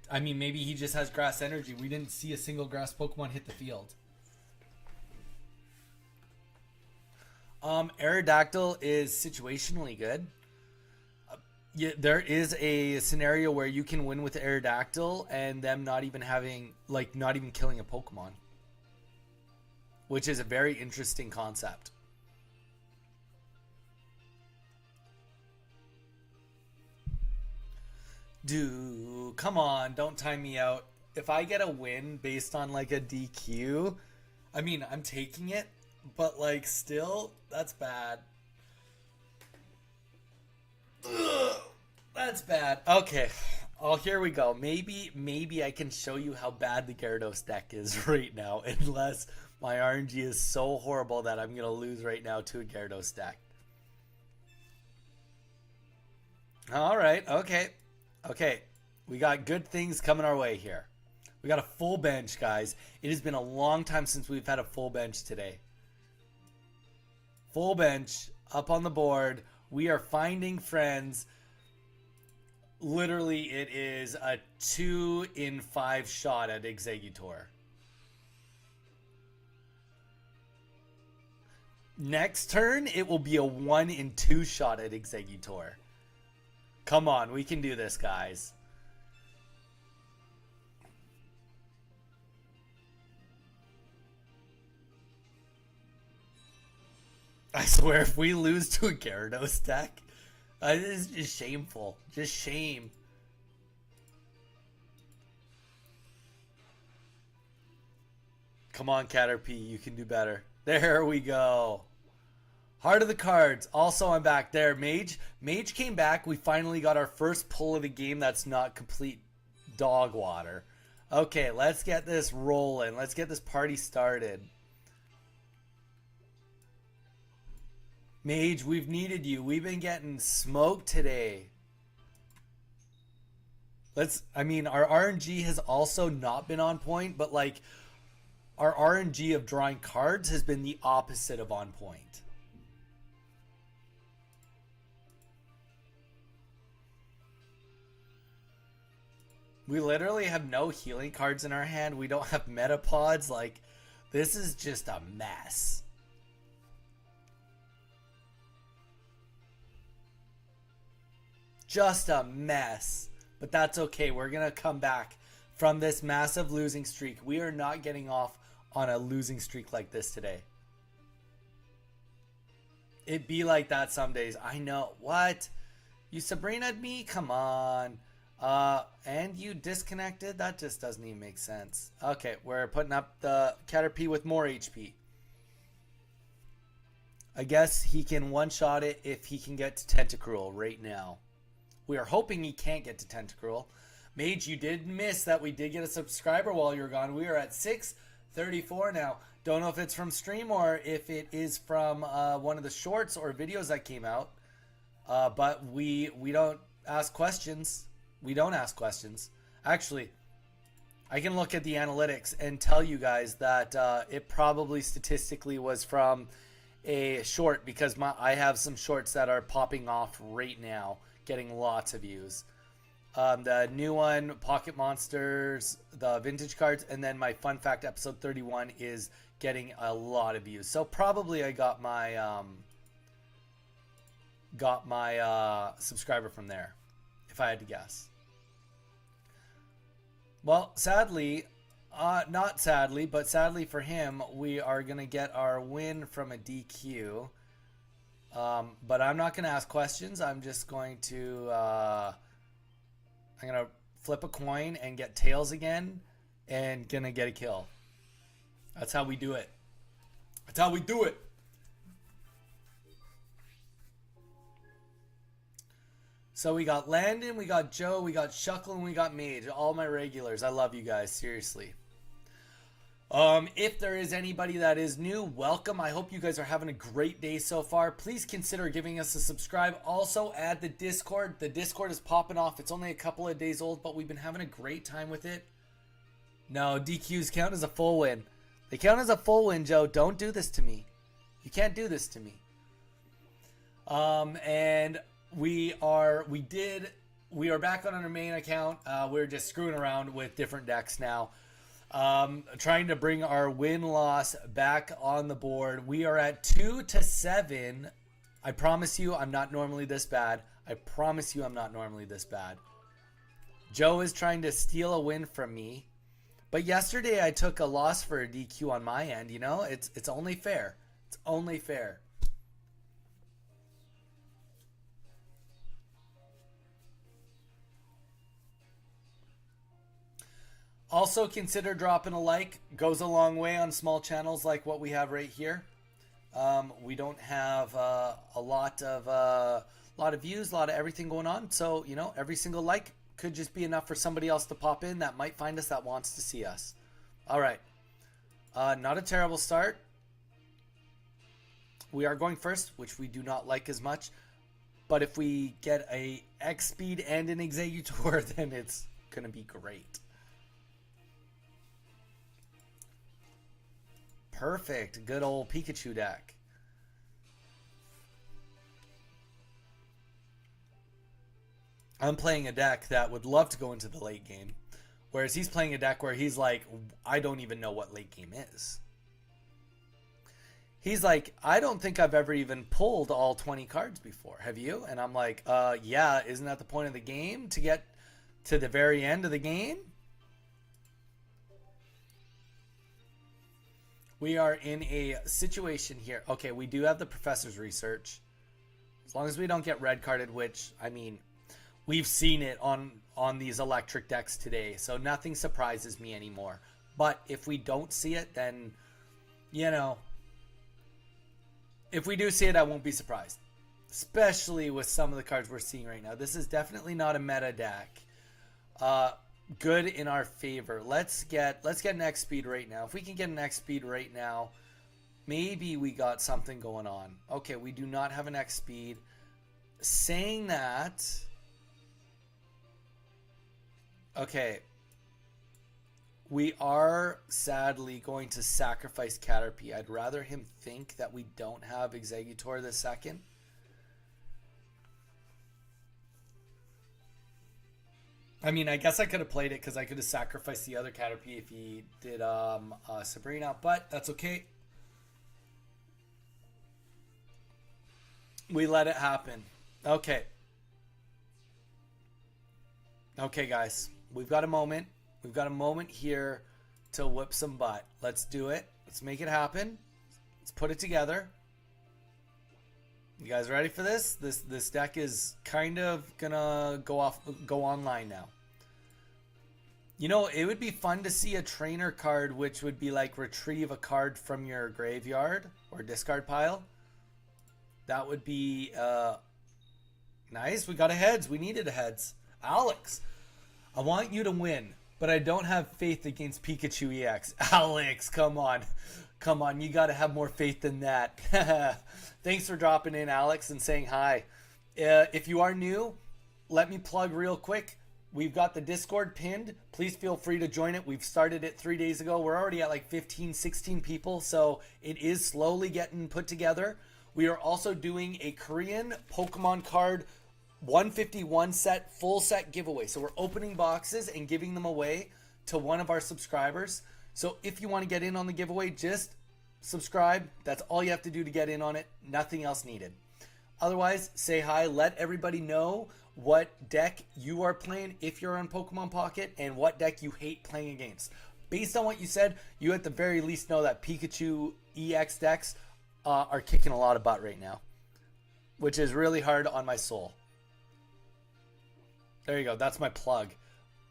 I mean, maybe he just has grass energy. We didn't see a single grass Pokemon hit the field. Aerodactyl is situationally good. Yeah, there is a scenario where you can win with Aerodactyl and them not even having, like, not even killing a Pokemon, which is a very interesting concept. Dude, come on, don't time me out. If I get a win based on like a DQ, I mean, I'm taking it, but like still, that's bad. Ugh, that's bad. Okay. Oh, here we go. Maybe I can show you how bad the Gyarados deck is right now, unless my RNG is so horrible that I'm gonna lose right now to a Gyarados deck. All right. Okay. Okay. We got good things coming our way here. We got a full bench, guys. It has been a long time since we've had a full bench today. Full bench up on the board. We are finding friends. Literally, it is a 2 in 5 shot at Exeggutor. Next turn, it will be a 1 in 2 shot at Exeggutor. Come on, we can do this, guys. I swear, if we lose to a Gyarados deck, this is just shameful. Just shame. Come on, Caterpie, you can do better. There we go. Heart of the cards. Also, I'm back there. Mage came back. We finally got our first pull of the game that's not complete dog water. Okay, let's get this rolling. Let's get this party started. Mage, we've needed you. We've been getting smoked today. I mean, our RNG has also not been on point, but like, our RNG of drawing cards has been the opposite of on point. We literally have no healing cards in our hand. We don't have metapods. Like, this is just a mess. Just a mess. But that's okay. We're going to come back from this massive losing streak. We are not getting off on a losing streak like this today. It be like that some days. I know. What? You Sabrina'd me? Come on. And you disconnected? That just doesn't even make sense. Okay, we're putting up the Caterpie with more HP. I guess he can one-shot it if he can get to Tentacruel right now. We are hoping he can't get to Tentacruel. Mage, you did miss that we did get a subscriber while you were gone. We are at 634 now. Don't know if it's from stream or if it is from one of the shorts or videos that came out. But we don't ask questions. We don't ask questions. Actually, I can look at the analytics and tell you guys that it probably statistically was from a short, because I have some shorts that are popping off right now, getting lots of views. The new one, Pocket Monsters, the vintage cards, and then my Fun Fact episode 31 is getting a lot of views. So probably I got my subscriber from there, if I had to guess. Well, sadly, not sadly, but sadly for him, we are going to get our win from a DQ. But I'm not going to ask questions. I'm just going to, I'm going to flip a coin and get tails again and going to get a kill. That's how we do it. That's how we do it. So we got Landon, we got Joe, we got Shuckle, and we got Mage. All my regulars. I love you guys, seriously. If there is anybody that is new, welcome. I hope you guys are having a great day so far. Please consider giving us a subscribe. Also, add the Discord. The Discord is popping off. It's only a couple of days old, but we've been having a great time with it. No, DQs count as a full win. They count as a full win, Joe. Don't do this to me. You can't do this to me. And we are back on our main account. We're just screwing around with different decks now. Trying to bring our win-loss back on the board. We are at 2-7. I promise you, I'm not normally this bad. I promise you I'm not normally this bad. Joe is trying to steal a win from me. But yesterday I took a loss for a DQ on my end, you know? It's only fair. It's only fair. Also consider dropping a like. Goes a long way on small channels like what we have right here. We don't have a lot of views, a lot of everything going on. So, you know, every single like could just be enough for somebody else to pop in that might find us, that wants to see us. All right. Not a terrible start. We are going first, which we do not like as much. But if we get a X speed and an executor, then it's going to be great. Perfect. Good old Pikachu deck. I'm playing a deck that would love to go into the late game. Whereas he's playing a deck where he's like, I don't even know what late game is. He's like, I don't think I've ever even pulled all 20 cards before. Have you? And I'm like, yeah, isn't that the point of the game? To get to the very end of the game? We are in a situation here. Okay, we do have the professor's research. As long as we don't get red carded, which, I mean, we've seen it on these electric decks today, so nothing surprises me anymore. But if we don't see it, then, you know, if we do see it, I won't be surprised. Especially with some of the cards we're seeing right now. This is definitely not a meta deck. Good in our favor. Let's get an X speed right now. If we can get an X speed right now, maybe we got something going on. Okay, we do not have an X speed. Saying that, okay, we are sadly going to sacrifice Caterpie. I'd rather him think that we don't have Exeggutor the second. I mean, I guess I could have played it because I could have sacrificed the other Caterpie if he did Sabrina, but that's okay. We let it happen. Okay. Okay, guys. We've got a moment. We've got a moment here to whip some butt. Let's do it. Let's make it happen. Let's put it together. You guys ready for this? This deck is kind of gonna go online now. You know, it would be fun to see a trainer card which would be like retrieve a card from your graveyard or discard pile. That would be nice. We got a heads. We needed a heads. Alex, I want you to win, but I don't have faith against Pikachu EX. Alex, come on. Come on, you got to have more faith than that. Thanks for dropping in, Alex, and saying hi. If you are new, let me plug real quick. We've got the Discord pinned. Please feel free to join it. We've started it 3 days ago. We're already at like 15, 16 people, so it is slowly getting put together. We are also doing a Korean Pokemon card 151 set, full set giveaway. So we're opening boxes and giving them away to one of our subscribers. So if you want to get in on the giveaway, just subscribe. That's all you have to do to get in on it. Nothing else needed. Otherwise, say hi. Let everybody know what deck you are playing if you're on Pokemon Pocket and what deck you hate playing against. Based on what you said, you at the very least know that Pikachu EX decks are kicking a lot of butt right now, which is really hard on my soul. There you go. That's my plug.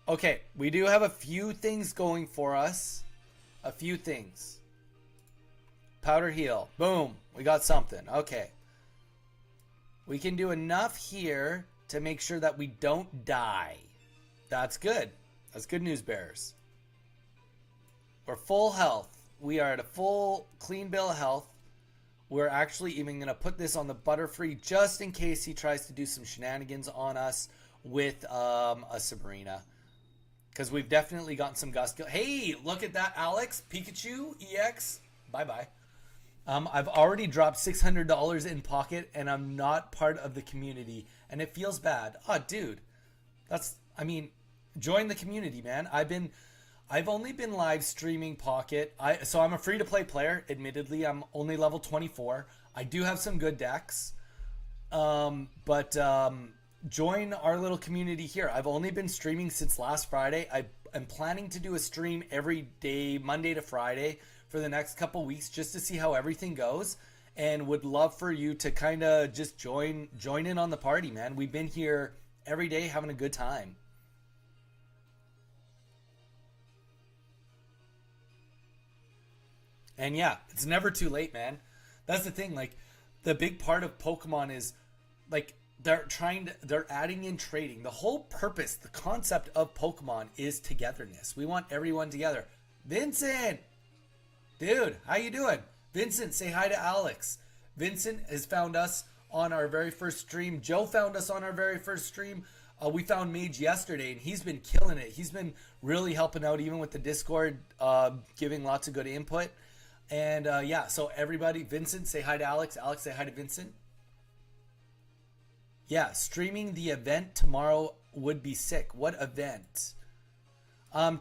Okay, we do have a few things going for us. A few things. Powder heal. Boom. We got something. Okay. We can do enough here to make sure that we don't die. That's good. That's good news, bearers. We're full health. We are at a full clean bill of health. We're actually even going to put this on the Butterfree just in case he tries to do some shenanigans on us with a Sabrina. Because we've definitely gotten some gust. Hey, look at that, Alex. Pikachu EX. Bye-bye. I've already dropped $600 in pocket, and I'm not part of the community. And it feels bad. Oh, dude. I mean, join the community, man. I've only been live streaming Pocket. So I'm a free-to-play player. Admittedly, I'm only level 24. I do have some good decks. But join our little community here. I've only been streaming since last Friday. I'm planning to do a stream every day, Monday to Friday, for the next couple weeks, just to see how everything goes, and would love for you to kind of just join in on the party, man. We've been here every day having a good time. And yeah, it's never too late, man. That's the thing. Like, the big part of Pokemon is, like, they're adding in trading. The whole purpose, the concept of Pokemon is togetherness. We want everyone together. Vincent, dude, how you doing? Vincent, say hi to Alex. Vincent has found us on our very first stream. Joe found us on our very first stream. We found Mage yesterday, and he's been killing it. He's been really helping out, even with the Discord, giving lots of good input. And yeah, so everybody, Vincent, say hi to Alex. Alex, say hi to Vincent. Yeah, streaming the event tomorrow would be sick. What event?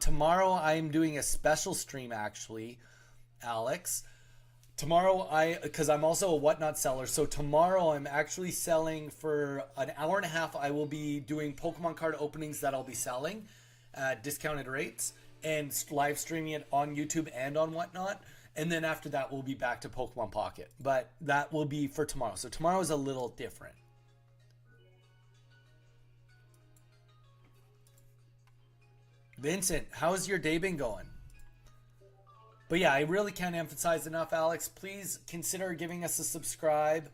Tomorrow I'm doing a special stream, actually, Alex. Tomorrow because I'm also a whatnot seller, so tomorrow I'm actually selling for an hour and a half. I will be doing Pokemon card openings that I'll be selling at discounted rates and live streaming it on YouTube and on whatnot. And then after that, we'll be back to Pokemon Pocket. But that will be for tomorrow. So tomorrow is a little different. Vincent, how's your day been going? But yeah, I really can't emphasize enough, Alex. Please consider giving us a subscribe.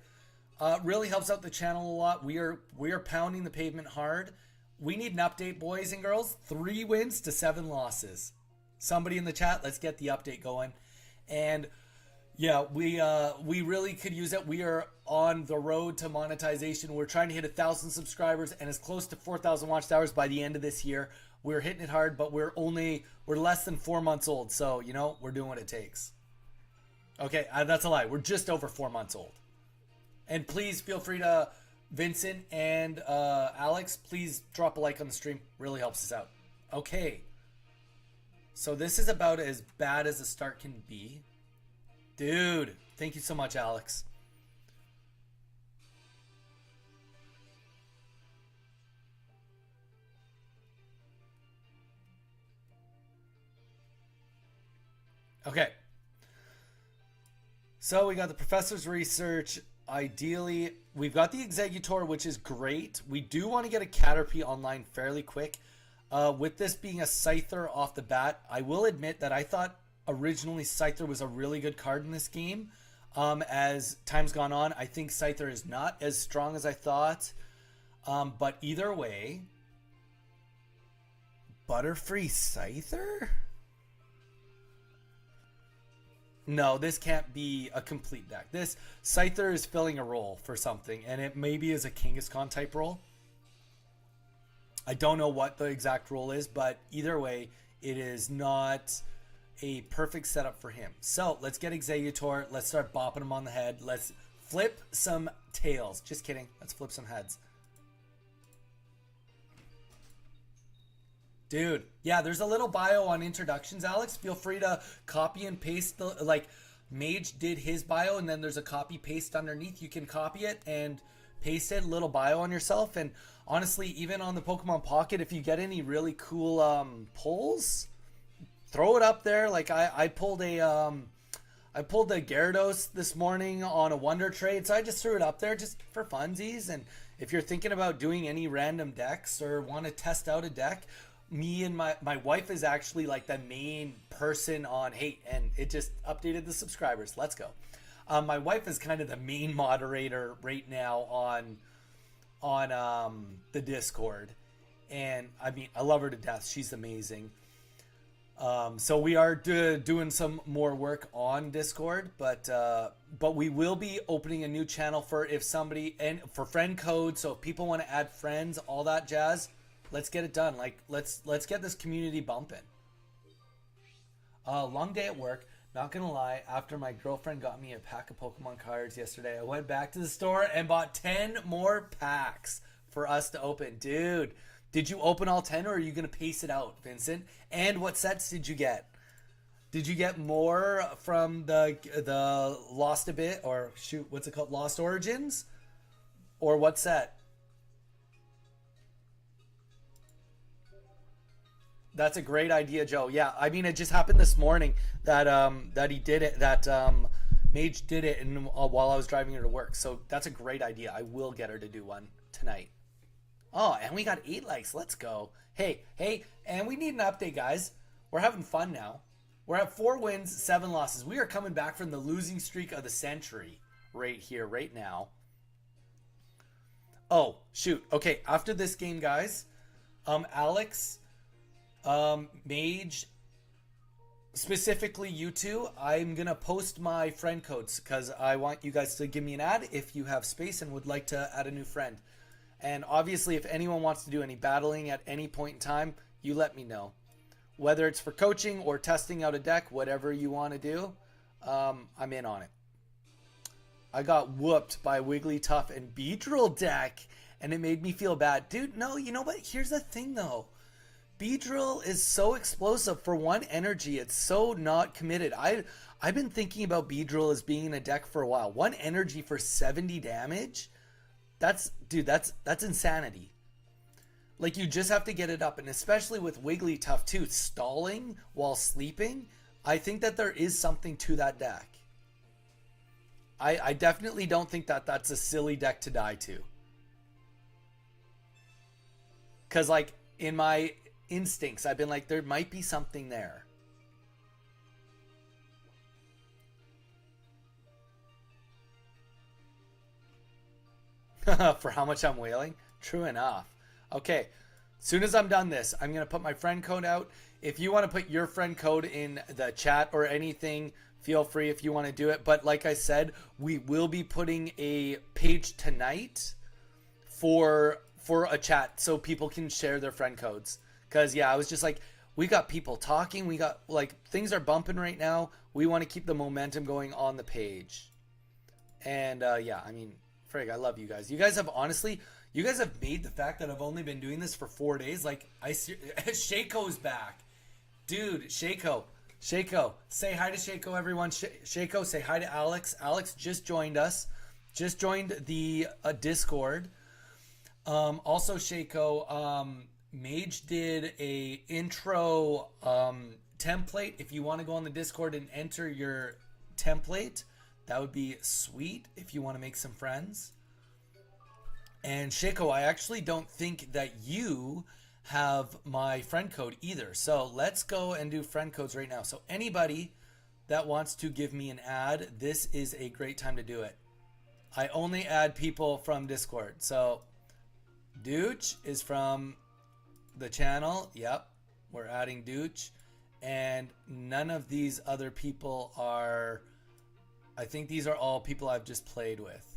Really helps out the channel a lot. We are pounding the pavement hard. We need an update, boys and girls. 3 wins to 7 losses. Somebody in the chat, let's get the update going. And yeah, we really could use it. We are on the road to monetization. We're trying to hit 1,000 subscribers and as close to 4,000 watch hours by the end of this year. We're hitting it hard, but we're less than 4 months old. So, we're doing what it takes. Okay, that's a lie. We're just over 4 months old. And please feel free to, Vincent and Alex, please drop a like on the stream. Really helps us out. Okay. So this is about as bad as a start can be. Dude, thank you so much, Alex. Okay. So we got the professor's research. Ideally, we've got the Executor, which is great. We do want to get a Caterpie online fairly quick. With this being a Scyther off the bat, I will admit that I thought originally Scyther was a really good card in this game. As time's gone on, I think Scyther is not as strong as I thought. But either way, Butterfree Scyther? No, this can't be a complete deck. This Scyther is filling a role for something, and it maybe is a Kangaskhan type role. I don't know what the exact role is, but either way, it is not a perfect setup for him. So let's get Executor. Let's start bopping him on the head. Let's flip some tails. Just kidding. Let's flip some heads. Dude, yeah, there's a little bio on introductions, Alex. Feel free to copy and paste Mage did his bio, and then there's a copy paste underneath. You can copy it and paste it, little bio on yourself. And honestly, even on the Pokemon Pocket, if you get any really cool pulls, throw it up there. Like I pulled a Gyarados this morning on a Wonder Trade, so I just threw it up there just for funsies. And if you're thinking about doing any random decks or want to test out a deck, me and my wife is actually like the main person on and it just updated the subscribers. Let's go. My wife is kind of the main moderator right now on the Discord, and I mean, I love her to death. She's amazing. So we are doing some more work on Discord, but we will be opening a new channel for if somebody, and for friend code. So if people want to add friends, all that jazz, let's get it done. Like let's get this community bumping. Long day at work. Not gonna lie, after my girlfriend got me a pack of Pokemon cards yesterday, I went back to the store and bought 10 more packs for us to open. Dude, did you open all 10 or are you gonna pace it out, Vincent? And what sets did you get? Did you get more from the Lost a Bit, or shoot, what's it called? Lost Origins? Or what set? That's a great idea, Joe. Yeah, I mean, it just happened this morning that that he did it. That Mage did it, and while I was driving her to work. So that's a great idea. I will get her to do one tonight. Oh, and we got 8 likes. Let's go. Hey, hey, and we need an update, guys. We're having fun now. We're at 4 wins, 7 losses. We are coming back from the losing streak of the century right here, right now. Oh, shoot. Okay, after this game, guys, Alex, Mage, specifically you two, I'm gonna post my friend codes because I want you guys to give me an ad if you have space and would like to add a new friend. And obviously, if anyone wants to do any battling at any point in time, you let me know. Whether it's for coaching or testing out a deck, whatever you want to do, I'm in on it. I got whooped by Wigglytuff and Beedrill deck, and it made me feel bad. Dude, no, you know what? Here's the thing, though. Beedrill is so explosive for 1 energy. It's so not committed. I've been thinking about Beedrill as being in a deck for a while. 1 energy for 70 damage? That's insanity. Like, you just have to get it up, and especially with Wigglytuff too, stalling while sleeping, I think that there is something to that deck. I definitely don't think that that's a silly deck to die to. Because, like, in my instincts, I've been like, there might be something there. For how much I'm whaling? True enough. Okay, as soon as I'm done this, I'm going to put my friend code out. If you want to put your friend code in the chat or anything, feel free if you want to do it. But like I said, we will be putting a page tonight for a chat so people can share their friend codes. Because, yeah, I was just like, we got people talking. We got, like, things are bumping right now. We want to keep the momentum going on the page. And, yeah, I mean, frig, I love you guys. You guys have, honestly, you guys have made the fact that I've only been doing this for 4 days. Like, Shaco's back. Dude, Shaco, say hi to Shaco, everyone. Shaco, say hi to Alex. Alex just joined us. Just joined the Discord. Also, Shaco, Mage did a intro template. If you want to go on the Discord and enter your template, that would be sweet if you want to make some friends. And Shaco, I actually don't think that you have my friend code either. So let's go and do friend codes right now. So anybody that wants to give me an ad, this is a great time to do it. I only add people from Discord. So Dooch is from the channel. Yep, we're adding Dooch. And none of these other people are, I think these are all people I've just played with.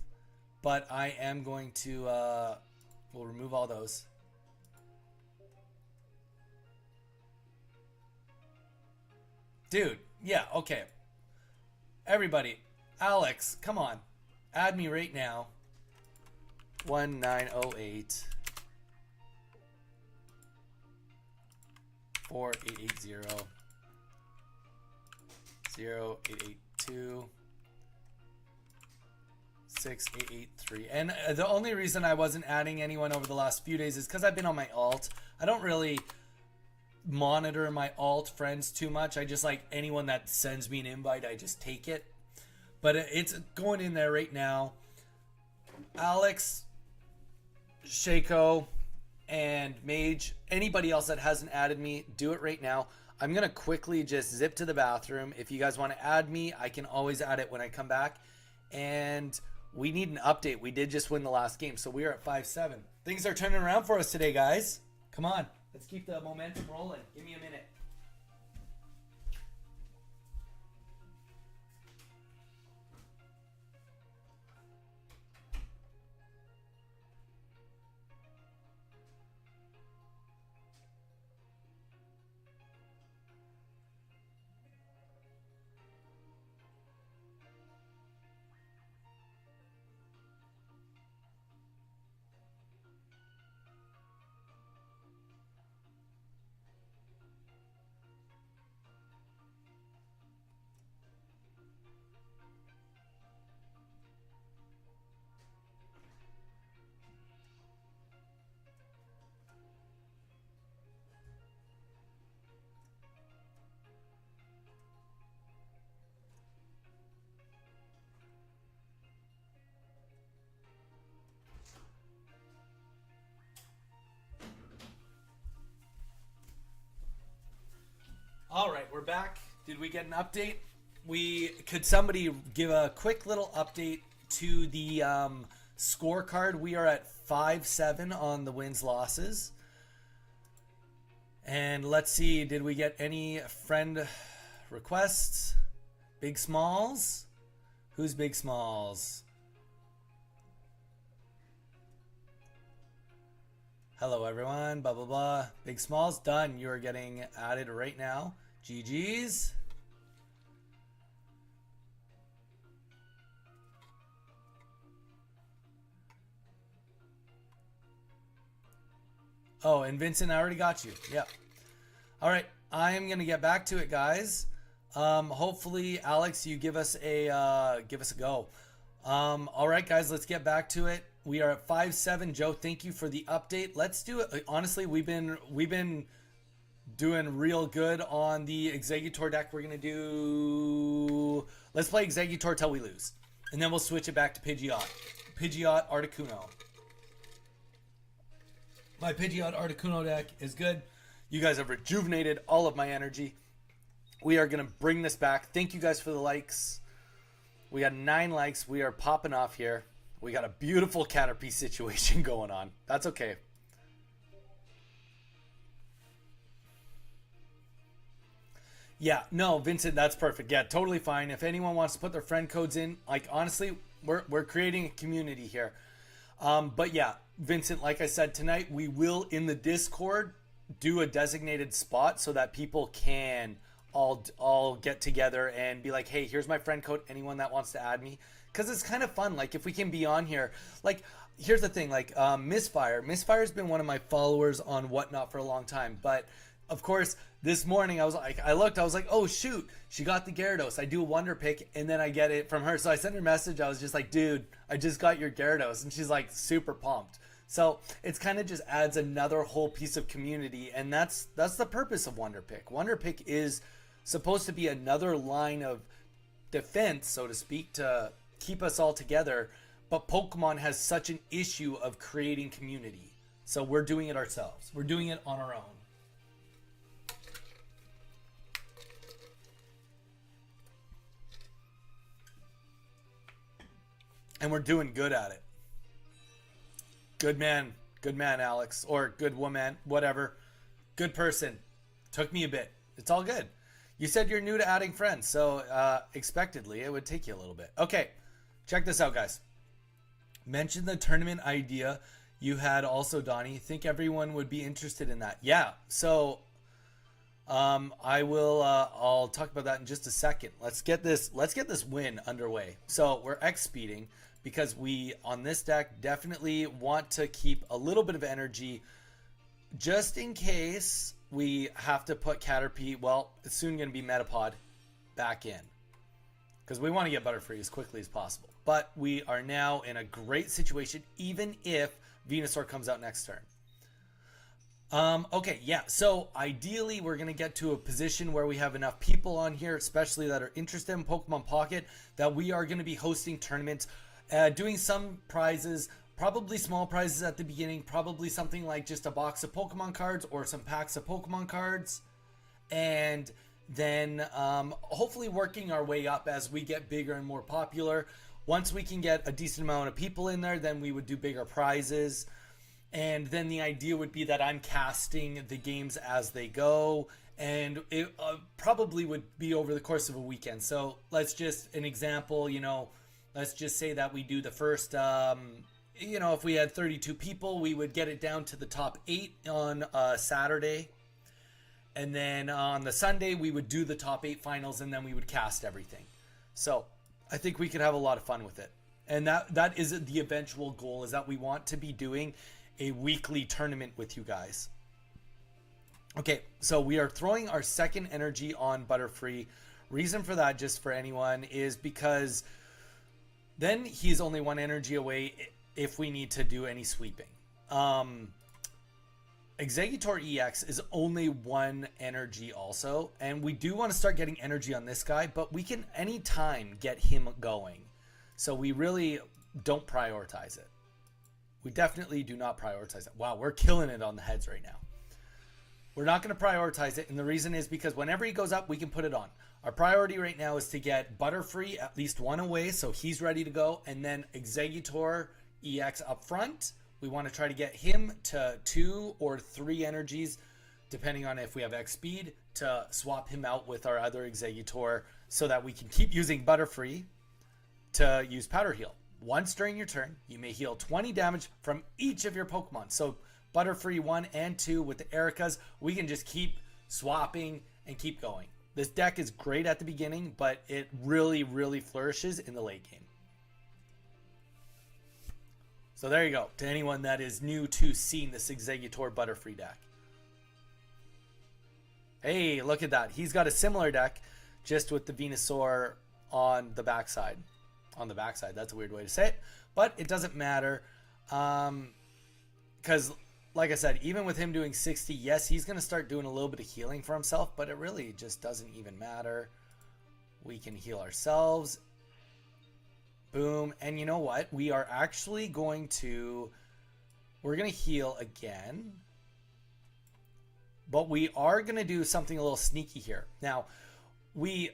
But I am going to, we'll remove all those. Dude, yeah, okay. Everybody, Alex, come on. Add me right now. 1908 4880 0882 6883. And the only reason I wasn't adding anyone over the last few days is because I've been on my alt. I don't really monitor my alt friends too much. I just, like, anyone that sends me an invite, I just take it. But it's going in there right now. Alex, Shaco, and Mage, anybody else that hasn't added me, do it right now. I'm going to quickly just zip to the bathroom. If you guys want to add me, I can always add it when I come back. And we need an update. We did just win the last game, so we are at 5-7. Things are turning around for us today, guys. Come on. Let's keep the momentum rolling. Give me a minute. we're back. Did we get an update? Could somebody give a quick little update to the scorecard? We are at 5-7 on the wins losses. And let's see, did we get any friend requests? Big Smalls? Who's Big Smalls? Hello everyone, blah blah blah. Big Smalls, done. You are getting added right now. GG's. Oh, and Vincent, I already got you. Yep. All right, I am gonna get back to it, guys. Hopefully, Alex, you give us a go. All right, guys, let's get back to it. We are at 5-7. Joe, thank you for the update. Let's do it. Honestly, we've been doing real good on the Executor deck. We're gonna do. Let's play Executor till we lose, and then we'll switch it back to Pidgeot. Pidgeot Articuno. My Pidgeot Articuno deck is good. You guys have rejuvenated all of my energy. We are going to bring this back. Thank you guys for the likes. We got 9 likes. We are popping off here. We got a beautiful Caterpie situation going on. That's okay. Yeah, no, Vincent, that's perfect. Yeah, totally fine. If anyone wants to put their friend codes in, like, honestly, we're creating a community here. But yeah, Vincent, like I said, tonight we will, in the Discord, do a designated spot so that people can all get together and be like, hey, here's my friend code, anyone that wants to add me. Because it's kind of fun. Like, if we can be on here. Like, here's the thing. Like, Misfire's been one of my followers on Whatnot for a long time. But, of course, this morning I was like, oh, shoot, she got the Gyarados. I do a Wonder Pick, and then I get it from her. So I sent her a message. I was just like, dude, I just got your Gyarados. And she's like super pumped. So it's kind of just adds another whole piece of community. And that's the purpose of Wonder Pick. Wonder Pick is supposed to be another line of defense, so to speak, to keep us all together. But Pokemon has such an issue of creating community. So we're doing it ourselves. We're doing it on our own. And we're doing good at it. Good man, Alex. Or good woman, whatever. Good person. Took me a bit. It's all good. You said you're new to adding friends, so expectedly it would take you a little bit. Okay, check this out, guys. Mention the tournament idea you had also, Donnie. Think everyone would be interested in that. Yeah, so I'll talk about that in just a second. Let's get this win underway. So we're X speeding because we on this deck definitely want to keep a little bit of energy just in case we have to put Caterpie, well, it's soon going to be Metapod, back in. Because we want to get Butterfree as quickly as possible. But we are now in a great situation, even if Venusaur comes out next turn. Okay, yeah, so ideally we're going to get to a position where we have enough people on here, especially that are interested in Pokemon Pocket, that we are going to be hosting tournaments, doing some prizes, probably small prizes at the beginning, probably something like just a box of Pokemon cards or some packs of Pokemon cards, and then hopefully working our way up as we get bigger and more popular. Once we can get a decent amount of people in there, then we would do bigger prizes. And then the idea would be that I'm casting the games as they go, and it probably would be over the course of a weekend. So let's just, an example, let's just say that we do the first, if we had 32 people, we would get it down to the top 8 on Saturday. And then on the Sunday, we would do the top 8 finals, and then we would cast everything. So I think we could have a lot of fun with it. And that is the eventual goal, is that we want to be doing a weekly tournament with you guys. Okay, so we are throwing our second energy on Butterfree. Reason for that, just for anyone, is because then he's only 1 energy away if we need to do any sweeping. Executor EX is only 1 energy also, and we do want to start getting energy on this guy, but we can anytime get him going. So we really don't prioritize it. We definitely do not prioritize it. Wow, we're killing it on the heads right now. We're not going to prioritize it, and the reason is because whenever he goes up, we can put it on. Our priority right now is to get Butterfree at least one away, so he's ready to go, and then Exeggutor EX up front. We want to try to get him to 2 or 3 energies, depending on if we have X speed, to swap him out with our other Exeggutor so that we can keep using Butterfree to use Powder Heal. Once during your turn, you may heal 20 damage from each of your Pokemon. So Butterfree 1 and 2 with the Ericas, we can just keep swapping and keep going. This deck is great at the beginning, but it really, really flourishes in the late game. So there you go, to anyone that is new to seeing this Exeggutor Butterfree deck. Hey, look at that. He's got a similar deck, just with the Venusaur on the backside. On the backside, that's a weird way to say it, but it doesn't matter. Because, like I said, even with him doing 60, yes, he's going to start doing a little bit of healing for himself, but it really just doesn't even matter. We can heal ourselves. Boom. And you know what? We are actually going to... We're going to heal again. But we are going to do something a little sneaky here. Now, we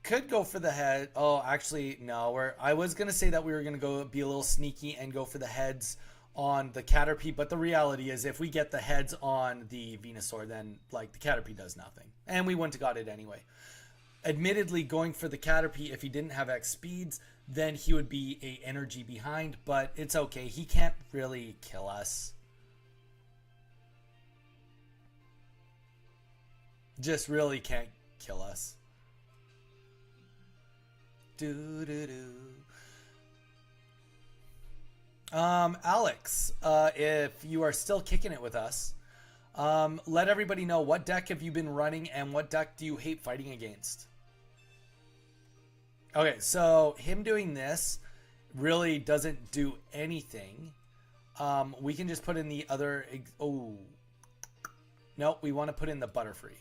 could go for the head. Oh, actually, no. I was going to say that we were going to go be a little sneaky and go for the heads on the Caterpie. But the reality is if we get the heads on the Venusaur, then like the Caterpie does nothing. And we wouldn't have got it anyway. Admittedly, going for the Caterpie, if he didn't have X speeds, then he would be a energy behind. But it's okay. He can't really kill us. Just really can't kill us. Alex, if you are still kicking it with us, let everybody know, what deck have you been running and what deck do you hate fighting against? Okay, so him doing this really doesn't do anything. We can just put in the other... Oh. No, we want to put in the Butterfree.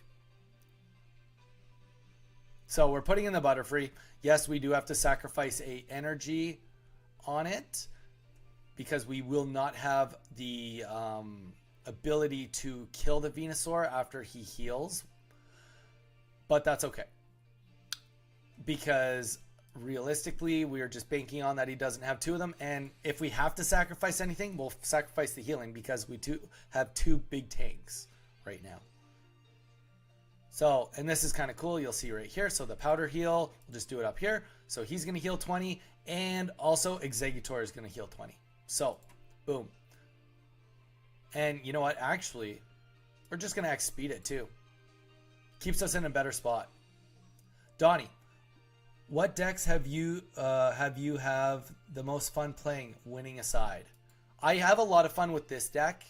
So we're putting in the Butterfree. Yes, we do have to sacrifice a energy on it because we will not have the ability to kill the Venusaur after he heals. But that's okay. Because realistically, we are just banking on that he doesn't have 2 of them. And if we have to sacrifice anything, we'll sacrifice the healing because we have 2 big tanks right now. So, and this is kind of cool. You'll see right here. So the Powder Heal, we'll just do it up here. So he's going to heal 20, and also Exeggutor is going to heal 20. So, boom. And you know what? Actually, we're just going to X speed it too. Keeps us in a better spot. Donnie, what decks have you have the most fun playing, winning aside? I have a lot of fun with this deck.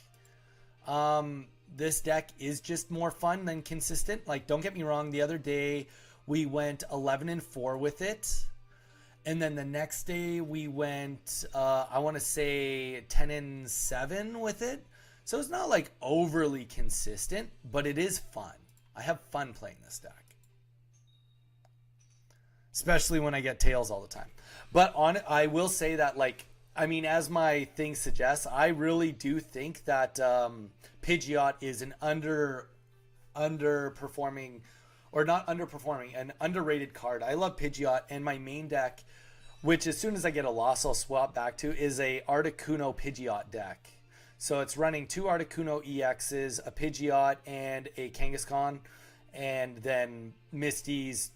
This deck is just more fun than consistent. Like, don't get me wrong. The other day we went 11-4 with it. And then the next day we went, I want to say 10-7 with it. So it's not like overly consistent, but it is fun. I have fun playing this deck. Especially when I get tails all the time. But I will say that, like, I mean, as my thing suggests, I really do think that Pidgeot is an underperforming, or not underperforming, an underrated card. I love Pidgeot, and my main deck, which as soon as I get a loss, I'll swap back to, is a Articuno Pidgeot deck. So it's running 2 Articuno EXs, a Pidgeot, and a Kangaskhan, and then Misty's,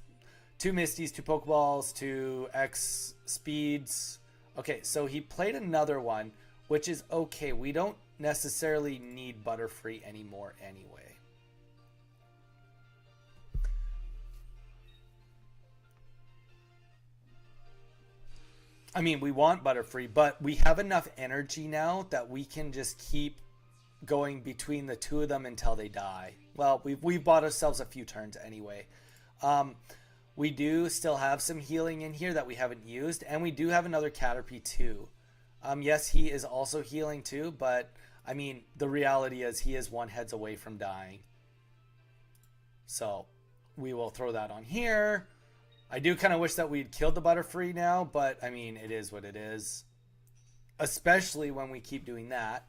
2 Misties, 2 Pokeballs, 2 X speeds. Okay, so he played another one, which is okay. We don't necessarily need Butterfree anymore anyway. I mean, we want Butterfree, but we have enough energy now that we can just keep going between the 2 of them until they die. Well, we've bought ourselves a few turns anyway. We do still have some healing in here that we haven't used, and we do have another Caterpie too. Yes, he is also healing too, but I mean, the reality is he is 1 heads away from dying. So we will throw that on here. I do kind of wish that we'd killed the Butterfree now, but I mean, it is what it is. Especially when we keep doing that.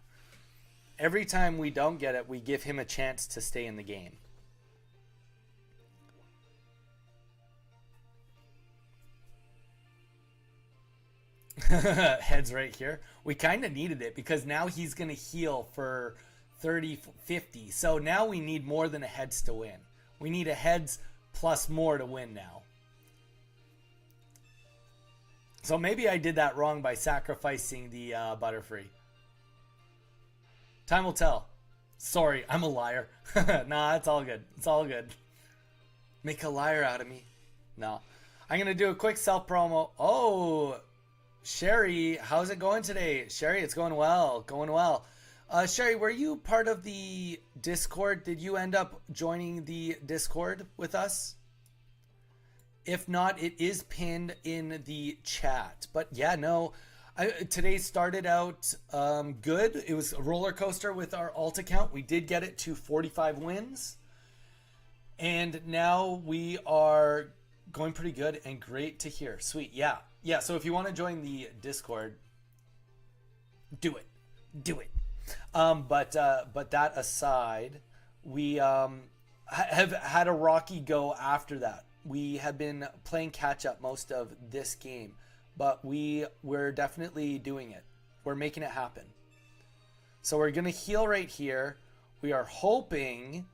every time we don't get it, we give him a chance to stay in the game. Heads right here. We kind of needed it because now he's going to heal for 30, 50. So now we need more than a heads to win. We need a heads plus more to win now. So maybe I did that wrong by sacrificing the Butterfree. Time will tell. Sorry, I'm a liar. Nah, it's all good. It's all good. Make a liar out of me. No. I'm going to do a quick self-promo. Oh, Sherry, how's it going today? Sherry, it's going well. Going well. Sherry, were you part of the Discord? Did you end up joining the Discord with us? If not, it is pinned in the chat. But yeah, no. Today started out good. It was a roller coaster with our alt account. We did get it to 45 wins. And now we are going pretty good and great to hear. Sweet. Yeah. Yeah. So if you want to join the Discord, do it. Do it. But that aside, we have had a rocky go after that. We have been playing catch up most of this game, but we're definitely doing it. We're making it happen. So we're going to heal right here. We are hoping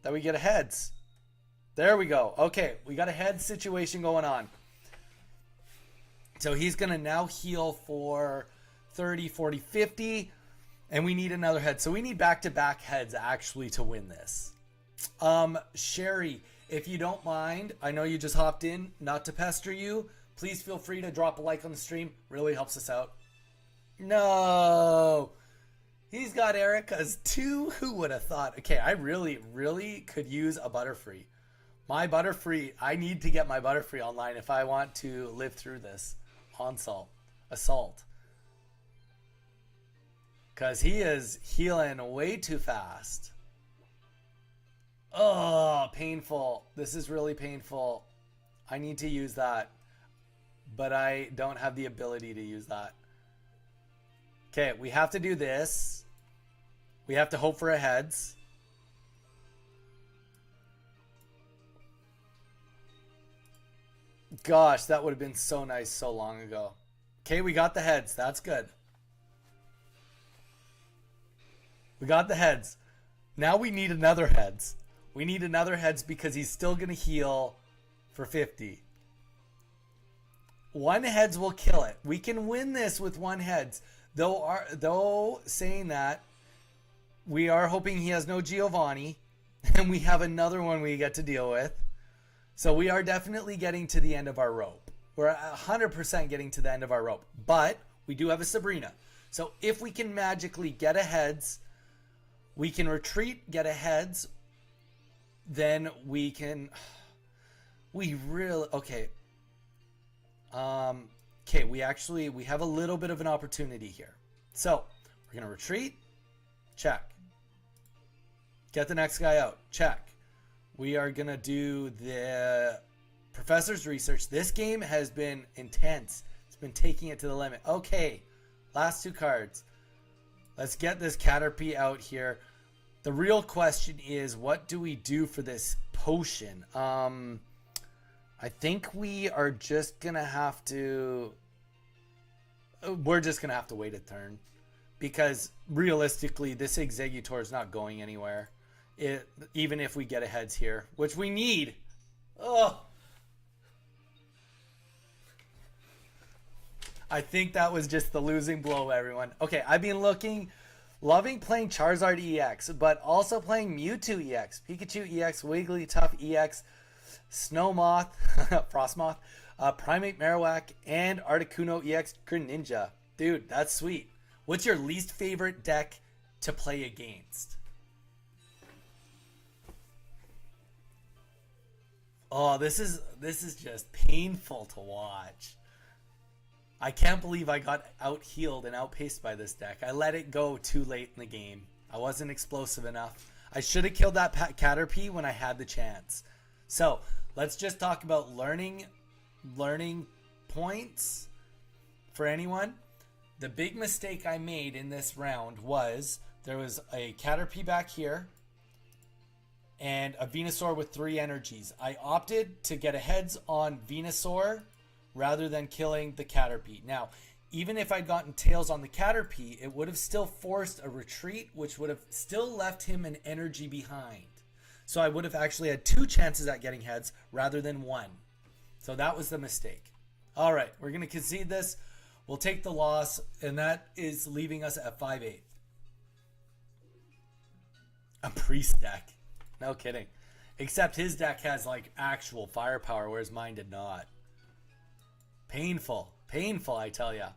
that we get a heads. There we go. Okay, we got a head situation going on. So he's going to now heal for 30, 40, 50, and we need another head. So we need back-to-back heads actually to win this. Sherry, if you don't mind, I know you just hopped in, not to pester you. Please feel free to drop a like on the stream. Really helps us out. No. He's got Erica's too. Who would have thought? Okay, I really, really could use a Butterfree. My Butterfree, I need to get my Butterfree online if I want to live through this assault. Because he is healing way too fast. Oh, painful. This is really painful. I need to use that. But I don't have the ability to use that. Okay, we have to do this. We have to hope for a heads. Gosh, that would have been so nice so long ago. Okay, we got the heads. That's good. We got the heads. Now we need another heads. We need another heads because he's still going to heal for 50. One heads will kill it. We can win this with one heads. Though saying that, we are hoping he has no Giovanni. And we have another one we get to deal with. So we are definitely getting to the end of our rope. We're 100% getting to the end of our rope. But we do have a Sabrina. So if we can magically get a heads, we can retreat, get a heads, then we can... We really... Okay. Okay, we have a little bit of an opportunity here. So, we're going to retreat. Check. Get the next guy out. Check. We are going to do the Professor's Research. This game has been intense. It's been taking it to the limit. Okay, last two cards. Let's get this Caterpie out here. The real question is, what do we do for this potion? I think we are just going to have to... We're just going to have to wait a turn. Because realistically, this Exeggutor is not going anywhere. Even if we get a heads here, which we need. Oh, I think that was just the losing blow, everyone. Okay, I've been loving playing Charizard EX, but also playing Mewtwo EX, Pikachu EX, Wigglytuff EX, Snowmoth, Frostmoth, Primate Marowak, and Articuno EX Greninja. Dude, that's sweet. What's your least favorite deck to play against? Oh, this is just painful to watch. I can't believe I got out-healed and outpaced by this deck. I let it go too late in the game. I wasn't explosive enough. I should have killed that Caterpie when I had the chance. So, let's just talk about learning points for anyone. The big mistake I made in this round was there was a Caterpie back here and a Venusaur with 3 energies. I opted to get a heads on Venusaur rather than killing the Caterpie. Now, even if I'd gotten tails on the Caterpie, it would have still forced a retreat, which would have still left him an energy behind. So I would have actually had 2 chances at getting heads rather than 1. So that was the mistake. All right, we're going to concede this. We'll take the loss, and that is leaving us at 5-8. A priest deck. No kidding. Except his deck has like actual firepower, whereas mine did not. Painful. Painful, I tell ya.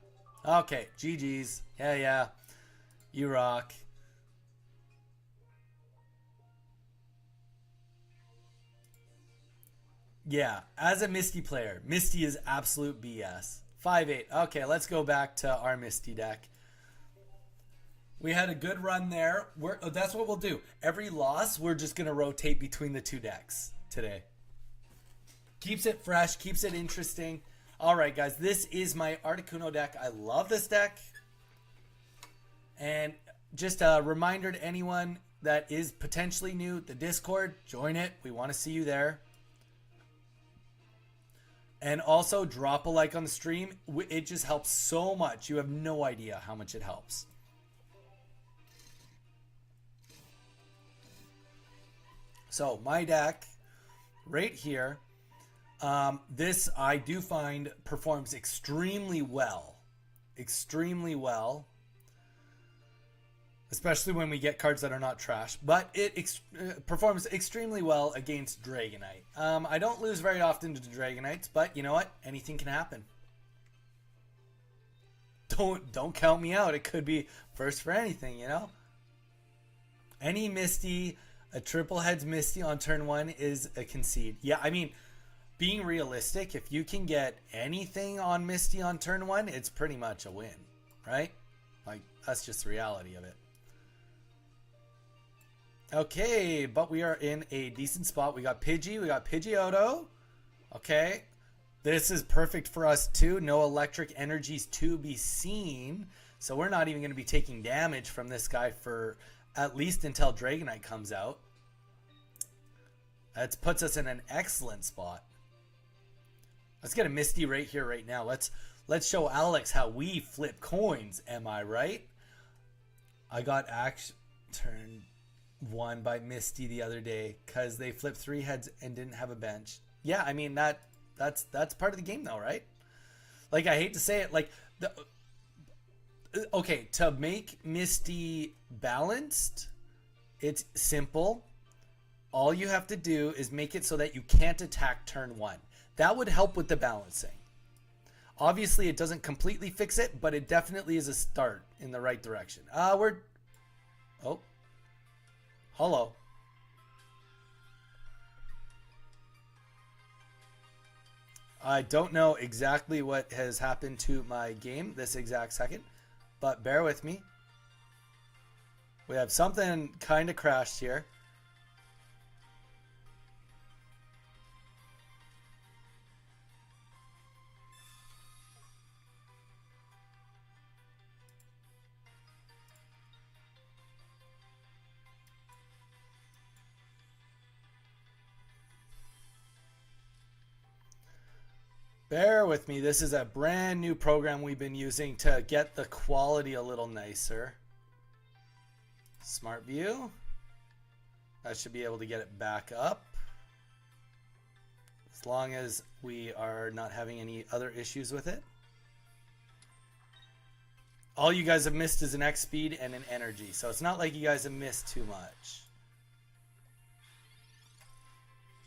Okay, GG's. Yeah. You rock. Yeah, as a Misty player, Misty is absolute BS. 5-8. Okay, let's go back to our Misty deck. We had a good run there. That's what we'll do. Every loss, we're just going to rotate between the 2 decks today. Keeps it fresh, keeps it interesting. All right, guys, this is my Articuno deck. I love this deck. And just a reminder to anyone that is potentially new, the Discord, join it. We want to see you there. And also drop a like on the stream. It just helps so much. You have no idea how much it helps. So my deck right here, this I do find performs extremely well. Extremely well. Especially when we get cards that are not trash. But it performs extremely well against Dragonite. I don't lose very often to Dragonites, but you know what? Anything can happen. Don't count me out. It could be first for anything, you know? Any Misty, a triple heads Misty on turn 1 is a concede. Yeah, I mean, being realistic, if you can get anything on Misty on turn 1, it's pretty much a win, right? Like, that's just the reality of it. Okay, but we are in a decent spot. We got Pidgey, we got Pidgeotto. Okay, this is perfect for us too. No electric energies to be seen. So we're not even going to be taking damage from this guy for at least until Dragonite comes out. That puts us in an excellent spot. Let's get a Misty right here, right now. Let's show Alex how we flip coins. Am I right? I got turn 1 by Misty the other day because they flipped 3 heads and didn't have a bench. Yeah, I mean that's part of the game though, right? Like, I hate to say it, like okay, to make Misty balanced, it's simple. All you have to do is make it so that you can't attack turn 1. That would help with the balancing. Obviously, it doesn't completely fix it, but it definitely is a start in the right direction. Oh. Hello. I don't know exactly what has happened to my game this exact second, but bear with me. We have something kind of crashed here. Bear with me. This is a brand new program we've been using to get the quality a little nicer. Smart View. I should be able to get it back up. As long as we are not having any other issues with it. All you guys have missed is an X speed and an energy. So it's not like you guys have missed too much.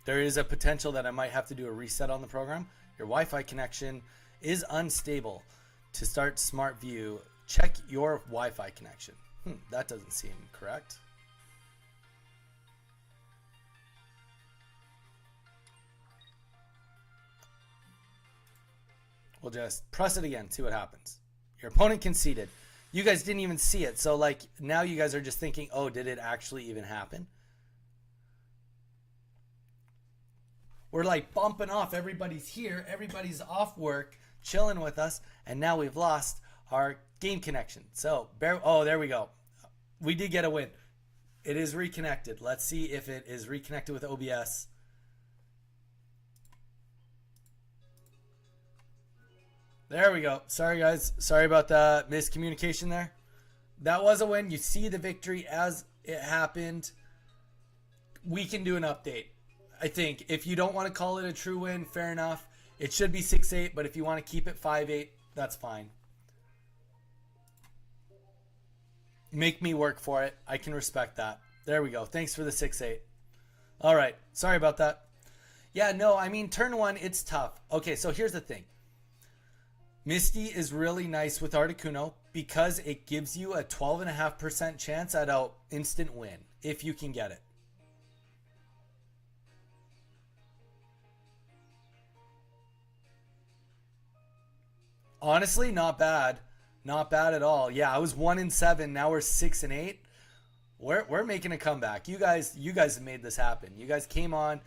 There is a potential that I might have to do a reset on the program. Your Wi-Fi connection is unstable. To start Smart View, check your Wi-Fi connection. That doesn't seem correct. We'll just press it again, see what happens. Your opponent conceded. You guys didn't even see it. So like now you guys are just thinking, oh, did it actually even happen? We're like bumping off. Everybody's here. Everybody's off work, chilling with us. And now we've lost. our game connection. So, oh, there we go. We did get a win. It is reconnected. Let's see if it is reconnected with OBS. There we go. Sorry, guys. Sorry about the miscommunication there. That was a win. You see the victory as it happened. We can do an update. I think if you don't want to call it a true win, fair enough. It should be 6-8, but if you want to keep it 5-8, that's fine. Make me work for it. I can respect that. There we go. Thanks for the 6-8. All right. Sorry about that. Yeah, no, I mean, turn one, it's tough. Okay, so here's the thing. Misty is really nice with Articuno because it gives you a 12.5% chance at an instant win if you can get it. Honestly, not bad. Not bad at all. Yeah, I was 1-7. Now we're 6-8. We're making a comeback. You guys have made this happen. You guys came on.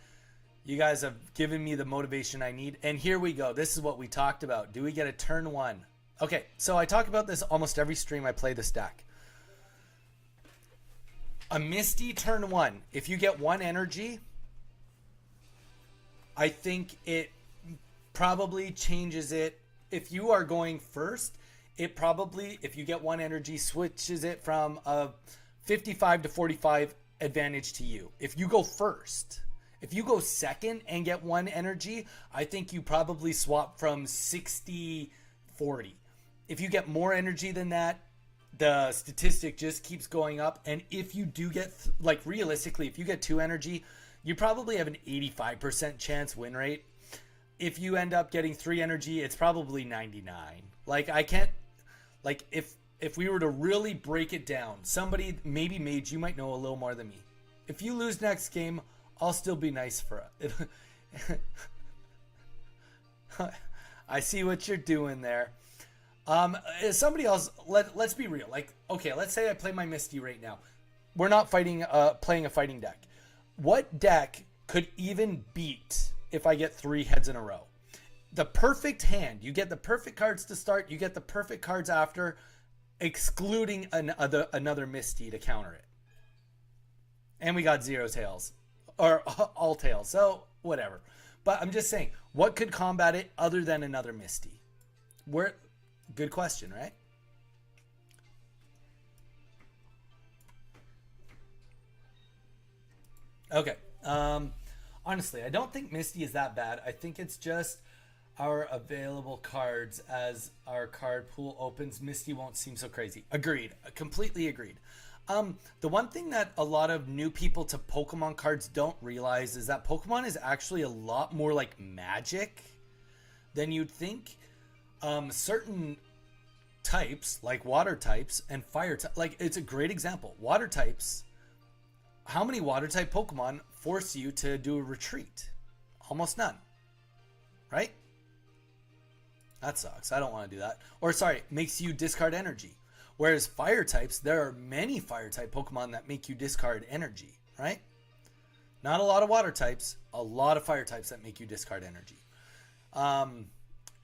You guys have given me the motivation I need. And here we go. This is what we talked about. Do we get a turn one? Okay, so I talk about this almost every stream I play this deck. A Misty turn one. If you get one energy, I think it probably changes it. If you are going first, it probably, if you get one energy, switches it from a 55 to 45 advantage to you. If you go first, if you go second and get one energy, I think you probably swap from 60-40. If you get more energy than that, the statistic just keeps going up. And if you do get, like realistically, if you get two energy, you probably have an 85% chance win rate. If you end up getting three energy, it's probably 99. Like I can't, like if we were to really break it down, somebody, maybe Mage, you might know a little more than me. If you lose next game, I'll still be nice for it. I see what you're doing there. Somebody else, let's be real. Like, okay, let's say I play my Misty right now. We're not playing a fighting deck. What deck could even beat if I get three heads in a row? The perfect hand. You get the perfect cards to start. You get the perfect cards after, excluding another Misty to counter it. And we got zero tails. Or all tails. So, whatever. But I'm just saying, what could combat it other than another Misty? Good question, right? Okay. Honestly, I don't think Misty is that bad. I think it's just our available cards as our card pool opens. Misty won't seem so crazy. Agreed. Completely agreed. The one thing that a lot of new people to Pokemon cards don't realize is that Pokemon is actually a lot more like Magic than you'd think. Certain types, like water types and fire types, like it's a great example. Water types, how many water type Pokemon force you to do a retreat? Almost none, right? That sucks. I don't want to do that. Or sorry, makes you discard energy. Whereas fire types, there are many fire type Pokemon that make you discard energy, right? Not a lot of water types, a lot of fire types that make you discard energy.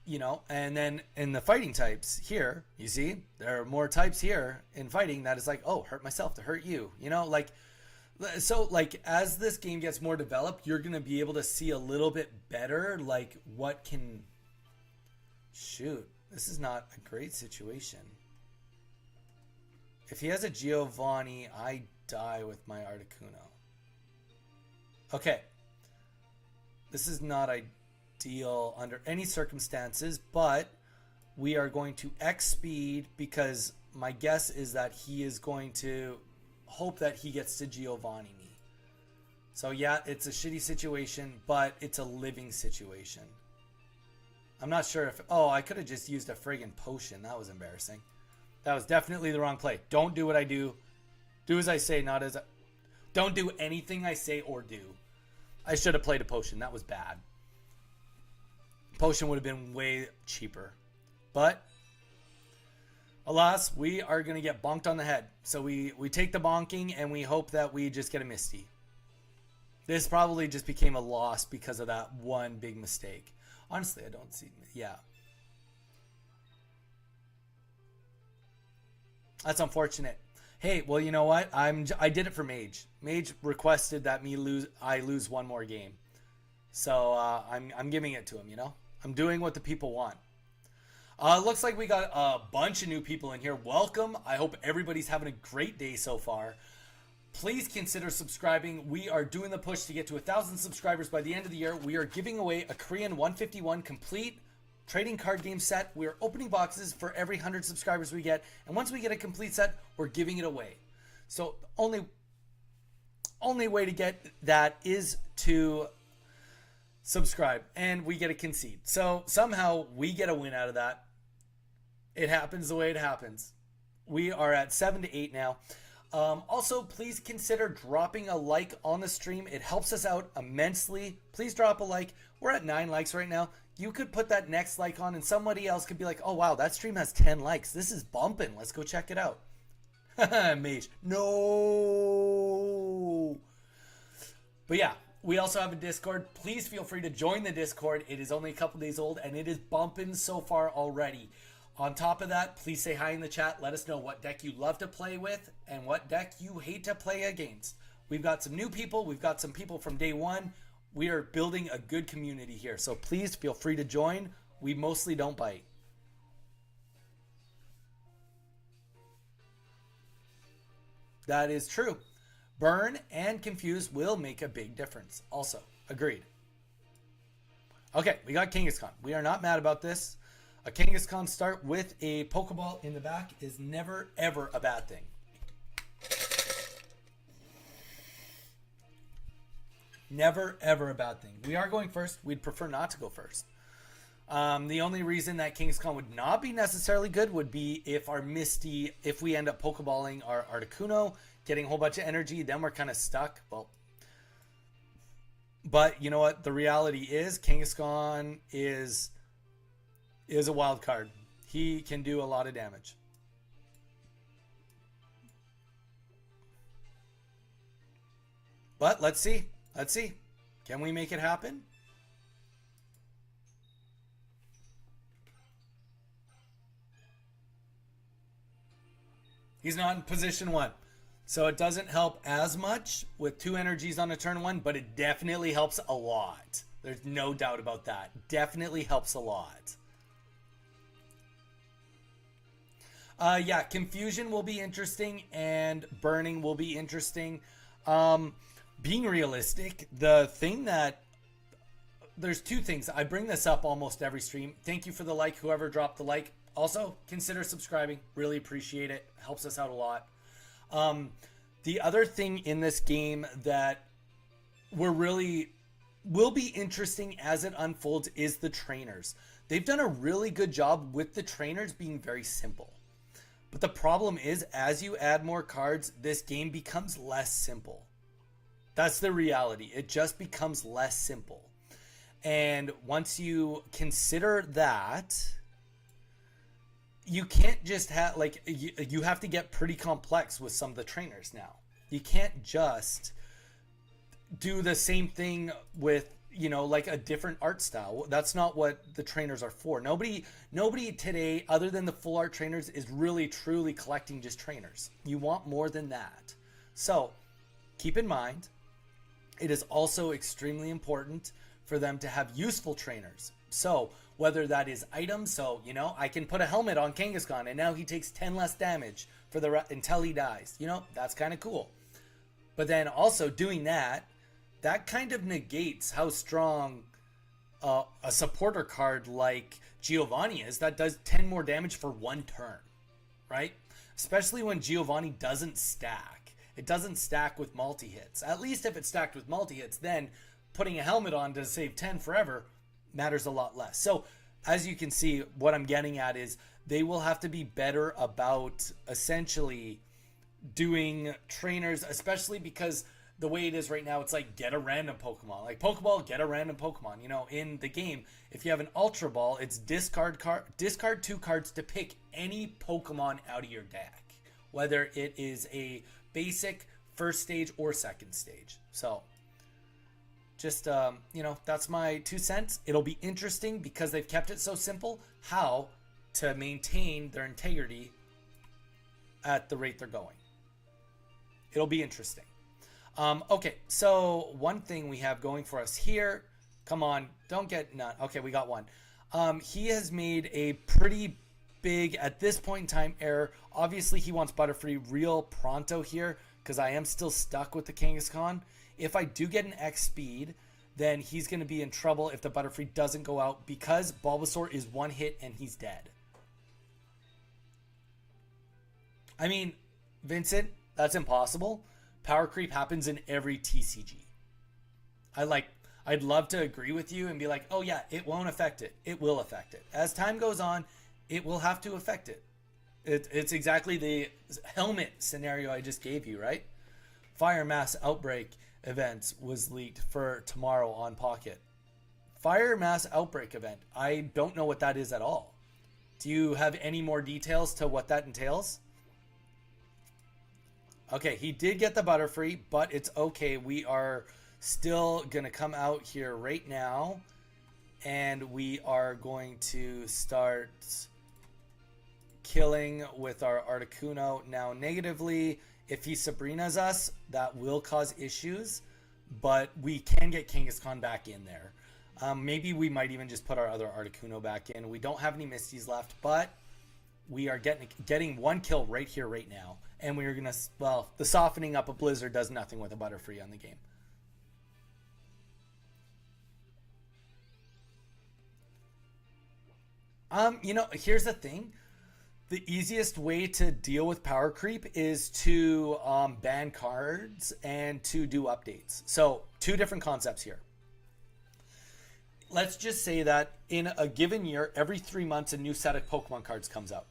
You know, and then in the fighting types here, you see, there are more types here in fighting that is like, oh, hurt myself to hurt you. You know, like, so like as this game gets more developed, you're going to be able to see a little bit better, like what can, shoot, this is not a great situation. If he has a Giovanni, I die with my Articuno. Okay. This is not ideal under any circumstances, but we are going to X speed because my guess is that he is going to hope that he gets to Giovanni me. So yeah, it's a shitty situation, but it's a living situation. I'm not sure if... Oh, I could have just used a friggin' potion. That was embarrassing. That was definitely the wrong play. Don't do what I do. Do as I say, not as I... Don't do anything I say or do. I should have played a potion. That was bad. Potion would have been way cheaper. But, alas, we are going to get bonked on the head. So we take the bonking and we hope that we just get a Misty. This probably just became a loss because of that one big mistake. Honestly, I don't see... Yeah. That's unfortunate. Hey, well, you know what? I did it for Mage. Mage requested that I lose one more game. So I'm giving it to him, you know? I'm doing what the people want. Looks like we got a bunch of new people in here. Welcome. I hope everybody's having a great day so far. Please consider subscribing. We are doing the push to get to 1,000 subscribers by the end of the year. We are giving away a Korean 151 complete trading card game set. We are opening boxes for every 100 subscribers we get. And once we get a complete set, we're giving it away. So only way to get that is to subscribe. And we get a concede. So somehow we get a win out of that. It happens the way it happens. We are at 7 to 8 now. Also, please consider dropping a like on the stream. It helps us out immensely. Please drop a like. We're at 9 likes right now. You could put that next like on and somebody else could be like, oh wow, that stream has 10 likes. This is bumping. Let's go check it out. Mage. No. But yeah, we also have a Discord. Please feel free to join the Discord. It is only a couple days old and it is bumping so far already. On top of that, please say hi in the chat. Let us know what deck you love to play with and what deck you hate to play against. We've got some new people. We've got some people from day one. We are building a good community here. So please feel free to join. We mostly don't bite. That is true. Burn and confuse will make a big difference. Also, agreed. Okay, we got Kangaskhan. We are not mad about this. A Kangaskhan start with a Pokeball in the back is never, ever a bad thing. Never, ever a bad thing. We are going first. We'd prefer not to go first. The only reason that Kangaskhan would not be necessarily good would be if our Misty, if we end up Pokeballing our Articuno, getting a whole bunch of energy, then we're kind of stuck. Well, but you know what? The reality is Kangaskhan is a wild card. He can do a lot of damage. But let's see. Let's see. Can we make it happen? He's not in position 1. So it doesn't help as much with 2 energies on a turn 1, but it definitely helps a lot. There's no doubt about that. Definitely helps a lot. Yeah, confusion will be interesting and burning will be interesting. Being realistic, the thing that there's 2 things. I bring this up almost every stream. Thank you for the like, whoever dropped the like. Also, consider subscribing. Really appreciate it. Helps us out a lot. The other thing in this game that will be interesting as it unfolds is the trainers. They've done a really good job with the trainers being very simple. But the problem is, as you add more cards, this game becomes less simple. That's the reality. It just becomes less simple. And once you consider that, you can't just have, like, you have to get pretty complex with some of the trainers now. You can't just do the same thing with, you know, like a different art style. That's not what the trainers are for. Nobody today, other than the full art trainers, is really truly collecting just trainers. You want more than that. So keep in mind, it is also extremely important for them to have useful trainers. So whether that is items, so, you know, I can put a helmet on Kangaskhan and now he takes 10 less damage for until he dies. You know, that's kind of cool. But then also doing that kind of negates how strong a supporter card like Giovanni is that does 10 more damage for 1 turn, right? Especially when Giovanni doesn't stack. It doesn't stack with multi-hits. At least if it's stacked with multi-hits, then putting a helmet on to save 10 forever matters a lot less. So as you can see, what I'm getting at is they will have to be better about essentially doing trainers, especially because the way it is right now, it's like get a random Pokemon. Like Pokeball, get a random Pokemon. You know, in the game, if you have an Ultra Ball, it's discard 2 cards to pick any Pokemon out of your deck, whether it is a basic, first stage, or second stage. So just, you know, that's my 2 cents. It'll be interesting because they've kept it so simple, how to maintain their integrity at the rate they're going. It'll be interesting. Okay, so one thing we have going for us here. Come on, don't get none. Okay, we got one. He has made a pretty big, at this point in time, error. Obviously, he wants Butterfree real pronto here because I am still stuck with the Kangaskhan. If I do get an X speed, then he's going to be in trouble if the Butterfree doesn't go out because Bulbasaur is one hit and he's dead. I mean, Vincent, that's impossible. Power creep happens in every TCG. I'd love to agree with you and be like, oh yeah, it won't affect it. It will affect it. As time goes on, it will have to affect it. It's exactly the helmet scenario I just gave you, right? Fire Mass Outbreak event was leaked for tomorrow on Pocket. Fire Mass Outbreak event. I don't know what that is at all. Do you have any more details to what that entails? Okay, he did get the Butterfree, but it's okay. We are still going to come out here right now, and we are going to start killing with our Articuno. Now, negatively, if he Sabrina's us, that will cause issues, but we can get Kangaskhan back in there. Maybe we might even just put our other Articuno back in. We don't have any Misties left, but we are getting one kill right here, right now. And we're going to, well, the softening up of Blizzard does nothing with a Butterfree on the game. You know, here's the thing. The easiest way to deal with power creep is to ban cards and to do updates. So, two different concepts here. Let's just say that in a given year, every 3 months, a new set of Pokemon cards comes out.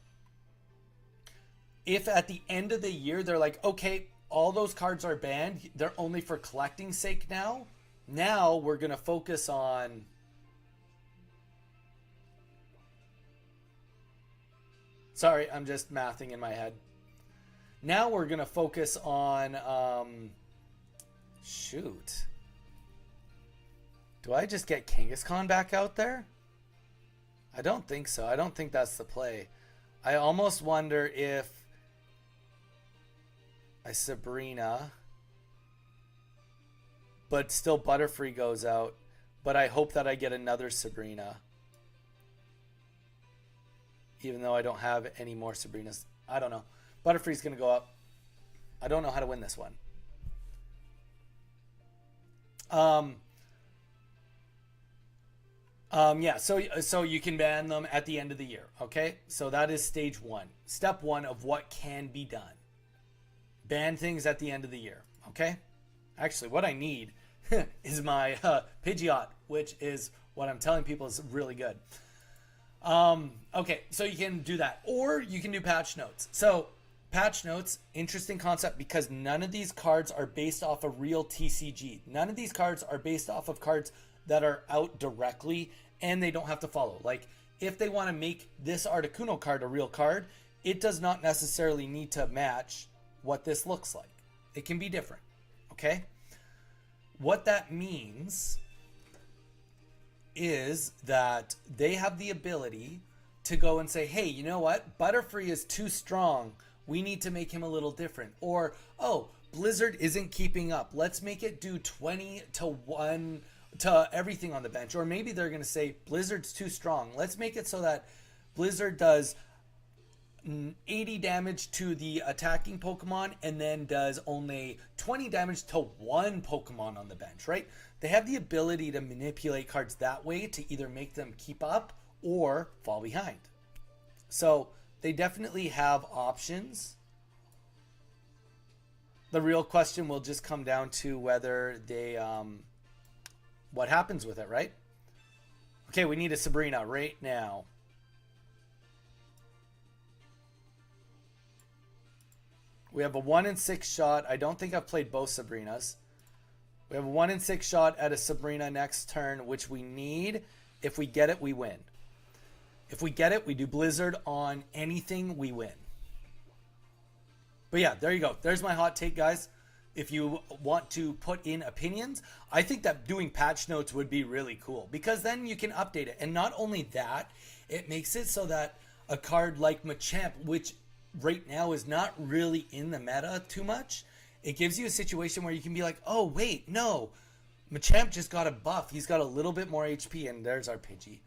If at the end of the year, they're like, okay, all those cards are banned. They're only for collecting sake now. Now we're going to focus on... Sorry, I'm just mathing in my head. Now we're going to focus on... shoot. Do I just get Kangaskhan back out there? I don't think so. I don't think that's the play. I almost wonder if I Sabrina, but still Butterfree goes out. But I hope that I get another Sabrina, even though I don't have any more Sabrinas. I don't know. Butterfree's going to go up. I don't know how to win this one. Yeah, so you can ban them at the end of the year, okay? So that is stage one. Step one of what can be done. Ban things at the end of the year, okay? Actually, what I need is my Pidgeot, which is what I'm telling people is really good. Okay, so you can do that. Or you can do patch notes. So patch notes, interesting concept because none of these cards are based off a real TCG. None of these cards are based off of cards that are out directly and they don't have to follow. Like if they want to make this Articuno card a real card, it does not necessarily need to match what this looks like. It can be different, okay? What that means is that they have the ability to go and say, hey, you know what? Butterfree is too strong. We need to make him a little different. Or, oh, Blizzard isn't keeping up. Let's make it do 20 to 1 to everything on the bench. Or maybe they're going to say, Blizzard's too strong. Let's make it so that Blizzard does 80 damage to the attacking Pokemon and then does only 20 damage to one Pokemon on the bench, right? They have the ability to manipulate cards that way to either make them keep up or fall behind. So they definitely have options. The real question will just come down to whether they, what happens with it, right? Okay, we need a Sabrina right now. We have a 1 in 6 shot. I don't think I've played both Sabrinas. We have a 1 in 6 shot at a Sabrina next turn, which we need. If we get it, we win. If we get it, we do Blizzard on anything, we win. But yeah, there you go. There's my hot take, guys. If you want to put in opinions, I think that doing patch notes would be really cool because then you can update it. And not only that, it makes it so that a card like Machamp, which right now is not really in the meta too much. It gives you a situation where you can be like, oh, wait, no. Machamp just got a buff. He's got a little bit more HP, and there's our Pidgey.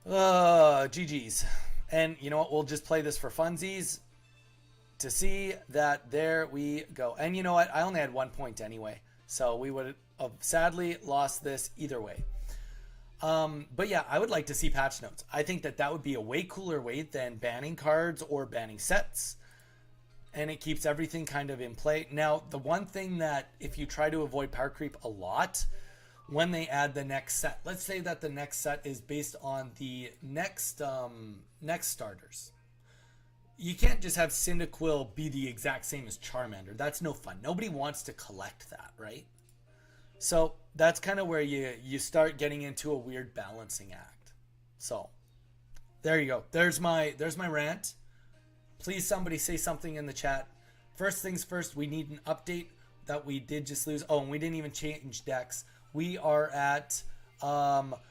GG's. And you know what? We'll just play this for funsies to see that there we go. And you know what? I only had 1 point anyway. So we would have sadly lost this either way. But yeah, I would like to see patch notes. I think that that would be a way cooler way than banning cards or banning sets. And it keeps everything kind of in play. Now, the one thing that if you try to avoid power creep a lot, when they add the next set, let's say that the next set is based on the next starters. You can't just have Cyndaquil be the exact same as Charmander. That's no fun. Nobody wants to collect that, right? So that's kind of where you start getting into a weird balancing act. So there you go. There's my rant. Please somebody say something in the chat. First things first, we need an update that we did just lose. Oh, and we didn't even change decks. We are at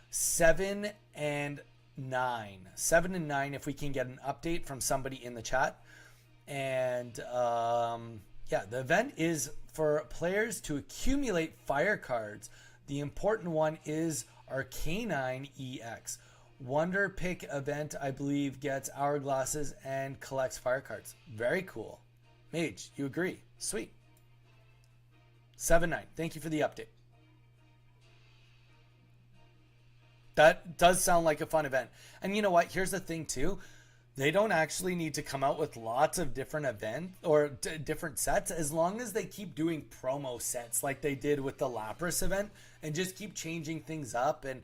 7 and 9. 7 and 9 if we can get an update from somebody in the chat. And yeah, the event is for players to accumulate fire cards. The important one is Arcanine EX. Wonder Pick event, I believe, gets hourglasses and collects fire cards. Very cool. Mage, you agree? Sweet. 7-9. Thank you for the update. That does sound like a fun event. And you know what? Here's the thing too. They don't actually need to come out with lots of different events or different sets as long as they keep doing promo sets like they did with the Lapras event and just keep changing things up. And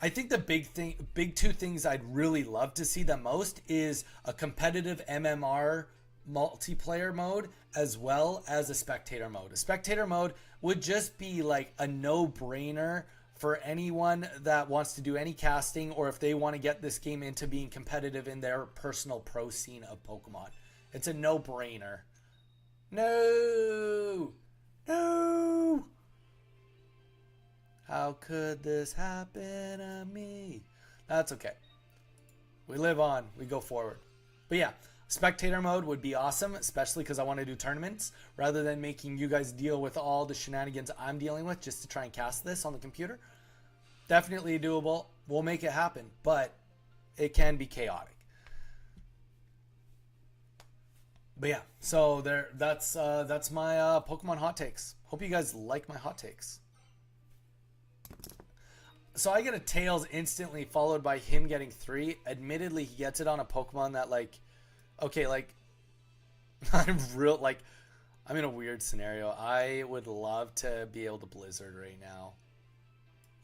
I think the big two things I'd really love to see the most is a competitive MMR multiplayer mode as well as a spectator mode. A spectator mode would just be like a no-brainer for anyone that wants to do any casting or if they want to get this game into being competitive in their personal pro scene of Pokemon. It's a no-brainer. No! No! How could this happen to me? That's okay. We live on. We go forward. But yeah, spectator mode would be awesome, especially because I want to do tournaments rather than making you guys deal with all the shenanigans I'm dealing with just to try and cast this on the computer. Definitely doable. We'll make it happen, but it can be chaotic. But yeah, so that's my Pokemon hot takes. Hope you guys like my hot takes. So I get a Tails instantly followed by him getting 3. Admittedly, he gets it on a Pokemon that I'm in a weird scenario. I would love to be able to Blizzard right now.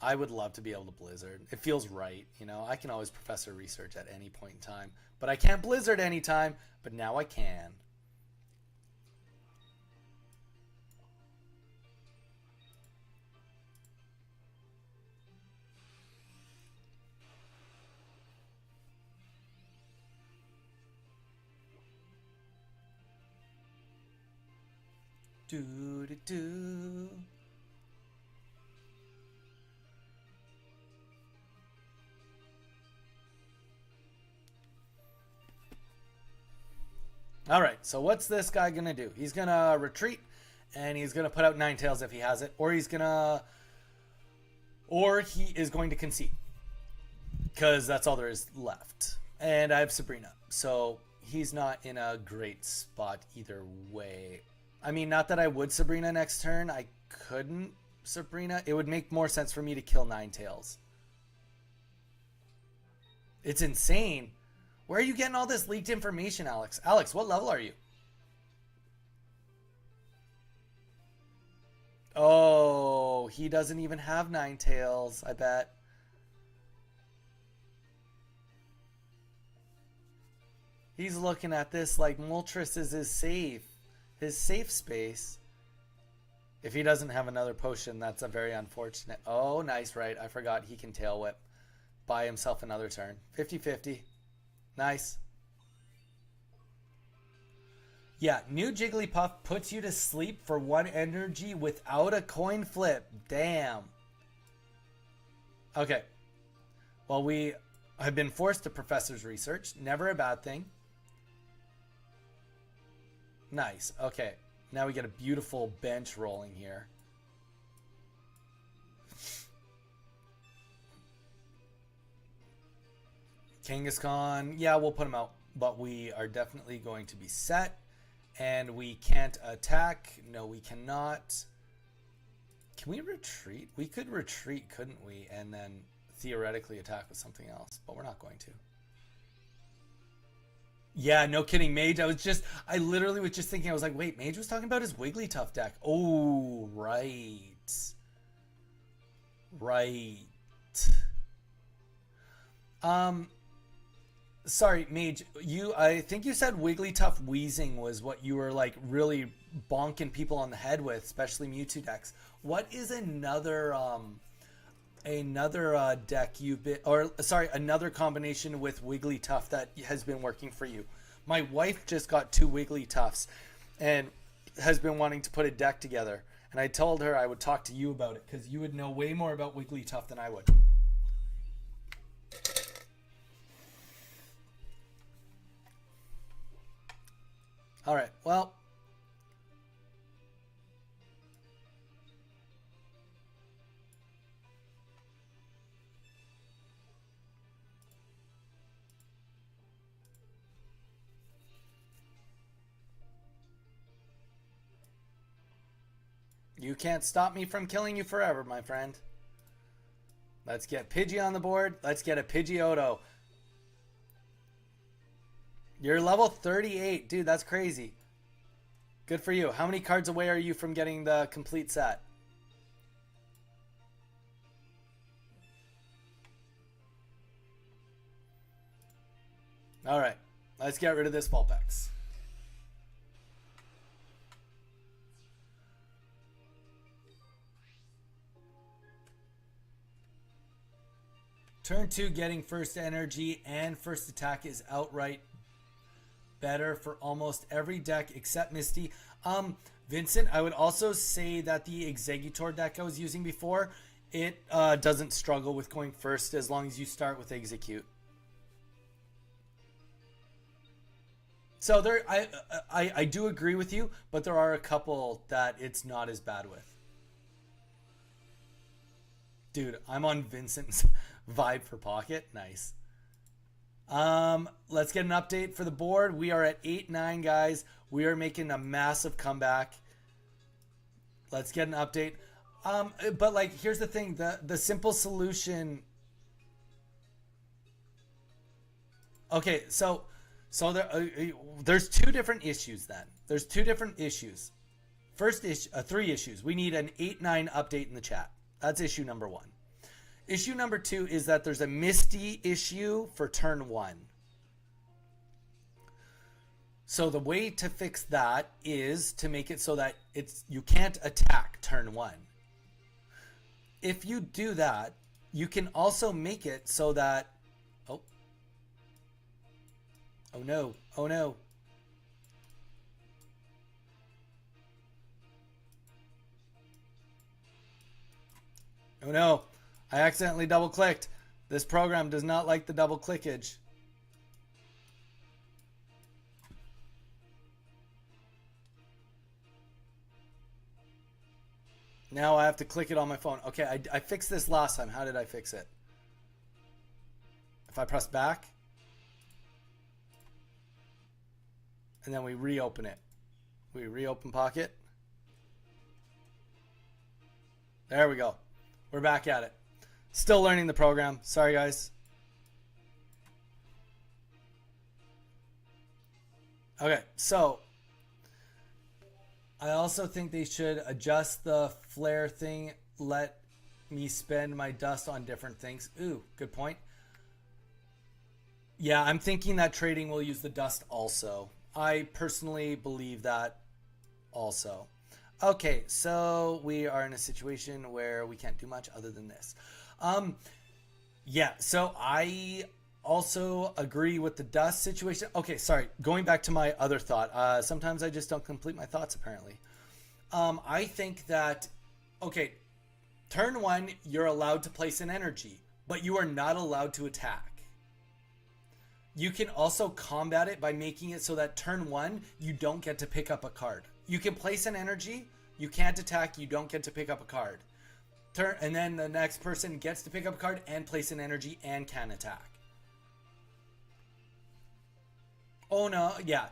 I would love to be able to Blizzard. It feels right, you know. I can always Professor Research at any point in time, but I can't Blizzard anytime, but now I can. Do do do. All right, so what's this guy gonna do? He's gonna retreat, and he's gonna put out Ninetales if he has it, or he is going to concede, because that's all there is left. And I have Sabrina, so he's not in a great spot either way. I mean, not that I would Sabrina next turn. I couldn't Sabrina. It would make more sense for me to kill Ninetales. It's insane. Where are you getting all this leaked information, Alex? Alex, what level are you? Oh, he doesn't even have Ninetales, I bet. He's looking at this like Moltres is his safe space. If he doesn't have another potion, that's a very unfortunate. Oh, nice, right. I forgot he can Tail Whip. Buy himself another turn. 50-50. Nice. Yeah, new Jigglypuff puts you to sleep for 1 energy without a coin flip. Damn. Okay. Well, we have been forced to Professor's Research. Never a bad thing. Nice. Okay. Now we get a beautiful bench rolling here. Kangaskhan, yeah, we'll put him out, but we are definitely going to be set, and we can't attack. No, we cannot. Can we retreat? We could retreat, couldn't we? And then theoretically attack with something else, but we're not going to. Yeah, no kidding, Mage. I literally was just thinking, I was like, wait, Mage was talking about his Wigglytuff deck. Oh, right. Right. Sorry, Mage, I think you said Wigglytuff Wheezing was what you were like really bonking people on the head with, especially Mewtwo decks. What is another deck you've been, or sorry, another combination with Wigglytuff that has been working for you? My wife just got 2 Wigglytuffs and has been wanting to put a deck together, and I told her I would talk to you about it because you would know way more about Wigglytuff than I would. All right, well, you can't stop me from killing you forever, my friend. Let's get Pidgey on the board. Let's get a Pidgeotto. You're level 38. Dude, that's crazy. Good for you. How many cards away are you from getting the complete set? Alright. Let's get rid of this Vulpix. Turn 2, getting first energy and first attack is outright better for almost every deck except Misty. Vincent, I would also say that the Exeggutor deck I was using before, it doesn't struggle with going first as long as you start with Execute. So there, I do agree with you, but there are a couple that it's not as bad with. Dude, I'm on Vincent's vibe for Pocket. Nice. Let's get an update for the board. We are at 8-9, guys. We are making a massive comeback. Let's get an update. But like, here's the thing: the simple solution. Okay, so there's 2 different issues. Then there's 2 different issues. First issue, 3 issues. We need an 8-9 update in the chat. That's issue number 1. Issue number 2 is that there's a Misty issue for turn 1. So the way to fix that is to make it so that you can't attack turn 1. If you do that, you can also make it so that oh no, oh no. Oh no. I accidentally double clicked. This program does not like the double clickage. Now I have to click it on my phone. Okay, I fixed this last time. How did I fix it? If I press back, and then we reopen it. We reopen Pocket. There we go. We're back at it. Still learning the program. Sorry, guys. Okay, so I also think they should adjust the flare thing. Let me spend my dust on different things. Ooh, good point. Yeah, I'm thinking that trading will use the dust also. I personally believe that also. Okay, so we are in a situation where we can't do much other than this. Yeah, so I also agree with the dust situation. Okay, sorry, going back to my other thought. Sometimes I just don't complete my thoughts, apparently. I think that, okay, turn 1, you're allowed to place an energy, but you are not allowed to attack. You can also combat it by making it so that turn 1, you don't get to pick up a card. You can place an energy, you can't attack, you don't get to pick up a card. And then the next person gets to pick up a card and place an energy and can attack. Oh no, yeah,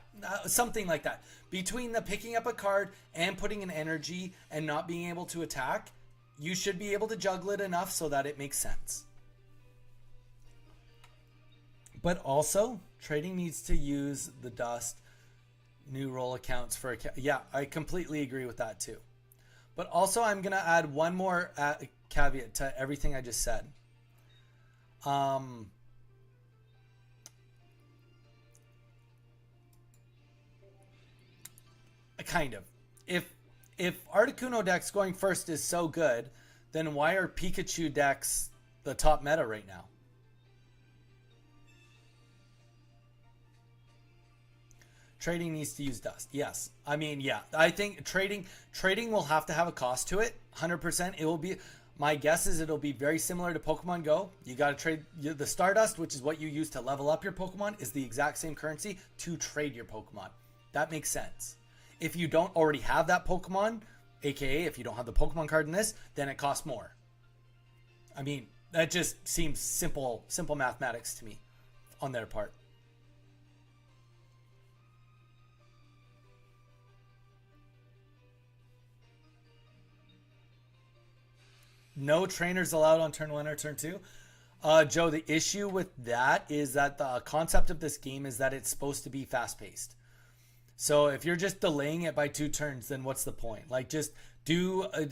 something like that. Between the picking up a card and putting an energy and not being able to attack, you should be able to juggle it enough so that it makes sense. But also, trading needs to use the dust. New role accounts for... Yeah, I completely agree with that too. But also, I'm going to add one more caveat to everything I just said. Kind of. If Articuno decks going first is so good, then why are Pikachu decks the top meta right now? Trading needs to use dust. Yes. I mean, yeah. I think trading will have to have a cost to it. 100%. It will be... My guess is it'll be very similar to Pokemon Go. You got to trade... The Stardust, which is what you use to level up your Pokemon, is the exact same currency to trade your Pokemon. That makes sense. If you don't already have that Pokemon, aka if you don't have the Pokemon card in this, then it costs more. I mean, that just seems simple mathematics to me on their part. No trainers allowed on turn 1 or turn 2. Joe, the issue with that is that the concept of this game is that it's supposed to be fast-paced. So if you're just delaying it by 2 turns, then what's the point? Like, just do a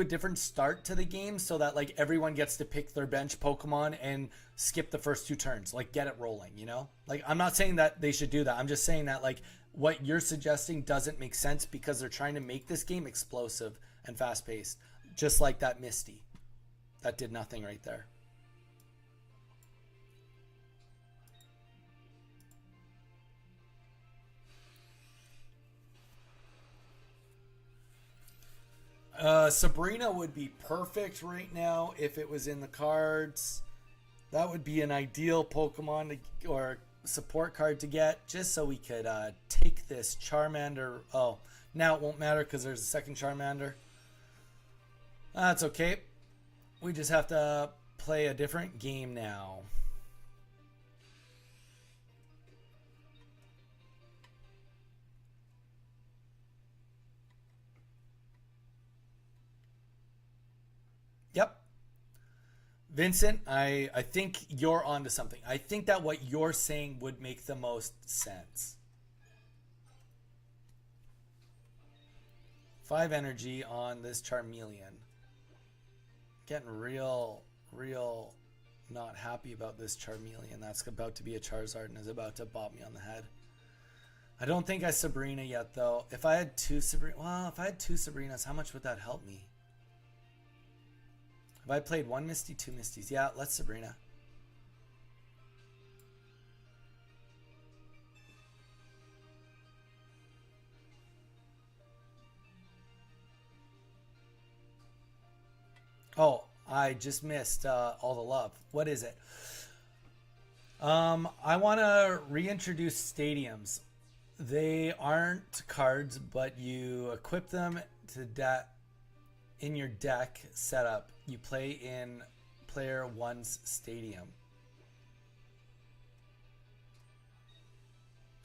different start to the game so that like everyone gets to pick their bench Pokemon and skip the first 2 turns. Like, get it rolling, you know? Like, I'm not saying that they should do that. I'm just saying that like what you're suggesting doesn't make sense because they're trying to make this game explosive and fast-paced, just like that Misty. That did nothing right there. Sabrina would be perfect right now if it was in the cards. That would be an ideal Pokemon or support card to get, just so we could take this Charmander. Oh, now it won't matter because there's a second Charmander. That's okay. We just have to play a different game now. Yep. Vincent, I think you're onto something. I think that what you're saying would make the most sense. 5 energy on this Charmeleon. Getting real not happy about this Charmeleon. That's about to be a Charizard and is about to bop me on the head. I don't think I Sabrina yet though. If I had 2 Sabrinas, how much would that help me? Have I played 1 Misty, 2 Misties? Yeah, let's Sabrina. Oh, I just missed all the love. What is it? I want to reintroduce stadiums. They aren't cards, but you equip them to in your deck setup. You play in player 1's stadium.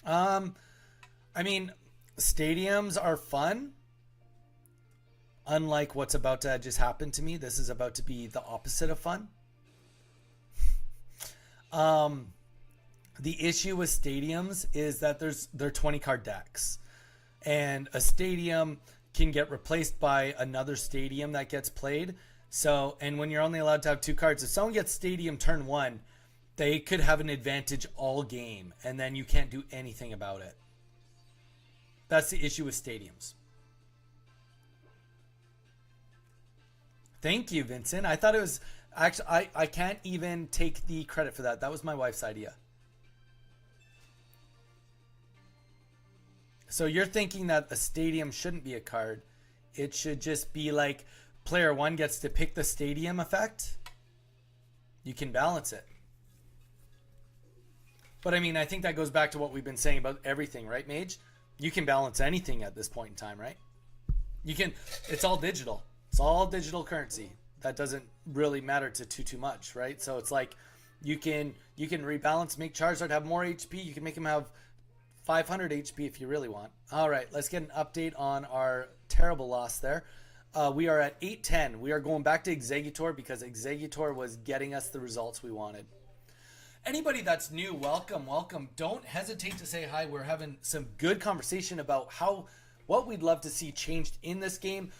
I mean, stadiums are fun. Unlike what's about to just happen to me, this is about to be the opposite of fun. The issue with stadiums is that they're 20 card decks, and a stadium can get replaced by another stadium that gets played. So, and when you're only allowed to have 2 cards, if someone gets stadium turn 1, they could have an advantage all game, and then you can't do anything about it. That's the issue with stadiums. Thank you, Vincent. I thought it was actually I can't even take the credit for that. That was my wife's idea. So you're thinking that a stadium shouldn't be a card. It should just be like player 1 gets to pick the stadium effect. You can balance it. But I mean, I think that goes back to what we've been saying about everything, right, Mage? You can balance anything at this point in time, right? You can. It's all digital. It's all digital currency. That doesn't really matter to too much, right? So it's like you can rebalance, make Charizard have more HP. You can make him have 500 HP if you really want. All right, let's get an update on our terrible loss there. We are at 810. We are going back to Exeggutor because Exeggutor was getting us the results we wanted. Anybody that's new, welcome, welcome. Don't hesitate to say hi. We're having some good conversation about what we'd love to see changed in this game.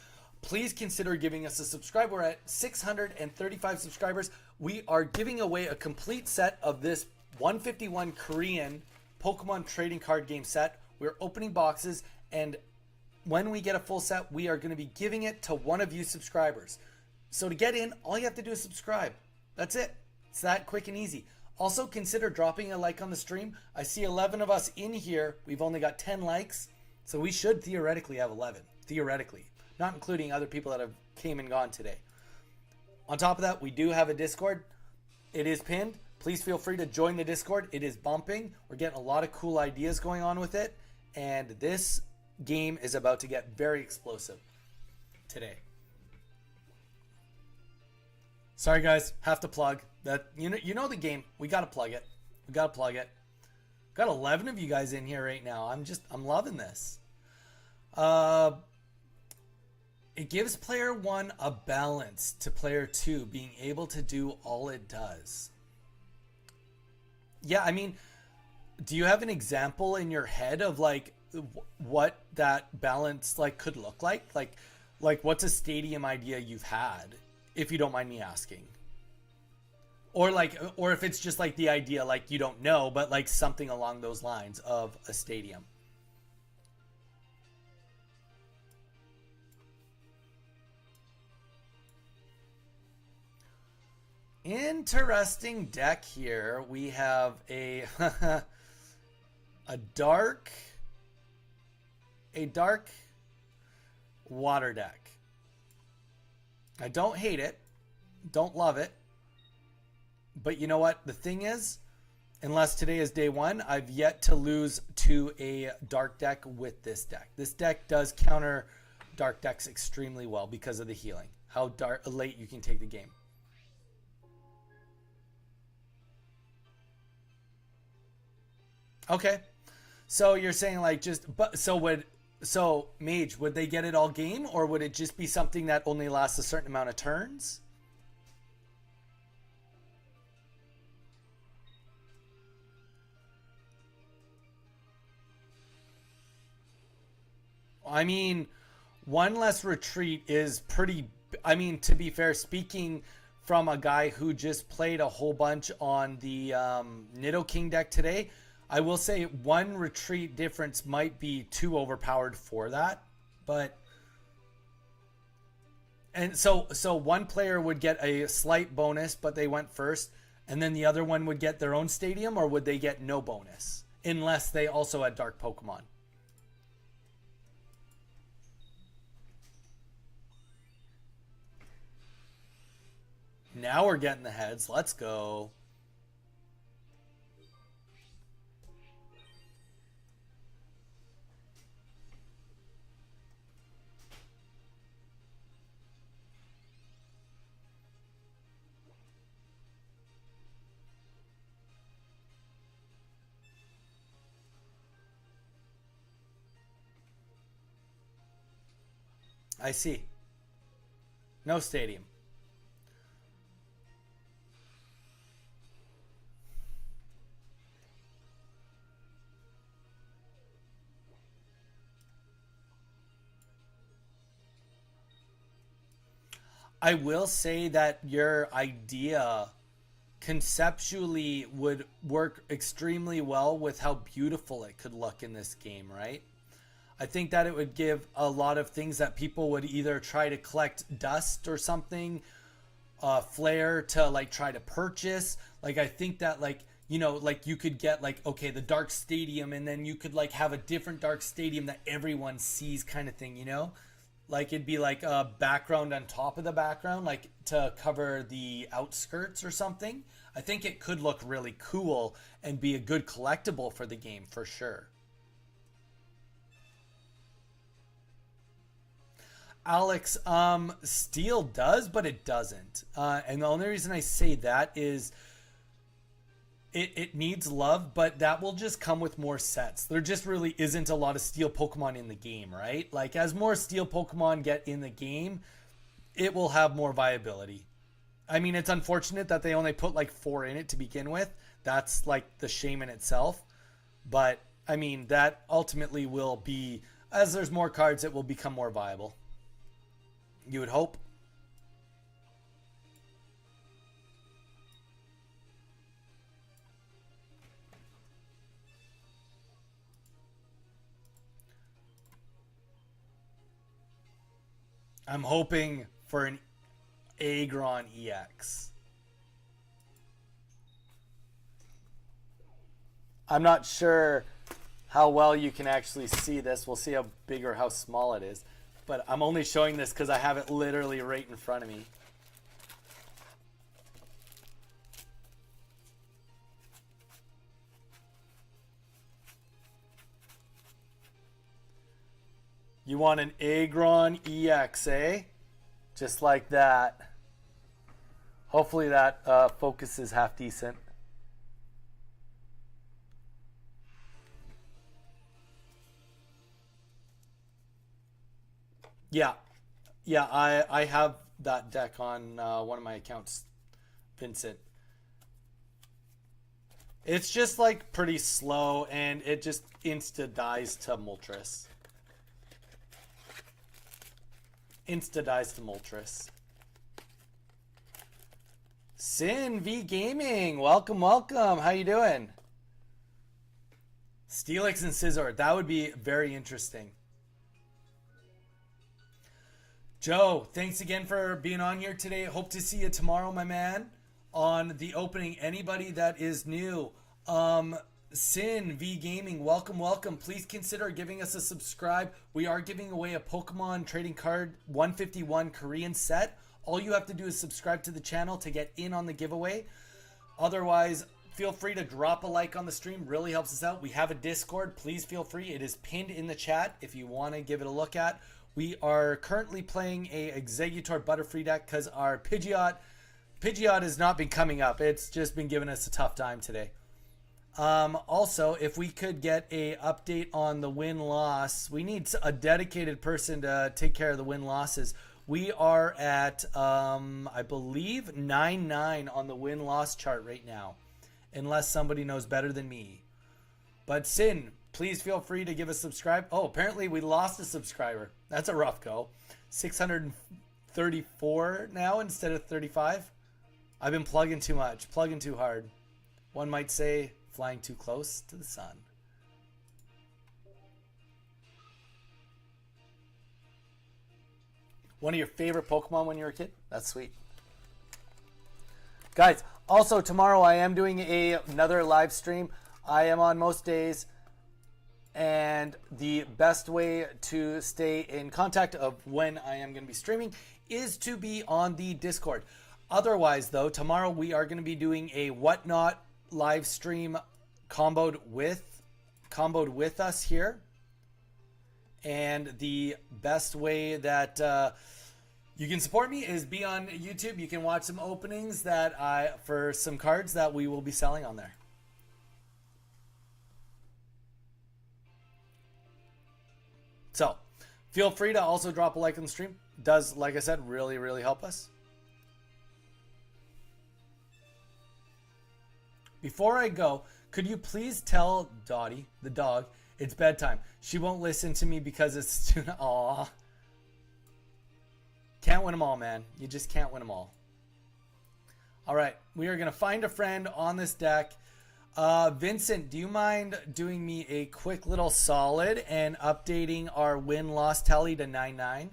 Please consider giving us a subscribe. We're at 635 subscribers. We are giving away a complete set of this 151 Korean Pokemon trading card game set. We're opening boxes, and when we get a full set, we are going to be giving it to one of you subscribers. So to get in, all you have to do is subscribe. That's it. It's that quick and easy. Also, consider dropping a like on the stream. I see 11 of us in here. We've only got 10 likes, so we should theoretically have 11. Theoretically. Not including other people that have came and gone today. On top of that, we do have a Discord. It is pinned. Please feel free to join the Discord. It is bumping. We're getting a lot of cool ideas going on with it. And this game is about to get very explosive today. Sorry guys, have to plug that. You know the game. We gotta plug it. We gotta plug it. Got 11 of you guys in here right now. I'm loving this. It gives player 1 a balance to player 2 being able to do all it does. Yeah, I mean, do you have an example in your head of like what that balance like could look like? Like what's a stadium idea you've had, if you don't mind me asking? Or if it's just like the idea like you don't know, but like something along those lines of a stadium. Interesting deck here. We have a a dark water deck. I don't hate it, don't love it, but you know what the thing is, unless today is day 1, I've yet to lose to a dark deck with this deck. This deck does counter dark decks extremely well because of the healing, how late you can take the game. Okay, so you're saying like so Mage, would they get it all game, or would it just be something that only lasts a certain amount of turns? I mean, one less retreat is pretty. I mean, to be fair, speaking from a guy who just played a whole bunch on the Nidoking deck today, I will say one retreat difference might be too overpowered for that. But and so one player would get a slight bonus, but they went first, and then the other one would get their own stadium, or would they get no bonus unless they also had dark Pokemon? Now we're getting the heads. Let's go. I see. No stadium. I will say that your idea conceptually would work extremely well with how beautiful it could look in this game, right? I think that it would give a lot of things that people would either try to collect dust or something, flare to like try to purchase. Like I think that like, you know, like you could get like, okay, the dark stadium, and then you could like have a different dark stadium that everyone sees kind of thing, you know? Like it'd be like a background on top of the background, like to cover the outskirts or something. I think it could look really cool and be a good collectible for the game for sure. Alex, steel does, but it doesn't. And the only reason I say that is it needs love, but that will just come with more sets. There just really isn't a lot of steel Pokemon in the game, right? Like as more steel Pokemon get in the game, it will have more viability. I mean, it's unfortunate that they only put like four in it to begin with. That's like the shame in itself. But I mean, that ultimately will be, as there's more cards, it will become more viable. You would hope. I'm hoping for an Agron EX. I'm not sure how well you can actually see this. We'll see how big or how small it is. But I'm only showing this because I have it literally right in front of me. You want an Agron EX, eh? Just like that. Hopefully that focus is half decent. Yeah, yeah, I have that deck on one of my accounts, Vincent. It's just like pretty slow and it just insta dies to Moltres. Insta dies to Moltres. Sin V Gaming, welcome, welcome. How you doing? Steelix and Scizor, that would be very interesting. Joe, thanks again for being on here today. Hope to see you tomorrow, my man, on the opening. Anybody that is new, Sin V Gaming, welcome, welcome. Please consider giving us a subscribe. We are giving away a Pokemon trading card 151 Korean set. All you have to do is subscribe to the channel to get in on the giveaway. Otherwise, feel free to drop a like on the stream. Really helps us out. We have a Discord. Please feel free. It is pinned in the chat if you want to give it a look at. We are currently playing a Exeggutor Butterfree deck because our Pidgeot has not been coming up. It's just been giving us a tough time today. Also, if we could get a update on the win-loss, we need a dedicated person to take care of the win-losses. We are at, I believe, 9-9 on the win-loss chart right now, unless somebody knows better than me. But Sin, please feel free to give us a subscribe. Oh, apparently we lost a subscriber. That's a rough go. 634 now instead of 35. I've been plugging too much, plugging too hard. One might say flying too close to the sun. One of your favorite Pokemon when you were a kid? That's sweet. Guys, also tomorrow I am doing another live stream. I am on most days. And the best way to stay in contact of when I am going to be streaming is to be on the Discord. Otherwise, though, tomorrow we are going to be doing a Whatnot live stream comboed with us here. And the best way that you can support me is be on YouTube. You can watch some openings for some cards that we will be selling on there. So, feel free to also drop a like on the stream. Does, like I said, really, really help us. Before I go, could you please tell Dottie, the dog, it's bedtime. She won't listen to me because it's too... Aww. Can't win them all, man. You just can't win them all. All right, we are going to find a friend on this deck. Vincent, do you mind doing me a quick little solid and updating our win-loss tally to 9-9?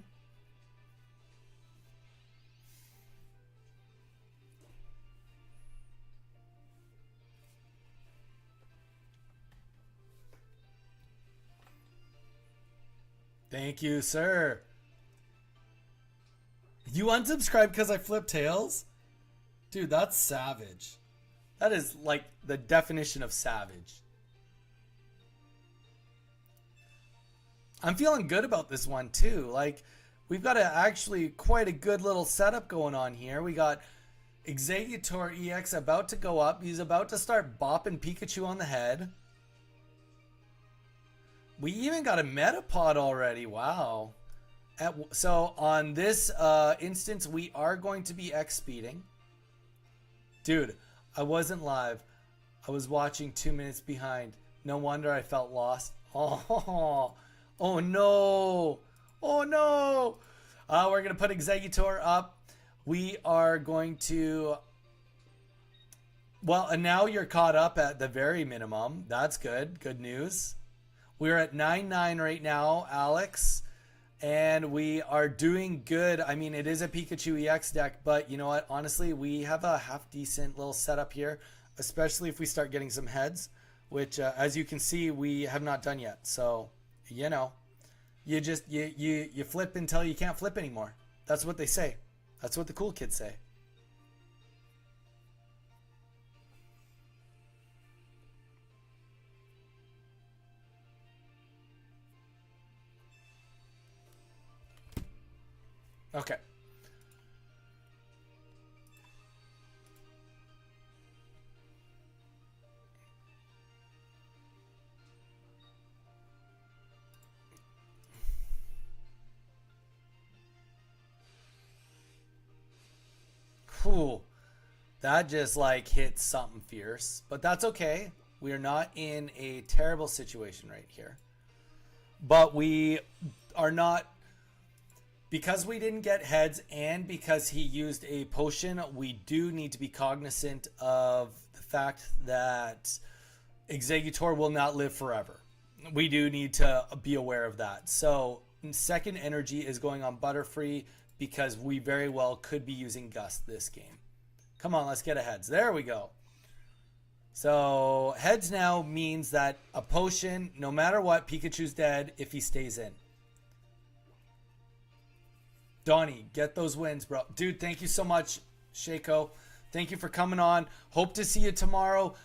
Thank you, sir. You unsubscribed because I flipped tails? Dude, that's savage. That is like the definition of savage. I'm feeling good about this one too. Like, we've got actually quite a good little setup going on here. We got Executor EX about to go up. He's about to start bopping Pikachu on the head. We even got a Metapod already. Wow. So on this instance, we are going to be X speeding. Dude, I wasn't live. I was watching 2 minutes behind. No wonder I felt lost. Oh, oh no. Oh no. We're going to put Executor up. We are going to... Well, and now you're caught up at the very minimum. That's good. Good news. We're at 9-9 right now, Alex. And we are doing good. I mean, it is a Pikachu EX deck, but you know what? Honestly, we have a half decent little setup here, especially if we start getting some heads, which, as you can see, we have not done yet. So, you know, you just, you flip until you can't flip anymore. That's what they say. That's what the cool kids say. Okay. Whew. That just like hit something fierce, but that's okay. We are not in a terrible situation right here. But we are not, because we didn't get heads and because he used a potion, we do need to be cognizant of the fact that Executor will not live forever. We do need to be aware of that. So second energy is going on Butterfree because we very well could be using Gust this game. Come on, let's get a heads. There we go. So heads now means that a potion, no matter what, Pikachu's dead if he stays in. Donnie, get those wins, bro. Dude, thank you so much, Shaco. Thank you for coming on. Hope to see you tomorrow.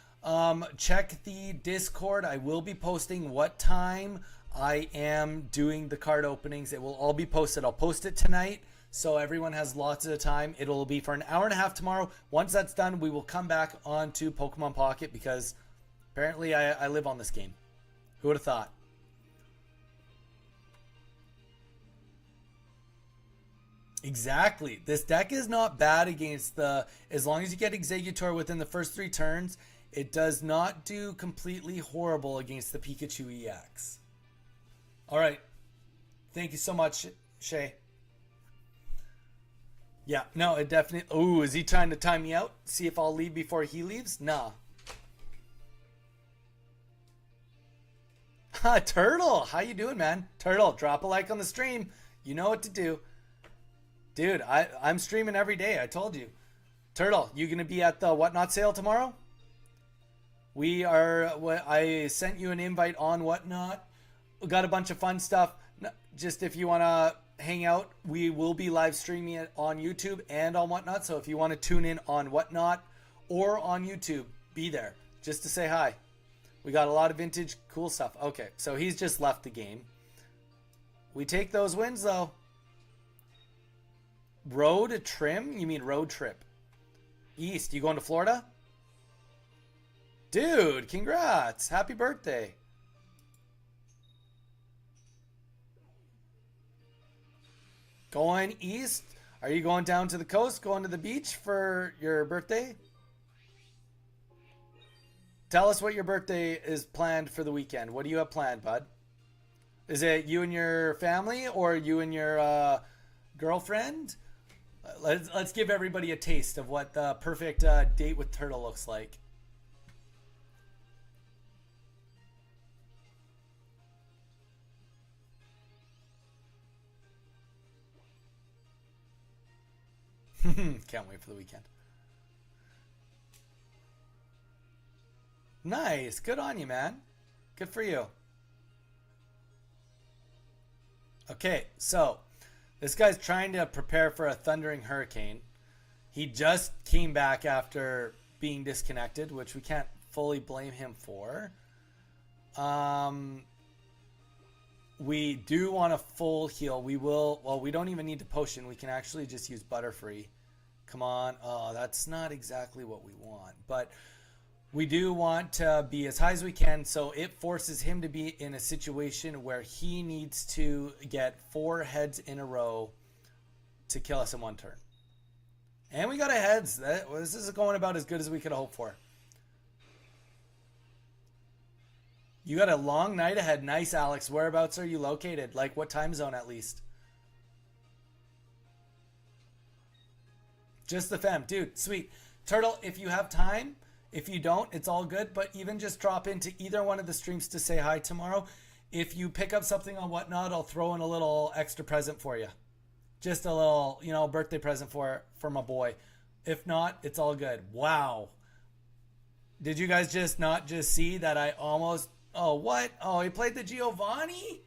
Check the Discord. I will be posting what time I am doing the card openings. It will all be posted. I'll post it tonight so everyone has lots of time. It'll be for an hour and a half tomorrow. Once that's done, we will come back onto Pokemon Pocket because apparently I live on this game. Who would have thought? Exactly. This deck is not bad against the... As long as you get Executor within the first 3 turns, it does not do completely horrible against the Pikachu EX. All right. Thank you so much, Shay. Yeah, no, it definitely... Ooh, is he trying to time me out? See if I'll leave before he leaves? Nah. Turtle, how you doing, man? Turtle, drop a like on the stream. You know what to do. Dude, I'm streaming every day. I told you. Turtle, you going to be at the Whatnot sale tomorrow? We are... I sent you an invite on Whatnot. We got a bunch of fun stuff. Just if you want to hang out, we will be live streaming it on YouTube and on Whatnot. So if you want to tune in on Whatnot or on YouTube, be there just to say hi. We got a lot of vintage cool stuff. Okay, so he's just left the game. We take those wins, though. Road trim? You mean road trip? East, you going to Florida? Dude, congrats. Happy birthday. Going east? Are you going down to the coast, going to the beach for your birthday? Tell us what your birthday is planned for the weekend. What do you have planned, bud? Is it you and your family or you and your girlfriend? Let's give everybody a taste of what the perfect date with Turtle looks like. Can't wait for the weekend. Nice. Good on you, man. Good for you. Okay, so This guy's trying to prepare for a thundering hurricane. He just came back after being disconnected, which we can't fully blame him for. We do want a full heal. We will, well, we don't even need to potion. We can actually just use Butterfree. Come on. Oh, that's not exactly what we want. But we do want to be as high as we can, so it forces him to be in a situation where he needs to get 4 heads in a row to kill us in 1 turn. And we got a heads. This is going about as good as we could hope for. You got a long night ahead. Nice, Alex. Whereabouts are you located? Like, what time zone at least? Just the fam. Dude, sweet. Turtle, if you have time, if you don't, it's all good. But even just drop into either one of the streams to say hi tomorrow. If you pick up something on Whatnot, I'll throw in a little extra present for you. Just a little, you know, birthday present for my boy. If not, it's all good. Wow. Did you guys just not just see that I almost... Oh, what? Oh, he played the Giovanni?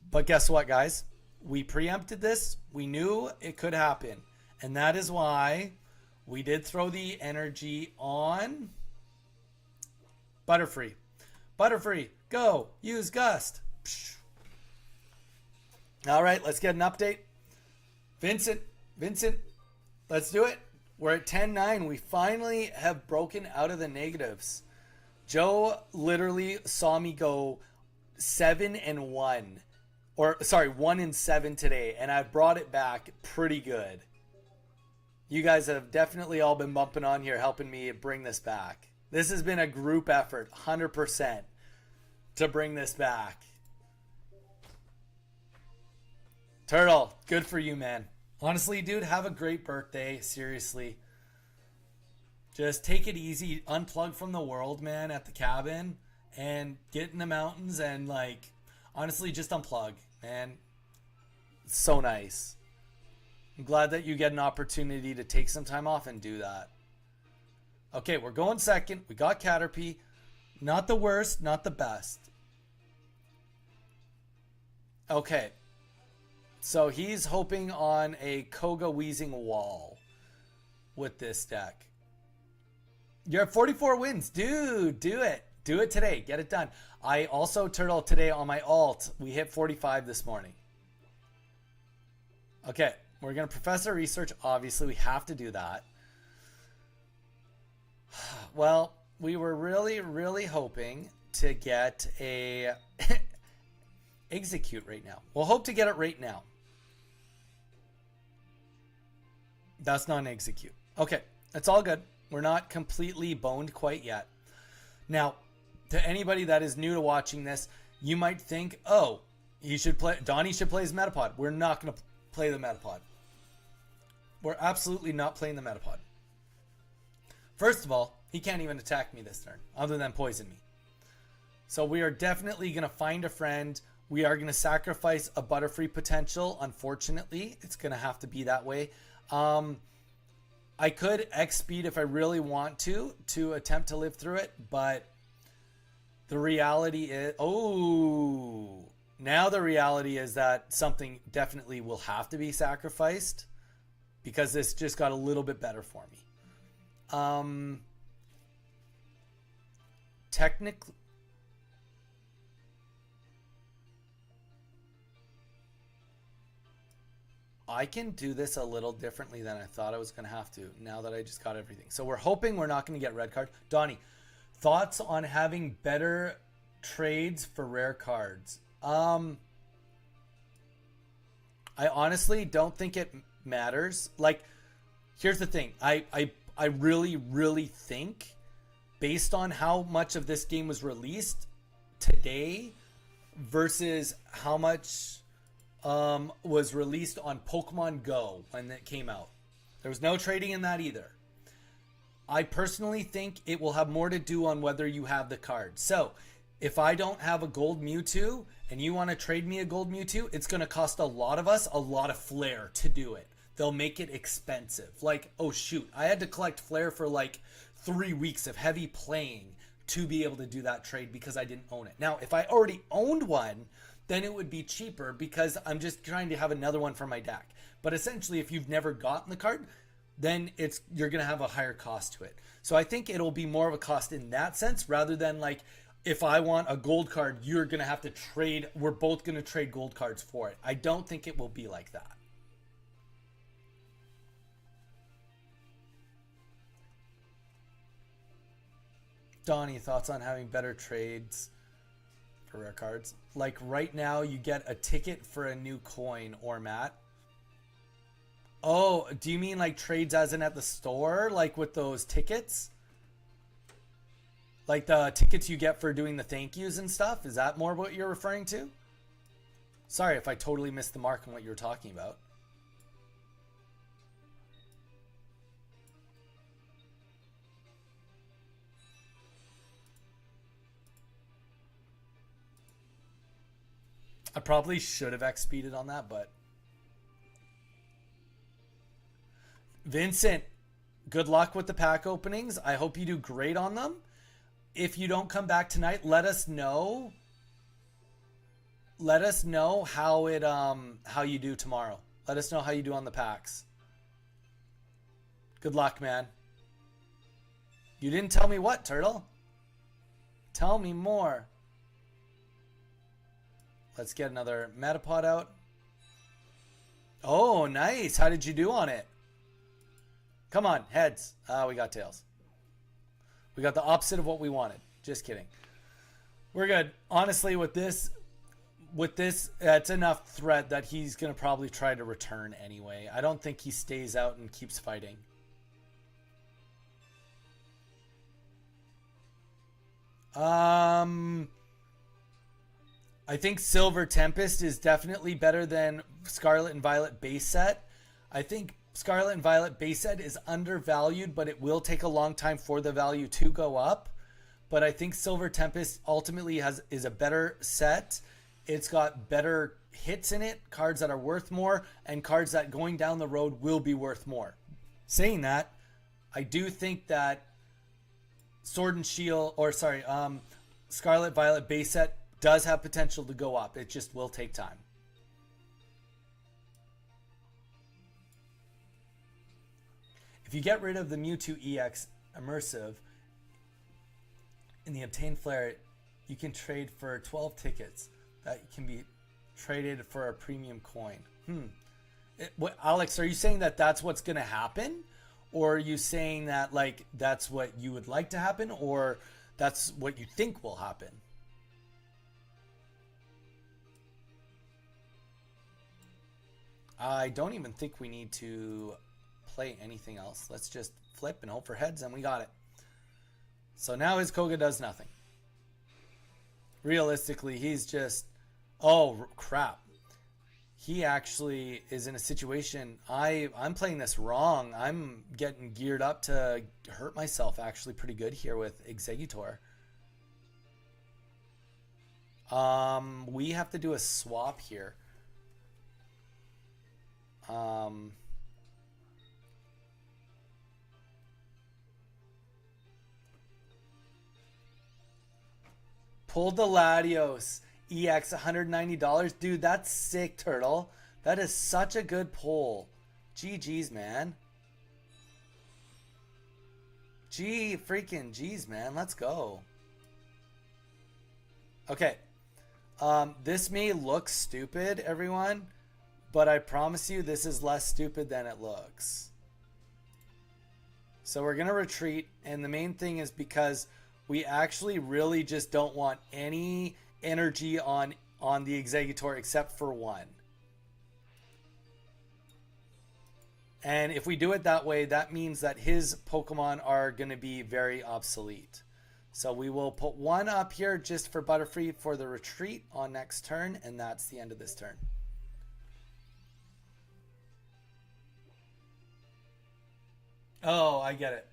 But guess what, guys? We preempted this. We knew it could happen. And that is why we did throw the energy on Butterfree. Butterfree, go. Use Gust. Psh. All right, let's get an update. Vincent, let's do it. We're at 10-9. We finally have broken out of the negatives. Joe literally saw me go 7-1, or sorry, 1-7 today, and I brought it back pretty good. You guys have definitely all been bumping on here, helping me bring this back. This has been a group effort, 100%, to bring this back. Turtle, good for you, man. Honestly, dude, have a great birthday. Seriously. Just take it easy, unplug from the world, man, at the cabin, and get in the mountains and, like, honestly, just unplug, man. It's so nice. I'm glad that you get an opportunity to take some time off and do that. Okay, we're going second. We got Caterpie. Not the worst, not the best. Okay. So he's hoping on a Koga Wheezing Wall with this deck. You're at 44 wins. Dude, do it. Do it today. Get it done. I also, Turtle, today on my alt, we hit 45 this morning. Okay, we're going to Professor Research. Obviously, we have to do that. Well, we were really, really hoping to get a execute right now. We'll hope to get it right now. That's not an execute. Okay, that's all good. We're not completely boned quite yet. Now, to anybody that is new to watching this, you might think, oh, Donnie should play his Metapod. We're not going to play the Metapod. We're absolutely not playing the Metapod. First of all, he can't even attack me this turn, other than poison me. So we are definitely going to find a friend. We are going to sacrifice a Butterfree potential. Unfortunately, it's going to have to be that way. I could X speed if I really want to attempt to live through it, but the reality is, now the reality is that something definitely will have to be sacrificed because this just got a little bit better for me. Technically, I can do this a little differently than I thought I was going to have to now that I just got everything. So we're hoping we're not going to get red card. Donnie, thoughts on having better trades for rare cards? I honestly don't think it matters. Like, here's the thing. I really, really think based on how much of this game was released today versus how much was released on Pokemon Go when it came out. There was no trading in that either. I personally think it will have more to do on whether you have the card. So, if I don't have a gold Mewtwo and you want to trade me a gold Mewtwo, it's going to cost a lot of us a lot of flair to do it. They'll make it expensive. Like, oh shoot, I had to collect flair for like 3 weeks of heavy playing to be able to do that trade because I didn't own it. Now, if I already owned one, then it would be cheaper because I'm just trying to have another one for my deck. But essentially, if you've never gotten the card, then you're going to have a higher cost to it. So I think it'll be more of a cost in that sense rather than like if I want a gold card, you're going to have to trade. We're both going to trade gold cards for it. I don't think it will be like that. Donnie, thoughts on having better trades for rare cards? Like right now, you get a ticket for a new coin, or Matt. Oh, do you mean like trades as in at the store, like with those tickets? Like the tickets you get for doing the thank yous and stuff? Is that more what you're referring to? Sorry if I totally missed the mark on what you were talking about. I probably should have XP'd on that, but... Vincent, good luck with the pack openings. I hope you do great on them. If you don't come back tonight, let us know. Let us know how you do tomorrow. Let us know how you do on the packs. Good luck, man. You didn't tell me what, Turtle? Tell me more. Let's get another Metapod out. Oh, nice. How did you do on it? Come on, heads. We got tails. We got the opposite of what we wanted. Just kidding. We're good. Honestly, with this, it's enough threat that he's going to probably try to return anyway. I don't think he stays out and keeps fighting. I think Silver Tempest is definitely better than Scarlet and Violet base set. I think Scarlet and Violet base set is undervalued, but it will take a long time for the value to go up. But I think Silver Tempest ultimately is a better set. It's got better hits in it, cards that are worth more, and cards that going down the road will be worth more. Saying that, I do think that Sword and Shield, Scarlet Violet base set does have potential to go up. It just will take time. If you get rid of the Mewtwo EX Immersive in the Obtained Flare, you can trade for 12 tickets that can be traded for a premium coin. Alex, are you saying that that's what's going to happen? Or are you saying that like that's what you would like to happen? Or that's what you think will happen? I don't even think we need to play anything else. Let's just flip and hope for heads, and we got it. So now his Koga does nothing. Realistically, he's just... Oh, crap. He actually is in a situation... I'm playing this wrong. I'm getting geared up to hurt myself actually pretty good here with Exeggutor. We have to do a swap here. Pulled the Latios EX $190. Dude, that's sick, Turtle. That is such a good pull. GG's, man. G's, man. Let's go. Okay. This may look stupid, everyone, but I promise you this is less stupid than it looks. So we're going to retreat, and the main thing is because we actually really just don't want any energy on the Exeggutor except for one. And if we do it that way, that means that his Pokemon are going to be very obsolete. So we will put one up here just for Butterfree for the retreat on next turn, and that's the end of this turn. Oh, I get it.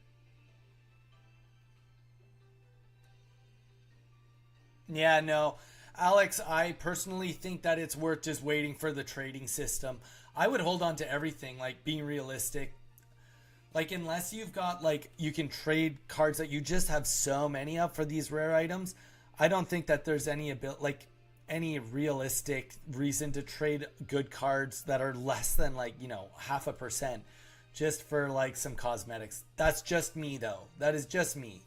Yeah, no. Alex, I personally think that it's worth just waiting for the trading system. I would hold on to everything, like being realistic. Like, unless you've got, like, you can trade cards that you just have so many of for these rare items, I don't think that there's any ability, like, any realistic reason to trade good cards that are less than like, you know, 0.5% just for like some cosmetics. That's just me though. That is just me.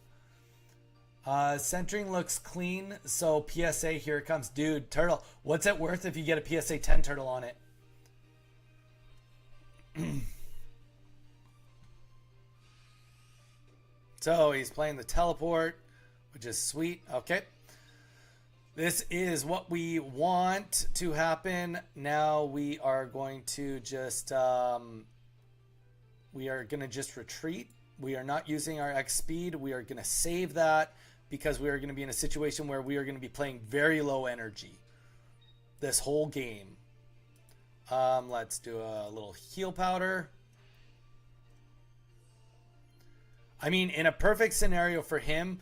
Centering looks clean. So PSA, here it comes. Dude, turtle. What's it worth if you get a PSA 10 turtle on it? So he's playing the teleport, which is sweet. Okay. This is what we want to happen. Now we are going to just retreat. We are not using our X speed. We are going to save that because we are going to be in a situation where we are going to be playing very low energy this whole game. Let's do a little heal powder. I mean, in a perfect scenario for him,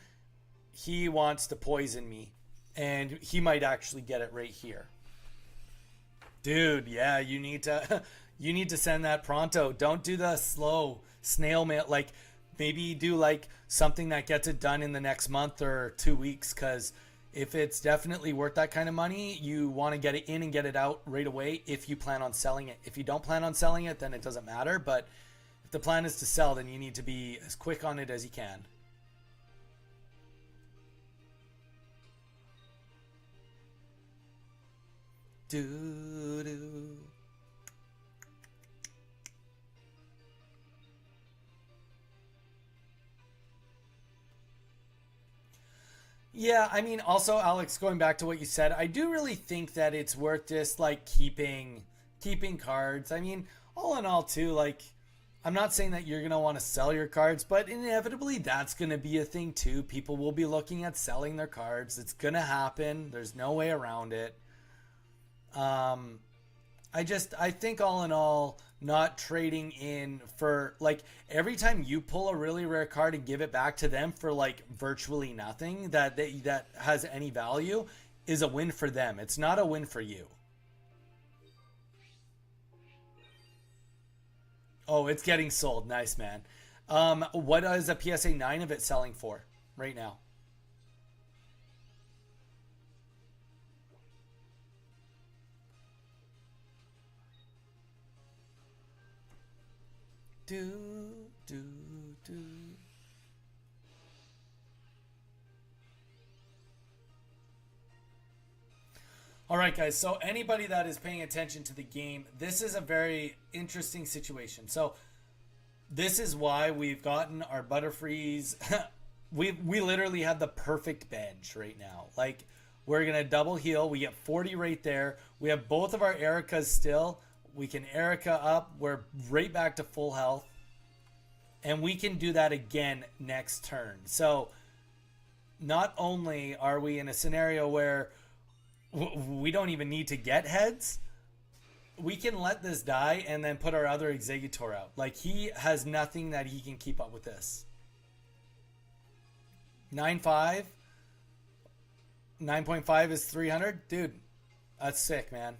he wants to poison me. And he might actually get it right here. Dude, yeah, you need to send that pronto. Don't do the slow snail mail. Like, maybe do like something that gets it done in the next month or 2 weeks, because if it's definitely worth that kind of money, you want to get it in and get it out right away if you plan on selling it. If you don't plan on selling it, then it doesn't matter. But if the plan is to sell, then you need to be as quick on it as you can. Do. Yeah, I mean, also, Alex, going back to what you said, I do really think that it's worth just like keeping cards. I mean, all in all, too, like, I'm not saying that you're gonna want to sell your cards, but inevitably that's gonna be a thing too. People will be looking at selling their cards. It's gonna happen. There's no way around it. I think all in all, not trading in for like every time you pull a really rare card and give it back to them for like virtually nothing that has any value is a win for them. It's not a win for you. Oh, it's getting sold. Nice, man. What is a PSA 9 of it selling for right now? Do, do, do. All right, guys. So anybody that is paying attention to the game, this is a very interesting situation. So this is why we've gotten our Butterfrees. We literally have the perfect bench right now. Like, we're gonna double heal. We get 40 right there. We have both of our Ericas still. We can Erica up. We're right back to full health. And we can do that again next turn. So not only are we in a scenario where we don't even need to get heads, we can let this die and then put our other Executor out. Like, he has nothing that he can keep up with this. 9.5. 9.5 is 300. Dude, that's sick, man.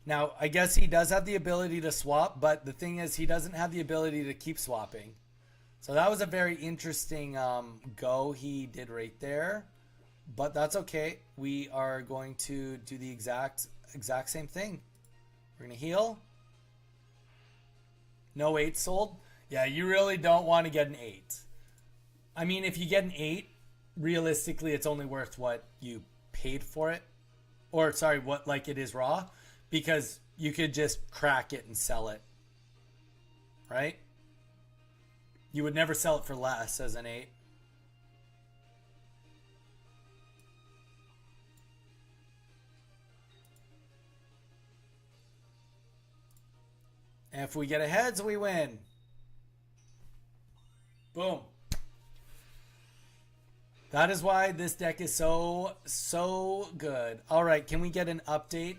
Now, I guess he does have the ability to swap, but the thing is he doesn't have the ability to keep swapping. So that was a very interesting go he did right there. But that's okay. We are going to do the exact same thing. We're going to heal. No 8 sold. Yeah, you really don't want to get an 8. I mean, if you get an 8, realistically, it's only worth what you paid for it. Or, sorry, what like it is raw. Because you could just crack it and sell it. Right? You would never sell it for less as an 8. And if we get a heads, we win. Boom. That is why this deck is so good. All right, can we get an update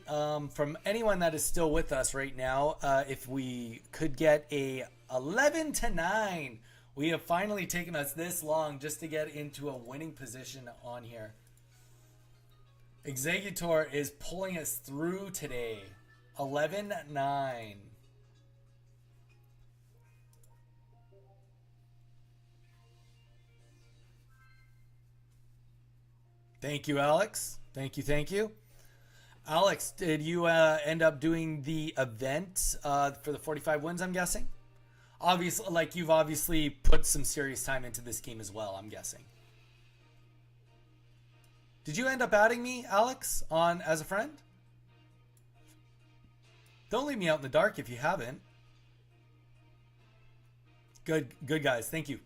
from anyone that is still with us right now? If we could get a 11-9. We have finally taken us this long just to get into a winning position on here. Executor is pulling us through today. 11-9. Thank you, Alex. Thank you, thank you. Alex, did you end up doing the event for the 45 wins, I'm guessing? Obviously, like you've obviously put some serious time into this game as well, I'm guessing. Did you end up adding me, Alex, on as a friend? Don't leave me out in the dark if you haven't. Good guys. Thank you.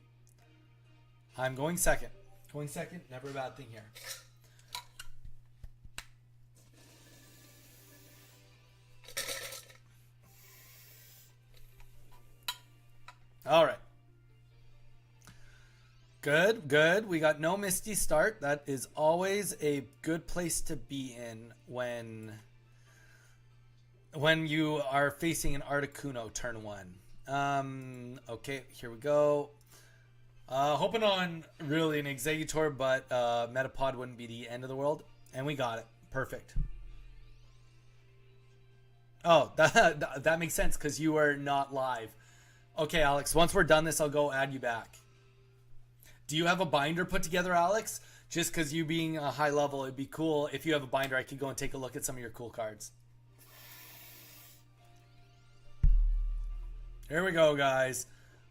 I'm going second. Going second, never a bad thing here. All right. Good. We got no misty start. That is always a good place to be in when you are facing an articuno turn one. Okay, here we go. Hoping on really an executor, but metapod wouldn't be the end of the world, and we got it. Perfect. Oh, that makes sense because you are not live. Okay, Alex, once we're done this, I'll go add you back. Do you have a binder put together, Alex? Just because you being a high level, it'd be cool if you have a binder. I could go and take a look at some of your cool cards. Here we go, guys.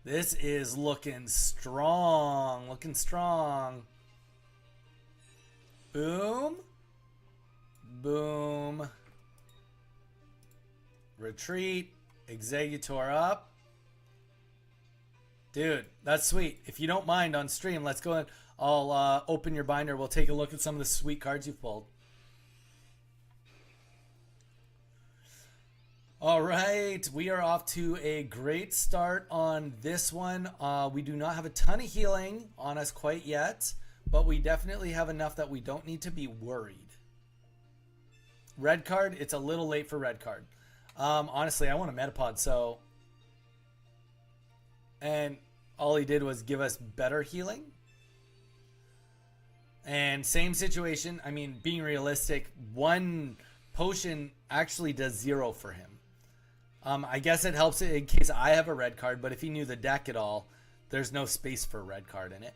This is looking strong. Looking strong. Boom. Boom. Retreat. Executor up. Dude, that's sweet. If you don't mind on stream, let's go and I'll open your binder. We'll take a look at some of the sweet cards you've pulled. All right, we are off to a great start on this one. We do not have a ton of healing on us quite yet, but we definitely have enough that we don't need to be worried. Red card, it's a little late for red card. Honestly, I want a metapod, so... And all he did was give us better healing. And same situation. I mean, being realistic, one potion actually does 0 for him. I guess it helps in case I have a red card, but if he knew the deck at all, there's no space for a red card in it.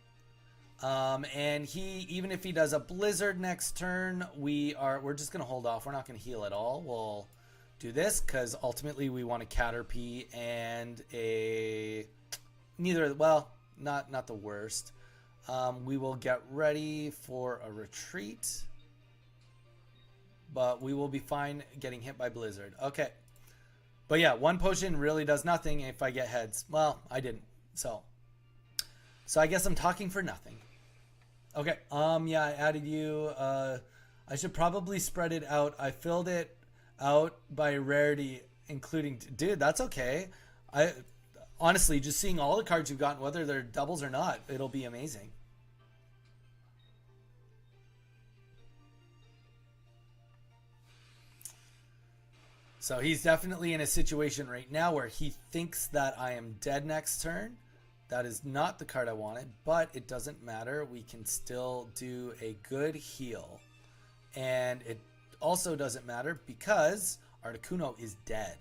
And even if he does a blizzard next turn, we're just gonna hold off. We're not gonna heal at all. We'll do this because ultimately we want a Caterpie and a not the worst. We will get ready for a retreat, but we will be fine getting hit by blizzard. Okay. But yeah, one potion really does nothing if I get heads. Well, I didn't. So I guess I'm talking for nothing. Okay. Yeah, I added you. I should probably spread it out. I filled it out by rarity, including... Dude, that's okay. Honestly, just seeing all the cards you've gotten, whether they're doubles or not, it'll be amazing. So he's definitely in a situation right now where he thinks that I am dead next turn. That is not the card I wanted, but it doesn't matter. We can still do a good heal. And it also doesn't matter because Articuno is dead.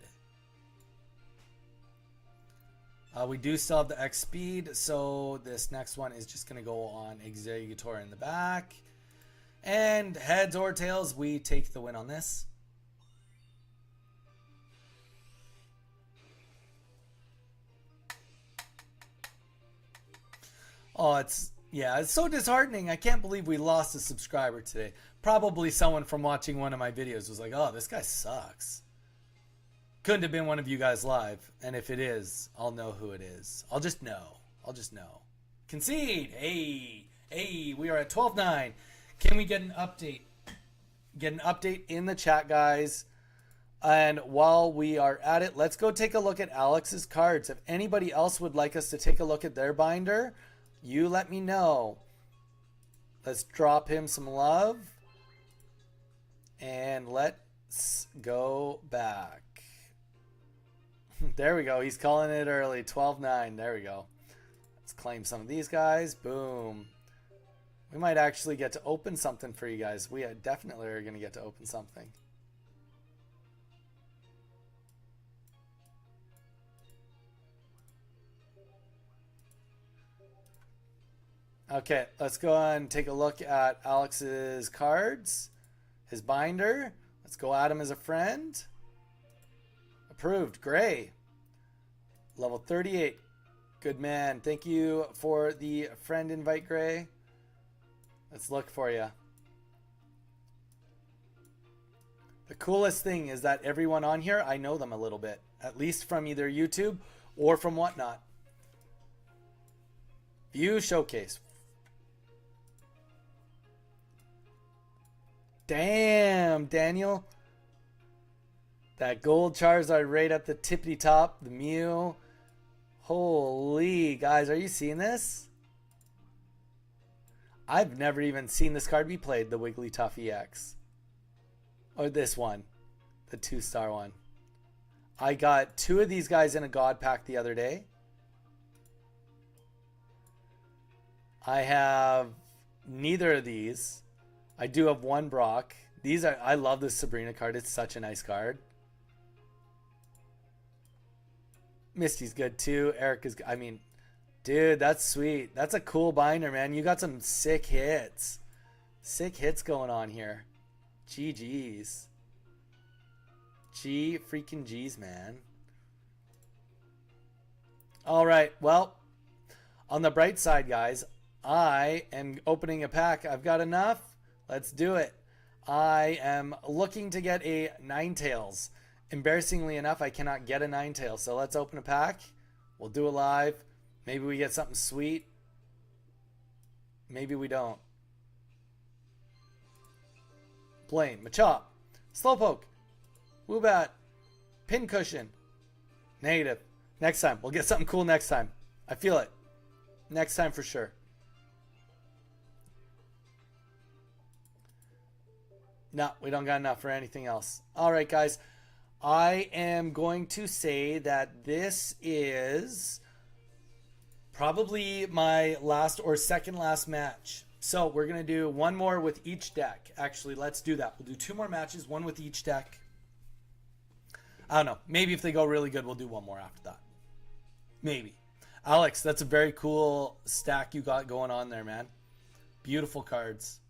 We do still have the X speed, so this next one is just going to go on Executor in the back. And heads or tails, we take the win on this. Oh, it's so disheartening. I can't believe we lost a subscriber today. Probably someone from watching one of my videos was like, oh, this guy sucks. Couldn't have been one of you guys live. And if it is, I'll know who it is. I'll just know. Concede. Hey, we are at 12-9. Can we get an update? Get an update in the chat, guys. And while we are at it, let's go take a look at Alex's cards. If anybody else would like us to take a look at their binder, you let me know. Let's drop him some love. And let's go back. There we go. He's calling it early. 12-9. There we go. Let's claim some of these guys. Boom. We might actually get to open something for you guys. We definitely are going to get to open something. Okay, let's go and take a look at Alex's cards, his binder. Let's go add him as a friend. Approved. Gray. Level 38. Good man. Thank you for the friend invite, Gray. Let's look for you. The coolest thing is that everyone on here, I know them a little bit. At least from either YouTube or from whatnot. View showcase. Damn, Daniel. That gold Charizard right at the tippity top. The Mew. Holy, guys, are you seeing this? I've never even seen this card be played, the Wigglytuff EX. Or this one. The 2-star one. I got 2 of these guys in a God Pack the other day. I have neither of these. I do have one Brock. I love this Sabrina card. It's such a nice card. Misty's good too. Eric is, I mean, dude, that's sweet. That's a cool binder, man. You got some sick hits. Sick hits going on here. GG's. G freaking G's, man. All right. Well, on the bright side, guys, I am opening a pack. I've got enough. Let's do it. I am looking to get a Ninetales. Embarrassingly enough, I cannot get a Ninetales. So let's open a pack. We'll do it live. Maybe we get something sweet. Maybe we don't. Blaine, Machop, Slowpoke, Woobat, Pincushion. Negative. Next time. We'll get something cool next time. I feel it. Next time for sure. No, we don't got enough for anything else. All right, guys. I am going to say that this is probably my last or second last match. So we're going to do one more with each deck. Actually, let's do that. We'll do 2 more matches, one with each deck. I don't know. Maybe if they go really good, we'll do one more after that. Maybe. Alex, that's a very cool stack you got going on there, man. Beautiful cards.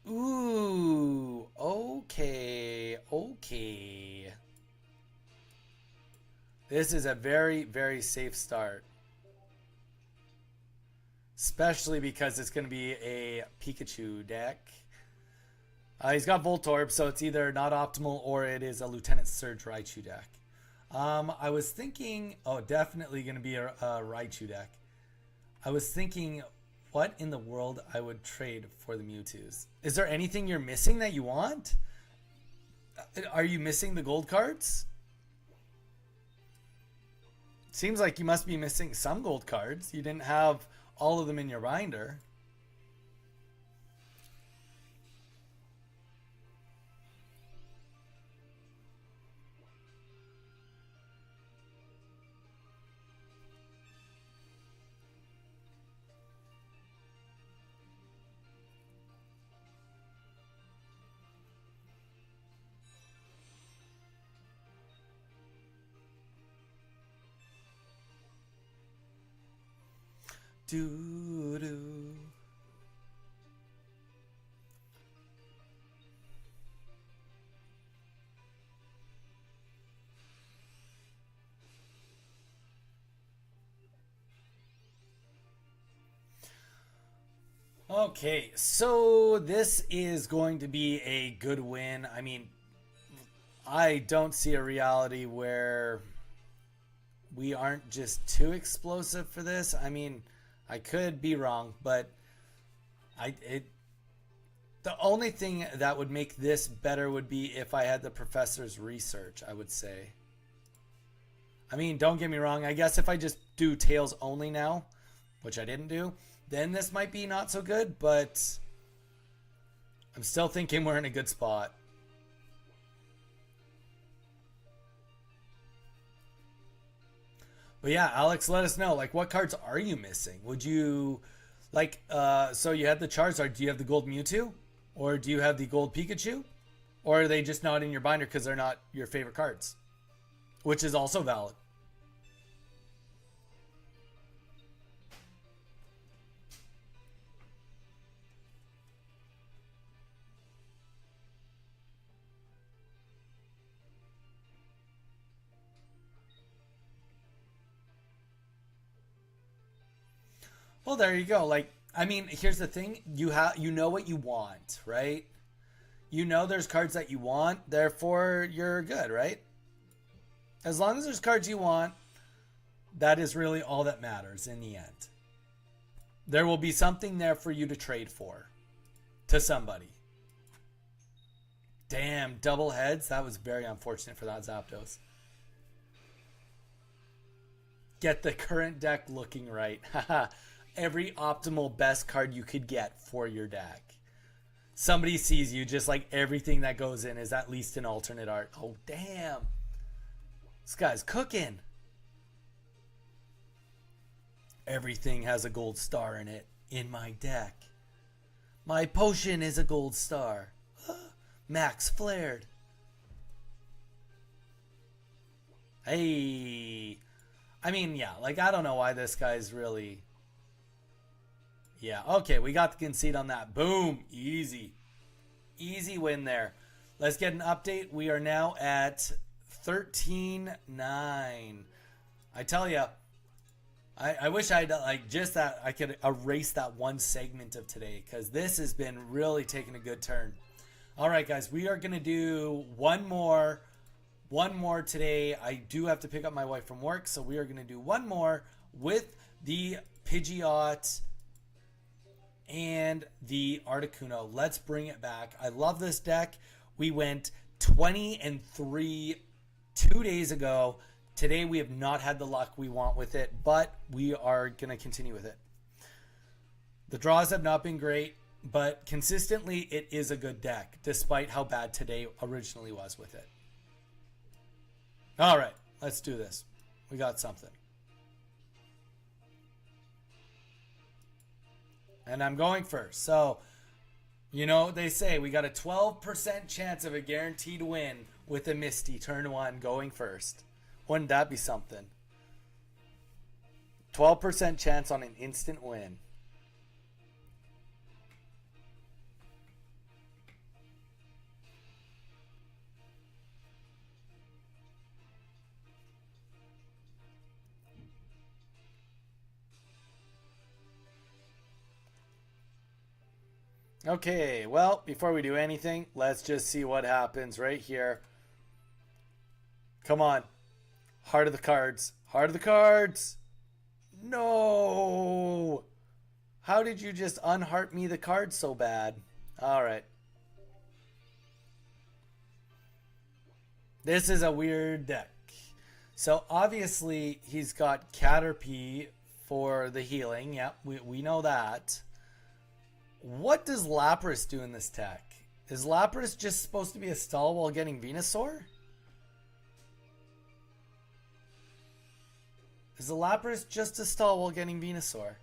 Ooh, okay. This is a very, very safe start. Especially because it's going to be a Pikachu deck. He's got Voltorb, so it's either not optimal or it is a Lieutenant Surge Raichu deck. I was thinking, definitely going to be a Raichu deck. I was thinking, what in the world I would trade for the Mewtwo's? Is there anything you're missing that you want? Are you missing the gold cards? Seems like you must be missing some gold cards. You didn't have all of them in your binder. Doo-doo. Okay, so this is going to be a good win. I mean, I don't see a reality where we aren't just too explosive for this. I mean, I could be wrong, but the only thing that would make this better would be if I had the professor's research, I would say. I mean, don't get me wrong. I guess if I just do tails only now, which I didn't do, then this might be not so good, but I'm still thinking we're in a good spot. But yeah, Alex, let us know. Like, what cards are you missing? Would you, like, so you had the Charizard. Do you have the gold Mewtwo? Or do you have the gold Pikachu? Or are they just not in your binder because they're not your favorite cards? Which is also valid. Well, there you go. Like, I mean, here's the thing. You know what you want, right? You know there's cards that you want, therefore you're good, right? As long as there's cards you want, that is really all that matters in the end. There will be something there for you to trade for to somebody. Damn, double heads. That was very unfortunate for that Zapdos. Get the current deck looking right. Haha. Every optimal best card you could get for your deck. Somebody sees you, just like everything that goes in is at least an alternate art. Oh, damn. This guy's cooking. Everything has a gold star in it in my deck. My potion is a gold star. Max flared. Hey. I mean, yeah, like, I don't know why this guy's really... Yeah, okay, we got the concede on that. Boom. Easy. Easy win there. Let's get an update. We are now at 13-9. I tell you, I wish I'd like just that I could erase that one segment of today, because this has been really taking a good turn. All right, guys, we are going to do one more today. I do have to pick up my wife from work, so we are going to do one more with the Pidgeot and the Articuno. Let's bring it back. I love this deck. We went 20-3 2 days ago. Today we have not had the luck we want with it, but we are going to continue with it. The draws have not been great, but consistently it is a good deck, despite how bad today originally was with it. All right, let's do this. We got something. And I'm going first. So, you know what they say. We got a 12% chance of a guaranteed win with a Misty turn 1 going first. Wouldn't that be something? 12% chance on an instant win. Okay, well, before we do anything, let's just see what happens right here. Come on. Heart of the cards. Heart of the cards. No. How did you just unheart me the card so bad? All right. This is a weird deck. So obviously he's got Caterpie for the healing. Yep, we know that. What does Lapras do in this deck? Is Lapras just supposed to be a stall while getting Venusaur? Is the Lapras just a stall while getting Venusaur?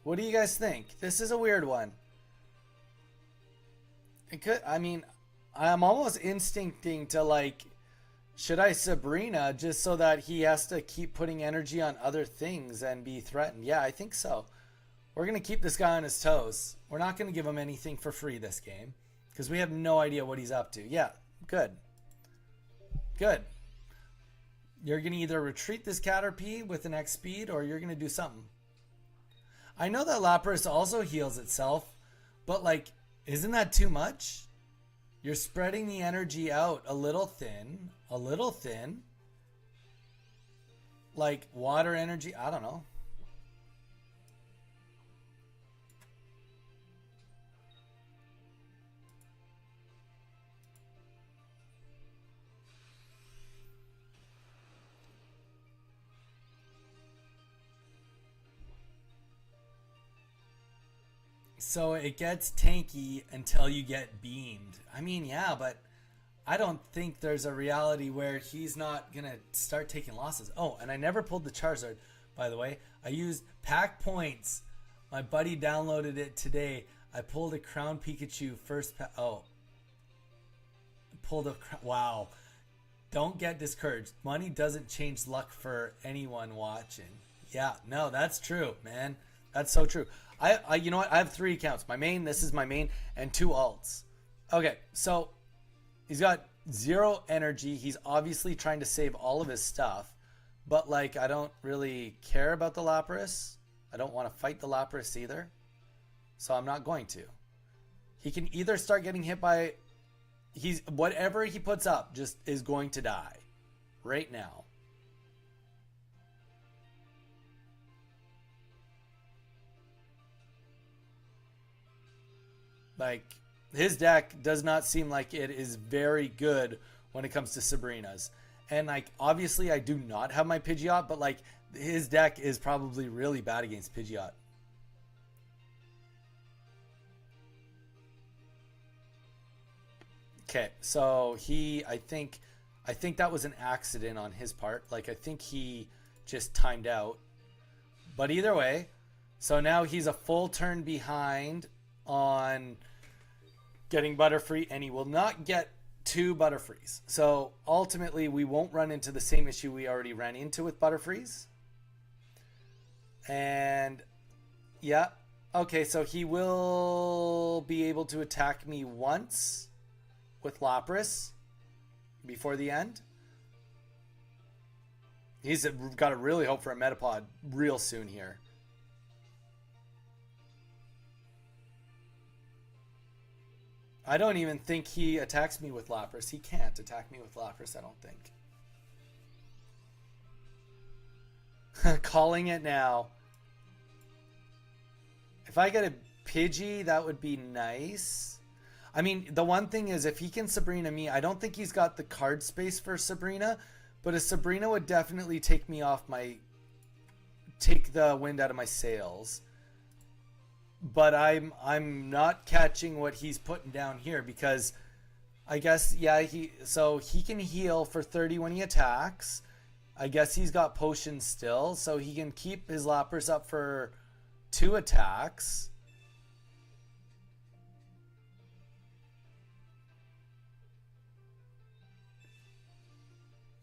What do you guys think? This is a weird one. It could, I mean, I'm almost instincting to like, should I Sabrina just so that he has to keep putting energy on other things and be threatened? Yeah, I think so. We're going to keep this guy on his toes. We're not going to give him anything for free this game because we have no idea what he's up to. Yeah, good. Good. You're going to either retreat this Caterpie with an X speed or you're going to do something. I know that Lapras also heals itself, but like, isn't that too much? You're spreading the energy out a little thin. A little thin. Like water energy. I don't know. So it gets tanky until you get beamed. I mean, yeah, but I don't think there's a reality where he's not going to start taking losses. Oh, and I never pulled the Charizard, by the way. I used pack points. My buddy downloaded it today. I pulled a Crown Pikachu first pack. Oh. Pulled a... Wow. Don't get discouraged. Money doesn't change luck for anyone watching. Yeah, no, that's true, man. That's so true. I you know what? I have 3 accounts. My main, this is my main, and 2 alts. Okay, so... He's got zero energy. He's obviously trying to save all of his stuff. But, like, I don't really care about the Lapras. I don't want to fight the Lapras either. So I'm not going to. He can either start getting hit by... whatever he puts up just is going to die. Right now. Like, his deck does not seem like it is very good when it comes to Sabrina's. And, like, obviously I do not have my Pidgeot, but, like, his deck is probably really bad against Pidgeot. Okay, so I think that was an accident on his part. Like, I think he just timed out. But either way, so now he's a full turn behind on getting Butterfree, and he will not get 2 Butterfrees. So ultimately, we won't run into the same issue we already ran into with Butterfrees. And yeah, okay, so he will be able to attack me once with Lapras before the end. He's got to really hope for a Metapod real soon here. I don't even think he attacks me with Lapras. He can't attack me with Lapras, I don't think. Calling it now. If I get a Pidgey, that would be nice. I mean, the one thing is, if he can Sabrina me, I don't think he's got the card space for Sabrina, but a Sabrina would definitely take me off my... take the wind out of my sails. But I'm not catching what he's putting down here, because I guess, yeah, he can heal for 30 when he attacks. I guess he's got potions still, so he can keep his Lapras up for 2 attacks.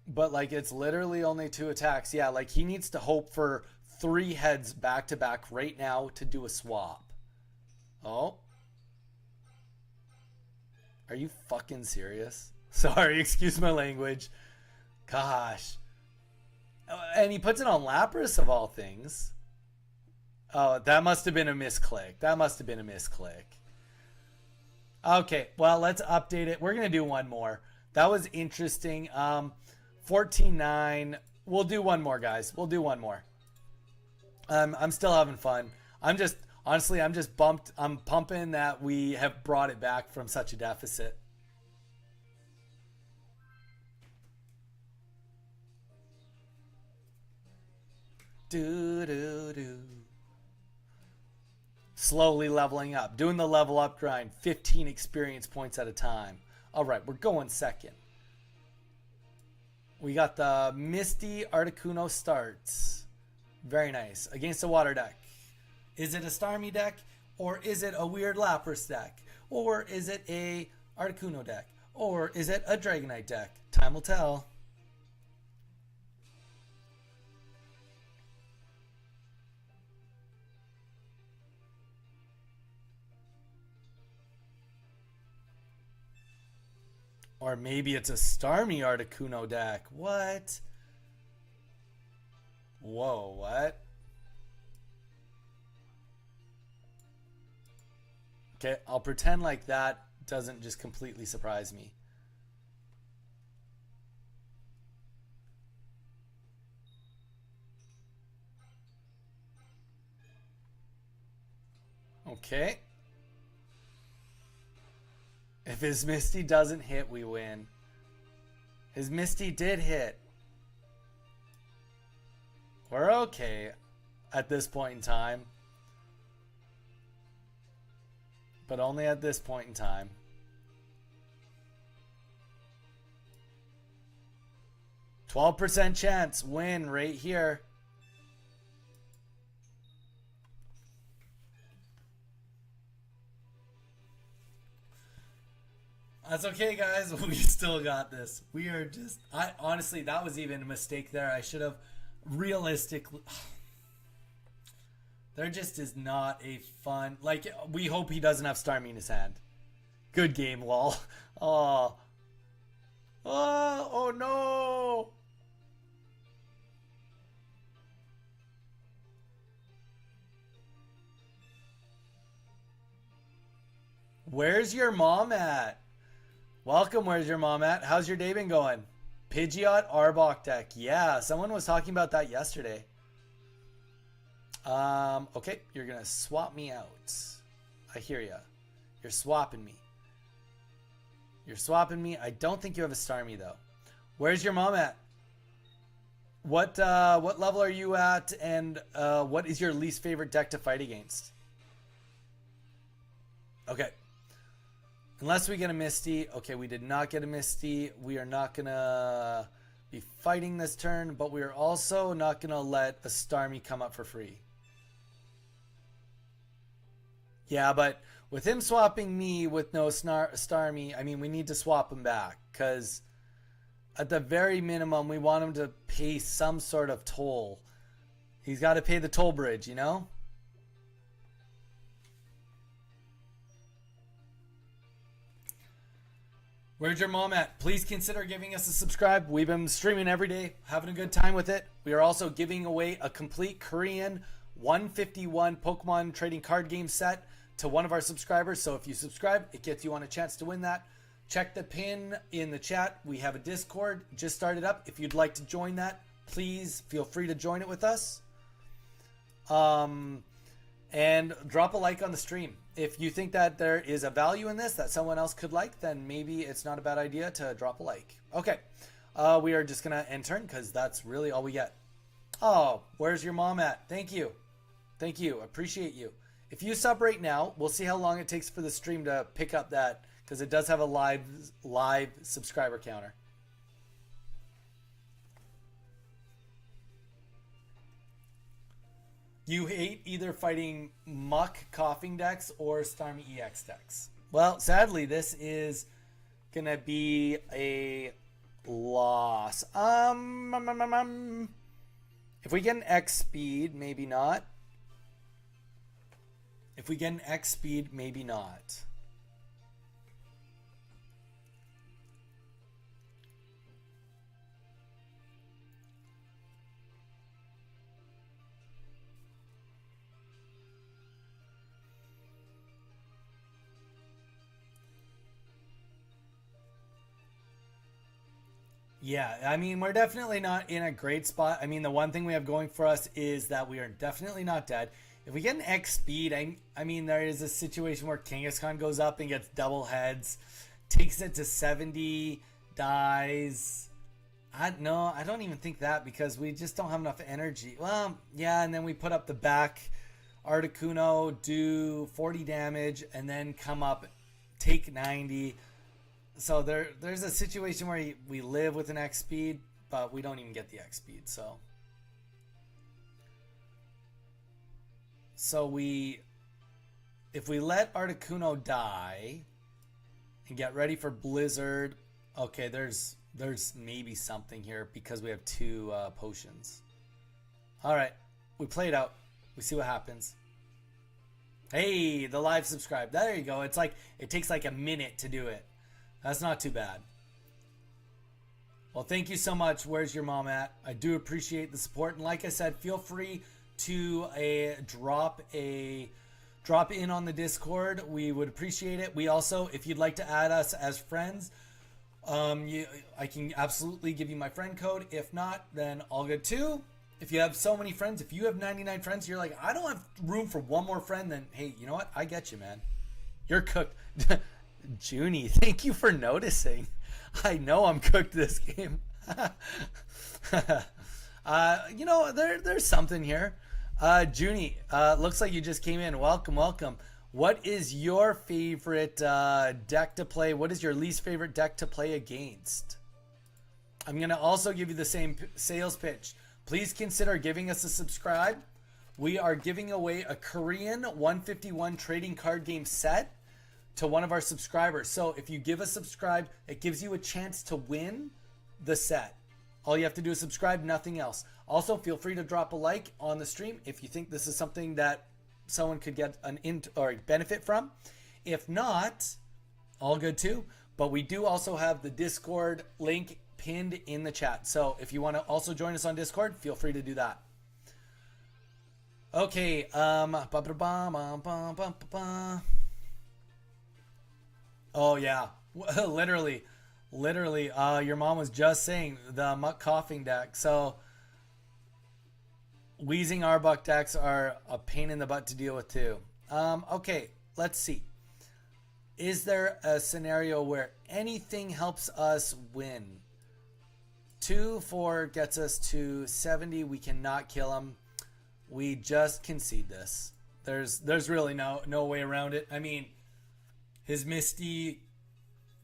But, like, it's literally only 2 attacks. Yeah, like, he needs to hope for 3 heads back to back right now to do a swap. Oh. Are you fucking serious? Sorry, excuse my language. Gosh. And he puts it on Lapras of all things. Oh, that must have been a misclick. That must have been a misclick. Okay, well, let's update it. We're going to do one more. That was interesting. 14-9. We'll do one more, guys. We'll do one more. I'm still having fun. Honestly, I'm just bumped. I'm pumping that we have brought it back from such a deficit. Do. Slowly leveling up. Doing the level up grind. 15 experience points at a time. All right, we're going second. We got the Misty Articuno starts. Very nice. Against a water deck. Is it a Starmie deck? Or is it a weird Lapras deck? Or is it a Articuno deck? Or is it a Dragonite deck? Time will tell. Or maybe it's a Starmie Articuno deck. What? Whoa, what? Okay, I'll pretend like that doesn't just completely surprise me. Okay. If his Misty doesn't hit, we win. His Misty did hit. We're okay at this point in time. But only at this point in time. %12 chance win right here. That's okay, guys. We still got this. We are just... honestly, that was even a mistake there. I should have realistically... There just is not a fun... Like, we hope he doesn't have Starmie in his hand. Good game, lol. Oh. Oh no. Where's your mom at? Welcome, where's your mom at? How's your day been going? Pidgeot Arbok deck. Yeah, someone was talking about that yesterday. Okay, you're gonna swap me out. I hear ya. You're swapping me. You're swapping me. I don't think you have a Starmie though. Where's your mom at? What level are you at, and what is your least favorite deck to fight against? Okay. Unless we get a Misty. Okay, we did not get a Misty. We are not gonna be fighting this turn, but we are also not gonna let a Starmie come up for free. Yeah, but with him swapping me with no Starmie, I mean, we need to swap him back, because at the very minimum, we want him to pay some sort of toll. He's got to pay the toll bridge, you know? Where's your mom at? Please consider giving us a subscribe. We've been streaming every day, having a good time with it. We are also giving away a complete Korean 151 Pokemon trading card game set to one of our subscribers. So if you subscribe, it gets you on a chance to win that. Check the pin in the chat. We have a Discord just started up. If you'd like to join that, please feel free to join it with us. And drop a like on the stream. If you think that there is a value in this that someone else could like, then maybe it's not a bad idea to drop a like. Okay, we are just gonna end turn because that's really all we get. Oh, where's your mom at? Thank you. Thank you. Appreciate you. If you sub right now, we'll see how long it takes for the stream to pick up that, because it does have a live subscriber counter. You hate either fighting Muck Coughing decks or Starmie EX decks. Well, sadly, this is gonna be a loss. If we get an X speed, maybe not. If we get an X speed, maybe not. Yeah, I mean, we're definitely not in a great spot. I mean, the one thing we have going for us is that we are definitely not dead. If we get an X speed, I mean, there is a situation where Kangaskhan goes up and gets double heads, takes it to 70, dies. No, I don't even think that, because we just don't have enough energy. Well, yeah, and then we put up the back Articuno, do 40 damage, and then come up, take 90. So there's a situation where we live with an X speed, but we don't even get the X speed. So if we let Articuno die and get ready for Blizzard, okay, there's maybe something here because we have two potions. All right, we play it out. We see what happens. Hey, the live subscribe. There you go. It's like it takes like a minute to do it. That's not too bad. Well, thank you so much. Where's your mom at? I do appreciate the support, and like I said, feel free to drop in on the Discord. We would appreciate it. We also, if you'd like to add us as friends, I can absolutely give you my friend code. If not, then all good too. If you have so many friends, if you have 99 friends, you're like, I don't have room for one more friend, then hey, you know what? I get you, man. You're cooked. Junie, thank you for noticing. I know I'm cooked this game. You know, there's something here. Junie, looks like you just came in. Welcome, welcome. What is your favorite deck to play? What is your least favorite deck to play against? I'm going to also give you the same sales pitch. Please consider giving us a subscribe. We are giving away a Korean 151 trading card game set to one of our subscribers. So if you give us subscribe, it gives you a chance to win the set. All you have to do is subscribe, nothing else. Also, feel free to drop a like on the stream if you think this is something that someone could get or benefit from. If not, all good too. But we do also have the Discord link pinned in the chat. So if you want to also join us on Discord, feel free to do that. Okay. Oh yeah, literally. Your mom was just saying the Muck Coughing deck. So Wheezing Arbok decks are a pain in the butt to deal with too. Okay, let's see. Is there a scenario where anything helps us win? 2-4 gets us to 70. We cannot kill him. We just concede this. There's really no way around it. I mean, his Misty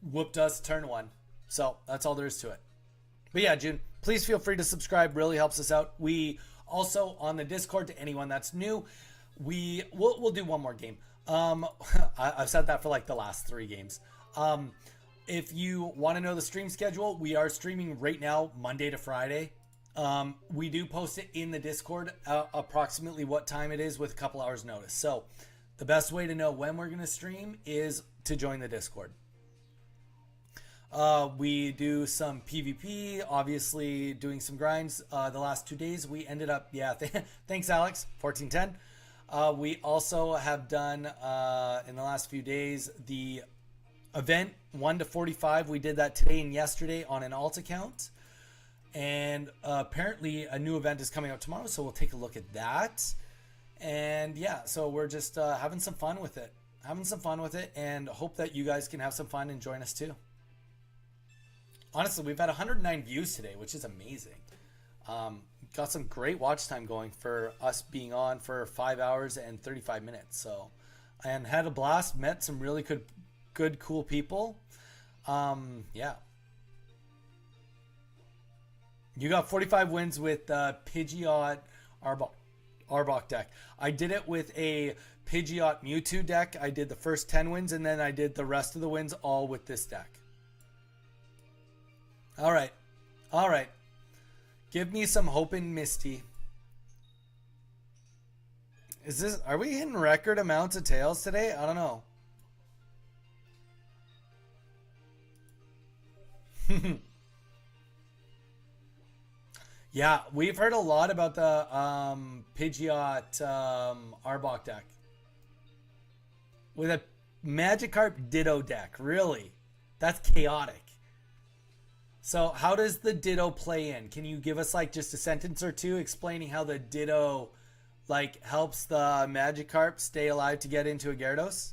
whooped us turn 1. So that's all there is to it. But yeah, June, please feel free to subscribe. Really helps us out. We also, on the Discord, to anyone that's new, we'll do one more game. I've said that for like the last 3 games. If you want to know the stream schedule, we are streaming right now, Monday to Friday. We do post it in the Discord, approximately what time it is with a couple hours notice. So the best way to know when we're going to stream is to join the Discord. We do some PvP, obviously doing some grinds. The last 2 days we ended up, thanks Alex, 1410. We also have done, in the last few days, the event 1 to 45. We did that today and yesterday on an alt account. And apparently a new event is coming out tomorrow, so we'll take a look at that. And yeah, so we're just having some fun with it. And hope that you guys can have some fun and join us too. Honestly, we've had 109 views today, which is amazing. Got some great watch time going for us being on for 5 hours and 35 minutes. So, and had a blast, met some really good, cool people. Yeah. You got 45 wins with Pidgeot Arbok deck. I did it with a Pidgeot Mewtwo deck. I did the first 10 wins, and then I did the rest of the wins all with this deck. All right. Give me some hope in Misty. Are we hitting record amounts of tails today? I don't know. Yeah, we've heard a lot about the Pidgeot Arbok deck. With a Magikarp Ditto deck, really? That's chaotic. So how does the Ditto play in? Can you give us like just a sentence or two explaining how the Ditto like helps the Magikarp stay alive to get into a Gyarados?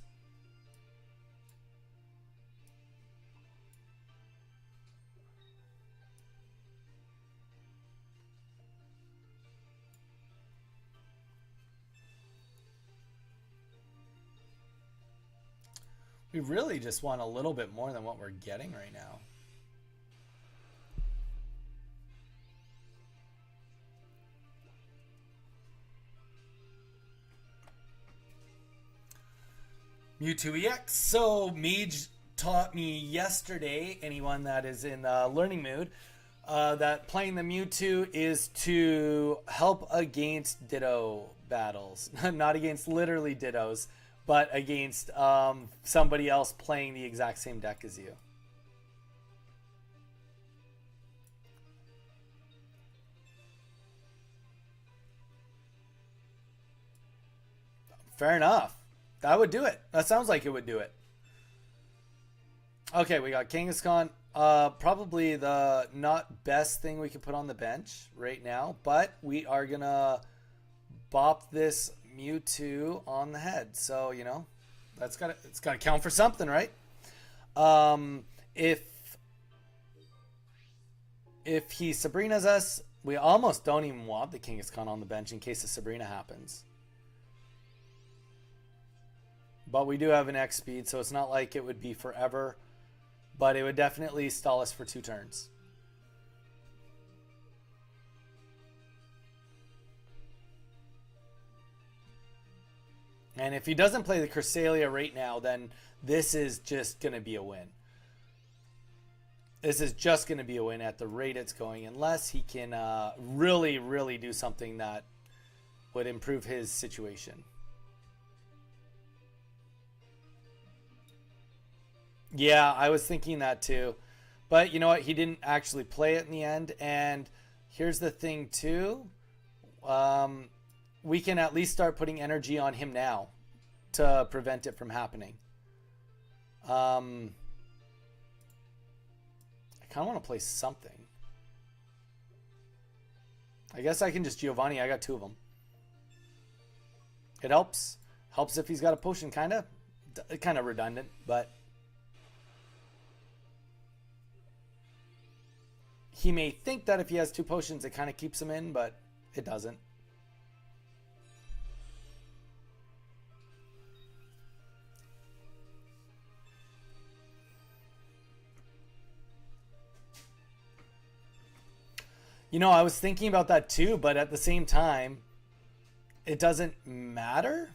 We really just want a little bit more than what we're getting right now. Mewtwo EX. So Meej taught me yesterday, anyone that is in learning mood, that playing the Mewtwo is to help against Ditto battles. Not against literally Dittos, but against somebody else playing the exact same deck as you. Fair enough. That would do it. That sounds like it would do it. Okay, we got Kangaskhan. Probably the not best thing we could put on the bench right now, but we are gonna bop this Mewtwo on the head. So, you know, it's gotta count for something, right? If he Sabrina's us, we almost don't even want the Kangaskhan on the bench in case a Sabrina happens. But we do have an X speed, so it's not like it would be forever. But it would definitely stall us for 2 turns. And if he doesn't play the Cresselia right now, then this is just going to be a win. This is just going to be a win at the rate it's going, unless he can really, really do something that would improve his situation. Yeah, I was thinking that too. But you know what? He didn't actually play it in the end. And here's the thing too. Um, we can at least start putting energy on him now to prevent it from happening. Um, I kind of want to play something. I guess I can just Giovanni. I got two of them. It helps. Helps if he's got a potion, kind of. Kind of redundant, but he may think that if he has two potions, it kind of keeps him in, but it doesn't. You know, I was thinking about that too, but at the same time, it doesn't matter.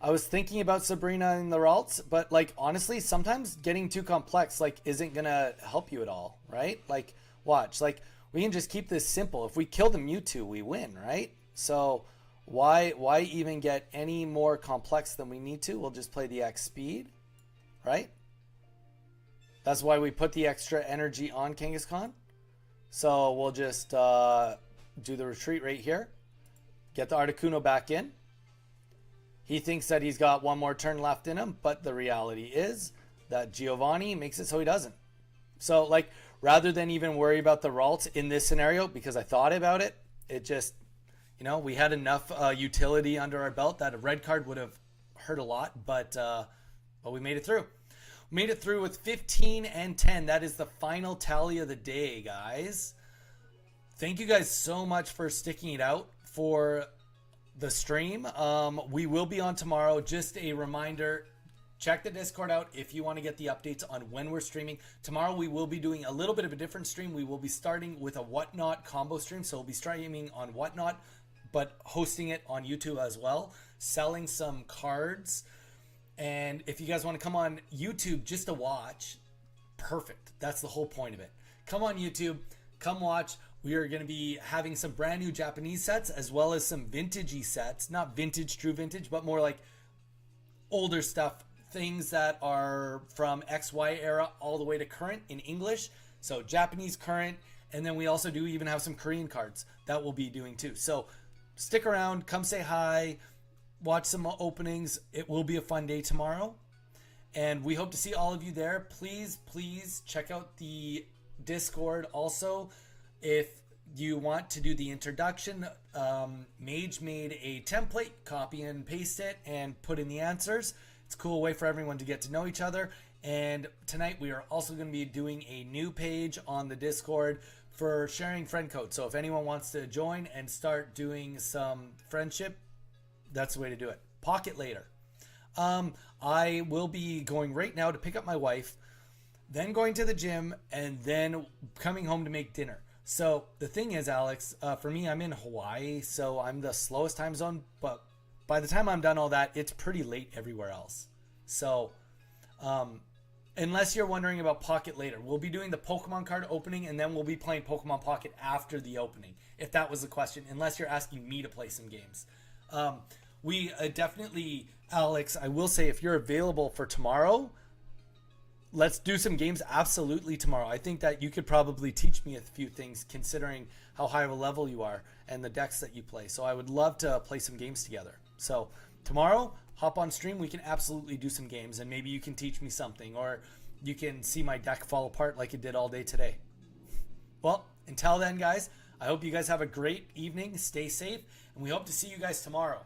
I was thinking about Sabrina and the Ralts, but like honestly, sometimes getting too complex like isn't gonna help you at all, right? Like, watch, like we can just keep this simple. If we kill the Mewtwo, we win, right? So why even get any more complex than we need to? We'll just play the X speed, right? That's why we put the extra energy on Kangaskhan. So we'll just do the retreat right here. Get the Articuno back in. He thinks that he's got one more turn left in him, but the reality is that Giovanni makes it so he doesn't. So, like, rather than even worry about the Ralts in this scenario, because I thought about it, it just, you know, we had enough utility under our belt that a red card would have hurt a lot, but we made it through. Made it through with 15 and 10. That is the final tally of the day, guys. Thank you guys so much for sticking it out for the stream. We will be on tomorrow. Just a reminder, check the Discord out if you want to get the updates on when we're streaming. Tomorrow we will be doing a little bit of a different stream. We will be starting with a Whatnot combo stream. So we'll be streaming on Whatnot, but hosting it on YouTube as well. Selling some cards. And if you guys want to come on YouTube just to watch, perfect. That's the whole point of it. Come on YouTube, come watch. We are going to be having some brand new Japanese sets as well as some vintagey sets. Not vintage, true vintage, but more like older stuff. Things that are from XY era all the way to current in English. So Japanese current. And then we also do even have some Korean cards that we'll be doing too. So stick around, come say hi. Watch some openings. It will be a fun day tomorrow. And we hope to see all of you there. Please check out the Discord also. If you want to do the introduction, Mage made a template, copy and paste it, and put in the answers. It's a cool way for everyone to get to know each other. And tonight we are also going to be doing a new page on the Discord for sharing friend code. So if anyone wants to join and start doing some friendship, that's the way to do it. Pocket later. I will be going right now to pick up my wife, then going to the gym, and then coming home to make dinner. So the thing is, Alex, for me, I'm in Hawaii, so I'm the slowest time zone. But by the time I'm done all that, it's pretty late everywhere else. So unless you're wondering about Pocket later, we'll be doing the Pokemon card opening, and then we'll be playing Pokemon Pocket after the opening, if that was the question, unless you're asking me to play some games. We definitely, Alex, I will say if you're available for tomorrow, let's do some games absolutely tomorrow. I think that you could probably teach me a few things considering how high of a level you are and the decks that you play. So I would love to play some games together. So tomorrow, hop on stream. We can absolutely do some games and maybe you can teach me something or you can see my deck fall apart like it did all day today. Well, until then, guys, I hope you guys have a great evening. Stay safe. And we hope to see you guys tomorrow.